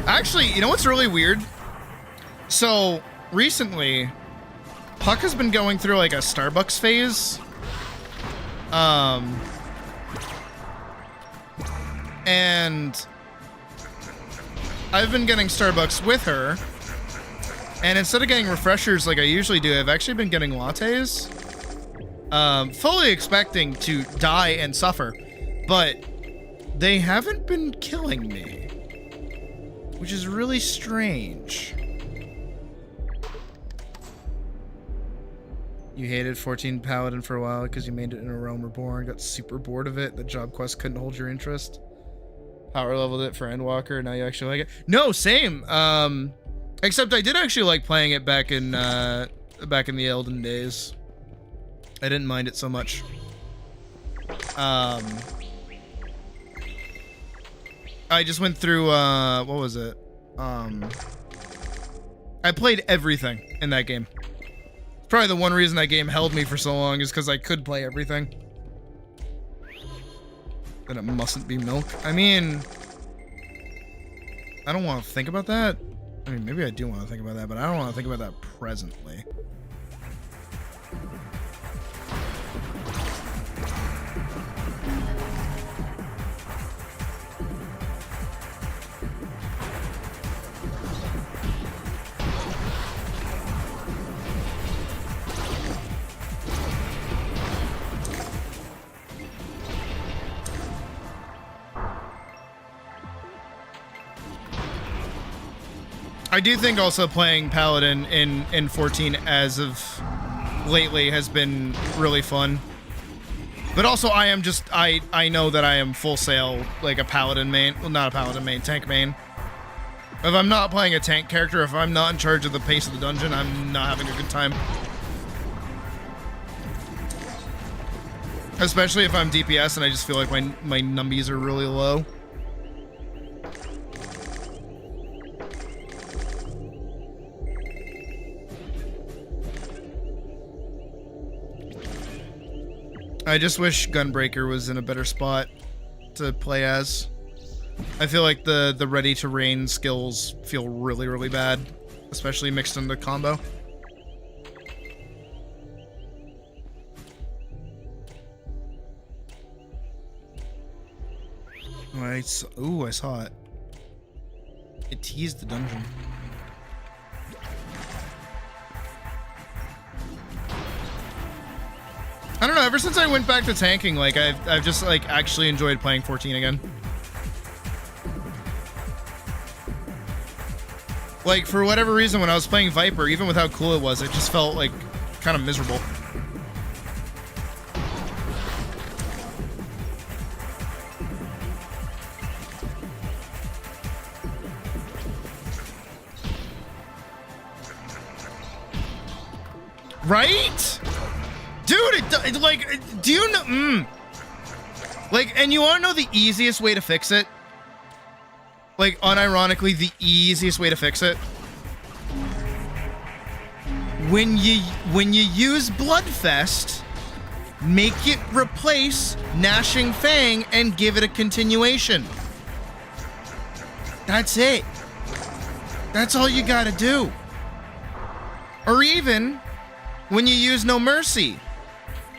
Actually, you know what's really weird? So, recently, Puck has been going through like a Starbucks phase. And I've been getting Starbucks with her. And instead of getting refreshers like I usually do, I've actually been getting lattes. Fully expecting to die and suffer. But they haven't been killing me. Which is really strange. You hated 14 Paladin for a while because you made it in a Realm Reborn, got super bored of it, the job quest couldn't hold your interest. Power leveled it for Endwalker, now you actually like it. No, same. Except I did actually like playing it back in the Elden days. I didn't mind it so much. I just went through, what was it? I played everything in that game. Probably the one reason that game held me for so long is because I could play everything. Then it mustn't be milk. I mean, I don't want to think about that. I mean, maybe I do want to think about that, but I don't want to think about that presently. I do think also playing Paladin in 14 as of lately has been really fun. But also, I know that I am full sail, like a paladin main. Well, not a paladin main, tank main. If I'm not playing a tank character, if I'm not in charge of the pace of the dungeon, I'm not having a good time. Especially if I'm DPS and I just feel like my numbies are really low. I just wish Gunbreaker was in a better spot to play as. I feel like the ready to rain skills feel really, really bad, especially mixed into combo. Ooh, I saw it. It teased the dungeon. I don't know, ever since I went back to tanking, like, I've just, like, actually enjoyed playing 14 again. Like, for whatever reason, when I was playing Viper, even with how cool it was, it just felt, like, kind of miserable. Right? Dude, like, do you know? Like, and you want to know the easiest way to fix it? Like, unironically, the easiest way to fix it? When you use Bloodfest, make it replace Gnashing Fang and give it a continuation. That's it. That's all you gotta do. Or even when you use No Mercy,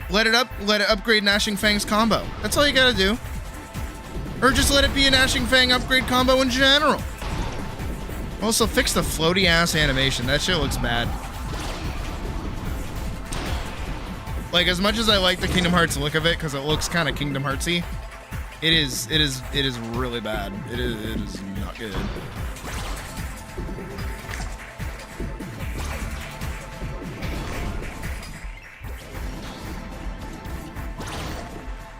let it upgrade Gnashing Fang's combo. That's all you gotta do. Or just let it be a Gnashing Fang upgrade combo in general. Also, fix the floaty ass animation. That shit looks bad. Like, as much as I like the Kingdom Hearts look of it, because it looks kind of Kingdom Heartsy, it is really bad. It is not good.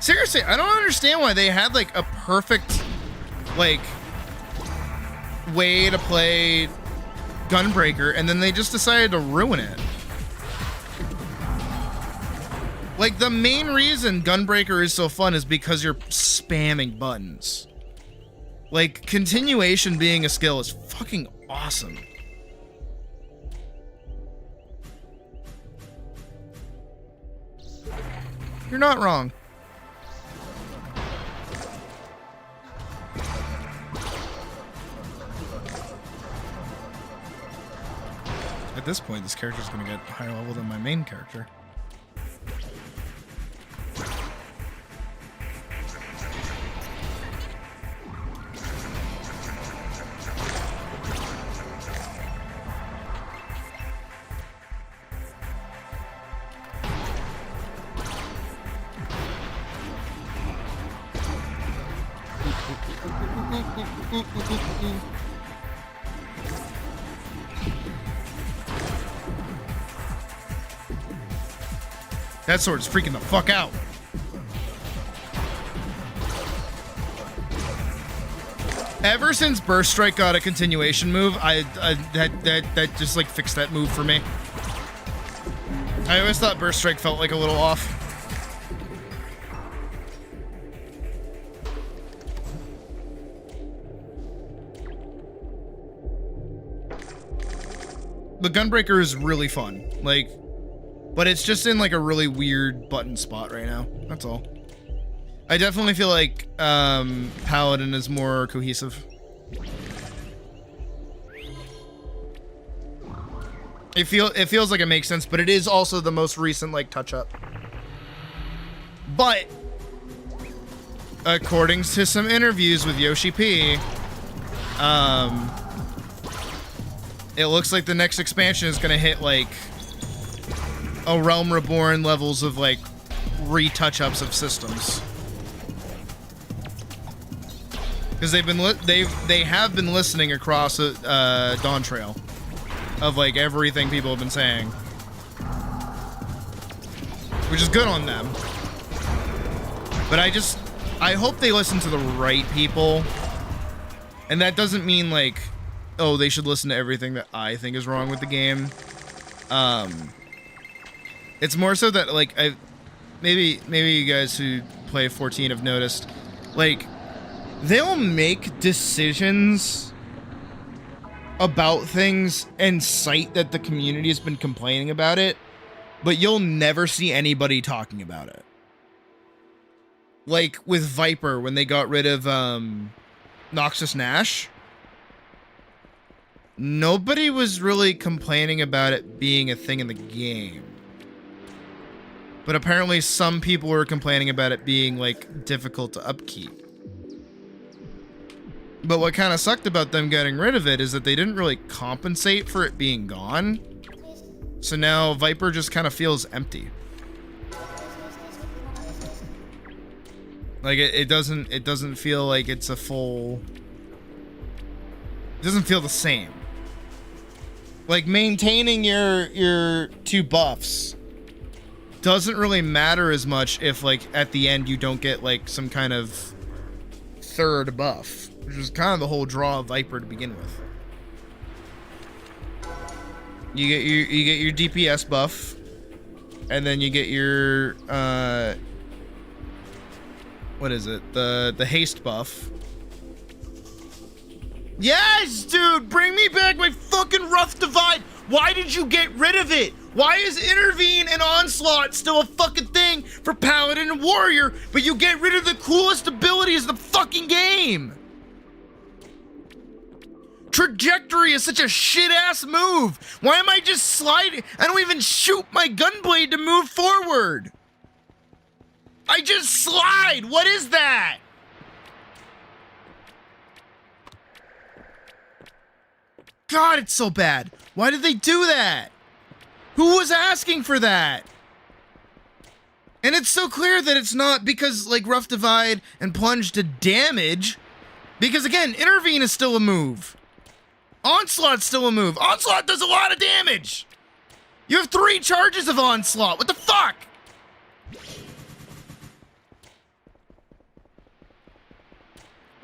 Seriously, I don't understand why they had, like, a perfect, like, way to play Gunbreaker, and then they just decided to ruin it. Like, the main reason Gunbreaker is so fun is because you're spamming buttons. Like, continuation being a skill is fucking awesome. You're not wrong. At this point, this character's gonna get higher level than my main character. That sword is freaking the fuck out. Ever since Burst Strike got a continuation move, that just like fixed that move for me. I always thought Burst Strike felt like a little off. The Gunbreaker is really fun. Like, but it's just in like a really weird button spot right now. That's all. I definitely feel like Paladin is more cohesive. It feels like it makes sense, but it is also the most recent like touch up. But according to some interviews with Yoshi P, it looks like the next expansion is gonna hit like A Realm Reborn levels of like retouch-ups of systems, because they have been listening across Dawn Trail of like everything people have been saying. which is good on them. But I hope they listen to the right people. And that doesn't mean like, oh, they should listen to everything that I think is wrong with the game. It's more so that like maybe you guys who play 14 have noticed, like, they'll make decisions about things and cite that the community has been complaining about it, but you'll never see anybody talking about it. Like with Viper, when they got rid of Noxus Nash, nobody was really complaining about it being a thing in the game. But apparently some people were complaining about it being like difficult to upkeep. But what kind of sucked about them getting rid of it is that they didn't really compensate for it being gone. So now Viper just kind of feels empty. Like it doesn't feel like it's a full, it doesn't feel the same. Like maintaining your 2 buffs doesn't really matter as much if like at the end you don't get like some kind of 3rd buff, which is kind of the whole draw of Viper to begin with. You get your DPS buff, and then you get your what is it? The haste buff. Yes, dude, bring me back my fucking Rough Divide. Why did you get rid of it? Why is Intervene and Onslaught still a fucking thing for Paladin and Warrior, but you get rid of the coolest abilities in the fucking game? Trajectory is such a shit-ass move. Why am I just sliding? I don't even shoot my gunblade to move forward. I just slide. What is that? God, it's so bad. Why did they do that? Who was asking for that? And it's so clear that it's not because like Rough Divide and Plunge did damage. Because again, Intervene is still a move. Onslaught's still a move. Onslaught does a lot of damage. You have 3 charges of Onslaught. What the fuck?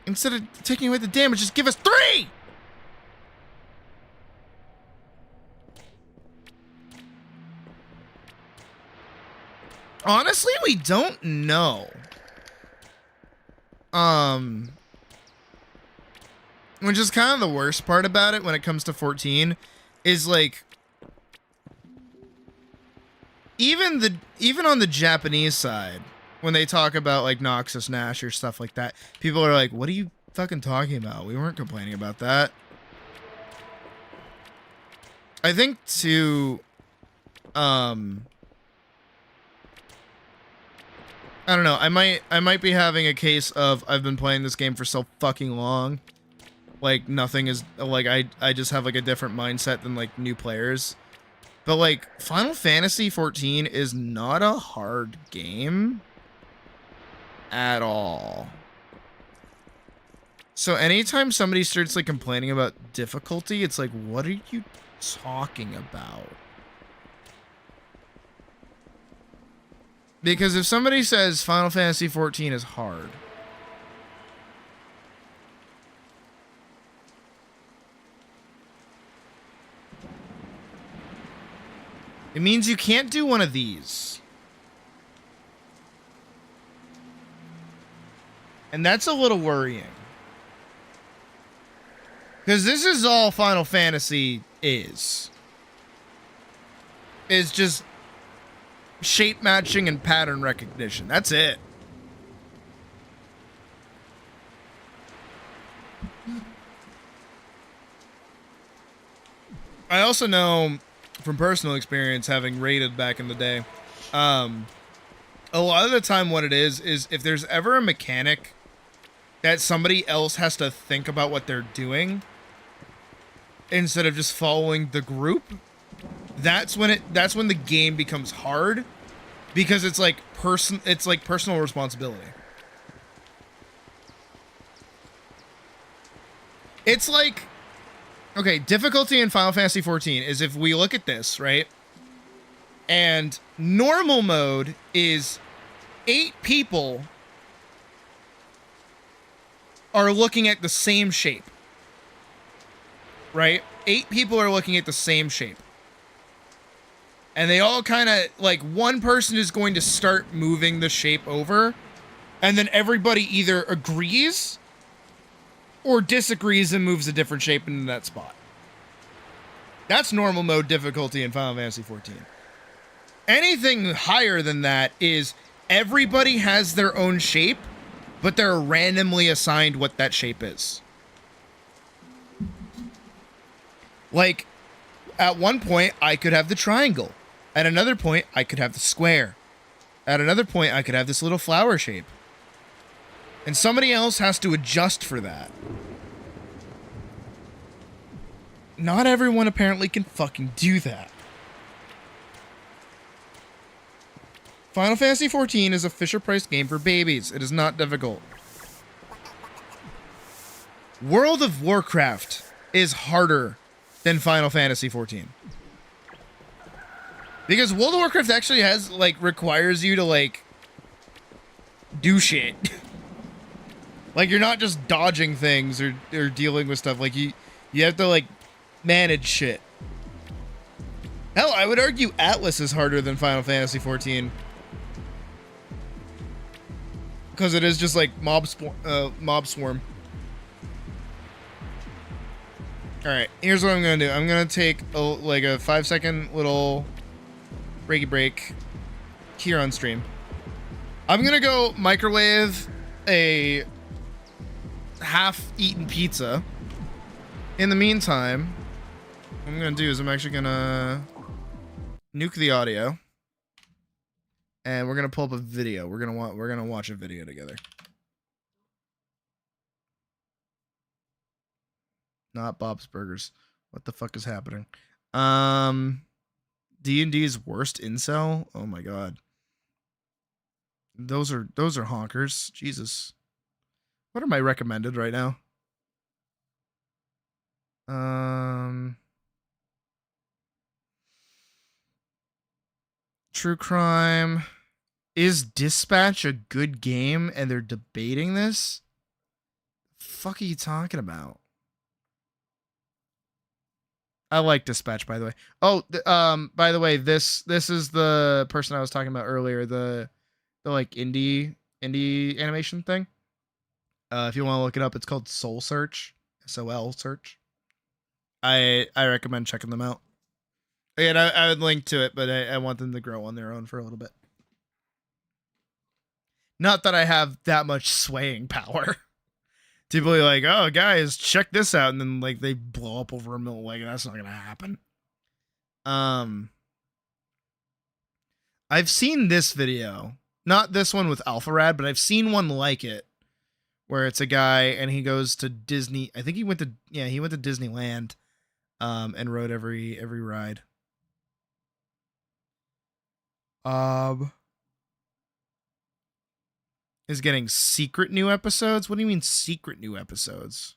Instead of taking away the damage, just give us 3! Honestly, we don't know. Which is kind of the worst part about it when it comes to 14 is like even on the Japanese side, when they talk about like Noxus Nash or stuff like that, people are like, what are you fucking talking about? We weren't complaining about that. I think too, I don't know. I might be having a case of I've been playing this game for so fucking long. Like nothing is like I just have like a different mindset than like new players. But like Final Fantasy 14 is not a hard game at all. So anytime somebody starts like complaining about difficulty, it's like, what are you talking about? Because if somebody says Final Fantasy 14 is hard, it means you can't do one of these. And that's a little worrying. Because this is all Final Fantasy is. It's just shape matching and pattern recognition. That's it. I also know from personal experience, having raided back in the day, a lot of the time what it is if there's ever a mechanic that somebody else has to think about what they're doing instead of just following the group, that's when the game becomes hard, because it's like personal responsibility. It's like, okay, difficulty in Final Fantasy 14 is, if we look at this, right? And normal mode is 8 people are looking at the same shape. Right? 8 people are looking at the same shape. And they all kind of, like, one person is going to start moving the shape over, and then everybody either agrees or disagrees and moves a different shape into that spot. That's normal mode difficulty in Final Fantasy XIV. Anything higher than that is everybody has their own shape, but they're randomly assigned what that shape is. Like, at one point, I could have the triangle. At another point, I could have the square. At another point, I could have this little flower shape. And somebody else has to adjust for that. Not everyone apparently can fucking do that. Final Fantasy XIV is a Fisher-Price game for babies. It is not difficult. World of Warcraft is harder than Final Fantasy XIV. Because World of Warcraft actually has, like, requires you to, like, do shit. Like, you're not just dodging things or dealing with stuff. Like, you have to, like, manage shit. Hell, I would argue ATLYSS is harder than Final Fantasy XIV. Because it is just, like, mob swarm. Alright, here's what I'm going to do. I'm going to take, a 5-second little break here on stream. I'm gonna go microwave a half-eaten pizza. In the meantime, what I'm gonna do is I'm actually gonna nuke the audio, and we're gonna pull up a video. We're gonna watch a video together. Not Bob's Burgers. What the fuck is happening? D&D's worst incel? Oh my god. Those are honkers. Jesus. What are my recommended right now? True crime. Is Dispatch a good game and they're debating this? Fuck are you talking about? I like Dispatch, by the way. Oh, by the way, this is the person I was talking about earlier, the like indie animation thing. If you want to look it up, it's called Soul Search, SOL Search. I recommend checking them out. Again, I would link to it, but I want them to grow on their own for a little bit. Not that I have that much swaying power. To be like, oh, guys, check this out, and then like they blow up over a million. Like, that's not gonna happen. I've seen this video, not this one with Alpharad, but I've seen one like it, where it's a guy and he goes to Disney. I think he went to Disneyland, and rode every ride. Is getting secret new episodes? What do you mean secret new episodes?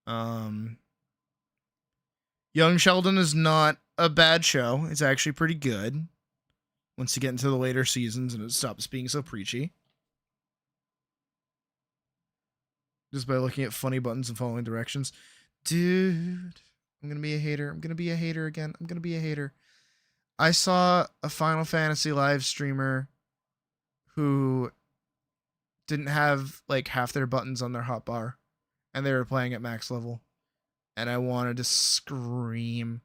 Young Sheldon is not a bad show. It's actually pretty good. Once you get into the later seasons and it stops being so preachy. Just by looking at funny buttons and following directions. Dude, I'm gonna be a hater. I'm gonna be a hater again. I'm gonna be a hater. I saw a Final Fantasy live streamer who didn't have like half their buttons on their hotbar, and they were playing at max level, and I wanted to scream.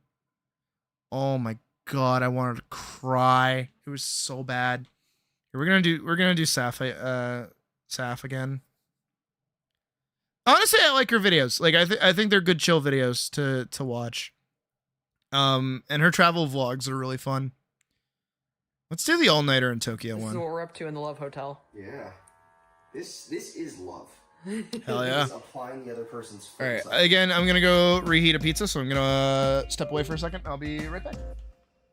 Oh my god, I wanted to cry. It was so bad. We're gonna do Saf again. Honestly, I like her videos. Like I think they're good chill videos to watch. And her travel vlogs are really fun. Let's do the all-nighter in Tokyo This one. is what we're up to in the Love Hotel. Yeah. This is love. Hell yeah. It's applying the other person's All right, side. again, I'm gonna go reheat a pizza, so I'm gonna step away for a second. I'll be right back.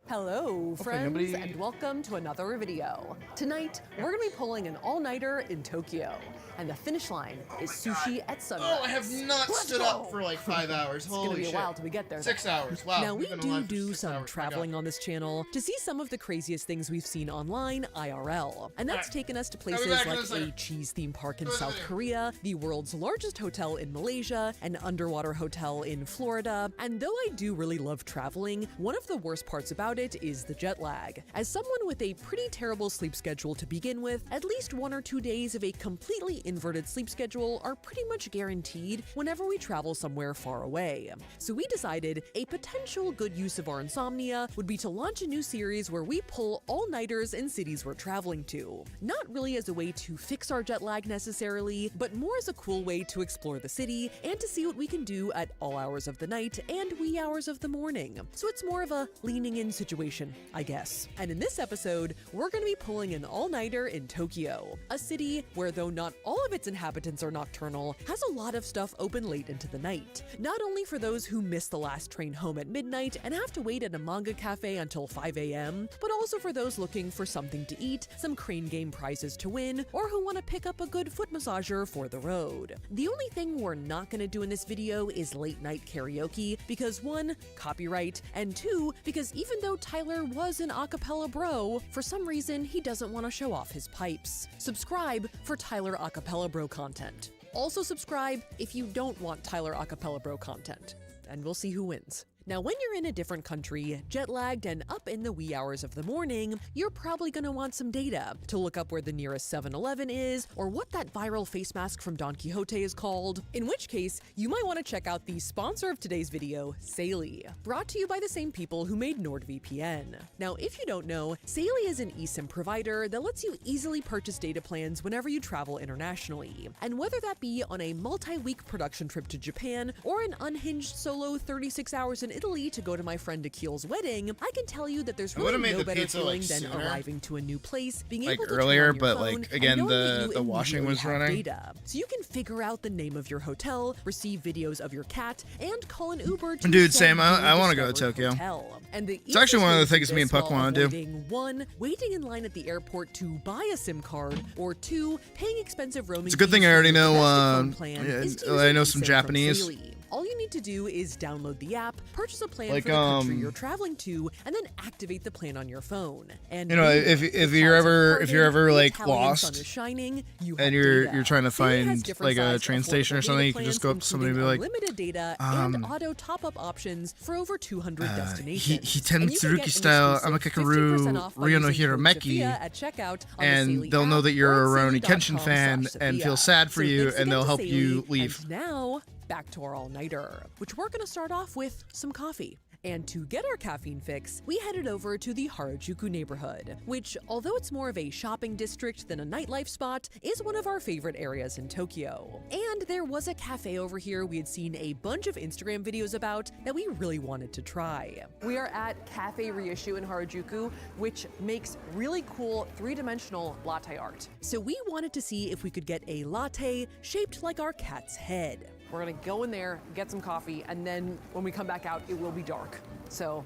Hello, friends, nobody- and welcome to another video. Tonight, we're gonna be pulling an all-nighter in Tokyo, and the finish line is sushi at sunrise. Oh, I have not Let's stood go. up for like 5 hours. It's gonna Holy be a shit. while till we get there. 6 though. hours. Wow. Now, we we've been alive for do 6 some hours. My traveling God. on this channel to see some of the craziest things we've seen online IRL. And that's Alright. taken us to I'll be places back in like a a second. cheese theme park in Go to the South video. Korea, the world's largest hotel in Malaysia, an underwater hotel in Florida. And though I do really love traveling, one of the worst parts about it is the jet lag. As someone with a pretty terrible sleep schedule to begin with, at least 1 or 2 days of a completely inverted sleep schedule are pretty much guaranteed whenever we travel somewhere far away. So we decided a potential good use of our insomnia would be to launch a new series where we pull all-nighters in cities we're traveling to. Not really as a way to fix our jet lag necessarily, but more as a cool way to explore the city and to see what we can do at all hours of the night and wee hours of the morning. So it's more of a leaning in situation, I guess. And in this episode, we're going to be pulling an all-nighter in Tokyo, a city where, though not all of its inhabitants are nocturnal, has a lot of stuff open late into the night. Not only for those who miss the last train home at midnight and have to wait at a manga cafe until 5 a.m., but also for those looking for something to eat, some crane game prizes to win, or who want to pick up a good foot massager for the road. The only thing we're not going to do in this video is late night karaoke because 1, copyright, and 2, because even though Tyler was an acapella bro, for some reason he doesn't want to show off his pipes. Subscribe for Tyler acapella bro content. Also subscribe if you don't want Tyler acapella bro content, and we'll see who wins. Now, when you're in a different country, jet-lagged and up in the wee hours of the morning, you're probably gonna want some data to look up where the nearest 7-Eleven is, or what that viral face mask from Don Quixote is called, in which case, you might want to check out the sponsor of today's video, Saily, brought to you by the same people who made NordVPN. Now, if you don't know, Saily is an eSIM provider that lets you easily purchase data plans whenever you travel internationally. And whether that be on a multi-week production trip to Japan, or an unhinged solo 36 hours in Italy to go to my friend Akil's wedding, I can tell you that there's I would've really made no the better pizza, feeling like, than sooner. arriving to a new place, being Like able to turn earlier, on your but, phone, like, and again, knowing that the you washing immediately was have running. data. So you can figure out the name of your hotel, receive videos of your cat, and call an Uber to Dude, some same. I newly wanna go to discovered Tokyo. hotel. And the It's actually one of the easiest way to things me and do this Puck while wanna do. avoiding 1, waiting in line at the airport to buy a SIM card, or 2, paying expensive roaming It's a good thing fees I for already your know, domestic phone plan yeah, is to I use know an some eSIM from Japanese. Saily. All you need to do is download the app, purchase a plan Like, for the country you're traveling to, and then activate the plan on your phone. And You know, boom, if the you're clouds have ever parted, the like Italian sun lost is shining, you and have you're data. trying to Saily has find different like a sized train station or affordable something, you data can just plans, go up to somebody and be including like, unlimited data and auto top-up options for over 200 destinations. Hiten And you can get Tsuruki an style exclusive Amakakeru 50% off by Ryo no using code Hiromeki, Sophia at checkout on the and Saily they'll know app that you're a or at Rurouni Kenshin fan and Saily.com/Sophia. feel sad for So you, thanks and again they'll to help you Saily, leave. And now, back to our all-nighter, which we're going to start off with some coffee. And to get our caffeine fix, we headed over to the Harajuku neighborhood, which, although it's more of a shopping district than a nightlife spot, is one of our favorite areas in Tokyo. And there was a cafe over here we had seen a bunch of Instagram videos about that we really wanted to try. We are at Cafe Reissue in Harajuku, which makes really cool 3-dimensional latte art. So we wanted to see if we could get a latte shaped like our cat's head. We're gonna go in there, get some coffee, and then when we come back out, it will be dark. So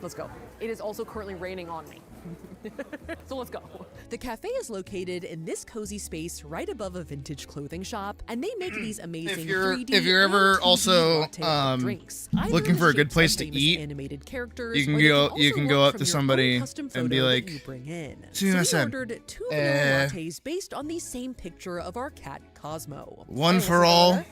let's go. It is also currently raining on me. So let's go. The cafe is located in this cozy space right above a vintage clothing shop, and they make these amazing 3D if you're ever and 2D also, latte art drinks. Either looking in the for a good shapes of place to famous eat, animated characters, you can or they go- also you can work go up from to your own somebody custom and be photo that like, you bring in. "See what I So we said? ordered 2 vanilla lattes based on the same picture of our cat Cosmo. One for all,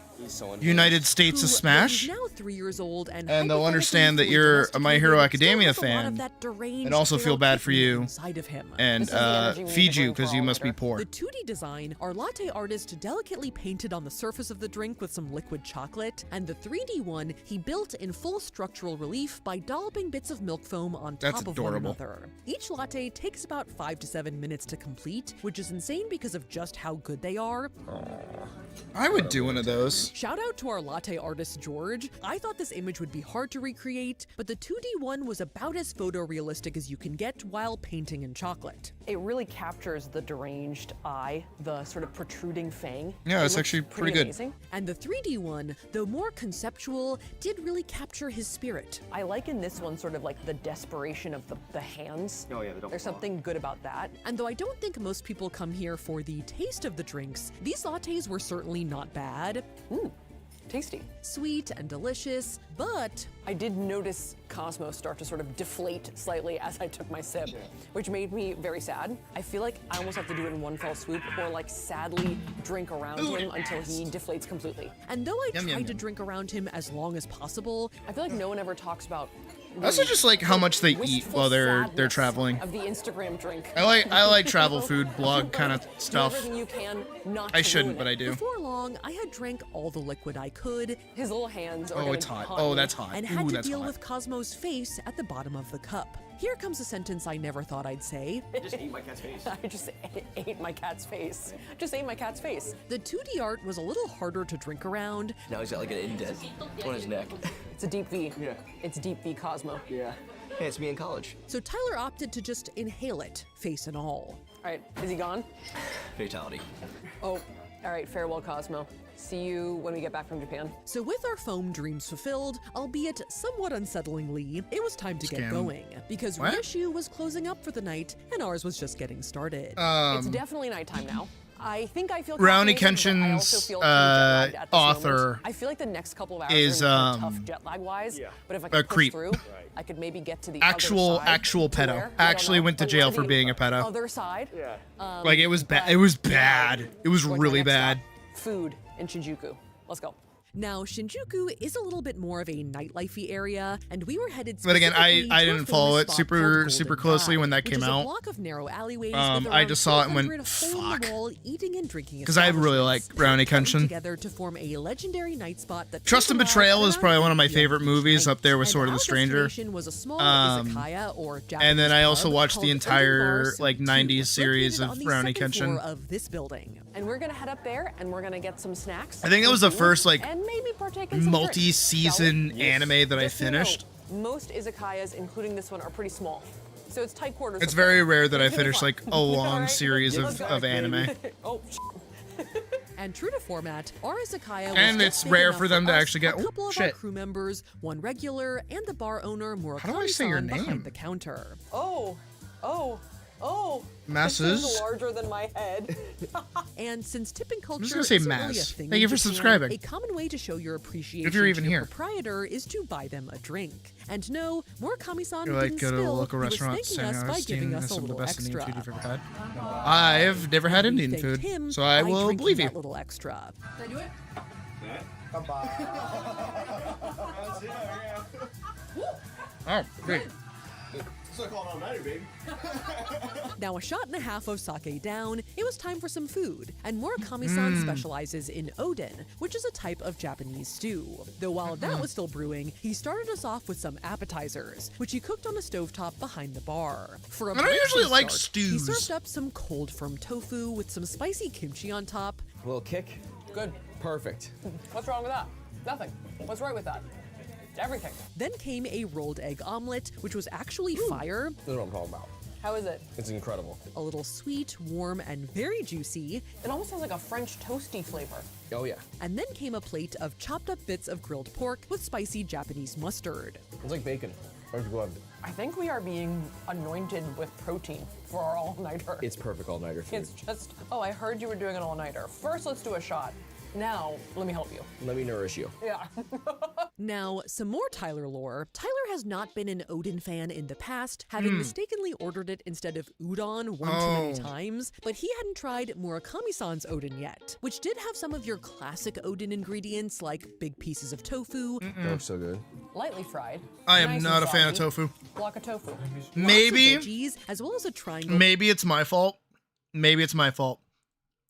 United States Who of Smash, is now 3 years old and they'll understand that hypothetically you're fully a My Hero domesticated, Academia still has a lot of fan, that deranged and also feel feral bad for kitten you, inside of him. and This is the energy we need feed to you bring for because you all must be later. poor. The 2D design, our latte artist delicately painted on the surface of the drink with some liquid chocolate, and the 3D one he built in full structural relief by dolloping bits of milk foam on That's top of adorable. one another. Each latte takes about 5 to 7 minutes to complete, which is insane because of just how good they are. I would do one of those. Shout out to our latte artist, George. I thought this image would be hard to recreate, but the 2D one was about as photorealistic as you can get while painting in chocolate. It really captures the deranged eye, the sort of protruding fang. Yeah, it's looks actually pretty good. amazing. And the 3D one, though more conceptual, did really capture his spirit. I like in this one sort of like the desperation of the hands. Oh yeah, they don't There's fall. something good about that. And though I don't think most people come here for the taste of the drinks, these lattes were certainly not bad. Tasty. Sweet and delicious, but I did notice Cosmos start to sort of deflate slightly as I took my sip, which made me very sad. I feel like I almost have to do it in one fell swoop or like sadly drink around him until he deflates completely. And though I tried to drink around him as long as possible, I feel like no one ever talks about I also just like how much they eat while they're traveling. of the Instagram drink. I like travel food blog kind of Do stuff. everything you can not I to shouldn't, ruin but it. I do. Before long, I had drank all the liquid I could. His little hands are Oh, getting it's hot. on Oh, me, that's hot. And had Ooh, to that's deal hot. with Cosmo's face at the bottom of the cup. Here comes a sentence I never thought I'd say. I just ate my cat's face. I just ate my cat's face. Just ate my cat's face. The 2D art was a little harder to drink around. Now he's got like an indent on his neck. It's a deep V. Yeah. It's deep V Cosmo. Yeah. Hey, it's me in college. So Tyler opted to just inhale it, face and all. All right, is he gone? Fatality. Oh, all right, farewell, Cosmo. See you when we get back from Japan. So with our foam dreams fulfilled, albeit somewhat unsettlingly, it was time to get Scam. going. Because What? Reissue was closing up for the night, and ours was just getting started. It's definitely nighttime now. I think I feel Brownie caffeinated, but I also Kenshin's, feel pretty jet-lagged at this author moment. I feel like the next couple of hours is, are gonna be tough jet lag wise. But if I a could push creep. through, I could maybe get to the Actual other side. To pedo. where? I don't Actually know. went to Like, jail to for the being a pedo. Other side. Yeah. Like it was bad. It was bad. It was Going to our really next bad. stop, food in Shinjuku. Let's go. Now, Shinjuku is a little bit more of a nightlife-y area, and we were headed But again, I specifically to a didn't follow famous it spot super called super Golden closely Pie, when that which came is a out. block of narrow alleyways with I around just saw it and went, 400 hole-in-the-wall eating and drinking Because I really like establishments Brownie coming Kenshin. together to form a legendary night spot that Trust and took a Betrayal ride is probably one of my around favorite each movies, night. up there with And Sword of our the Stranger. destination was a small izakaya or And Japanese then I also pub watched the called Open entire Bar like Suite 90s 2, series located of on the Brownie second floor Kenshin. of this building. And we're gonna head up there and we're gonna get some snacks. I think that was the some first food, like and maybe partake in some drinks. multi-season Shall we? anime that I Just so you know, finished. most izakayas, including this one, are pretty small. So it's tight quarters. It's up there. very rare that I It's gonna be finish fun. like a long Alright. series Let's of go. anime. Oh, and true to format, our izakaya was And just it's big rare enough for them to us, actually get- a couple oh, of our shit. crew members, one regular, and the bar owner How do I say your Murakami-san name? behind the counter. Oh. Masses. This is larger than my head. And since tipping culture just gonna say isn't really a mass. thing Thank you in for Japan, subscribing. a common way to show your appreciation If you're even to your here. proprietor is to buy them a drink. And no, Murakami-san You're like didn't go to a spill. local He was restaurant thanking saying us I by was giving eating us a some of the little best Indian extra. food you've ever had. I've never had Indian Thanked food, him so I by will drinking believe you. that little extra. Oh, great. Now, a shot and a half of sake down, it was time for some food. And Murakami-san specializes in odin, which is a type of Japanese stew. Though while that was still brewing, he started us off with some appetizers, which he cooked on a stovetop behind the bar. For a I don't breakfast usually like start, He stews. served up some cold firm tofu with some spicy kimchi on top. A little kick? Good. Perfect. What's wrong with that? Nothing. What's right with that? Everything. Then came a rolled egg omelet, which was actually fire. This is what I'm talking about. How is it? It's incredible. A little sweet, warm, and very juicy. It almost has like a French toasty flavor. Oh yeah. And then came a plate of chopped up bits of grilled pork with spicy Japanese mustard. It's like bacon. I think we are being anointed with protein for our all-nighter. It's perfect all-nighter food. It's just, oh, I heard you were doing an all-nighter. First, let's do a shot. Now, let me help you. Let me nourish you. Yeah. Now, some more Tyler lore. Tyler has not been an Odin fan in the past, having mistakenly ordered it instead of udon one too many times, but he hadn't tried Murakami-san's Odin yet, which did have some of your classic Odin ingredients like big pieces of tofu, That looks so good. lightly fried. I am nice not and a fan of soggy, tofu. Block of tofu. Maybe- Lots of veggies, as well as a triangle. Maybe it's my fault. Maybe it's my fault.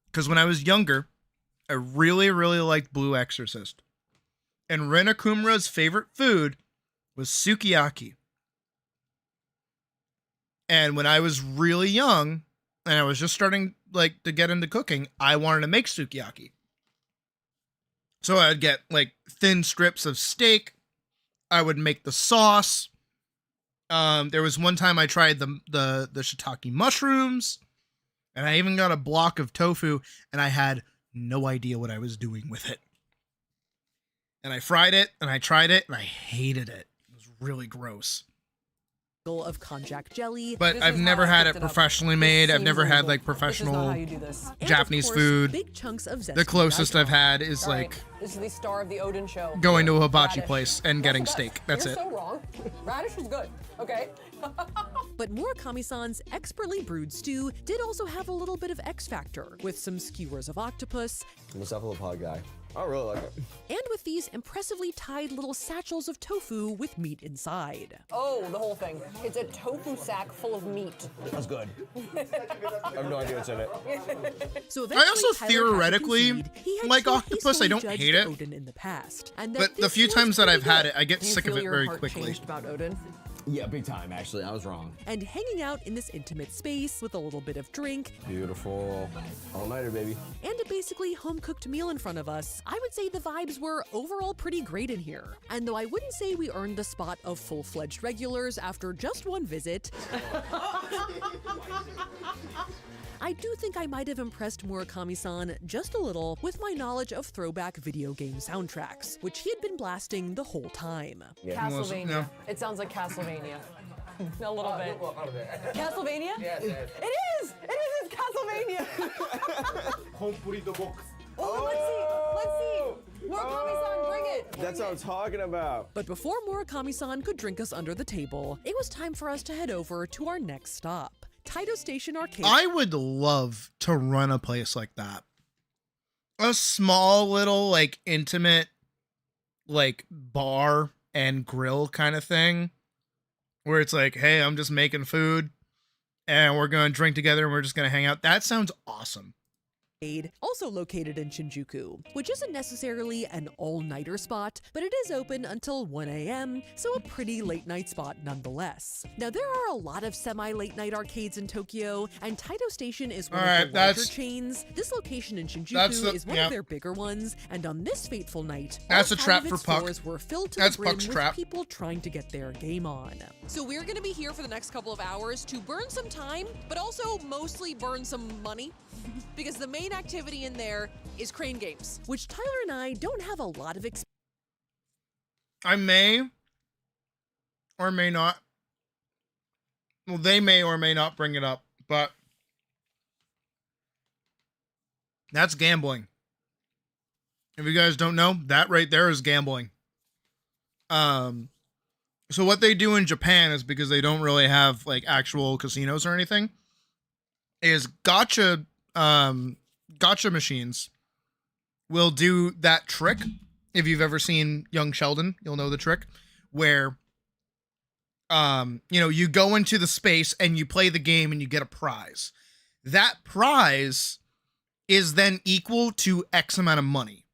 Because when I was younger, I really, really liked Blue Exorcist. And Ren Akumura's favorite food was sukiyaki. And when I was really young, and I was just starting like to get into cooking, I wanted to make sukiyaki. So I'd get like thin strips of steak. I would make the sauce. There was one time I tried the shiitake mushrooms, and I even got a block of tofu, and I had no idea what I was doing with it. And I fried it, and I tried it, and I hated it. It was really gross. Of konjac jelly. But I've never had it professionally made. I've never had like professional Japanese food. Big chunks of The closest I've had is like This is the star of the Odin show. going to a hibachi Radish. place and getting What's the best? steak. That's You're it. so wrong. Radish was good. Okay. But Murakami-san's expertly brewed stew did also have a little bit of X factor, with some skewers of octopus. I'm a cephalopod guy. I really like it. And with these impressively tied little satchels of tofu with meat inside. Oh, the whole thing. It's a tofu sack full of meat. That's good. I have no idea what's in it. So I also eventually Tyler had to theoretically concede he had like so octopus. I hastily don't judged hate it. Odin in the past, and that But the this few was times that pretty I've had good. it, I get Do you sick of feel it your very heart quickly. changed about Odin? Yeah, big time, actually. I was wrong. And hanging out in this intimate space with a little bit of drink Beautiful. All-nighter, baby. and a basically home-cooked meal in front of us, I would say the vibes were overall pretty great in here. And though I wouldn't say we earned the spot of full-fledged regulars after just one visit, I do think I might have impressed Murakami-san just a little with my knowledge of throwback video game soundtracks, which he had been blasting the whole time. Castlevania. no. It sounds like Castlevania. A little bit. Castlevania? Yes, yes. It is! It is! It's Castlevania! Oh, let's see! Murakami-san, bring it! That's what I'm talking about. But before Murakami-san could drink us under the table, it was time for us to head over to our next stop, Taito Station Arcade. I would love to run a place like that. A small little like intimate like bar and grill kind of thing where it's like, hey, I'm just making food and we're going to drink together and we're just going to hang out. That sounds awesome. Also located in Shinjuku, which isn't necessarily an all-nighter spot, but it is open until 1 a.m., so a pretty late-night spot nonetheless. Now, there are a lot of semi-late-night arcades in Tokyo, and Taito Station is one of the larger chains. This location in Shinjuku is one of their bigger ones, and on this fateful night, that's all a trap five of its for Puck. floors were filled to That's the brim Puck's with trap. people trying to get their game on. So we're gonna be here for the next couple of hours to burn some time, but also mostly burn some money, because the main activity in there is crane games. Which Tyler and I don't have a lot of experience. I may or may not. Well, they may or may not bring it up, but that's gambling. If you guys don't know, that right there is gambling. So what they do in Japan is, because they don't really have like actual casinos or anything, is gotcha machines will do that trick. If you've ever seen Young Sheldon, you'll know the trick where you go into the space and you play the game and you get a prize. That prize is then equal to X amount of money.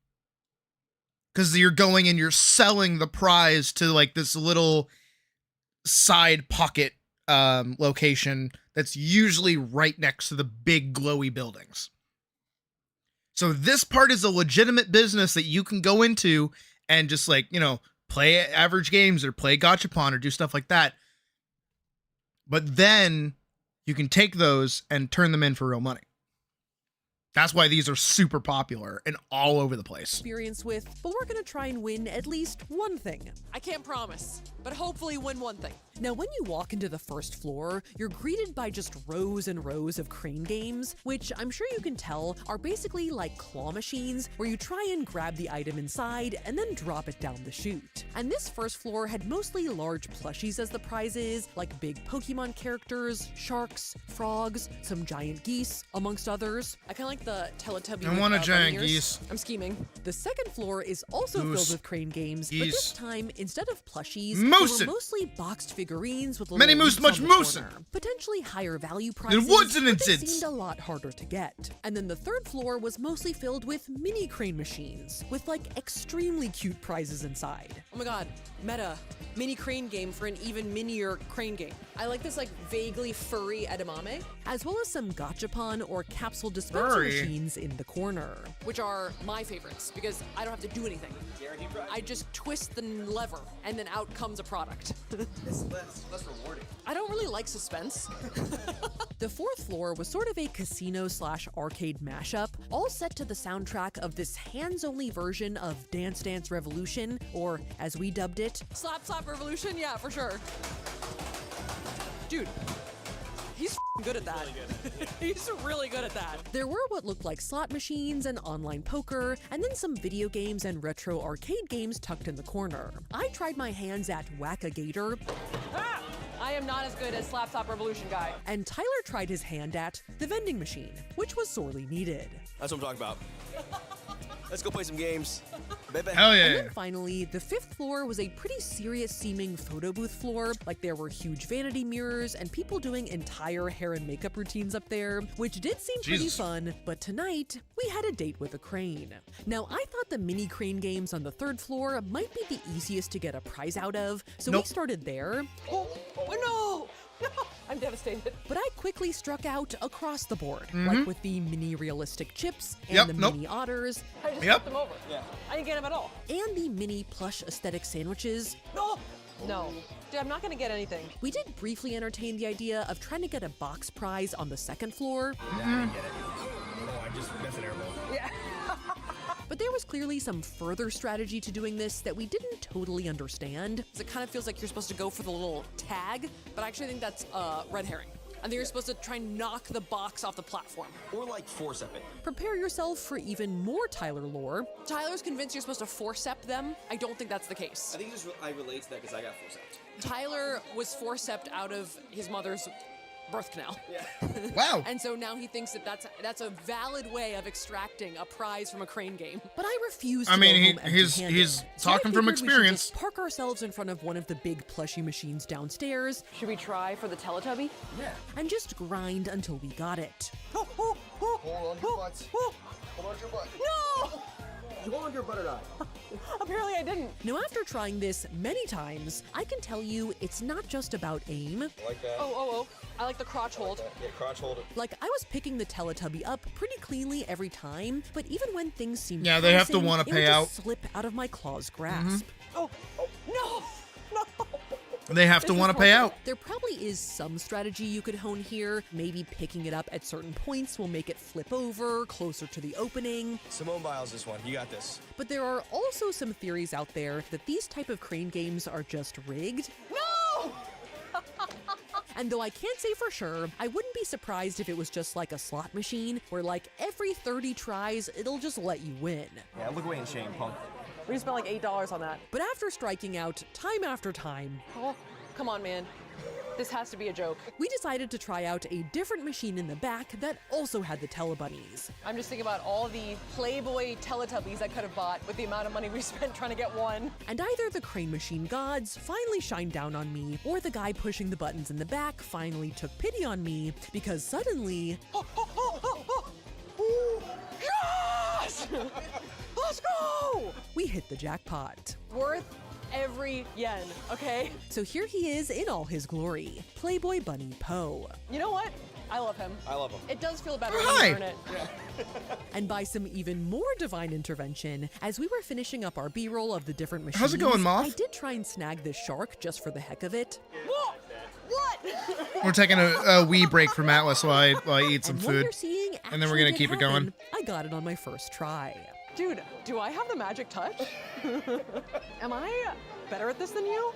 Because you're going and you're selling the prize to like this little side pocket location that's usually right next to the big glowy buildings. So this part is a legitimate business that you can go into and just like, play average games or play gachapon or do stuff like that. But then you can take those and turn them in for real money. That's why these are super popular and all over the place. Experience with, but we're gonna try and win at least one thing. I can't promise, but hopefully win one thing. Now, when you walk into the first floor, you're greeted by just rows and rows of crane games, which I'm sure you can tell are basically like claw machines where you try and grab the item inside and then drop it down the chute. And this first floor had mostly large plushies as the prizes, like big Pokemon characters, sharks, frogs, some giant geese, amongst others. I kind of like the Teletubby. I want a giant bunny ears. geese. I'm scheming. The second floor is also Goose. filled with crane games, but Geese. this time, instead of plushies, Moosin'. they were mostly boxed figurines with little Many moose, leaves much on the moosin'. corner. Potentially higher value prizes, woods and but they incense. seemed a lot harder to get. And then the third floor was mostly filled with mini crane machines, with like extremely cute prizes inside. Oh my god, meta. mini crane game for an even minier crane game. I like this like vaguely furry edamame, as well as some gachapon or capsule dispenser Furry? machines in the corner. which are my favorites because I don't have to do anything. I just twist the lever and then out comes a product. It's less rewarding. I don't really like suspense. The fourth floor was sort of a casino/arcade mashup, all set to the soundtrack of this hands-only version of Dance Dance Revolution, or as we dubbed it, Slap Slap Revolution, yeah, for sure. Dude, he's good at that. He's really good at that. There were what looked like slot machines and online poker, and then some video games and retro arcade games tucked in the corner. I tried my hands at Whack-A-Gator, Ah! I am not as good as Slap Slap Revolution guy. and Tyler tried his hand at the vending machine, which was sorely needed. That's what I'm talking about. Let's go play some games. Baby. Hell And yeah. then finally, the fifth floor was a pretty serious-seeming photo booth floor. Like there were huge vanity mirrors and people doing entire hair and makeup routines up there, which did seem pretty Jesus. fun. But tonight, we had a date with a crane. Now, I thought the mini crane games on the third floor might be the easiest to get a prize out of, so we Nope. started there. Oh no! No! I'm devastated. But I quickly struck out across the board, like with the mini realistic chips and Yep, the nope. mini otters I just Yep. flipped them over. Yeah. I didn't get him at all. and the mini plush aesthetic sandwiches. No! No. Dude, I'm not gonna get anything. We did briefly entertain the idea of trying to get a box prize on the second floor, I get it. Oh, I just messed an air ball. Yeah. but there was clearly some further strategy to doing this that we didn't totally understand. It kind of feels like you're supposed to go for the little tag, but I actually think that's red herring. I think you're supposed to try and knock the box off the platform. Or like forcep it. Prepare yourself for even more Tyler lore. Tyler's convinced you're supposed to forcep them. I don't think that's the case. think I relate to that because I got forcepped. Tyler was forcepped out of his mother's birth canal. Wow. And so now he thinks that that's a valid way of extracting a prize from a crane game. But I refuse to I mean, go home he's empty-handed. So I talking from figured we should experience. just park ourselves in front of one of the big plushie machines downstairs Should we try for the Teletubby? and just grind until we got it. Hold on to your butts. Hold on to your butt. No! You hold on to your butt or not? Apparently I didn't. Now, after trying this many times, I can tell you it's not just about aim. Like that. Oh. I like the crotch hold. Yeah, crotch hold it. Like, I was picking the Teletubby up pretty cleanly every time, but even when things seemed Yeah, they have to promising, wanna it would pay just out. slip out of my claw's grasp. Oh, no! No! They have to want to pay out. There probably is some strategy you could hone here. Maybe picking it up at certain points will make it flip over closer to the opening. Simone Biles, this one. You got this. But there are also some theories out there that these type of crane games are just rigged. No! And though I can't say for sure, I wouldn't be surprised if it was just like a slot machine where like every 30 tries, it'll just let you win. Yeah, look away in shame, punk. We spent like $8 on that. But after striking out time after time, Oh, come on, man. This has to be a joke. we decided to try out a different machine in the back that also had the Telebunnies. I'm just thinking about all the Playboy Teletubbies I could have bought with the amount of money we spent trying to get one. And either the crane machine gods finally shined down on me, or the guy pushing the buttons in the back finally took pity on me, because suddenly, Yes! Let's go! we hit the jackpot. Worth every yen, okay? So here he is in all his glory, Playboy Bunny Poe. You know what? I love him. I love him. It does feel better Hi. when you earn it. And by some even more divine intervention, as we were finishing up our B-roll of the different machines, How's it going, Moth? I did try and snag this shark just for the heck of it. What? What? We're taking a wee break from Atlas while I eat some And what food. you're seeing And then we're gonna actually keep did it going. happen. I got it on my first try. Dude, do I have the magic touch? Am I better at this than you?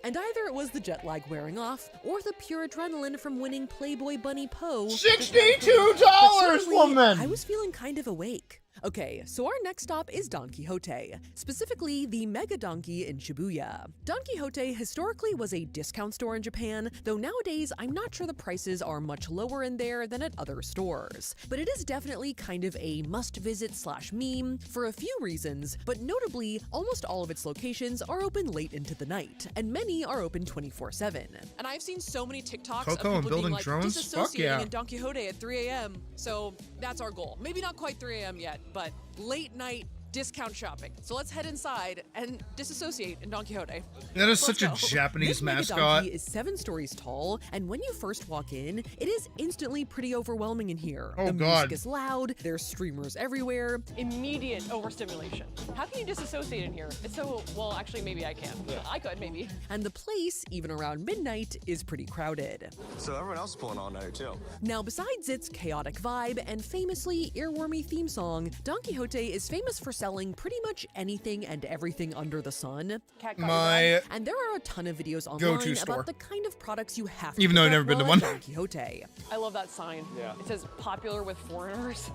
And either it was the jet lag wearing off, or the pure adrenaline from winning Playboy Bunny Poe. $62, But suddenly, woman! I was feeling kind of awake. Okay, so our next stop is Don Quixote, specifically the Mega Donkey in Shibuya. Don Quixote historically was a discount store in Japan, though nowadays I'm not sure the prices are much lower in there than at other stores. But it is definitely kind of a must-visit/meme for a few reasons, but notably, almost all of its locations are open late into the night, and many are open 24/7. And I've seen so many TikToks Coco of people and building being like drones? Fuck disassociating yeah. in Don Quixote at 3 a.m. So that's our goal. Maybe not quite 3 a.m. yet, but late night discount shopping. So let's head inside and disassociate in Don Quixote. That is Let's such a go. Japanese This mega mascot. donkey is 7 stories tall, and when you first walk in, it is instantly pretty overwhelming in here. Oh, the God. music is loud, there's streamers everywhere. Immediate overstimulation. How can you disassociate in here? It's so, well, actually, maybe I can. I could, maybe. And the place, even around midnight, is pretty crowded. So everyone else is pulling all nighter too. Now, besides its chaotic vibe and famously earwormy theme song, Don Quixote is famous for selling pretty much anything and everything under the sun. My And there are a ton of videos Go-to online store. about the kind of products you have to Even though pick I've never up been to while one. at Don Quixote. I love that sign. Yeah. It says popular with foreigners.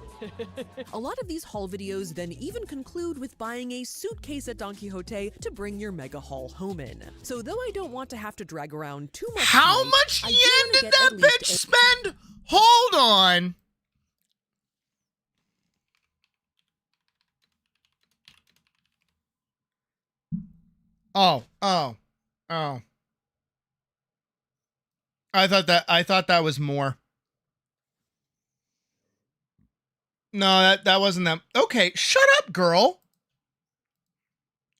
A lot of these haul videos then even conclude with buying a suitcase at Don Quixote to bring your mega haul home in. So though I don't want to have to drag around too much How tonight, much I do yen wanna did get that at least bitch a- spend? Hold on. Oh. I thought that was more. No, that wasn't that. Okay, shut up, girl.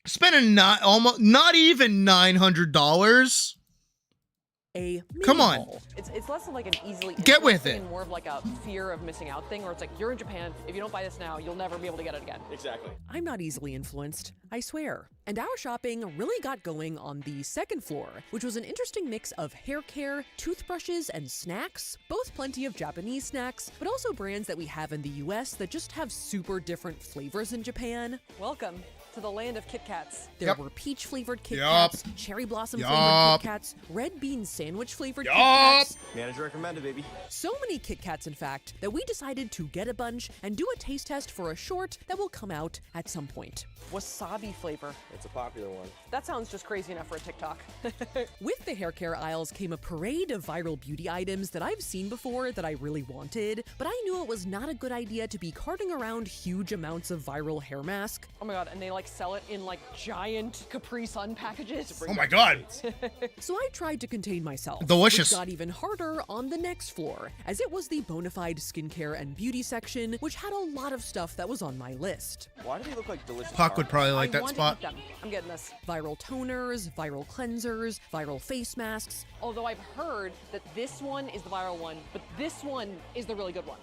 Spending not even $900. a Come mini on. haul. It's less of like an easily Get with interesting it. and more of like a fear of missing out thing, where it's like you're in Japan. If you don't buy this now, you'll never be able to get it again. Exactly. I'm not easily influenced, I swear. And our shopping really got going on the second floor, which was an interesting mix of hair care, toothbrushes, and snacks. Both plenty of Japanese snacks, but also brands that we have in the US that just have super different flavors in Japan. Welcome to the land of Kit Kats. There Yup. were peach flavored Kit Yup. Kats, cherry blossom Yup. flavored Kit Kats, red bean sandwich flavored Kit Yup. Kats. Manager recommended, baby. So many Kit Kats, in fact, that we decided to get a bunch and do a taste test for a short that will come out at some point. Wasabi flavor. It's a popular one. That sounds just crazy enough for a TikTok. With the hair care aisles came a parade of viral beauty items that I've seen before that I really wanted, but I knew it was not a good idea to be carting around huge amounts of viral hair mask. Oh my god, and they like sell it in like giant Capri Sun packages. Oh my god. So I tried to contain myself. Delicious. Which got even harder on the next floor, as it was the bona fide skincare and beauty section, which had a lot of stuff that was on my list. Why do they look like delicious? Puck would probably like I that want spot. to eat them. I'm getting this. Viral toners, viral cleansers, viral face masks. Although I've heard that this one is the viral one, but this one is the really good one.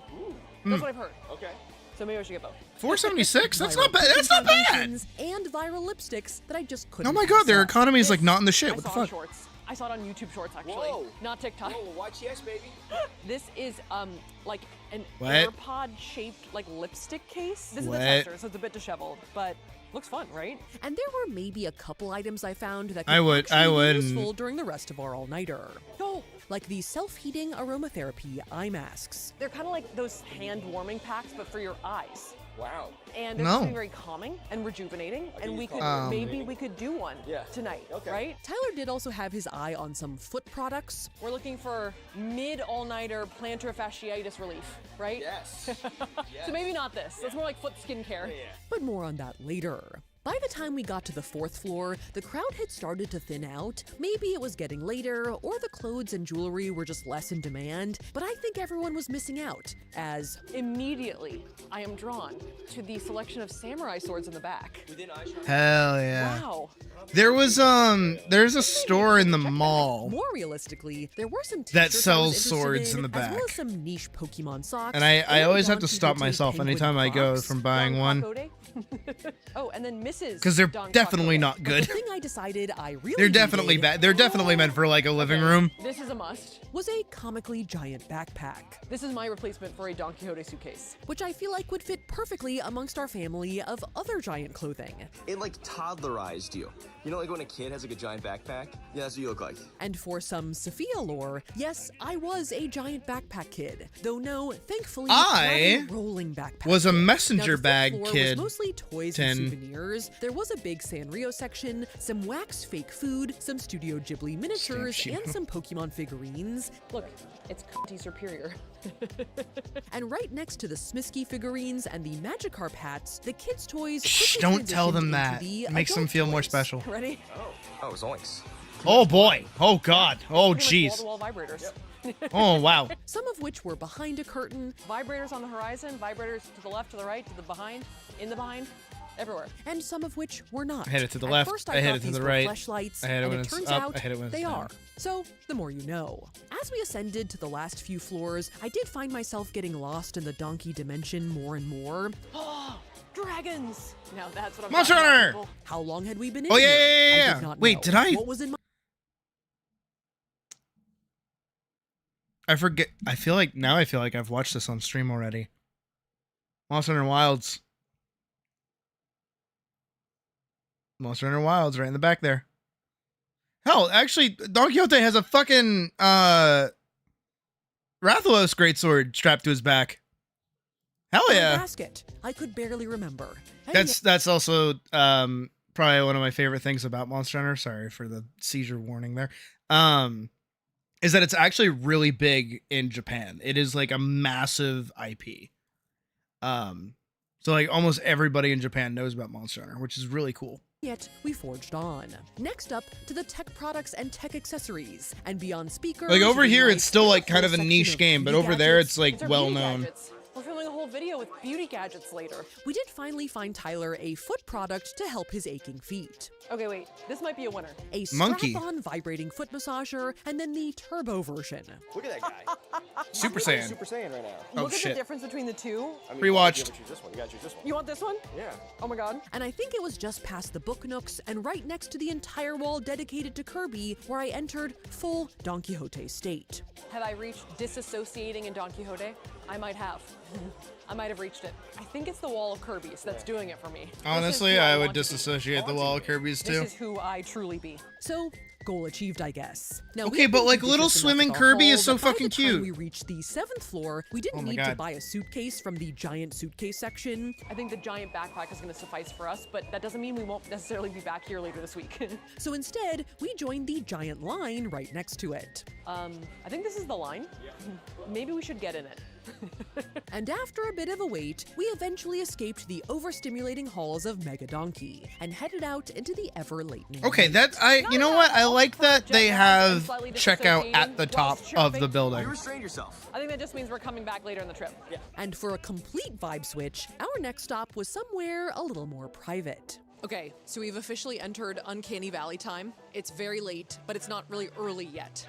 That's what I've heard. Okay. So maybe I should get both. 476? That's viral not bad. That's cooking not bad. foundations, And viral lipsticks that I just couldn't Oh my god, their pass up. economy is like This not in the shit. I What the saw in fuck? Shorts. I saw it on YouTube Shorts actually, Whoa. not TikTok. Whoa, YTX, baby. This is like an What? AirPod shaped like lipstick case. This is What? the tester, so it's a bit disheveled, but looks fun, right? And there were maybe a couple items I found that could I would actually be and- useful during the rest of our all-nighter. No, Like the self-heating aromatherapy eye masks. they're kind of like those hand warming packs, but for your eyes. Wow. And they're No. something very calming and rejuvenating, and use we could calming. maybe we could do one Yeah. tonight, Okay. right? Tyler did also have his eye on some foot products. We're looking for mid all-nighter plantar fasciitis relief, right? Yes. So maybe not this. That's more like foot skincare. But more on that later. By the time we got to the fourth floor, the crowd had started to thin out. Maybe it was getting later, or the clothes and jewelry were just less in demand, but I think everyone was missing out, as Immediately, I am drawn to the selection of samurai swords in the back. Hell yeah. Wow. There's a store in the mall. more realistically, there were some That t-shirts I sells was interested swords in the as well back. as some niche Pokemon socks. And I and always Don have to stop Quixote myself penguin anytime I go Crocs. from buying one. Oh, and then Mrs. Because they're Don definitely Quixote. not The good. thing I decided I really They're definitely needed bad. They're definitely meant for like a living room. This is a must. was a comically giant backpack, This is my replacement for a Don Quixote suitcase. which I feel like would fit perfectly amongst our family of other giant clothing. It like toddlerized you. You know, like when a kid has like a giant backpack? Yeah, that's what you look like. And for some Sophia lore, yes, I was a giant backpack kid. Though no, thankfully, I not a rolling backpack. was a kid. messenger Now, the fifth bag floor kid. Was mostly toys 10. and souvenirs. There was a big Sanrio section, some wax fake food, some Studio Ghibli miniatures, sheet. and some Pokemon figurines. Look, it's Cunty Superior. And right next to the Smisky figurines and the Magikarp hats, the kids' toys. Shh, quickly don't tell them transitioned that. into the It makes them adult feel more toys. special. Ready? Oh, zoinks. Oh boy. Oh god. Oh Pretty much jeez. wall-to-wall vibrators. Oh wow. Some of which were behind a curtain, Vibrators on the horizon, vibrators to the left, to the right, to the behind, in the behind. everywhere. and some of which were not. I hit it to the At left, first I hit thought it to these the were right, fleshlights, I hit it and when it it's turns up, out I hit it when it's they down. are. So, the more you know. As we ascended to the last few floors, I did find myself getting lost in the donkey dimension more and more. Dragons! Now that's what I'm Monster talking about, Hunter! people. How long had we been in Oh, yeah, here? yeah, yeah, I yeah. did not Wait, know. did I- What was in my I forget. I feel like I've watched this on stream already. Monster Hunter Wilds. Monster Hunter Wilds right in the back there. Hell, actually, Don Quixote has a fucking Rathalos greatsword strapped to his back. Hell yeah. basket? I could barely remember. And That's also probably one of my favorite things about Monster Hunter. Sorry for the seizure warning there. Is that it's actually really big in Japan. It is like a massive IP. So like almost everybody in Japan knows about Monster Hunter, which is really cool. Yet we forged on. Next up to the tech products and tech accessories, and beyond speakers. Like over we here, like it's still like kind of a section niche of game, but beauty over there, gadgets. it's like These are well beauty known. gadgets. We're filming a whole video with beauty gadgets later. We did finally find Tyler a foot product to help his aching feet. Okay, wait. This might be a winner. A Monkey. strap-on vibrating foot massager, and then the turbo version. Look at that guy. Super He's really Saiyan. Super Saiyan right now. Oh Look at shit. the difference between the two. I mean, Pre-watched. You gotta choose this one. You gotta choose this one. You want this one? Yeah. Oh my god. And I think it was just past the book nooks and right next to the entire wall dedicated to Kirby where I entered full Don Quixote state. Have I reached disassociating in Don Quixote? I might have. I might have reached it. I think it's the wall of Kirby's that's doing it for me. This is Honestly, who I would want to be. disassociate the wall of Kirby's This too. is who I truly be. So, goal achieved, I guess. Now, we Okay, had but been like little judicious enough swimming with our Kirby is haul so that by fucking the time cute. we reached the 7th floor, we didn't Oh my need to God. buy a suitcase from the giant suitcase section. I think the giant backpack is going to suffice for us, but that doesn't mean we won't necessarily be back here later this week. So instead, we joined the giant line right next to it. I think this is the line. Maybe we should get in it. And after a bit of a wait, we eventually escaped the overstimulating halls of Mega Donkey and headed out into the ever-latening Okay, night. you know what? I like that they have checkout at the top of the building. You restrained yourself. I think that just means we're coming back later in the trip. Yeah. And for a complete vibe switch, our next stop was somewhere a little more private. Okay, so we've officially entered Uncanny Valley time. It's very late, but it's not really early yet.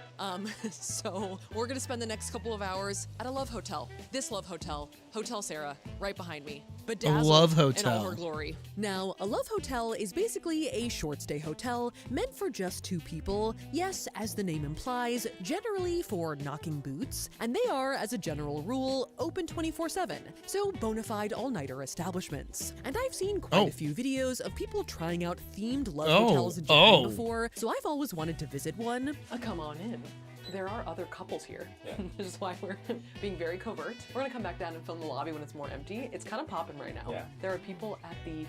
So we're gonna spend the next couple of hours at a love hotel. This love hotel, Hotel Sarah, right behind me. Bedazzled love in all hotel. her glory. Now, a love hotel is basically a short stay hotel meant for just 2 people. Yes, as the name implies, generally for knocking boots, and they are, as a general rule, open 24/7, so bona fide all-nighter establishments. And I've seen quite a few videos of people trying out themed love hotels in Japan before, so I've always wanted to visit one. Come on in. There are other couples here. This is why we're being very covert. We're gonna come back down and film the lobby when it's more empty. It's kind of popping right now. Yeah. There are people at the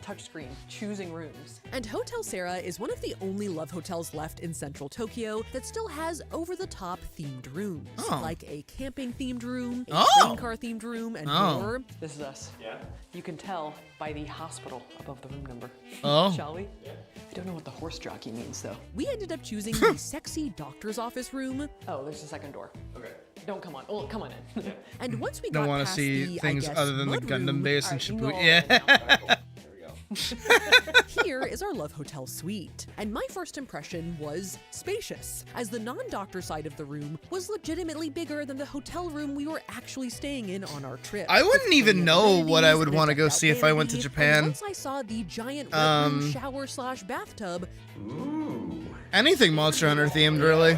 touchscreen choosing rooms. And Hotel Sarah is one of the only love hotels left in central Tokyo that still has over-the-top themed rooms, like a camping themed room, a train car themed room, and more. This is us. Yeah. You can tell by the hospital above the room number. Oh. Shall we? I don't know what the horse jockey means though. We ended up choosing the sexy doctor's office room, Oh, there's a second door. Okay. Don't come on. Oh, come on in. and once we Don't got want to past see the, I things guess, other than the mud Gundam room, base and Alright, you can go Shibuya. all Yeah. in now. here is our love hotel suite. And my first impression was spacious, as the non-doctor side of the room was legitimately bigger than the hotel room we were actually staying in on our trip. I wouldn't With even plenty of know what I amenities would and a want to go decked-out see if I went to vanity, Japan. And once I saw the giant red room shower/bathtub, Anything Monster Hunter themed, really.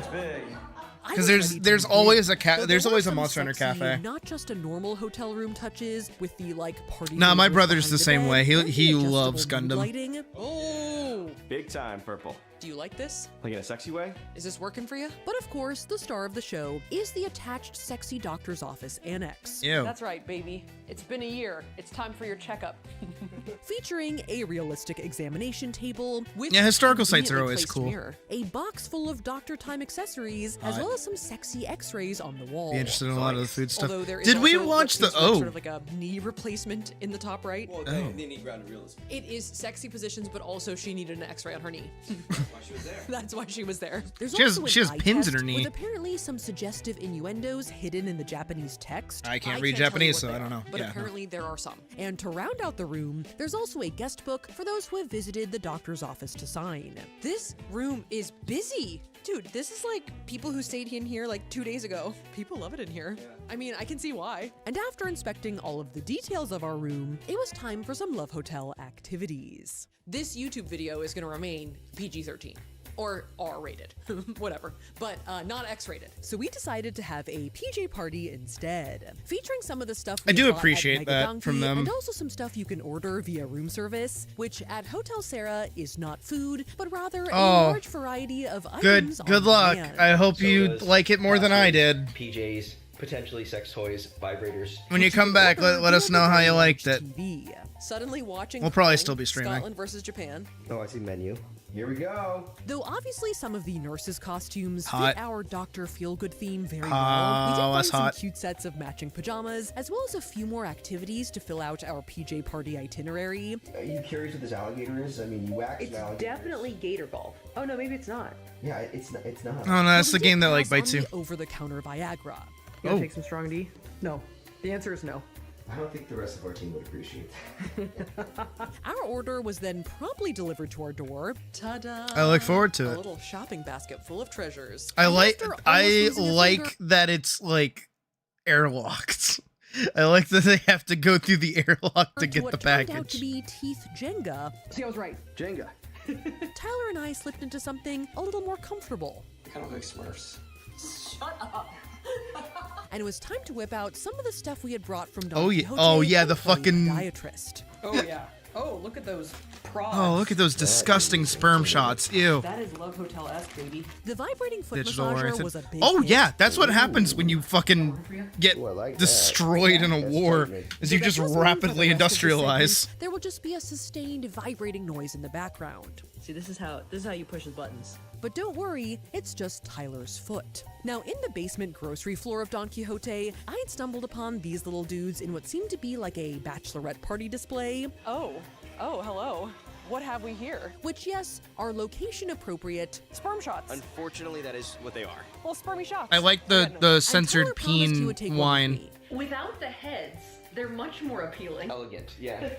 I 'Cause was there's- ready to there's begin. always a Though there's there always were a some Monster Hunter sexy, cafe. Not just a normal hotel room touches with the party. Nah, my favors brother's behind the same bed way. He- and the he adjustable loves mood Gundam. lighting. Oh, Big time purple. do you like this? Like in a sexy way? Is this working for you? But of course, the star of the show is the attached sexy doctor's office annex, Ew. That's right, baby. It's been a year. It's time for your checkup. featuring a realistic examination table with Yeah, historical sites are conveniently always placed cool. mirror, a box full of doctor time accessories, as well as some sexy x-rays on the wall. Be interested in a lot of the food stuff. Although there is Did we also watch the what seems like oh? sort of like a knee replacement in the top right? Well, they need grounded realism. It is sexy positions, but also she needed an X-ray on her knee. Why she was there. That's why she was there. There's She has- also she an has eye pins in test her knee. with apparently some suggestive innuendos hidden in the Japanese text. I can't I read can't tell you Japanese, what so they I don't are, know. but but Yeah, no. apparently there are some. And to round out the room, there's also a guest book for those who have visited the doctor's office to sign. This room is busy. Dude, this is like people who stayed in here like 2 days ago. People love it in here. I mean, I can see why. And after inspecting all of the details of our room, it was time for some Love Hotel activities. This YouTube video is going to remain PG-13 or R-rated, whatever, but not X-rated. So we decided to have a PJ party instead, featuring some of the stuff I we do bought at appreciate Mega that Donkey, from them. and also some stuff you can order via room service, which at Hotel Sarah is not food, but rather a large variety of items. Good on luck. demand. I hope you like it more than I did. PJs, potentially sex toys, vibrators. When you come back, let us know how you liked it. TV. Suddenly watching We'll probably curling, still be streaming. Scotland versus Japan. Oh, I see menu. Here we go. Though obviously some of the nurses' costumes Hot. fit our Doctor Feelgood theme very well, we Oh, did that's find some hot. cute sets of matching pajamas, as well as a few more activities to fill out our PJ party itinerary. Are you curious what this alligator is? I mean, you wax an alligator. Definitely gator golf. Oh no, maybe it's not. Yeah, it's not. Oh no, that's But the we game did that like pass on bites you. the over-the-counter Viagra. You Oh. wanna take some strong D? No. The answer is no. I don't think the rest of our team would appreciate that. Our order was then promptly delivered to our door. Ta-da! I look forward to A it. little shopping basket full of treasures. I after almost losing a finger- that it's like airlocked. I like that they have to go through the airlock to get what the turned out to package. be Teeth Jenga, See, I was right. Jenga. Tyler and I slipped into something a little more comfortable. Kind of like Smurfs. And it was time to whip out some of the stuff we had brought from Don Oh, yeah. Quixote Oh, yeah, and the play fucking- podiatrist. Oh yeah. Oh, look at those prods. Oh, look at those disgusting sperm shots. Ew. That is Love Hotel-esque, baby. The vibrating foot Digital massager oriented. was a big Oh hit. yeah, that's what happens when you fucking get Ooh, I like that. destroyed in a That's war. excitement. Is you So just that does mean for rapidly the rest of the industrialize. segment, there will just be a sustained vibrating noise in the background. See, this is how you push the buttons. But don't worry, it's just Tyler's foot. Now, in the basement grocery floor of Don Quixote, I had stumbled upon these little dudes in what seemed to be like a bachelorette party display, Oh, hello. What have we here? which, yes, are location appropriate. Sperm shots. Unfortunately, that is what they are. Well, spermy shots. I like the And Tyler censored promised he peen would take one with wine. me. Without the heads, they're much more appealing. Elegant, yeah.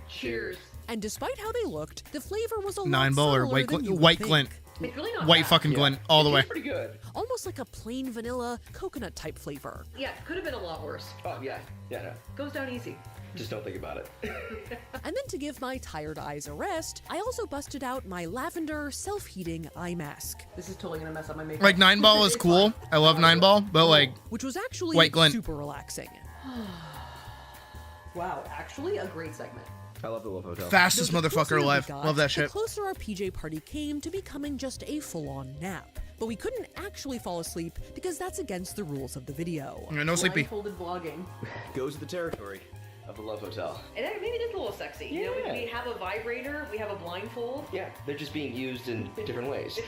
Cheers. And despite how they looked, the flavor was a lot 9 ball or subtler white than you would white think. glint. It's really not White bad. fucking glint all the way. Pretty good. Almost like a plain vanilla coconut type flavor. Yeah, could have been a lot worse. Oh, yeah. Yeah, no. Goes down easy. Just don't think about it. And then to give my tired eyes a rest, I also busted out my lavender self-heating eye mask, This is totally gonna mess up my makeup. Like 9 ball is cool. I love 9 ball, but like which was actually White glint. super relaxing. Wow, actually a great segment. I love the Love Hotel. fastest Though the closer motherfucker we alive. got, Love that The shit. closer our PJ party came to becoming just a full-on nap. But we couldn't actually fall asleep because that's against the rules of the video. No sleepy. Blindfolded vlogging. Goes with the territory of the Love Hotel. And that maybe it is a little sexy. You know, Yeah. we have a vibrator, we have a blindfold. Yeah, they're just being used in different ways.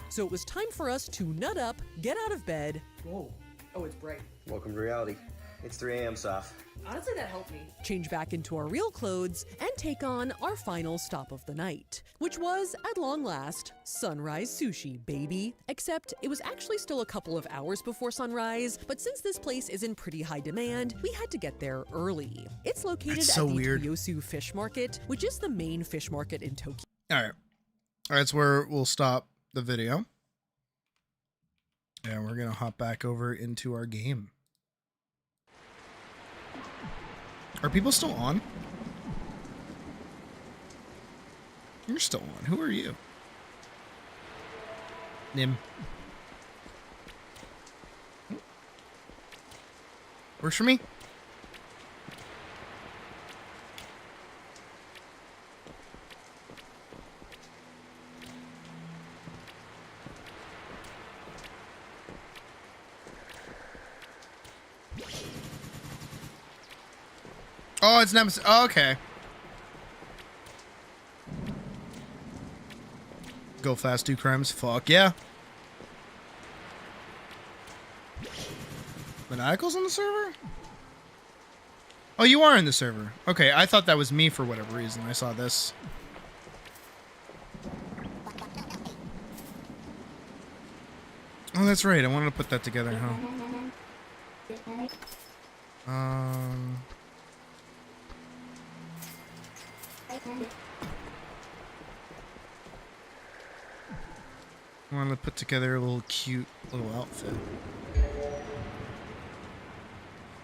So it was time for us to nut up, get out of bed, Whoa. Oh, it's bright. Welcome to reality. It's 3 a.m., Soph. Honestly, that helped me. change back into our real clothes, and take on our final stop of the night, which was, at long last, Sunrise Sushi, baby. Except it was actually still a couple of hours before sunrise, but since this place is in pretty high demand, we had to get there early. It's located That's at so the weird. Toyosu Fish Market, which is the main fish market in Tokyo. All right. That's where we'll stop the video. And we're going to hop back over into our game. Are people still on? You're still on. Who are you? Nim. Works for me. Oh, it's Nemesis. Oh, okay. Go fast, do crimes. Fuck yeah. Maniacal's on the server? Oh, you are in the server. Okay, I thought that was me for whatever reason. I saw this. Oh, that's right. I wanted to put that together, huh? I want to put together a little cute little outfit.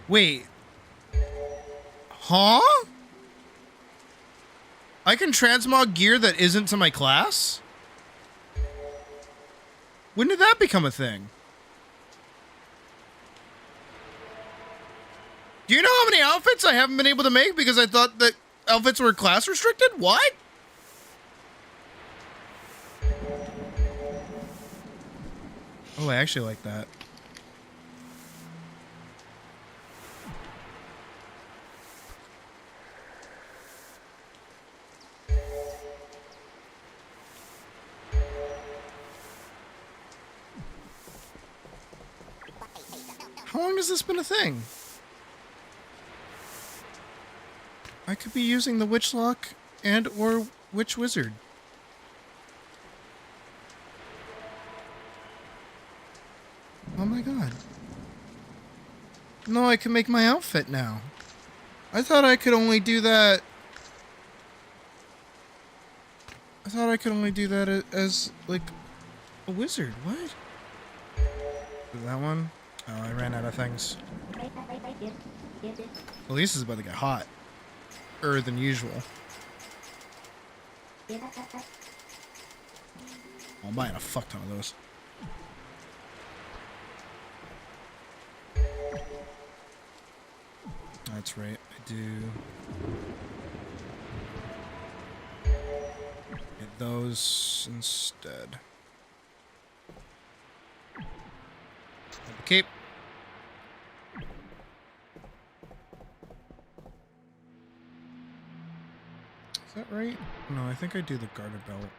Wait. Huh? I can transmog gear that isn't to my class? When did that become a thing? Do you know how many outfits I haven't been able to make because I thought that outfits were class restricted? What? Oh, I actually like that. How long has this been a thing? I could be using the Witch Lock and or Witch Wizard. Oh my god. No, I can make my outfit now. I thought I could only do that... I thought I could only do that as, like, a wizard. What? Is that one? Oh, I ran out of things. At least it's about to get hot. Than usual. I'm buying a fuck ton of those. That's right, I do. Get those instead. The cape. Is that right? No, I think I do the garter belt.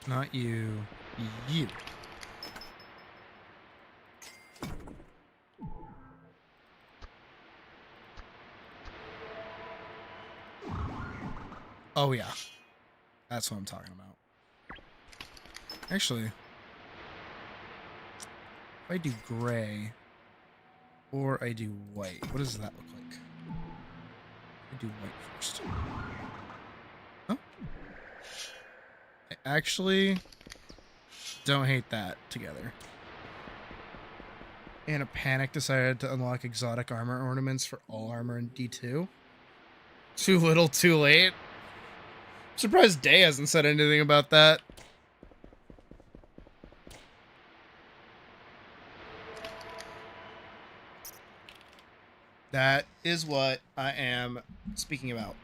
Not you. You. Oh yeah. That's what I'm talking about. Actually, if I do gray or I do white, what does that look like? I do white first. Oh. I actually don't hate that together. In a panic, decided to unlock exotic armor ornaments for all armor in D2. Too little, too late. I'm surprised Day hasn't said anything about that. That is what I am speaking about.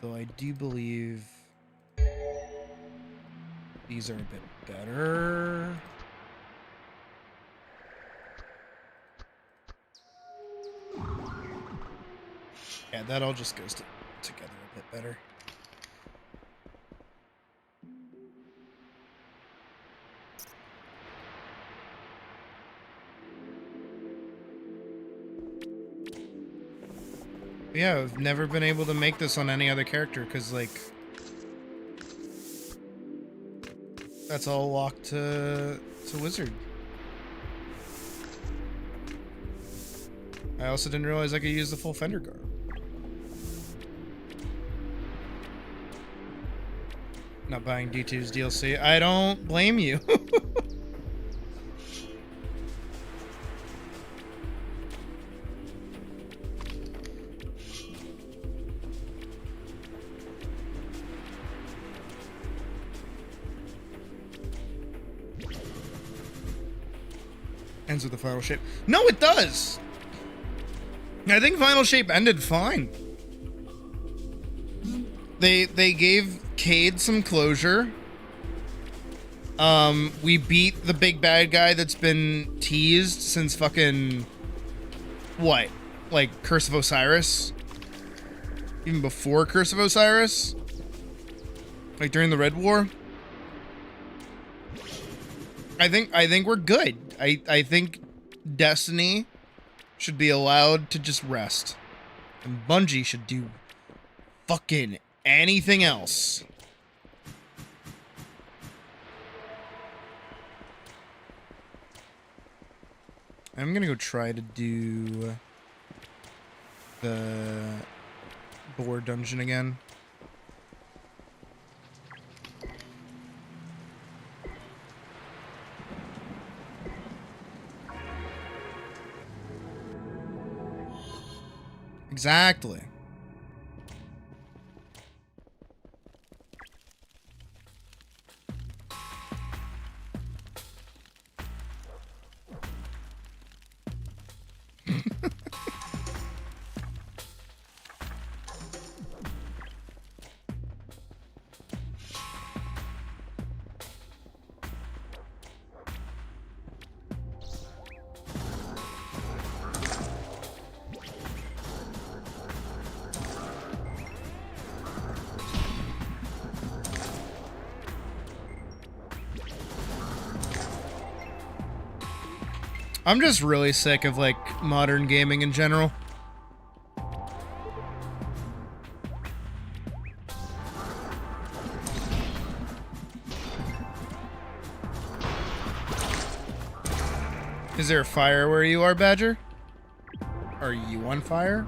Though I do believe these are a bit better. Yeah, that all just goes together a bit better. Yeah, I've never been able to make this on any other character because, like, that's all locked to Wizard. I also didn't realize I could use the full Fender guard. Not buying D2's DLC. I don't blame you. Ends with the final shape. No, it does. I think final shape ended fine. They gave Cade some closure. We beat the big bad guy that's been teased since fucking what? Like Curse of Osiris? Even before Curse of Osiris? Like during the Red War? I think we're good. I think Destiny should be allowed to just rest. And Bungie should do fucking anything else. I'm gonna go try to do the boar dungeon again. Exactly. I'm just really sick of, like, modern gaming in general. Is there a fire where you are, Badger? Are you on fire?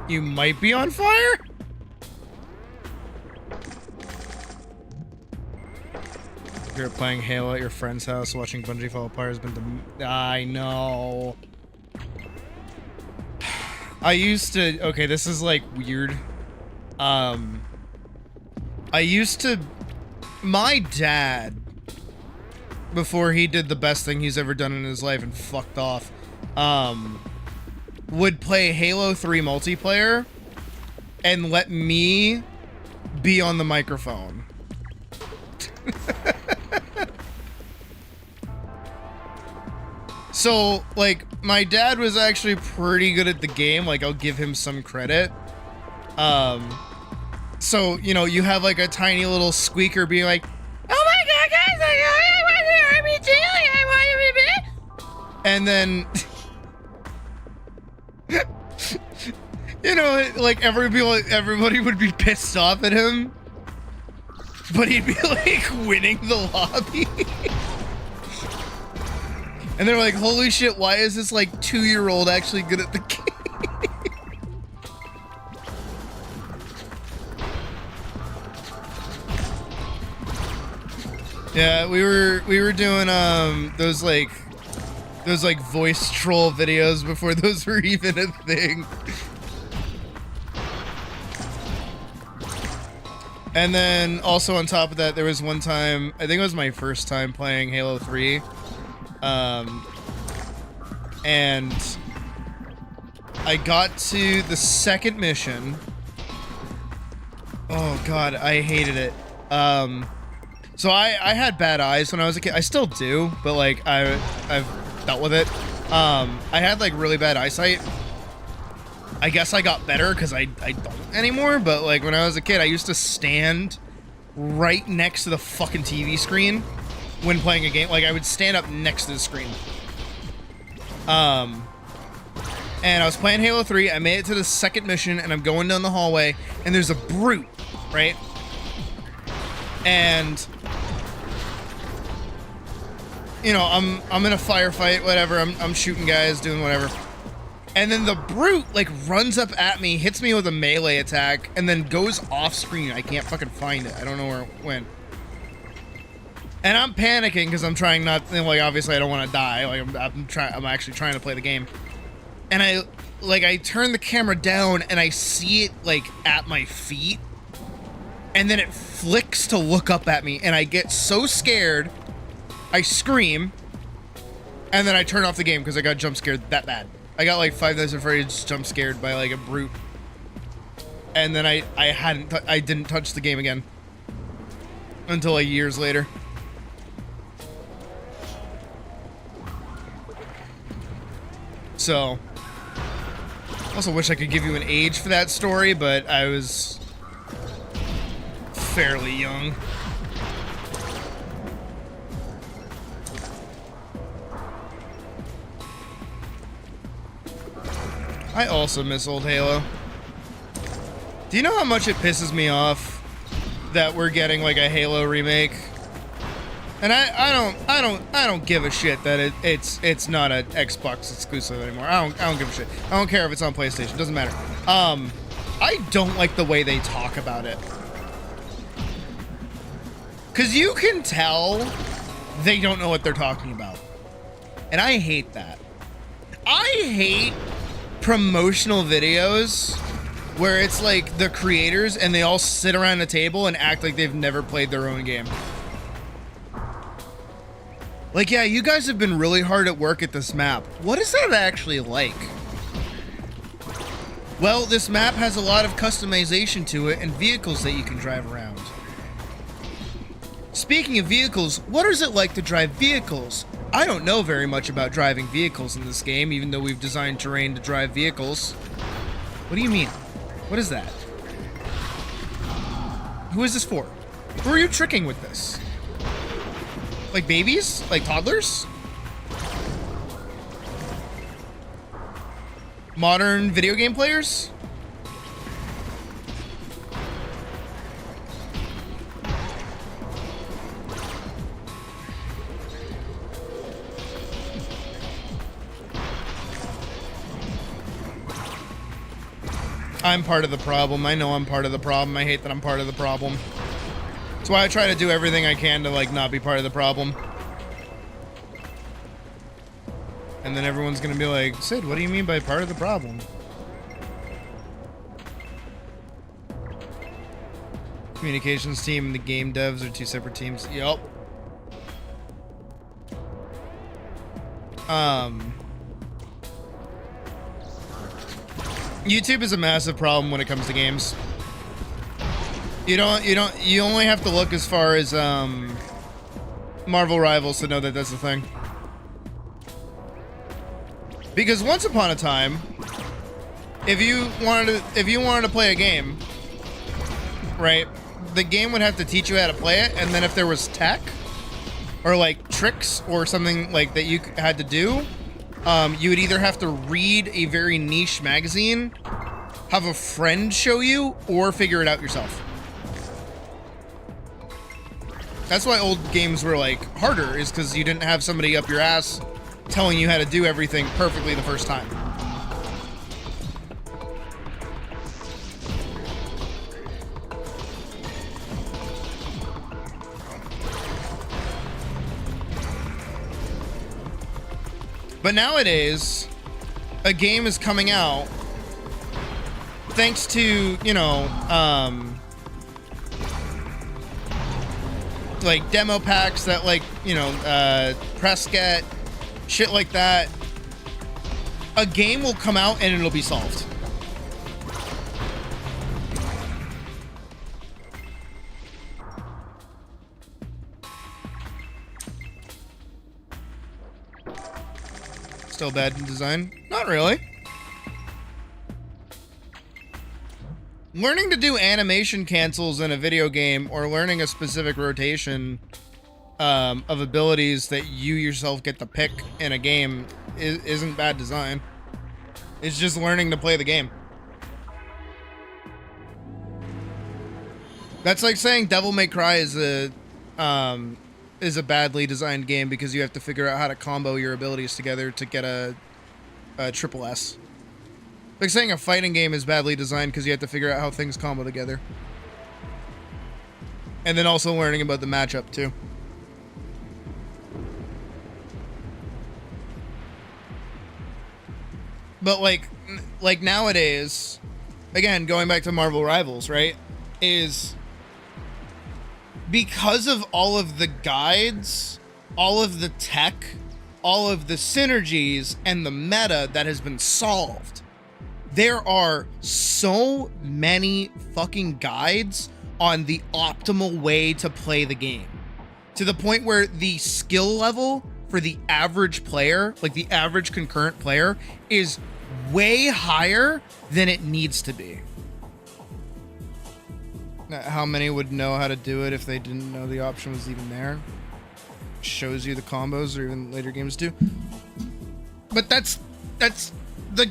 You might be on fire? You're playing Halo at your friend's house, watching Bungie fall apart has been the... I know. I used to... Okay, this is, like, weird. I used to... My dad, before he did the best thing he's ever done in his life and fucked off, would play Halo 3 multiplayer and let me be on the microphone. So, like, my dad was actually pretty good at the game. Like, I'll give him some credit. So, you know, you have, like, a tiny little squeaker being like, oh my god, guys, I want the RPG, I want to be. And then... You know, like, everybody would be pissed off at him, but he'd be, like, winning the lobby. And they're like, holy shit, why is this, like, 2-year-old actually good at the game? Yeah, we were doing, those voice troll videos before those were even a thing. And then also on top of that, there was one time, I think it was my first time playing Halo 3. And I got to the second mission. Oh god, I hated it. So I had bad eyes when I was a kid. I still do, but like I've dealt with it. I had like really bad eyesight. I guess I got better because I don't anymore, but like when I was a kid, I used to stand right next to the fucking TV screen when playing a game. Like I would stand up next to the screen. And I was playing Halo 3, I made it to the second mission, and I'm going down the hallway, and there's a brute, right? And you know, I'm in a firefight, whatever, I'm shooting guys, doing whatever. And then the brute, like, runs up at me, hits me with a melee attack, and then goes off screen. I can't fucking find it. I don't know where it went. And I'm panicking because I'm trying not, like, obviously I don't want to die. Like, I'm actually trying to play the game. And I turn the camera down and I see it, like, at my feet. And then it flicks to look up at me, and I get so scared, I scream, and then I turn off the game because I got jump scared that bad. I got like 5 Nights at Freddy's jump scared by like a brute. and then I didn't touch the game again until like years later. So, also wish I could give you an age for that story, but I was fairly young. I also miss old Halo. Do you know how much it pisses me off that we're getting like a Halo remake? And I don't give a shit that it's not an Xbox exclusive anymore. I don't give a shit. I don't care if it's on PlayStation. Doesn't matter. I don't like the way they talk about it. 'Cause you can tell they don't know what they're talking about. And I hate that. I hate promotional videos where it's like the creators and they all sit around a table and act like they've never played their own game. Like, yeah, you guys have been really hard at work at this map. What is that actually like? Well, this map has a lot of customization to it and vehicles that you can drive around. Speaking of vehicles, what is it like to drive vehicles? I don't know very much about driving vehicles in this game, even though we've designed terrain to drive vehicles. What do you mean? What is that? Who is this for? Who are you tricking with this? Like babies? Like toddlers? Modern video game players? I'm part of the problem. I know I'm part of the problem. I hate that I'm part of the problem. That's why I try to do everything I can to like not be part of the problem. And then everyone's gonna be like, Sid, what do you mean by part of the problem? Communications team and the game devs are two separate teams. Yup. YouTube is a massive problem when it comes to games. You only have to look as far as Marvel Rivals to know that that's the thing. Because once upon a time, if you wanted to play a game, right, the game would have to teach you how to play it, and then if there was tech or like tricks or something like that you had to do, you would either have to read a very niche magazine, have a friend show you, or figure it out yourself. That's why old games were like harder, is because you didn't have somebody up your ass telling you how to do everything perfectly the first time. But nowadays, a game is coming out thanks to, you know, like demo packs that like, you know, press get, shit like that. A game will come out and it'll be solved. Still bad in design? Not really. Learning to do animation cancels in a video game or learning a specific rotation of abilities that you yourself get to pick in a game isn't bad design. It's just learning to play the game. That's like saying Devil May Cry is a badly designed game because you have to figure out how to combo your abilities together to get a triple S. Like saying a fighting game is badly designed because you have to figure out how things combo together. And then also learning about the matchup too. But like nowadays, again, going back to Marvel Rivals, right, is because of all of the guides, all of the tech, all of the synergies, and the meta that has been solved, There are so many fucking guides on the optimal way to play the game, to the point where the skill level for the average player, like the average concurrent player, is way higher than it needs to be. Now, how many would know how to do it if they didn't know the option was even there? Shows you the combos, or even later games do. But that's the,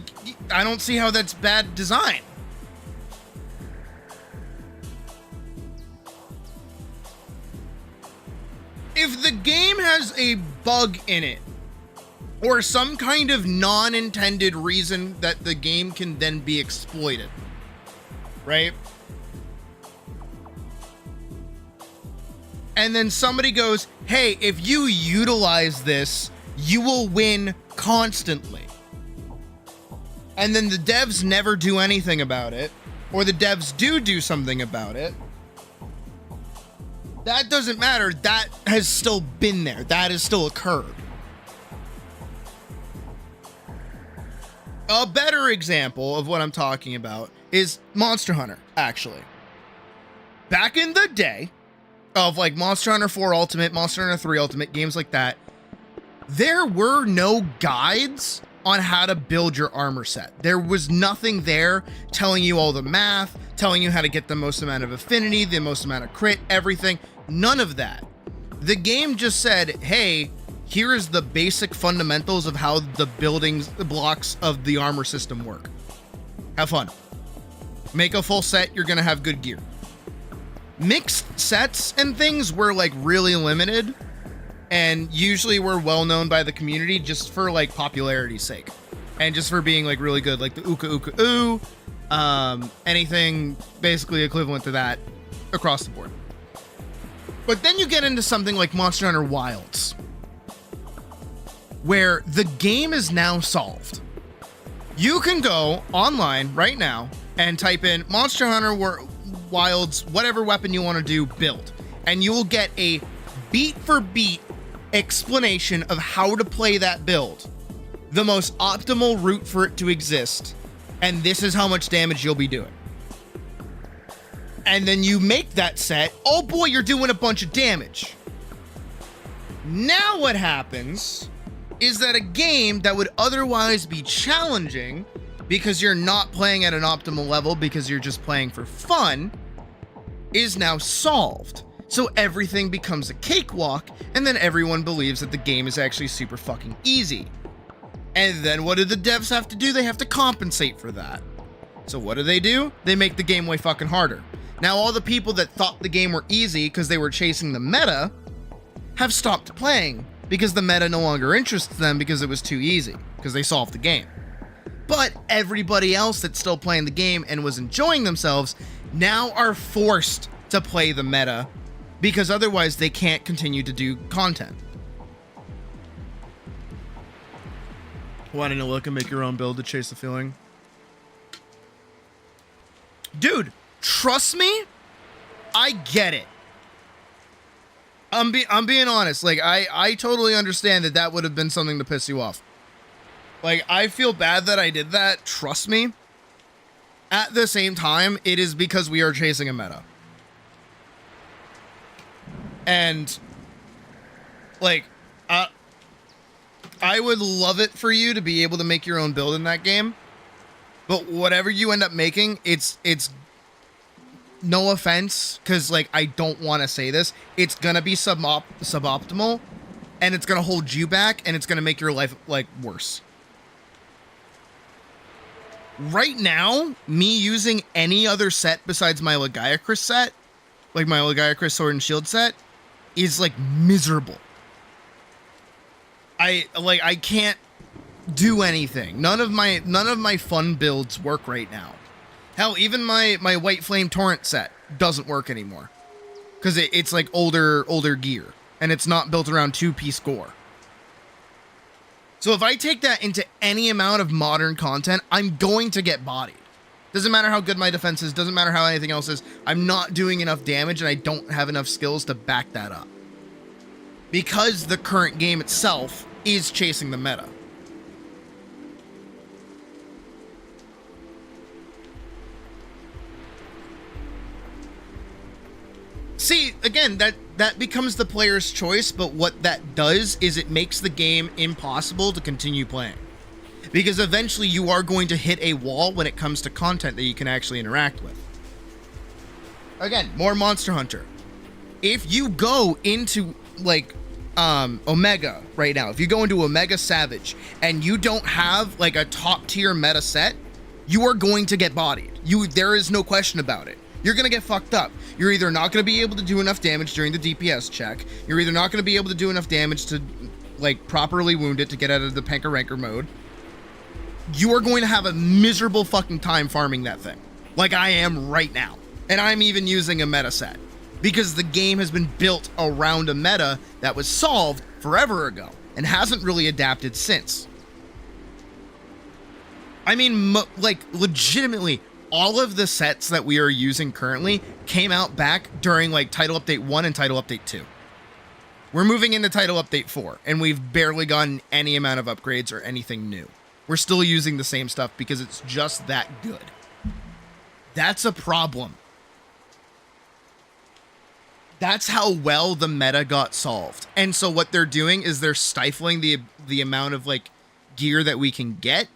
I don't see how that's bad design. If the game has a bug in it, or some kind of non-intended reason that the game can then be exploited, right? And then somebody goes, hey, if you utilize this, you will win constantly. And then the devs never do anything about it, or the devs do something about it. That doesn't matter. That has still been there. That has still occurred. A better example of what I'm talking about is Monster Hunter, actually. Back in the day of like Monster Hunter 4 Ultimate, Monster Hunter 3 Ultimate, games like that, there were no guides on how to build your armor set. There was nothing there telling you all the math, telling you how to get the most amount of affinity, the most amount of crit, everything. None of that. The game just said, hey, here is the basic fundamentals of how the blocks of the armor system work. Have fun. Make a full set, you're gonna have good gear. Mixed sets and things were like really limited, and usually were well known by the community just for like popularity's sake, and just for being like really good, like the Uka Uka Ooh, anything basically equivalent to that across the board. But then you get into something like Monster Hunter Wilds, where the game is now solved. You can go online right now and type in Monster Hunter Wilds, whatever weapon you want to do, build, and you will get a beat for beat explanation of how to play that build, the most optimal route for it to exist, and this is how much damage you'll be doing. And then you make that set, oh boy, you're doing a bunch of damage. Now what happens is that a game that would otherwise be challenging because you're not playing at an optimal level because you're just playing for fun is now solved. So everything becomes a cakewalk, and then everyone believes that the game is actually super fucking easy. And then what do the devs have to do? They have to compensate for that. So what do? They make the game way fucking harder. Now all the people that thought the game were easy because they were chasing the meta have stopped playing because the meta no longer interests them because it was too easy, because they solved the game. But everybody else that's still playing the game and was enjoying themselves now are forced to play the meta because otherwise they can't continue to do content. Wanting to look and make your own build to chase the feeling. Dude, trust me, I get it. I'm being honest. Like, I totally understand that would have been something to piss you off. Like, I feel bad that I did that. Trust me. At the same time, it is because we are chasing a meta. And, like, I would love it for you to be able to make your own build in that game. But whatever you end up making, it's no offense, because, like, I don't want to say this, it's gonna be suboptimal, and it's gonna hold you back, and it's gonna make your life, like, worse. Right now, me using any other set besides my Lagiacrus set, like my Lagiacrus Sword and Shield set, is, like, miserable. I can't do anything. None of my fun builds work right now. Hell, even my White Flame Torrent set doesn't work anymore. Because it's like older gear. And it's not built around 2-piece gore. So if I take that into any amount of modern content, I'm going to get bodied. Doesn't matter how good my defense is, doesn't matter how anything else is. I'm not doing enough damage and I don't have enough skills to back that up. Because the current game itself is chasing the meta. again, that becomes the player's choice, but what that does is it makes the game impossible to continue playing. Because eventually you are going to hit a wall when it comes to content that you can actually interact with. Again, more Monster Hunter. If you go into, like, Omega right now, if you go into Omega Savage and you don't have, like, a top tier meta set, you are going to get bodied. There is no question about it. You're going to get fucked up. You're either not going to be able to do enough damage during the DPS check. You're either not going to be able to do enough damage to, like, properly wound it to get out of the Panker Ranker mode. You are going to have a miserable fucking time farming that thing. Like I am right now. And I'm even using a meta set. Because the game has been built around a meta that was solved forever ago. And hasn't really adapted since. I mean, like, legitimately, all of the sets that we are using currently came out back during, like, Title Update 1 and Title Update 2. We're moving into Title Update 4, and we've barely gotten any amount of upgrades or anything new. We're still using the same stuff because it's just that good. That's a problem. That's how well the meta got solved. And so what they're doing is they're stifling the amount of, like, gear that we can get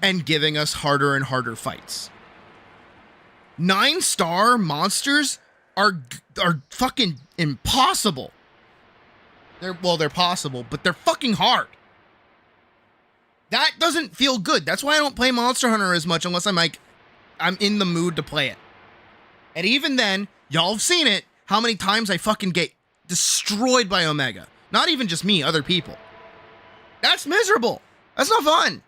and giving us harder and harder fights. 9-star monsters are fucking impossible. They're possible, but they're fucking hard. That doesn't feel good. That's why I don't play Monster Hunter as much unless I'm in the mood to play it. And even then, y'all have seen it, how many times I fucking get destroyed by Omega. Not even just me, other people. That's miserable. That's not fun.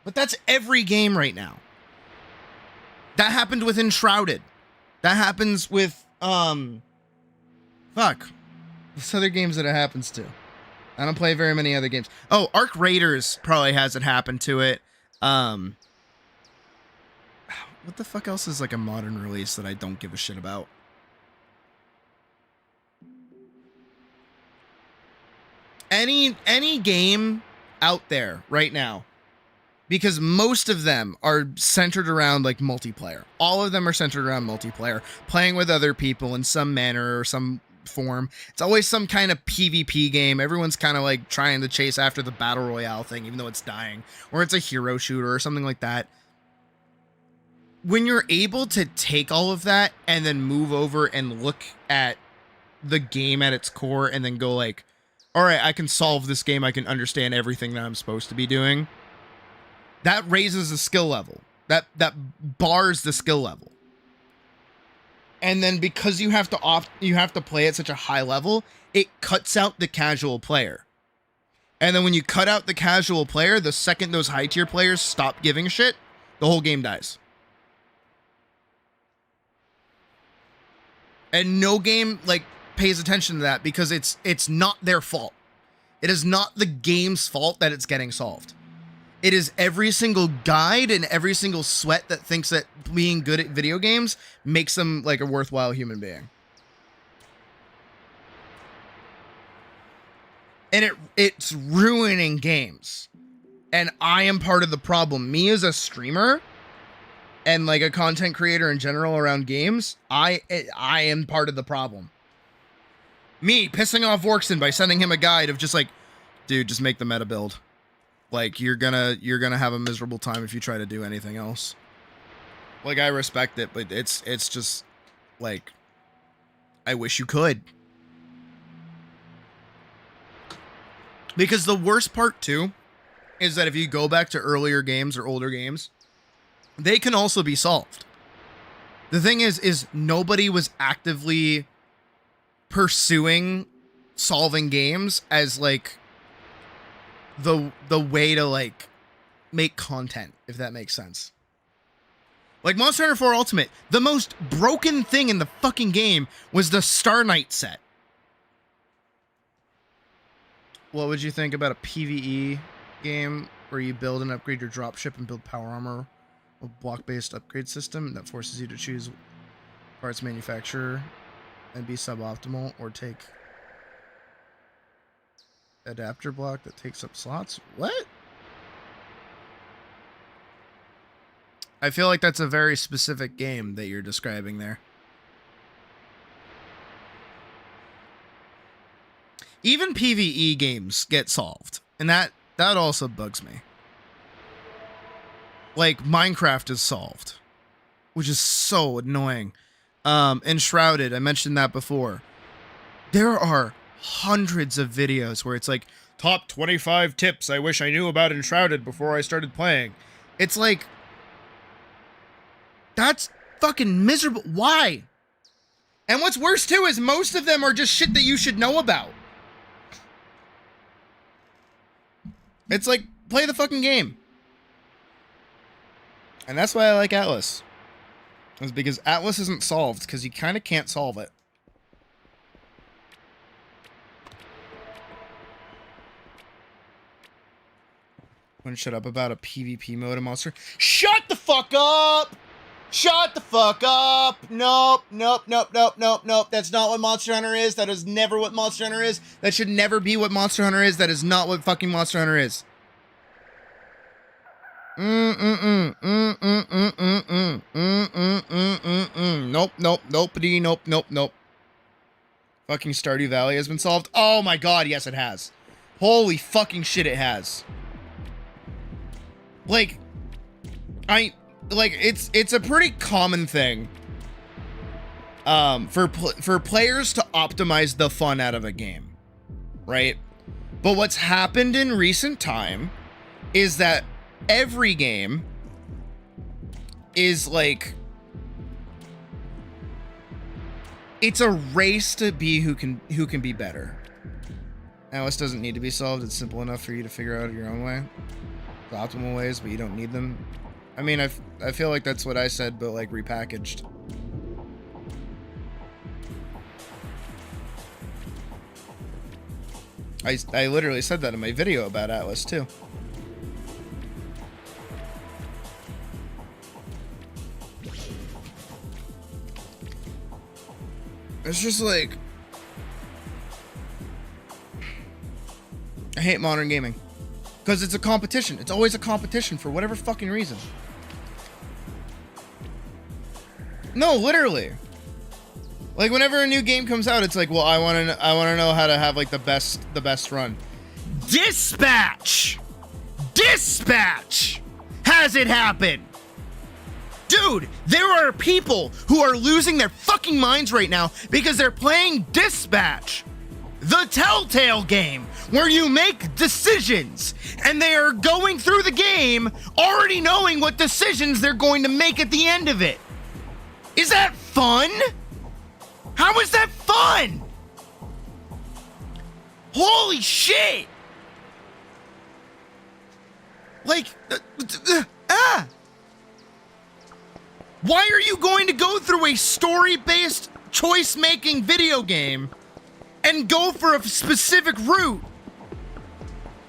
But that's every game right now. That happened with Enshrouded. That happens with, There's other games that it happens to. I don't play very many other games. Oh, Arc Raiders probably hasn't happened to it. What the fuck else is like a modern release that I don't give a shit about? Any game out there right now, because most of them are centered around like multiplayer. All of them are centered around multiplayer, playing with other people in some manner or some form. It's always some kind of PvP game. Everyone's kind of like trying to chase after the battle royale thing, even though it's dying, or it's a hero shooter or something like that. When you're able to take all of that and then move over and look at the game at its core and then go like, all right, I can solve this game. I can understand everything that I'm supposed to be doing. That raises the skill level. That bars the skill level. And then because you have to play at such a high level, it cuts out the casual player. And then when you cut out the casual player, the second those high tier players stop giving a shit, the whole game dies. And no game like pays attention to that because it's not their fault. It is not the game's fault that it's getting solved. It is every single guide and every single sweat that thinks that being good at video games makes them like a worthwhile human being. And it's ruining games. And I am part of the problem. Me as a streamer and like a content creator in general around games, I am part of the problem. Me pissing off Vorkson by sending him a guide of just like, dude, just make the meta build. Like, you're gonna have a miserable time if you try to do anything else. Like, I respect it, but it's just, like, I wish you could. Because the worst part, too, is that if you go back to earlier games or older games, they can also be solved. The thing is nobody was actively pursuing solving games as, like, the way to like make content, if that makes sense. Like Monster Hunter 4 Ultimate, the most broken thing in the fucking game was the Star Knight set. What would you think about a PvE game where you build and upgrade your dropship and build power armor, a block-based upgrade system that forces you to choose parts manufacturer and be suboptimal, or take adapter block that takes up slots? What? I feel like that's a very specific game that you're describing there. Even PvE games get solved, and that also bugs me. Like Minecraft is solved, which is so annoying. Enshrouded, I mentioned that before. There are hundreds of videos where it's like, top 25 tips I wish I knew about Enshrouded before I started playing. It's like, that's fucking miserable. Why? And what's worse too is most of them are just shit that you should know about. It's like, play the fucking game. And that's why I like ATLYSS. It's because ATLYSS isn't solved, because you kind of can't solve it. Want to shut up about a PvP mode of Monster? Shut the fuck up! Shut the fuck up! Nope, nope, nope, nope, nope, nope. That's not what Monster Hunter is. That is never what Monster Hunter is. That should never be what Monster Hunter is. That is not what fucking Monster Hunter is. Nope, nope, nopedy, nope, nope, nope. Fucking Stardew Valley has been solved. Oh my god, yes it has. Holy fucking shit, it has. Like, it's a pretty common thing for players to optimize the fun out of a game, right? But what's happened in recent time is that every game is like, it's a race to be who can be better. ATLYSS doesn't need to be solved. It's simple enough for you to figure out your own way, the optimal ways, but you don't need them. I mean, I feel like that's what I said, but like repackaged. I literally said that in my video about ATLYSS too. It's just like, I hate modern gaming because it's a competition. It's always a competition for whatever fucking reason. No, literally. Like whenever a new game comes out, it's like, well, I want to know how to have like the best run. Dispatch has it happen. Dude, there are people who are losing their fucking minds right now because they're playing Dispatch, the Telltale game, where you make decisions, and they are going through the game already knowing what decisions they're going to make at the end of it. Is that fun? How is that fun? Holy shit! Like, why are you going to go through a story-based choice-making video game and go for a specific route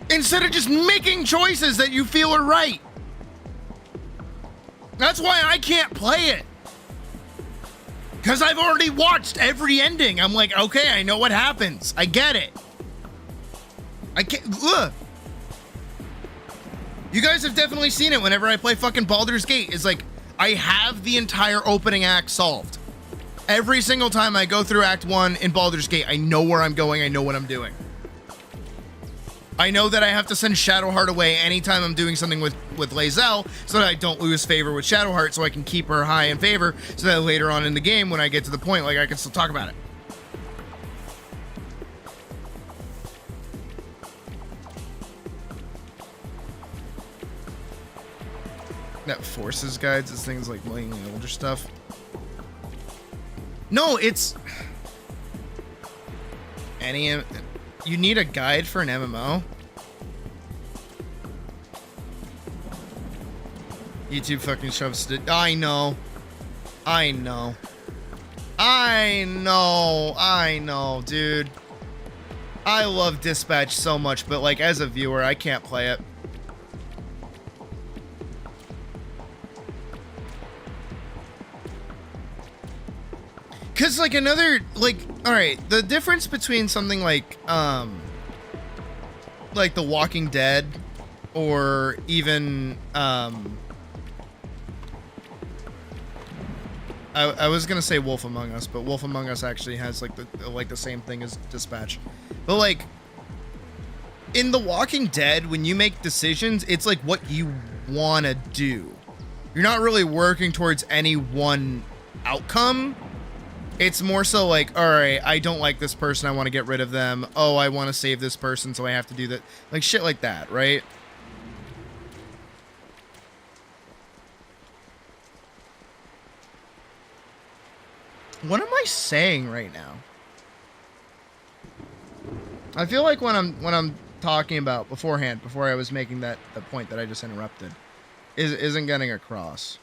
instead of just making choices that you feel are right? That's why I can't play it. Because I've already watched every ending. I'm like, okay, I know what happens. I get it. I can't, ugh. You guys have definitely seen it whenever I play fucking Baldur's Gate. It's like, I have the entire opening act solved. Every single time I go through Act 1 in Baldur's Gate, I know where I'm going, I know what I'm doing. I know that I have to send Shadowheart away anytime I'm doing something with Lae'zel, so that I don't lose favor with Shadowheart, so I can keep her high in favor, so that later on in the game, when I get to the point, like, I can still talk about it. That forces guides is things like playing the older stuff. No, it's you need a guide for an MMO. YouTube fucking shoves it. I know, dude. I love Dispatch so much, but like as a viewer, I can't play it. Cause like another, like, all right, the difference between something like The Walking Dead, or even I was gonna say Wolf Among Us, but Wolf Among Us actually has like the same thing as Dispatch. But like in The Walking Dead, when you make decisions, it's like what you want to do. You're not really working towards any one outcome. It's more so like, all right, I don't like this person, I want to get rid of them. Oh, I want to save this person, so I have to do that. Like shit like that, right? What am I saying right now? I feel like when I'm talking about beforehand, before I was making the point that I just interrupted, isn't getting across.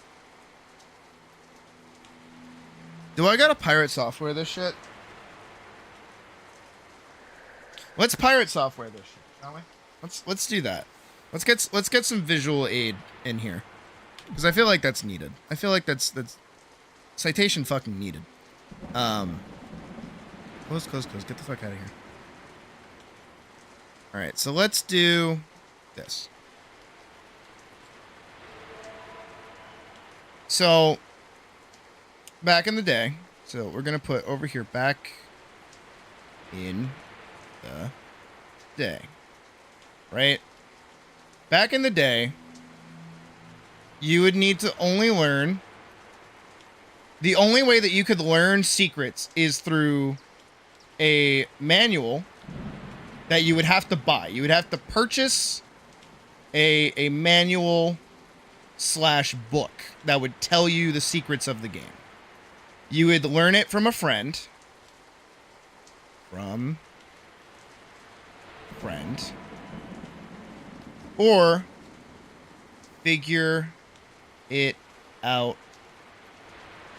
Do I gotta pirate software this shit? Let's pirate software this shit, shall we? Let's do that. Let's get some visual aid in here, because I feel like that's needed. I feel like that's citation fucking needed. Close. Get the fuck out of here. All right, so let's do this. So back in the day, so we're gonna put over here, back in the day, right? Back in the day, you would need to only learn, the only way that you could learn secrets is through a manual that you would have to buy. You would have to purchase a manual / book that would tell you the secrets of the game. You would learn it from a friend. Or figure it out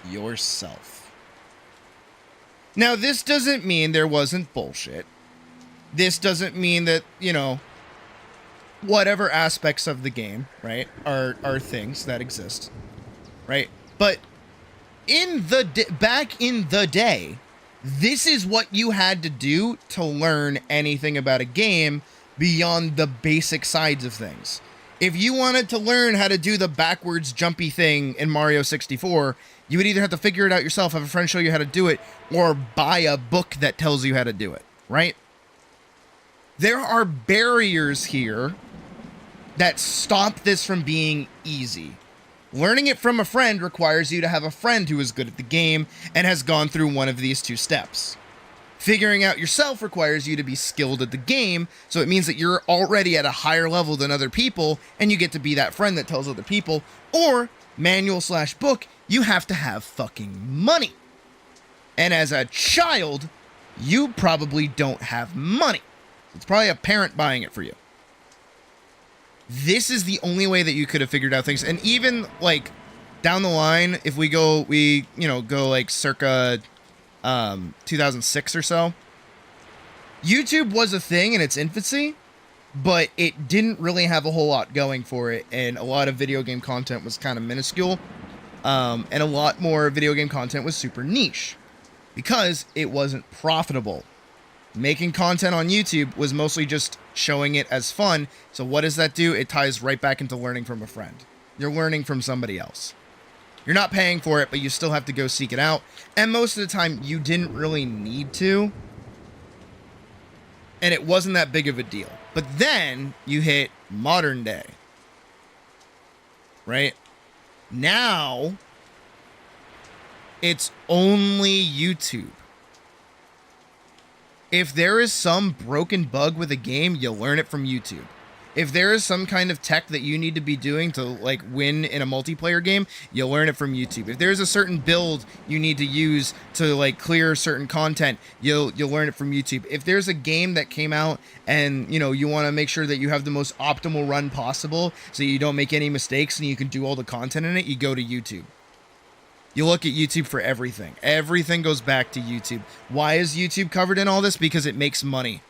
yourself. Now, this doesn't mean there wasn't bullshit. This doesn't mean that, you know, whatever aspects of the game, right, are things that exist, right? But back in the day, this is what you had to do to learn anything about a game beyond the basic sides of things. If you wanted to learn how to do the backwards jumpy thing in Mario 64, you would either have to figure it out yourself, have a friend show you how to do it, or buy a book that tells you how to do it, right? There are barriers here that stop this from being easy. Learning it from a friend requires you to have a friend who is good at the game and has gone through one of these two steps. Figuring out yourself requires you to be skilled at the game, so it means that you're already at a higher level than other people, and you get to be that friend that tells other people. Or, manual / book, you have to have fucking money. And as a child, you probably don't have money. It's probably a parent buying it for you. This is the only way that you could have figured out things. And even like down the line, if we go like circa 2006 or so, YouTube was a thing in its infancy, but it didn't really have a whole lot going for it, and a lot of video game content was kind of minuscule, and a lot more video game content was super niche because it wasn't profitable. Making content on YouTube was mostly just showing it as fun. So what does that do? It ties right back into learning from a friend. You're learning from somebody else. You're not paying for it, but you still have to go seek it out. And most of the time, you didn't really need to. And it wasn't that big of a deal. But then you hit modern day. Right? Now, it's only YouTube. If there is some broken bug with a game, you'll learn it from YouTube. If there is some kind of tech that you need to be doing to like win in a multiplayer game, you'll learn it from YouTube. If there's a certain build you need to use to like clear certain content, you'll learn it from YouTube. If there's a game that came out and you want to make sure that you have the most optimal run possible so you don't make any mistakes and you can do all the content in it, you go to YouTube. You look at YouTube for everything. Everything goes back to YouTube. Why is YouTube covered in all this? Because it makes money.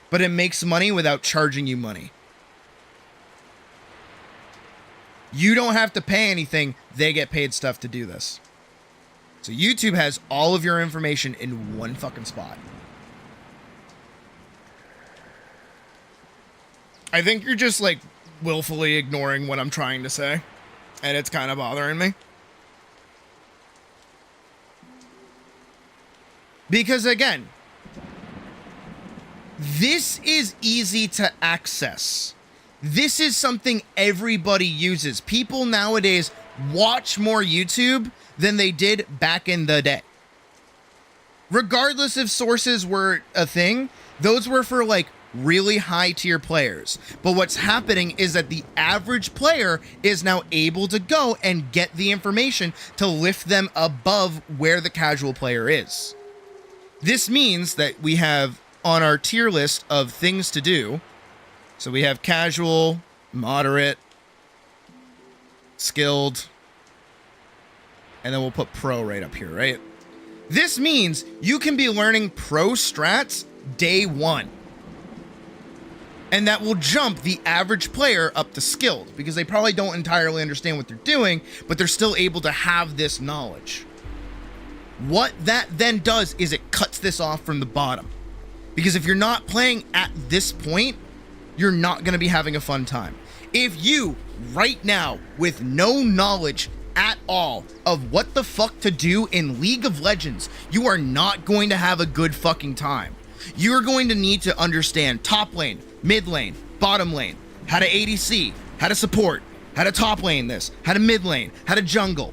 But it makes money without charging you money. You don't have to pay anything. They get paid stuff to do this. So YouTube has all of your information in one fucking spot. I think you're just like willfully ignoring what I'm trying to say. And it's kind of bothering me. Because again, This is easy to access. This is something everybody uses. People nowadays watch more YouTube than they did back in the day. Regardless if sources were a thing, those were for like really high tier players. But what's happening is that the average player is now able to go and get the information to lift them above where the casual player is. This means that we have on our tier list of things to do, so we have casual, moderate, skilled, and then we'll put pro right up here, right? This means you can be learning pro strats day one. And that will jump the average player up to skilled because they probably don't entirely understand what they're doing, but they're still able to have this knowledge. What that then does is it cuts this off from the bottom. Because if you're not playing at this point, you're not going to be having a fun time. If you, right now, with no knowledge at all of what the fuck to do in League of Legends, you are not going to have a good fucking time. You're going to need to understand top lane, mid lane, bottom lane, how to ADC, how to support, how to top lane this, how to mid lane, how to jungle,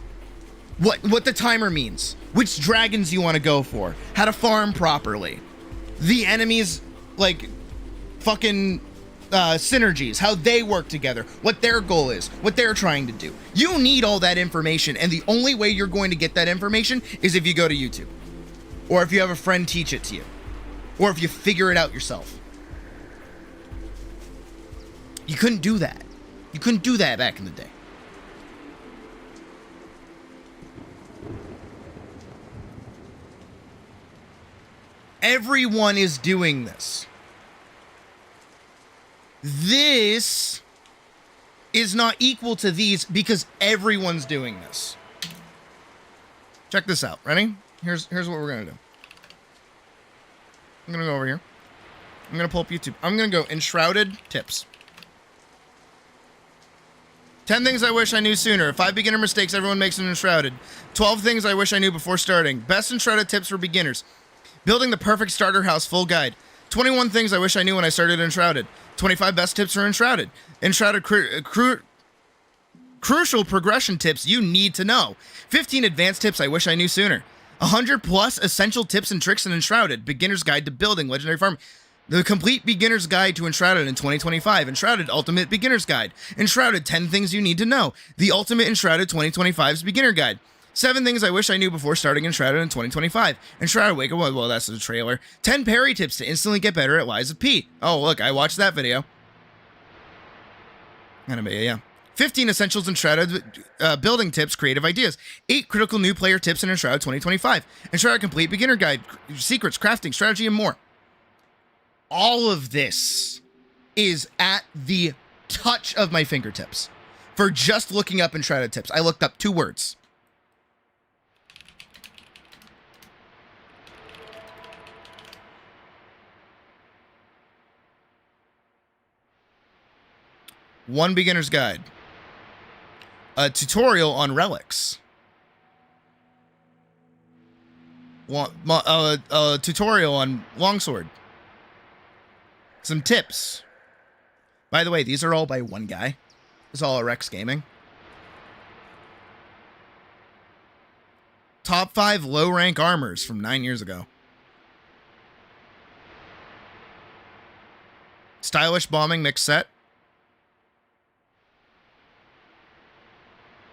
what the timer means, which dragons you want to go for, how to farm properly, the enemies, like, fucking synergies, how they work together, what their goal is, what they're trying to do. You need all that information, and the only way you're going to get that information is if you go to YouTube, or if you have a friend teach it to you, or if you figure it out yourself. You couldn't do that. You couldn't do that back in the day. Everyone is doing this. This is not equal to these because everyone's doing this. Check this out. Ready? Here's what we're gonna do. I'm gonna go over here. I'm gonna pull up YouTube. I'm gonna go Enshrouded Tips. 10 things I wish I knew sooner. 5 beginner mistakes everyone makes in Enshrouded. 12 things I wish I knew before starting. Best Enshrouded tips for beginners. Building the perfect starter house full guide. 21 things I wish I knew when I started Enshrouded. 25 best tips for Enshrouded. Enshrouded crucial progression tips you need to know. 15 advanced tips I wish I knew sooner. 100 plus essential tips and tricks in Enshrouded. Beginner's Guide to Building Legendary Farm. The Complete Beginner's Guide to Enshrouded in 2025. Enshrouded Ultimate Beginner's Guide. Enshrouded 10 Things You Need to Know. The Ultimate Enshrouded 2025's Beginner Guide. 7 things I wish I knew before starting Enshrouded in 2025. Enshrouded Wake Up, well, that's the trailer. 10 parry tips to instantly get better at Lies of P. Oh, look, I watched that video. Anime, yeah. 15 essentials Enshrouded building tips, creative ideas. 8 critical new player tips in Enshrouded 2025. Enshrouded Complete Beginner Guide, secrets, crafting, strategy, and more. All of this is at the touch of my fingertips. For just looking up Enshrouded tips, I looked up 2 words. One beginner's guide. A tutorial on relics. A tutorial on longsword. Some tips. By the way, these are all by one guy. It's all Rex Gaming. Top 5 low rank armors from 9 years ago. Stylish bombing mix set.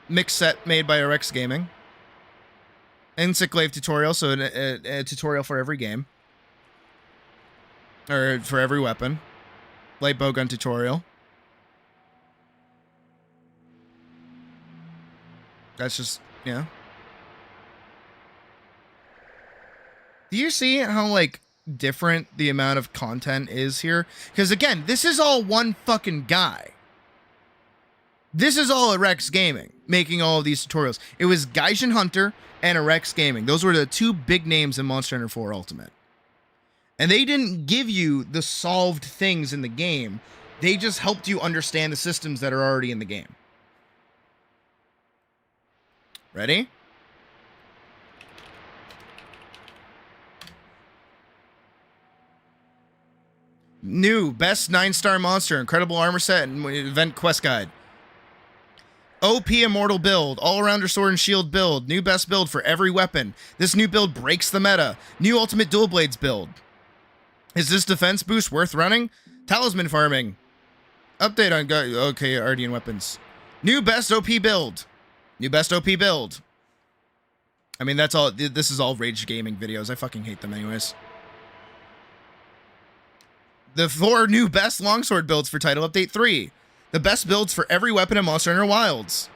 Mix set made by Rex Gaming. Encyclave tutorial, so a tutorial for every game. Or for every weapon. Light bowgun tutorial. That's just, yeah. Do you see how, like, different the amount of content is here? Because, again, this is all one fucking guy. This is all Rex Gaming making all of these tutorials. It was Gaijin Hunter and Rex Gaming. Those were the 2 big names in Monster Hunter 4 Ultimate. And they didn't give you the solved things in the game. They just helped you understand the systems that are already in the game. Ready? New best 9-star monster, incredible armor set, and event quest guide. OP immortal build, all-rounder sword and shield build, new best build for every weapon. This new build breaks the meta. New ultimate dual blades build. Is this defense boost worth running? Talisman farming. Update on okay, Ardian weapons. New best OP build. New best OP build. I mean, that's all. This is all Rage Gaming videos. I fucking hate them anyways. The 4 new best longsword builds for Title Update 3. The best builds for every weapon in Monster Hunter Wilds.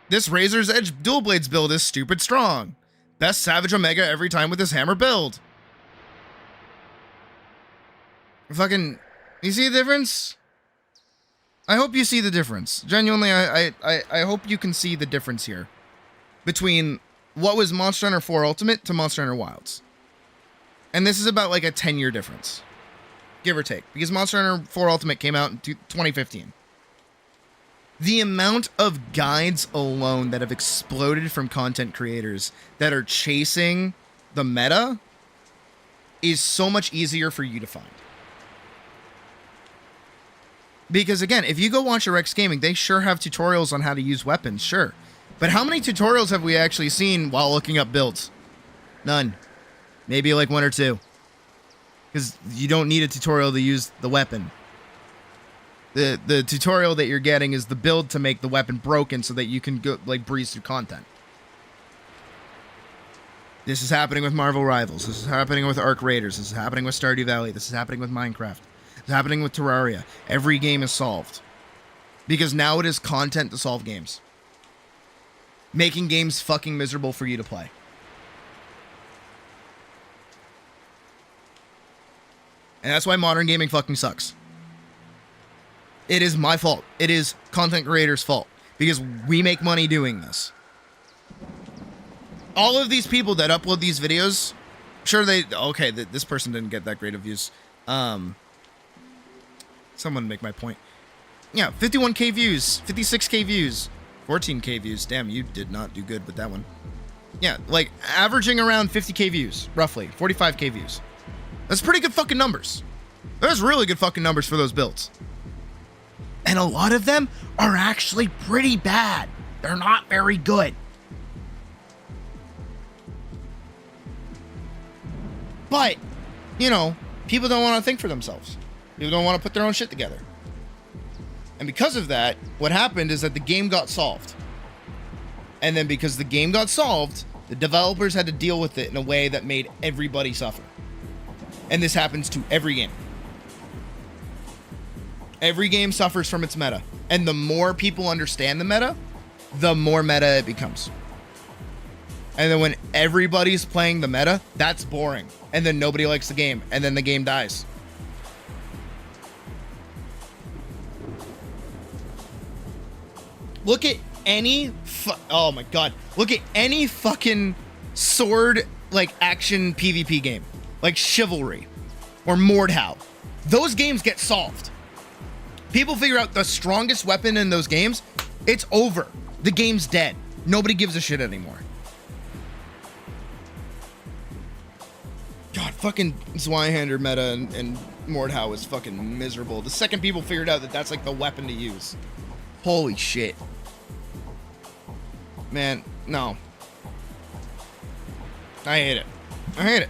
This Razor's Edge dual blades build is stupid strong. Best Savage Omega every time with this hammer build. Fucking, you see the difference? I hope you see the difference. Genuinely, I hope you can see the difference here between what was Monster Hunter 4 Ultimate to Monster Hunter Wilds. And this is about like a 10-year difference, give or take, because Monster Hunter 4 Ultimate came out in 2015. The amount of guides alone that have exploded from content creators that are chasing the meta is so much easier for you to find. Because again, if you go watch a Rex Gaming, they sure have tutorials on how to use weapons, sure. But how many tutorials have we actually seen while looking up builds? None. Maybe like 1 or 2. Because you don't need a tutorial to use the weapon. The tutorial that you're getting is the build to make the weapon broken so that you can go like breeze through content. This is happening with Marvel Rivals. This is happening with Arc Raiders. This is happening with Stardew Valley. This is happening with Minecraft. It's happening with Terraria. Every game is solved. Because now it is content to solve games. Making games fucking miserable for you to play. And that's why modern gaming fucking sucks. It is my fault. It is content creators' fault. Because we make money doing this. All of these people that upload these videos, sure okay, this person didn't get that great of views. Someone make my point. Yeah, 51k views, 56k views, 14k views. Damn, you did not do good with that one. Yeah, like averaging around 50k views, roughly 45k views. That's pretty good fucking numbers. That's really good fucking numbers for those builds. And a lot of them are actually pretty bad. They're not very good. But, you know, people don't want to think for themselves. People don't want to put their own shit together. And because of that, what happened is that the game got solved. And then because the game got solved, the developers had to deal with it in a way that made everybody suffer. And this happens to every game. Every game suffers from its meta. And the more people understand the meta, the more meta it becomes. And then when everybody's playing the meta, that's boring. And then nobody likes the game. And then the game dies. Look at any oh my god. Look at any fucking sword like action PvP game. Like Chivalry or Mordhau. Those games get solved. People figure out the strongest weapon in those games, it's over. The game's dead. Nobody gives a shit anymore. God, fucking Zweihander meta and Mordhau is fucking miserable. The second people figured out that that's like the weapon to use. Holy shit. Man, no. I hate it. I hate it.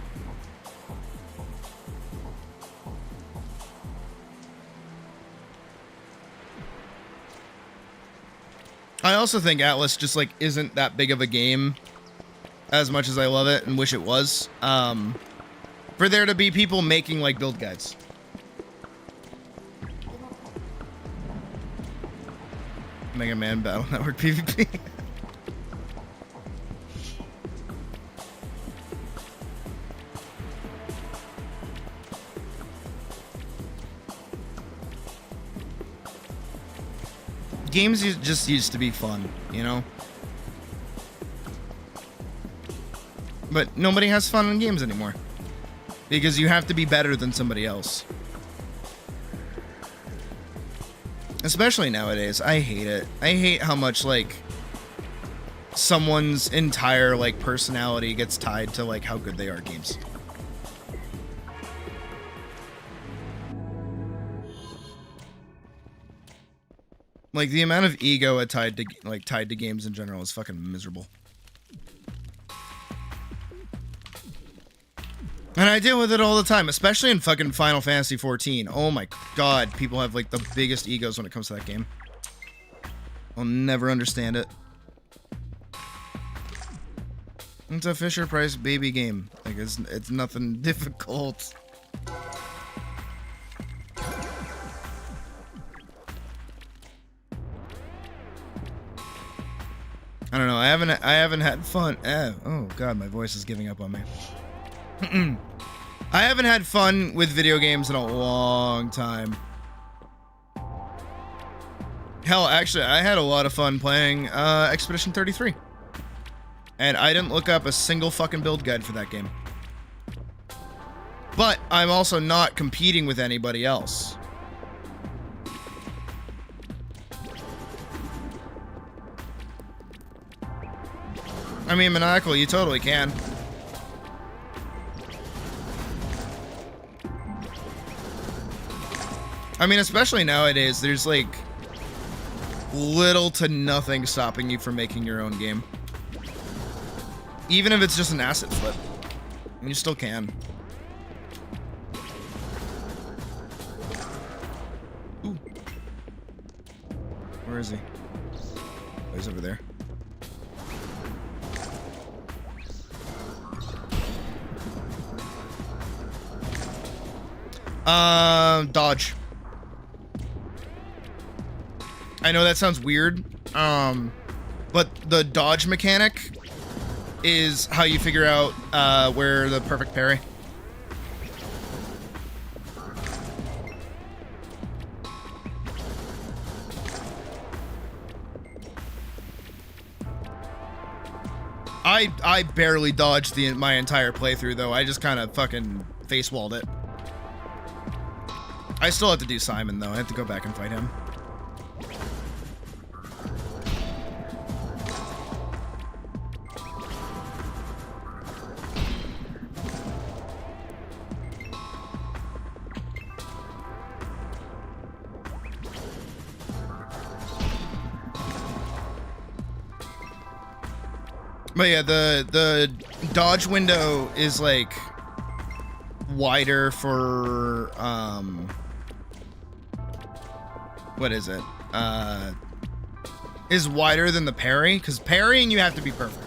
I also think ATLYSS just like isn't that big of a game as much as I love it and wish it was. For there to be people making like build guides. Mega Man Battle Network PvP. Games just used to be fun, you know? But nobody has fun in games anymore. Because you have to be better than somebody else. Especially nowadays. I hate it. I hate how much, like, someone's entire, like, personality gets tied to, like, how good they are at games. Like, the amount of ego tied to games in general is fucking miserable. And I deal with it all the time, especially in fucking Final Fantasy 14. Oh my god, people have like the biggest egos when it comes to that game. I'll never understand it. It's a Fisher-Price baby game. Like, it's nothing difficult. I don't know. I haven't had fun. Oh god, my voice is giving up on me. I haven't had fun with video games in a long time. Hell, actually, I had a lot of fun playing Expedition 33. And I didn't look up a single fucking build guide for that game. But I'm also not competing with anybody else. I mean, Maniacal, you totally can. I mean, especially nowadays, there's like little to nothing stopping you from making your own game. Even if it's just an asset flip. You still can. Ooh. Where is he? Oh, he's over there. Dodge. I know that sounds weird, but the dodge mechanic is how you figure out where the perfect parry. I barely dodged my entire playthrough though. I just kind of fucking face walled it. I still have to do Simon though. I have to go back and fight him. But yeah, the dodge window is like wider for what is it? Is wider than the parry, because parrying you have to be perfect.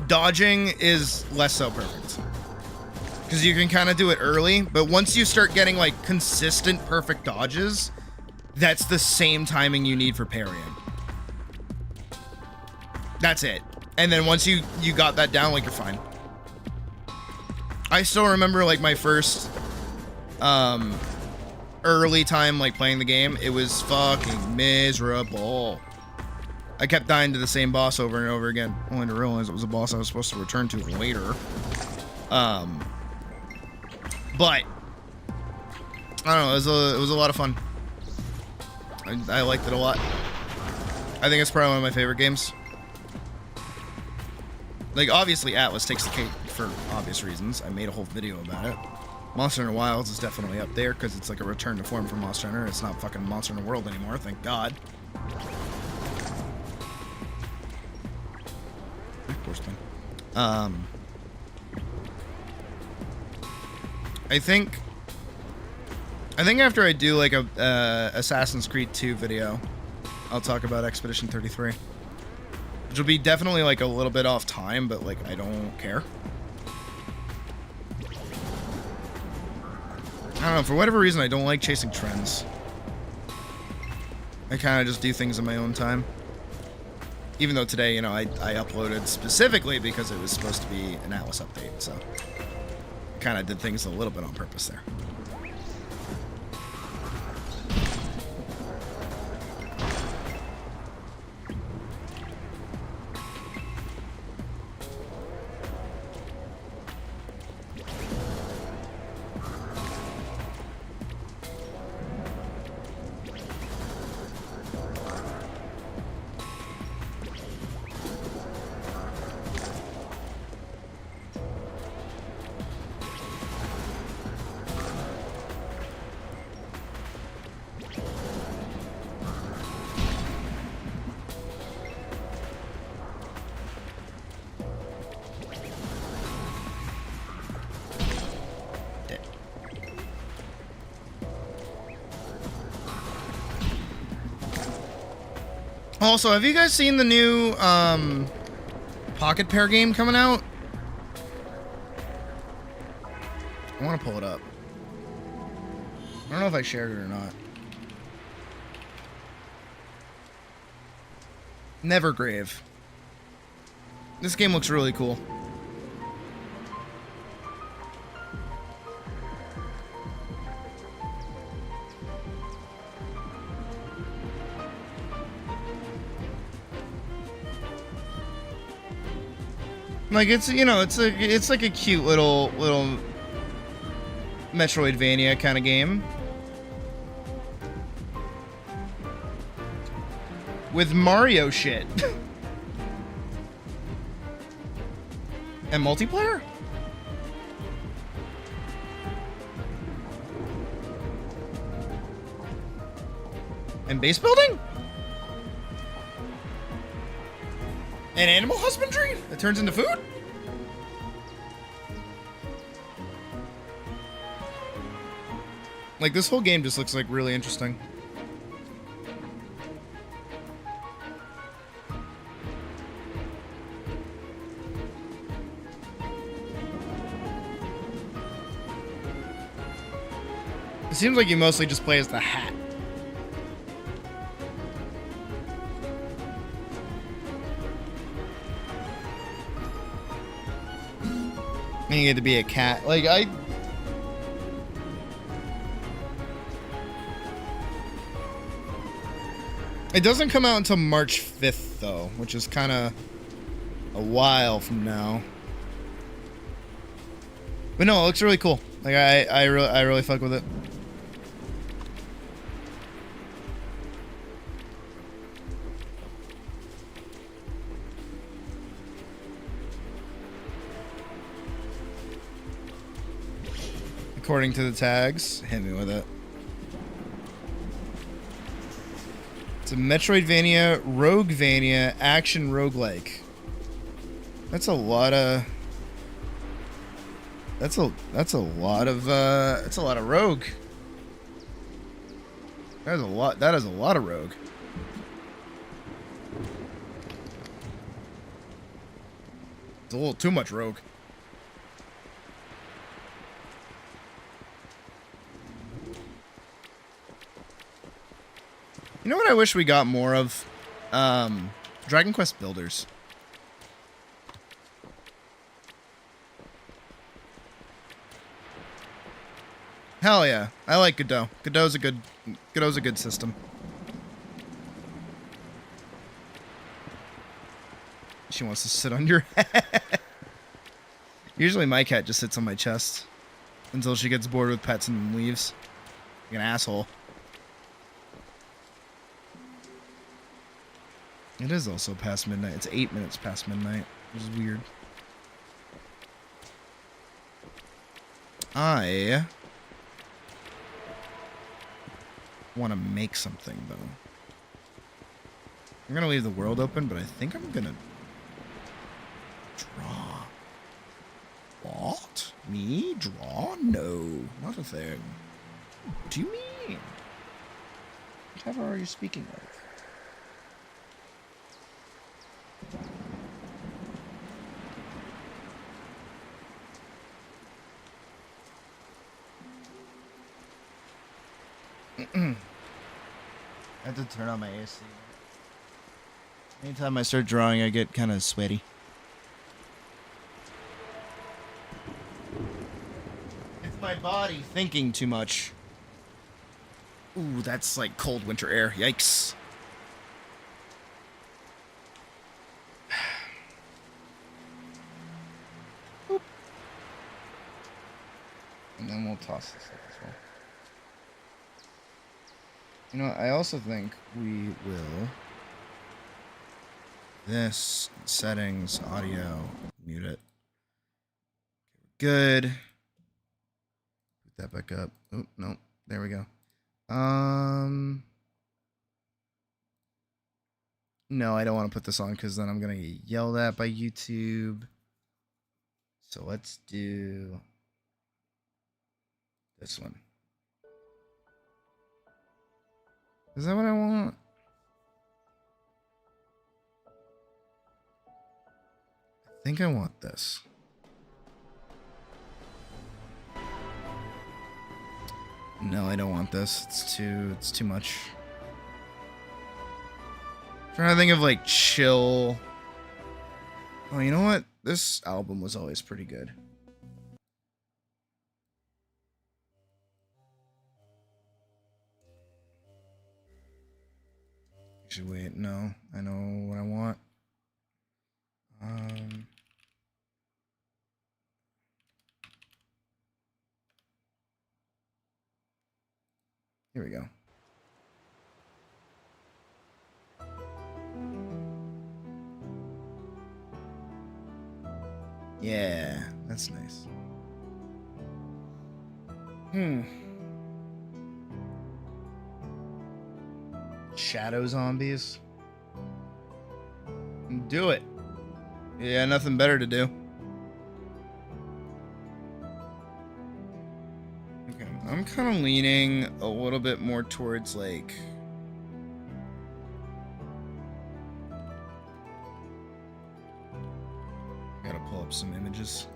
Dodging is less so perfect. Because you can kind of do it early, but once you start getting like consistent perfect dodges, that's the same timing you need for parrying. That's it. And then once you got that down, like, you're fine. I still remember like my first early time like playing the game. It was fucking miserable. I kept dying to the same boss over and over again, only to realize it was a boss I was supposed to return to later. But I don't know, it was a lot of fun. I liked it a lot. I think it's probably one of my favorite games. Like, obviously ATLYSS takes the cake for obvious reasons. I made a whole video about it. Monster Hunter Wilds is definitely up there because it's like a return to form for Monster Hunter. It's not fucking Monster Hunter World anymore, thank God. Of course, man. I think after I do like a Assassin's Creed 2 video, I'll talk about Expedition 33. Which will be definitely like a little bit off time, but like I don't care. I don't know, for whatever reason I don't like chasing trends. I kind of just do things in my own time. Even though today, you know, I uploaded specifically because it was supposed to be an ATLYSS update, so I kind of did things a little bit on purpose there. Also, have you guys seen the new Pocket Pair game coming out? I want to pull it up. I don't know if I shared it or not. Nevergrave. This game looks really cool. Like it's, you know, it's like a cute little Metroidvania kind of game with Mario shit and multiplayer. And base building? And animal husbandry that turns into food? Like, this whole game just looks like really interesting. It seems like you mostly just play as the hat. And you get to be a cat. Like, it doesn't come out until March 5th, though, which is kind of a while from now. But no, it looks really cool. Like, I really fuck with it. According to the tags, hit me with it. It's a Metroidvania, Roguevania, action roguelike. That's a lot of. That's a lot of. That's a lot of rogue. That is a lot. That is a lot of rogue. It's a little too much rogue. You know what I wish we got more of? Dragon Quest Builders. Hell yeah. I like Godot. Godot's a good system. She wants to sit on your head. Usually my cat just sits on my chest until she gets bored with pets and leaves. Like an asshole. It is also past midnight. It's 8 minutes past midnight, which is weird. I want to make something, though. I'm going to leave the world open, but I think I'm going to draw. What? Me? Draw? No, not a thing. What do you mean? Whatever are you speaking of? I have to turn on my AC. Anytime I start drawing, I get kind of sweaty. It's my body thinking too much. Ooh, that's like cold winter air. Yikes. And then we'll toss this up as well. You know, I also think we will. This settings, audio, mute it. Good. Put that back up. Oh no, there we go. No, I don't want to put this on because then I'm gonna get yelled at by YouTube. So let's do this one. Is that what I want? think I want this. No, I don't want this. It's too much. I'm trying to think of like chill. Oh, you know what? This album was always pretty good. Actually, wait, no. I know what I want. Here we go. Yeah, that's nice. Shadow zombies. Do it. Yeah, nothing better to do. Okay, I'm kind of leaning a little bit more towards like gotta pull up some images.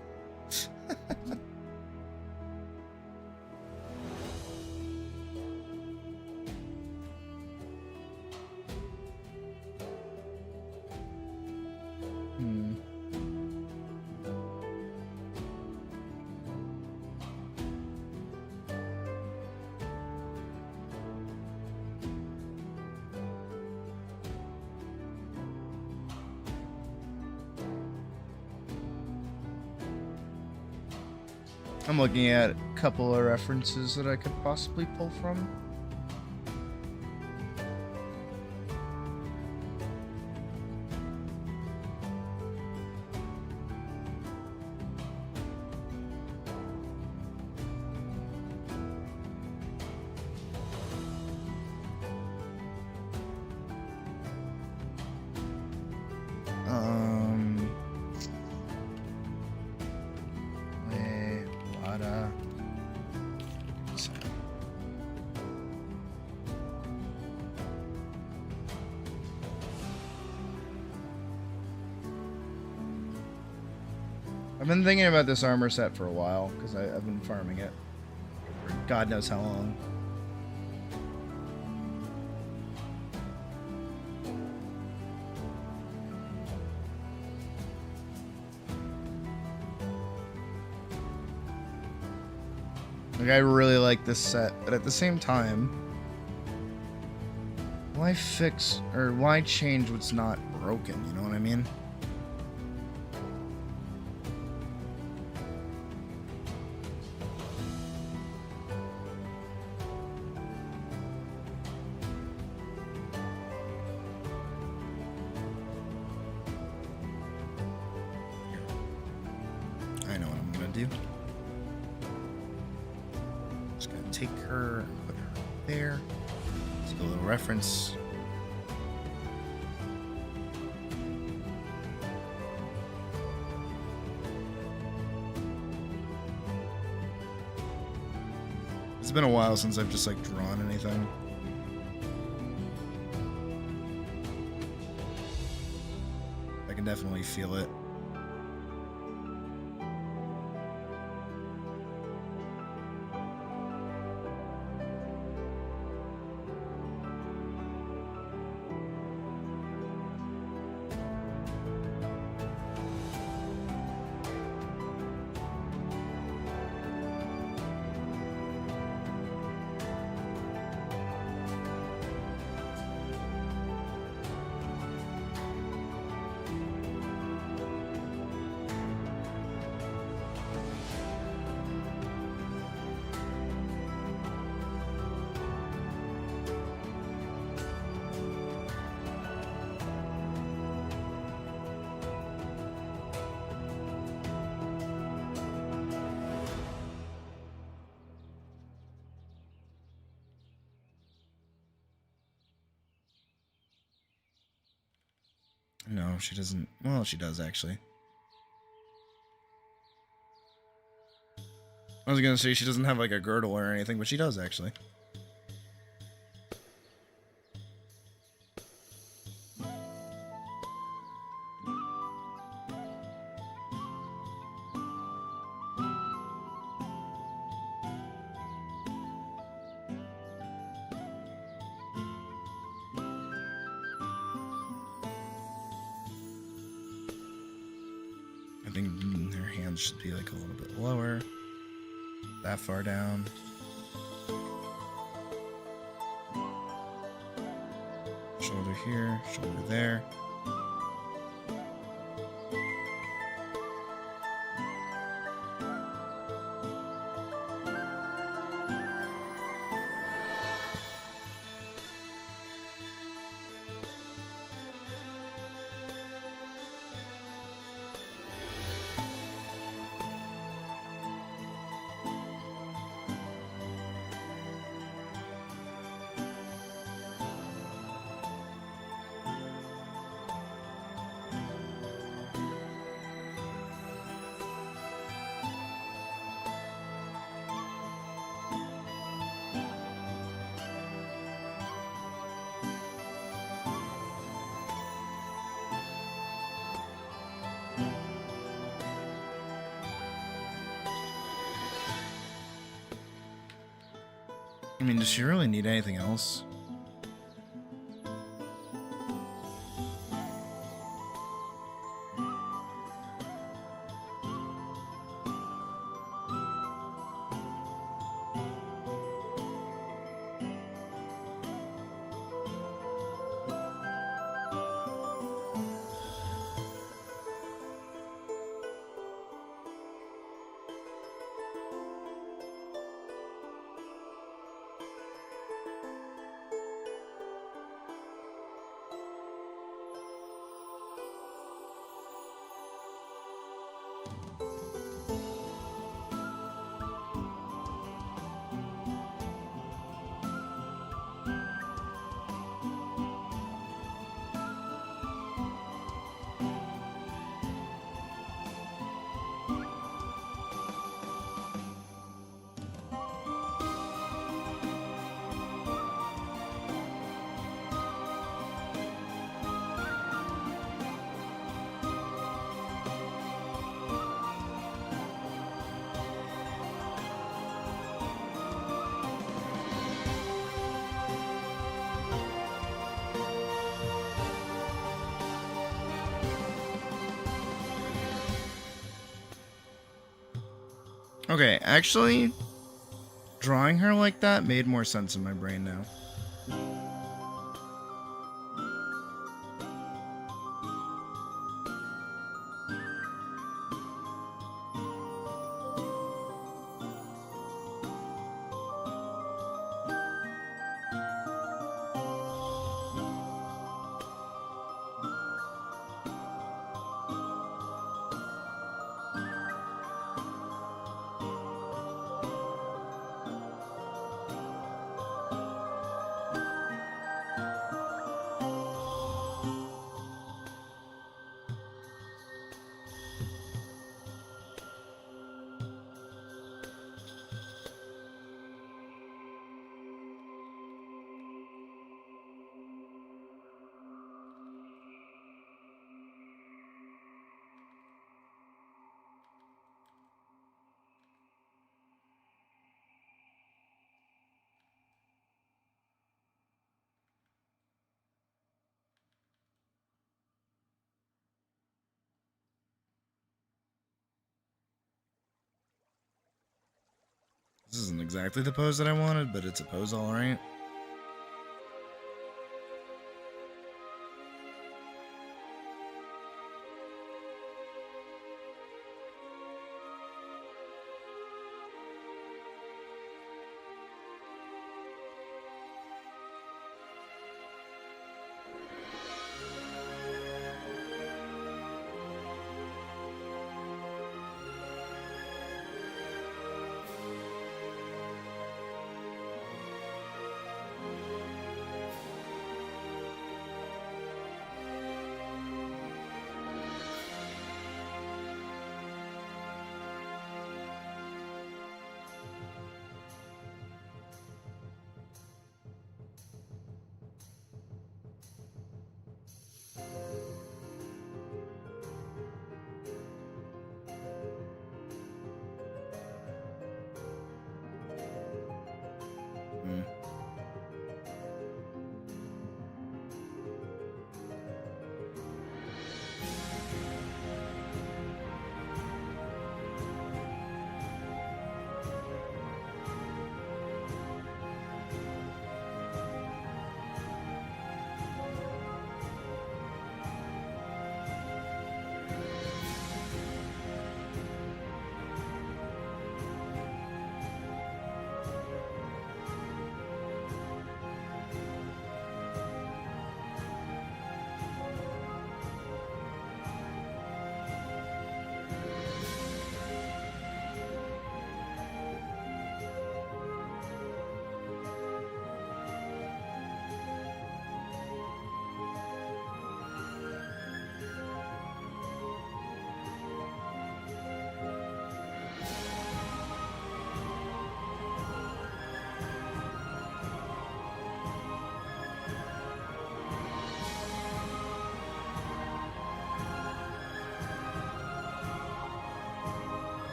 I'm looking at a couple of references that I could possibly pull from. I've been thinking about this armor set for a while because I've been farming it for God knows how long. Like, I really like this set, but at the same time, why fix or why change what's not broken? You know what I mean? I know what I'm gonna do. Just gonna take her and put her there. Take a little reference. It's been a while since I've just like drawn anything. I can definitely feel it. No, she doesn't. Well, she does actually. I was gonna say she doesn't have like a girdle or anything, but she does actually. think her hands should be like a little bit lower. That far down. Shoulder here, shoulder there. I mean, does she really need anything else? Okay, actually, drawing her like that made more sense in my brain now. This isn't exactly the pose that I wanted, but it's a pose all right.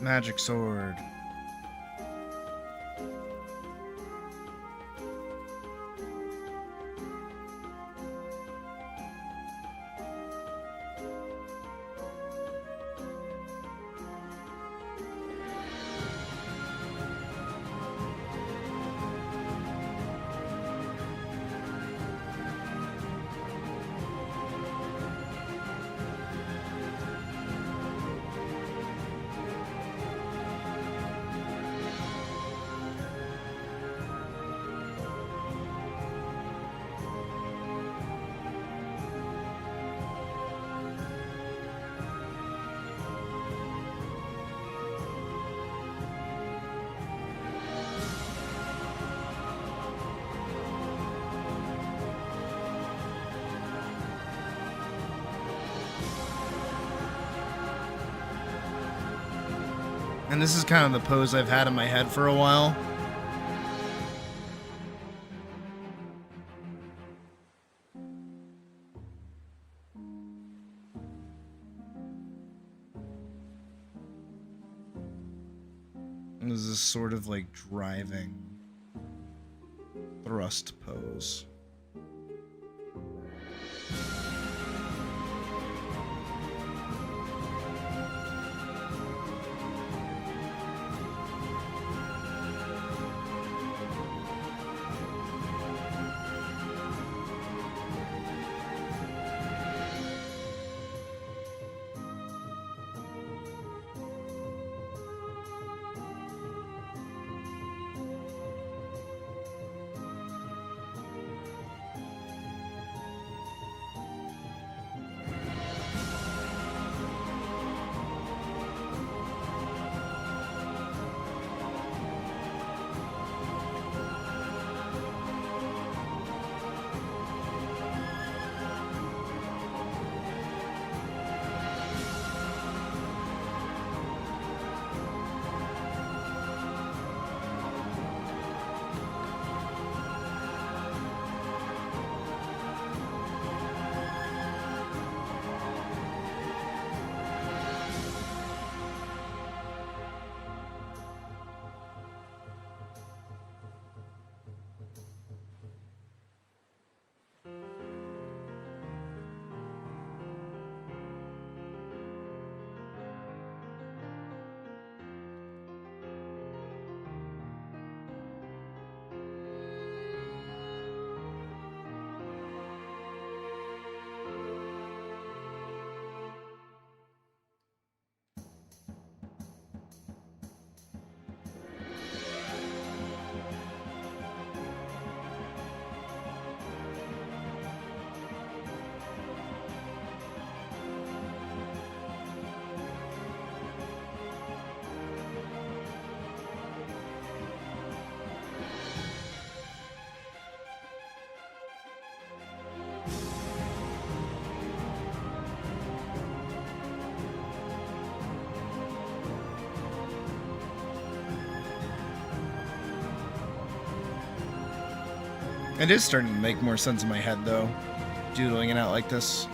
Magic sword. And this is kind of the pose I've had in my head for a while. And this is sort of like driving thrust pose. It is starting to make more sense in my head, though, doodling it out like this.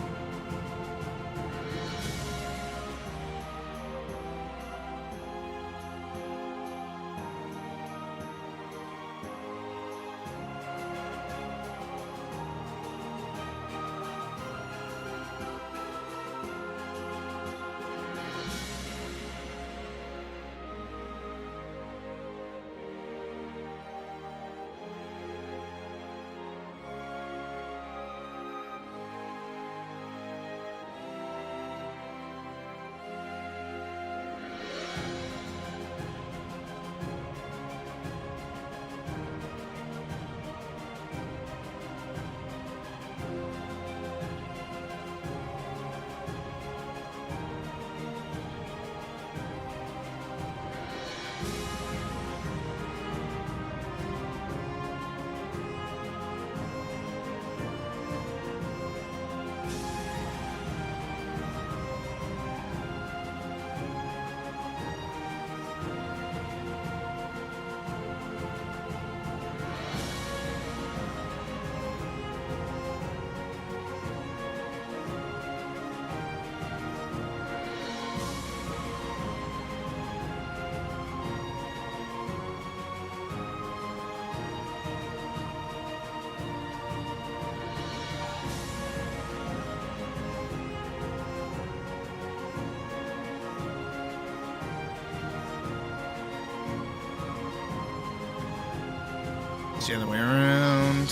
the other way around.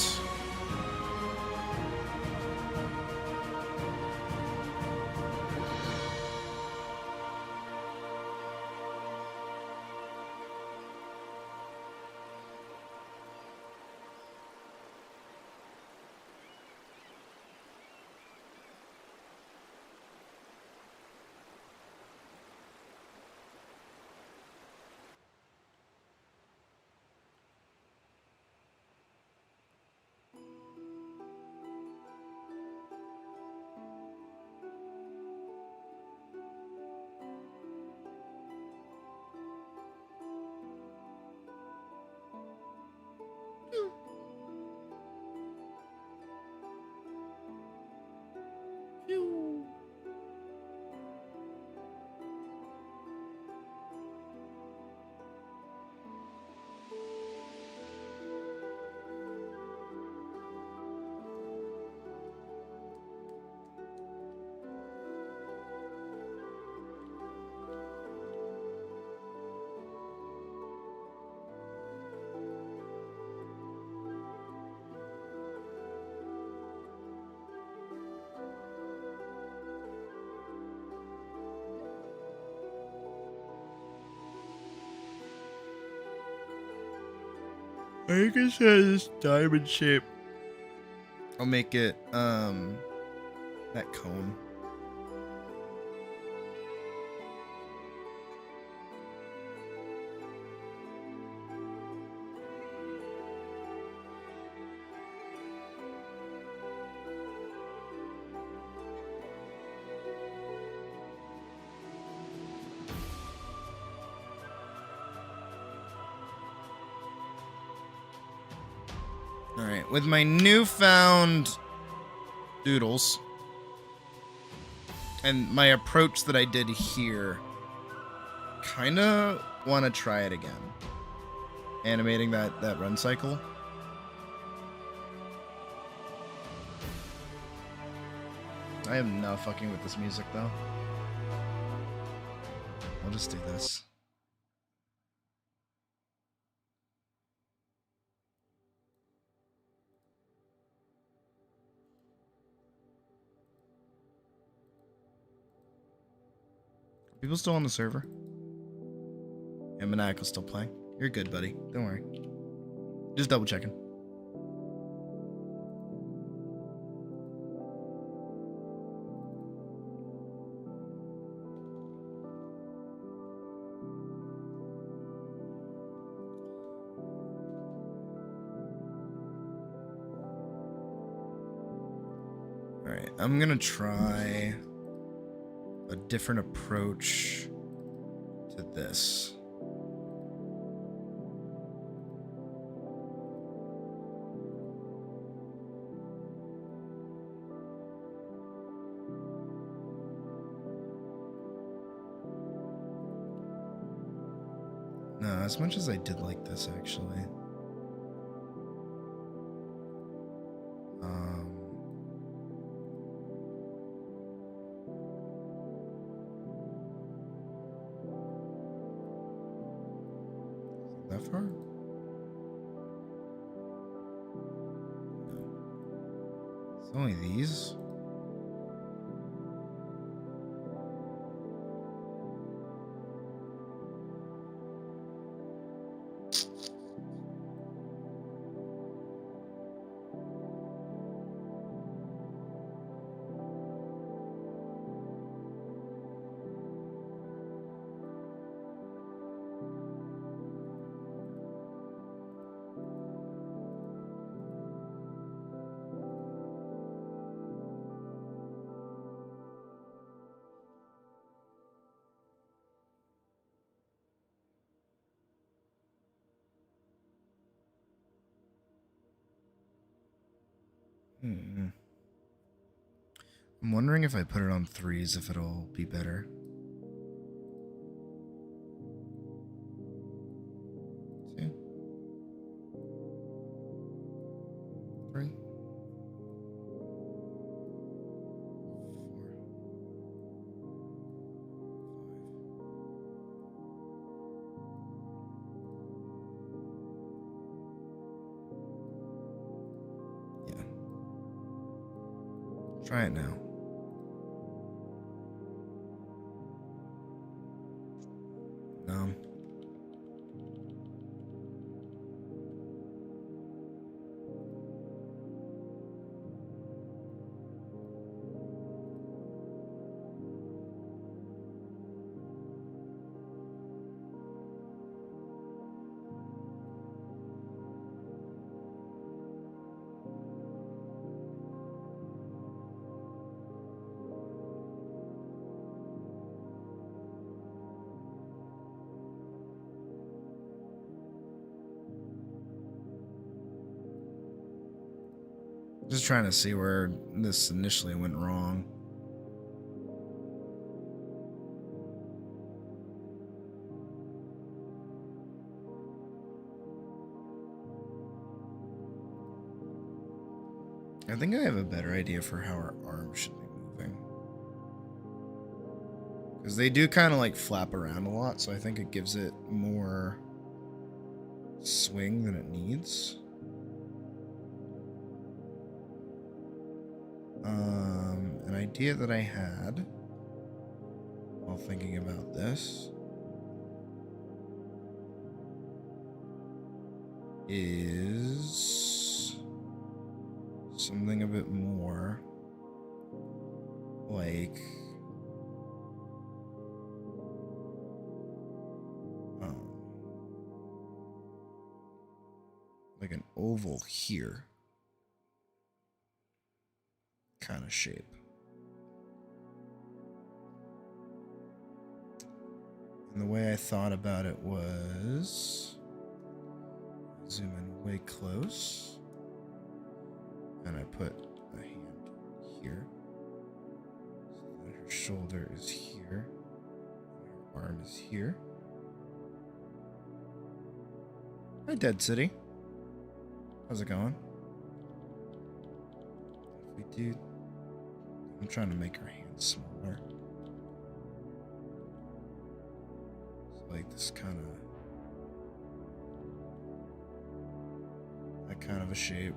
I think it says diamond shape. I'll make it that cone. Alright, with my newfound doodles and my approach that I did here, kinda want to try it again. Animating that run cycle. I am not fucking with this music though. I'll just do this. People still on the server? And Maniacal's still playing. You're good, buddy. Don't worry. Just double checking. Alright, I'm gonna try a different approach to this. No, as much as I did like this, actually. That far? No. It's only these. I'm wondering if I put it on 3s, if it'll be better. See? 3. 4. Try it now. No. Just trying to see where this initially went wrong. I think I have a better idea for how our arms should be moving. Because they do kind of like flap around a lot, so I think it gives it more swing than it needs. An idea that I had while thinking about this is something a bit more like an oval here kind of shape. And the way I thought about it was zoom in way close, and I put a hand here, so that her shoulder is here, and her arm is here. Hi, Dead City. How's it going? If we do, I'm trying to make her hand smaller. So like this kind of, that kind of a shape.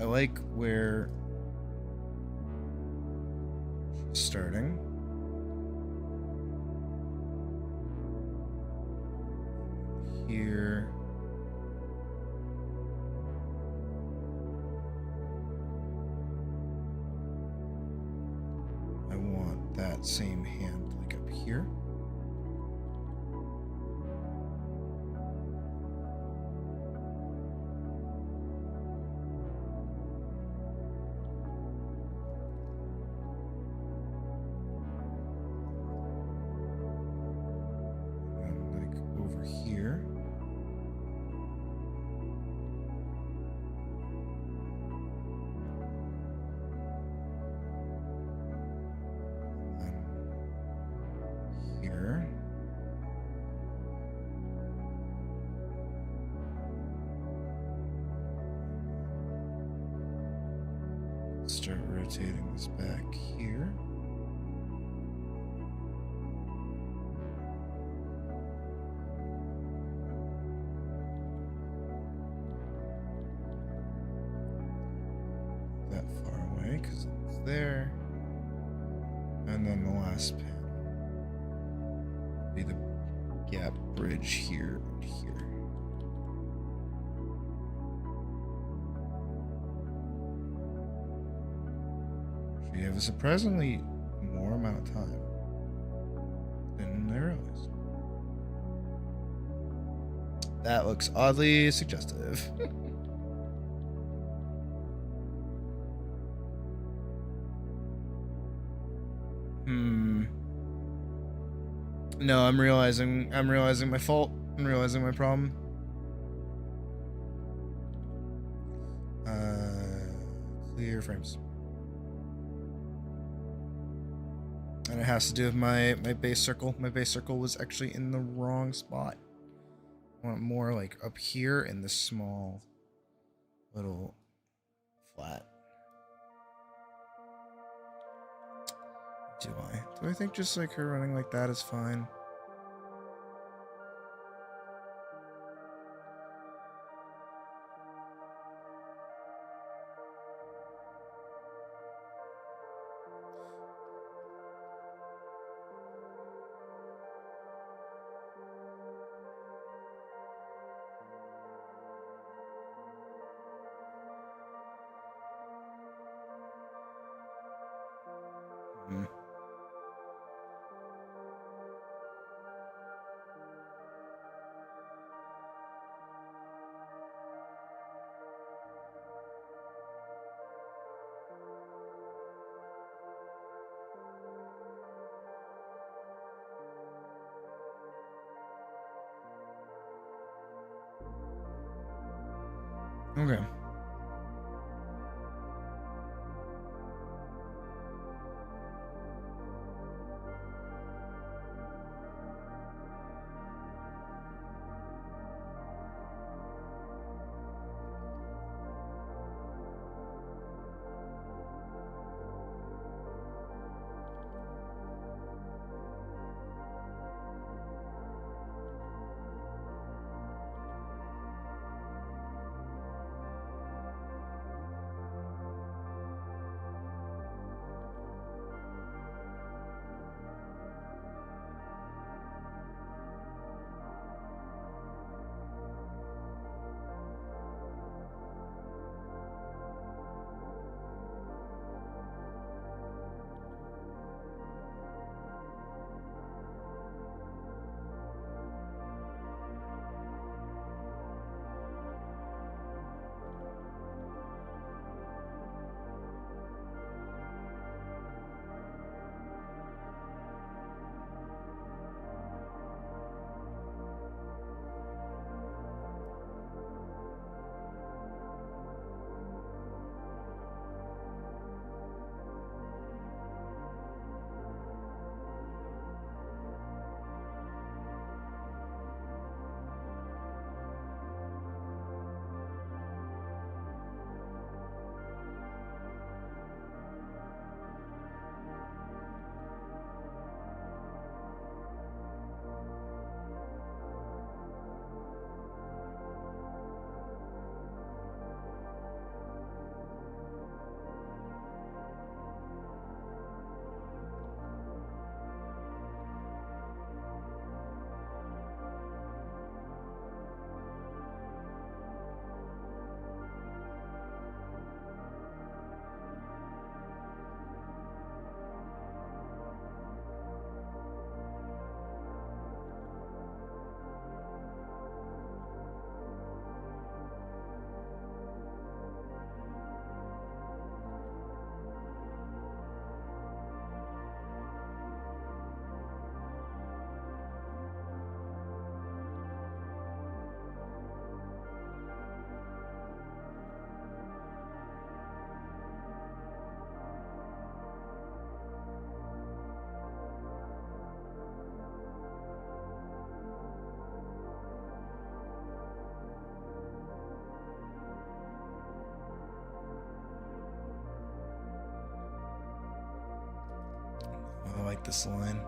I like where she's starting. Here. I want that same hand like up here. And like over here. Here. Start rotating this back here. That far away because it's there. And then the last panel be the gap bridge here and here. So you have a surprisingly more amount of time than I realized. That looks oddly suggestive. No, I'm realizing my fault. I'm realizing my problem. Clear frames. And it has to do with my base circle. My base circle was actually in the wrong spot. I want it more like up here in this small little flat. Do I think just like her running like that is fine? Hmm. Okay. I like this line.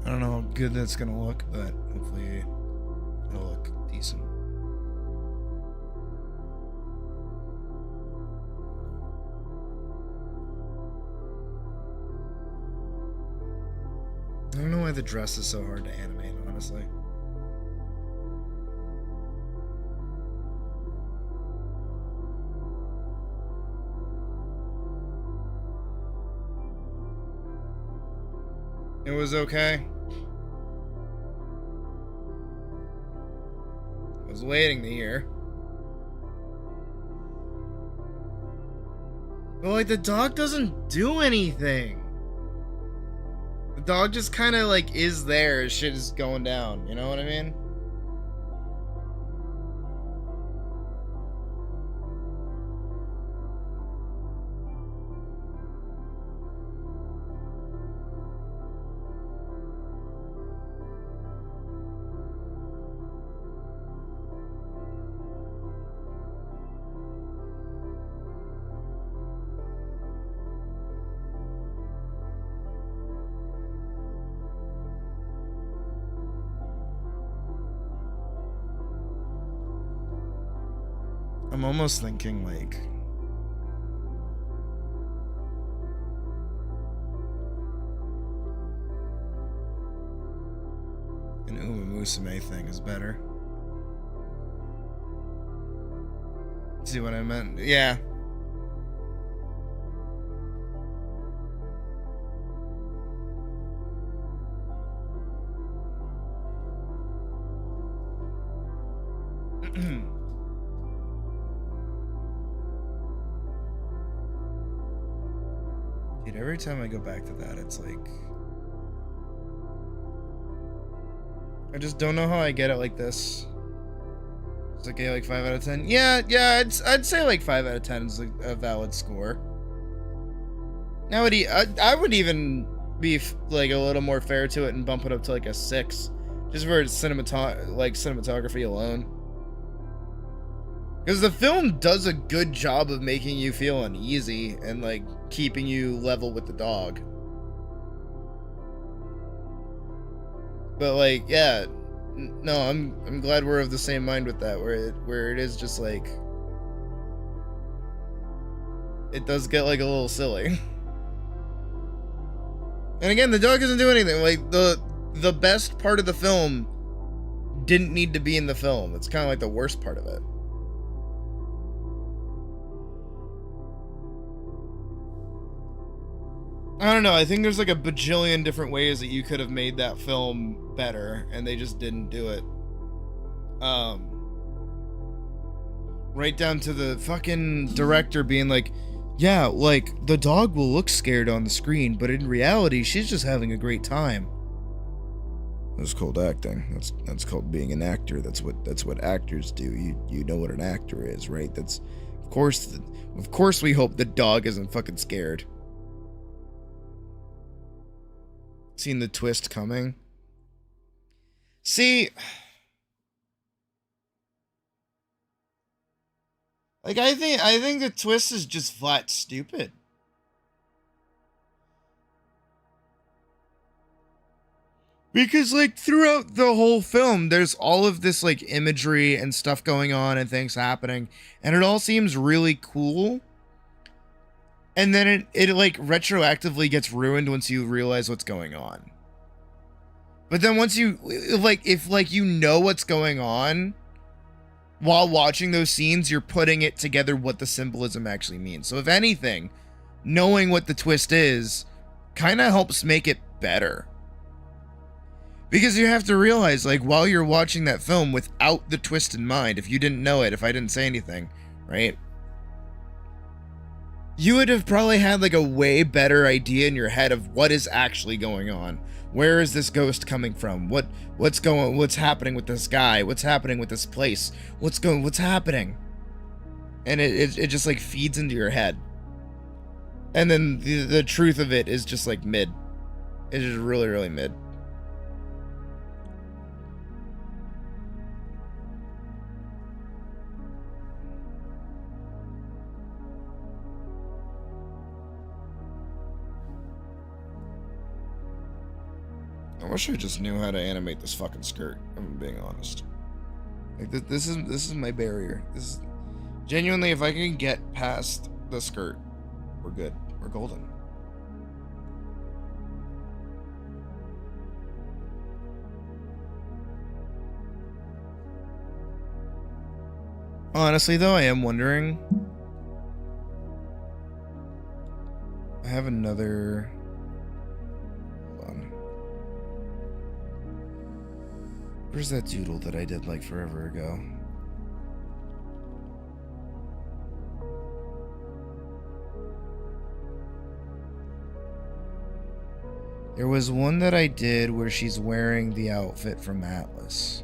I don't know how good that's gonna look, but hopefully it'll look decent. I don't know why the dress is so hard to animate, honestly. It was okay. I was waiting to hear. But like the dog doesn't do anything. The dog just kind of like is there as shit is going down, you know what I mean? I'm almost thinking like an Uma Musume thing is better. See what I meant? Yeah. Dude, every time I go back to that, it's like I just don't know how I get it like this. It's okay, like 5 out of 10. Yeah, I'd say like 5 out of 10 is like a valid score. Now I would even be like a little more fair to it and bump it up to like a 6, just for cinematography alone. Because the film does a good job of making you feel uneasy and like keeping you level with the dog. But like, yeah, no, I'm glad we're of the same mind with that, where it is just like it does get like a little silly. And again, the dog doesn't do anything. Like the best part of the film didn't need to be in the film. It's kind of like the worst part of it. I don't know. I think there's like a bajillion different ways that you could have made that film better, and they just didn't do it. Right down to the fucking director being like, yeah, like the dog will look scared on the screen, but in reality, she's just having a great time. That's called acting. That's called being an actor. That's what actors do. You know what an actor is, right? That's of course we hope the dog isn't fucking scared. Seen the twist coming. See, like I think the twist is just flat stupid. Because like throughout the whole film, there's all of this like imagery and stuff going on and things happening, and it all seems really cool. And then it like retroactively gets ruined once you realize what's going on. But then once you if you know what's going on while watching those scenes, you're putting it together what the symbolism actually means. So if anything, knowing what the twist is kind of helps make it better. Because you have to realize, like, while you're watching that film without the twist in mind, if you didn't know it, if I didn't say anything, right? You would have probably had like a way better idea in your head of what is actually going on. Where is this ghost coming from? What's happening with this guy? What's happening with this place? What's happening? And it just like feeds into your head. And then the truth of it is just like mid. It's just really, really mid. I wish I just knew how to animate this fucking skirt, if I'm being honest. Like, this is my barrier. This is... Genuinely, if I can get past the skirt, we're good. We're golden. Honestly, though, I am wondering. I have another. Hold on. Where's that doodle that I did like forever ago? There was one that I did where she's wearing the outfit from ATLYSS.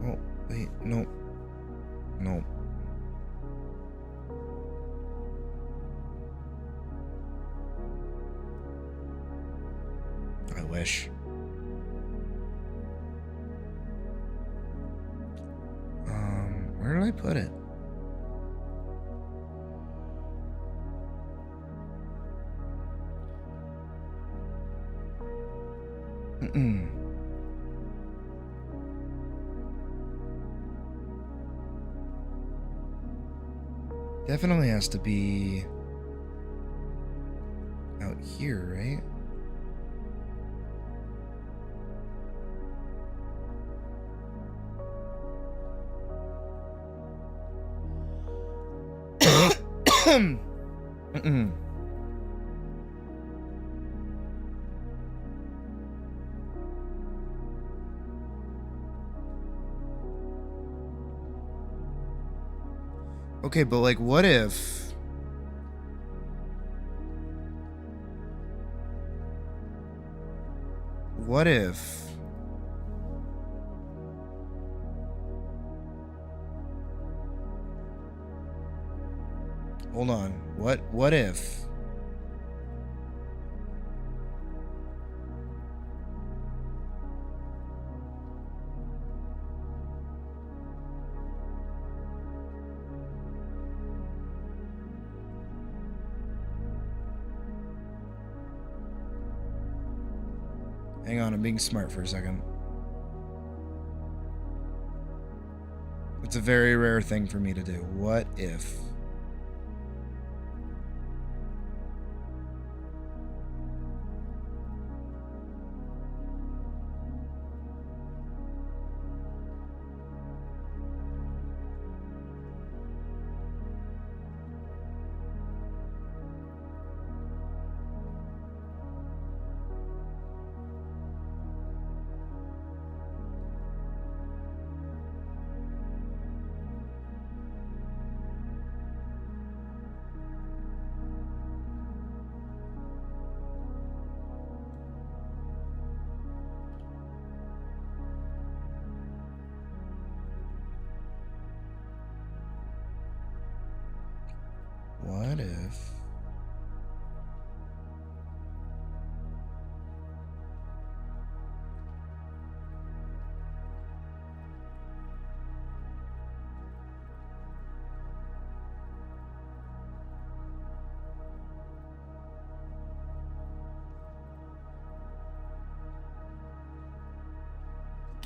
Oh, wait, no. No. I wish. Where did I put it? Definitely has to be out here, right? Okay, but like, what if... What if... Hold on. What if... Hang on, I'm being smart for a second. It's a very rare thing for me to do. What if... What if...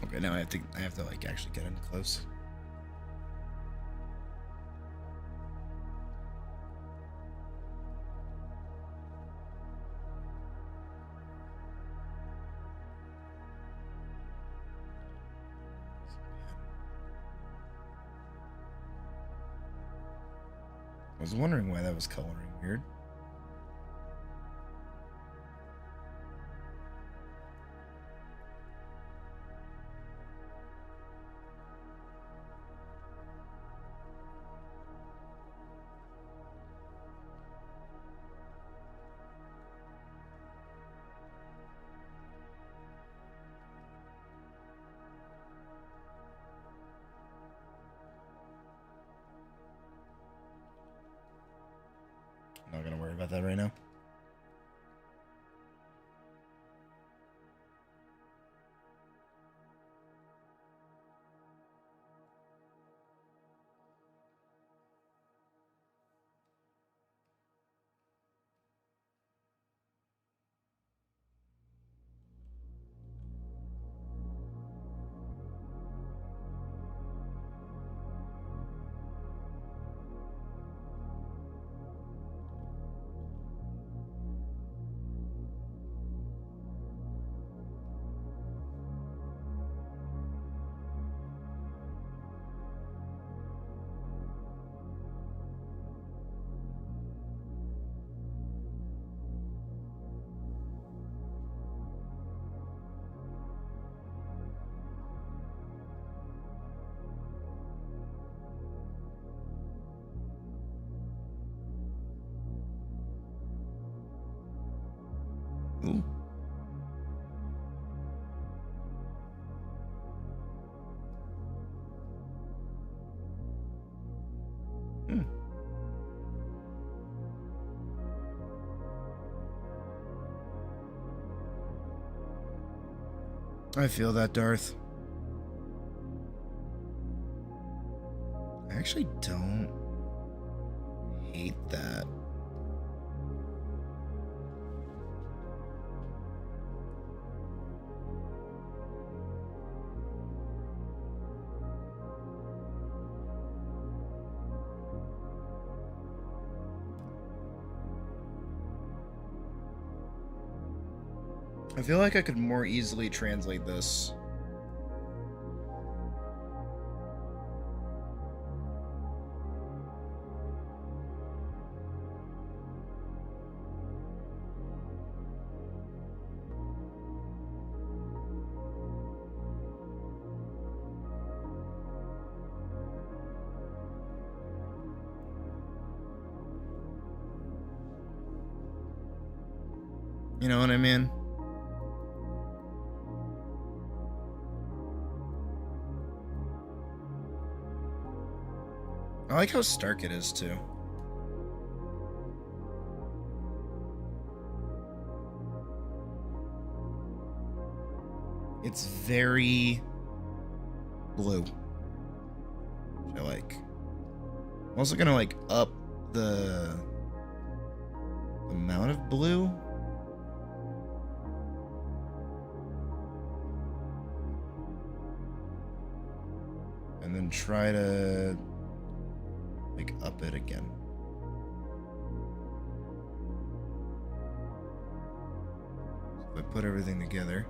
Okay, now I have to like actually get in close. I was wondering why that was coloring weird. Not gonna worry about that right now. Ooh. Hmm. I feel that, Darth. I actually don't hate that. I feel like I could more easily translate this. You know what I mean? I like how stark it is, too. It's very blue, which I like. I'm also gonna, like, up the amount of blue. And then try to like up it again. So if I put everything together.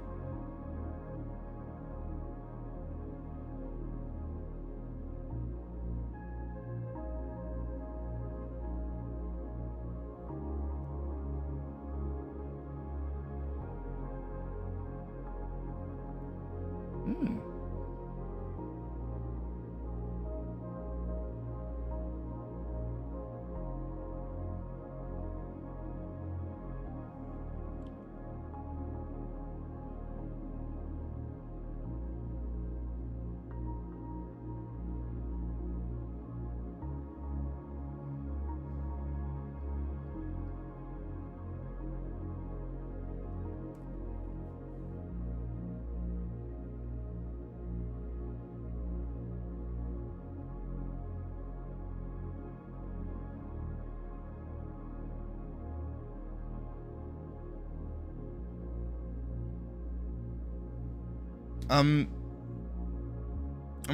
I'm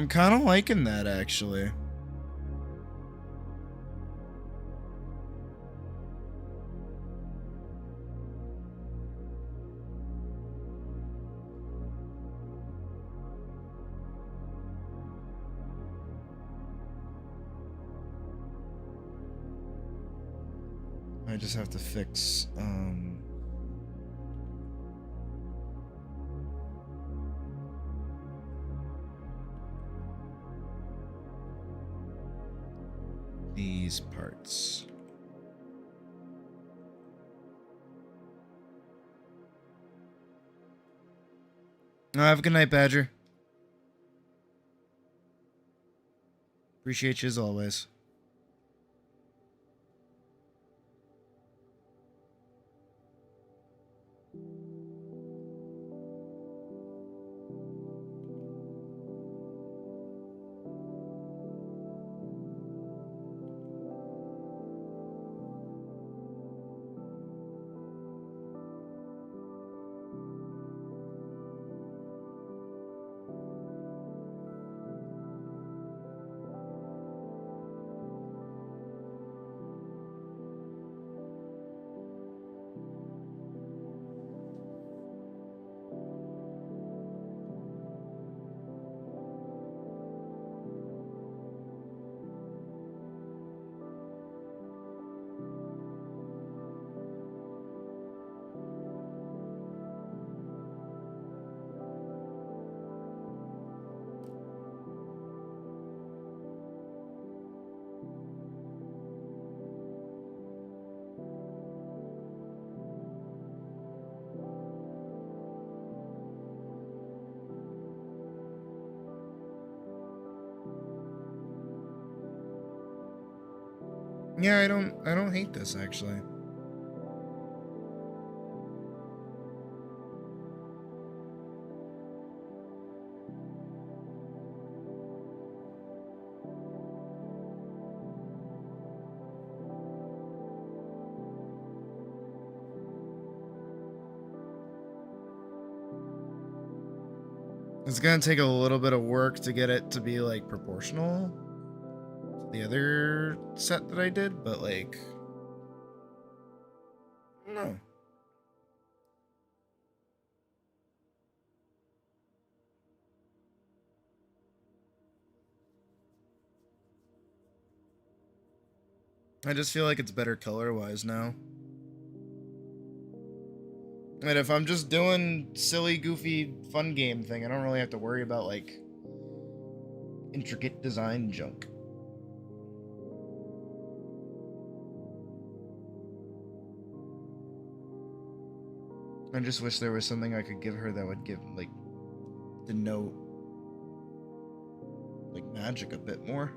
kind of liking that, actually. I just have to fix, these parts. Have a good night, Badger. Appreciate you as always. Yeah, I don't hate this actually. It's gonna take a little bit of work to get it to be like proportional to the other set that I did, but like, no. I just feel like it's better color-wise now. And if I'm just doing silly, goofy, fun game thing, I don't really have to worry about, like, intricate design junk. I just wish there was something I could give her that would give, like, denote, like, magic a bit more.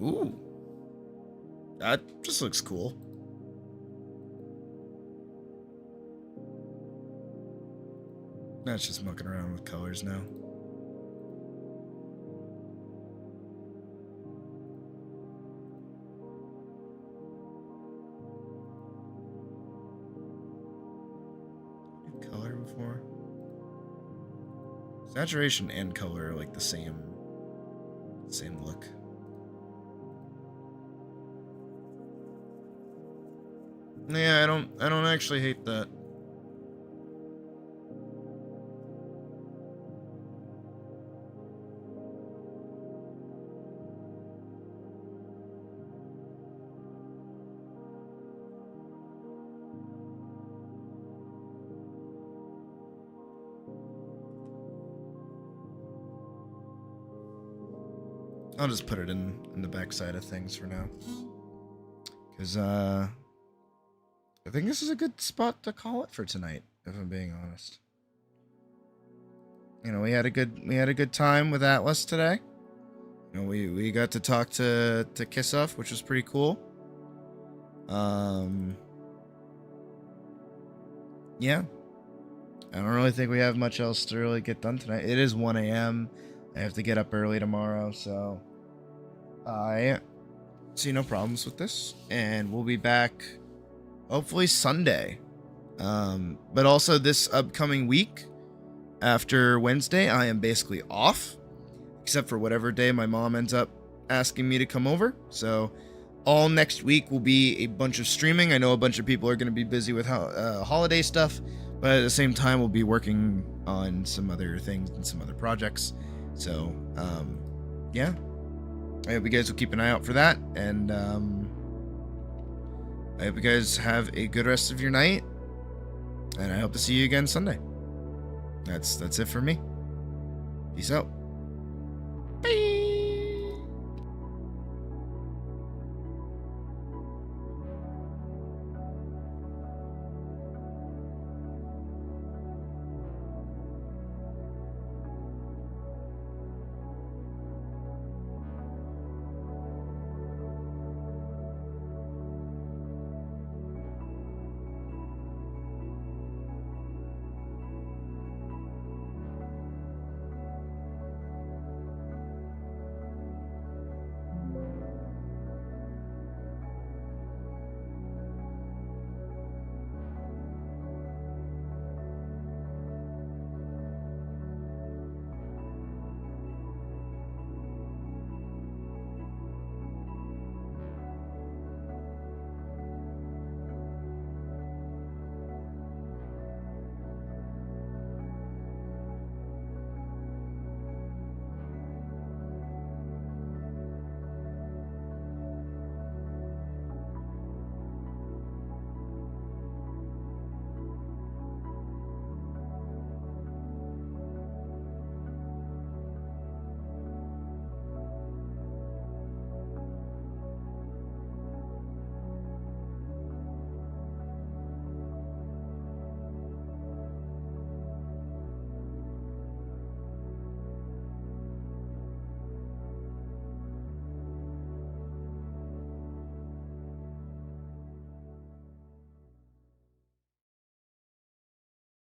Ooh. That just looks cool. That's just mucking around with colors now. Color before. Saturation and color are like the same look. Yeah, I don't actually hate that. I'll just put it in the back side of things for now. Cause I think this is a good spot to call it for tonight, if I'm being honest. You know, we had a good time with ATLYSS today. You know, we got to talk to Kissoff, which was pretty cool. Yeah. I don't really think we have much else to really get done tonight. It is 1 a.m. I have to get up early tomorrow, so I see no problems with this. And we'll be back hopefully Sunday. But also this upcoming week, after Wednesday, I am basically off. Except for whatever day my mom ends up asking me to come over. So all next week will be a bunch of streaming. I know a bunch of people are going to be busy with holiday stuff. But at the same time, we'll be working on some other things and some other projects. So, yeah. I hope you guys will keep an eye out for that. And I hope you guys have a good rest of your night, and I hope to see you again Sunday. That's it for me. Peace out. Bye.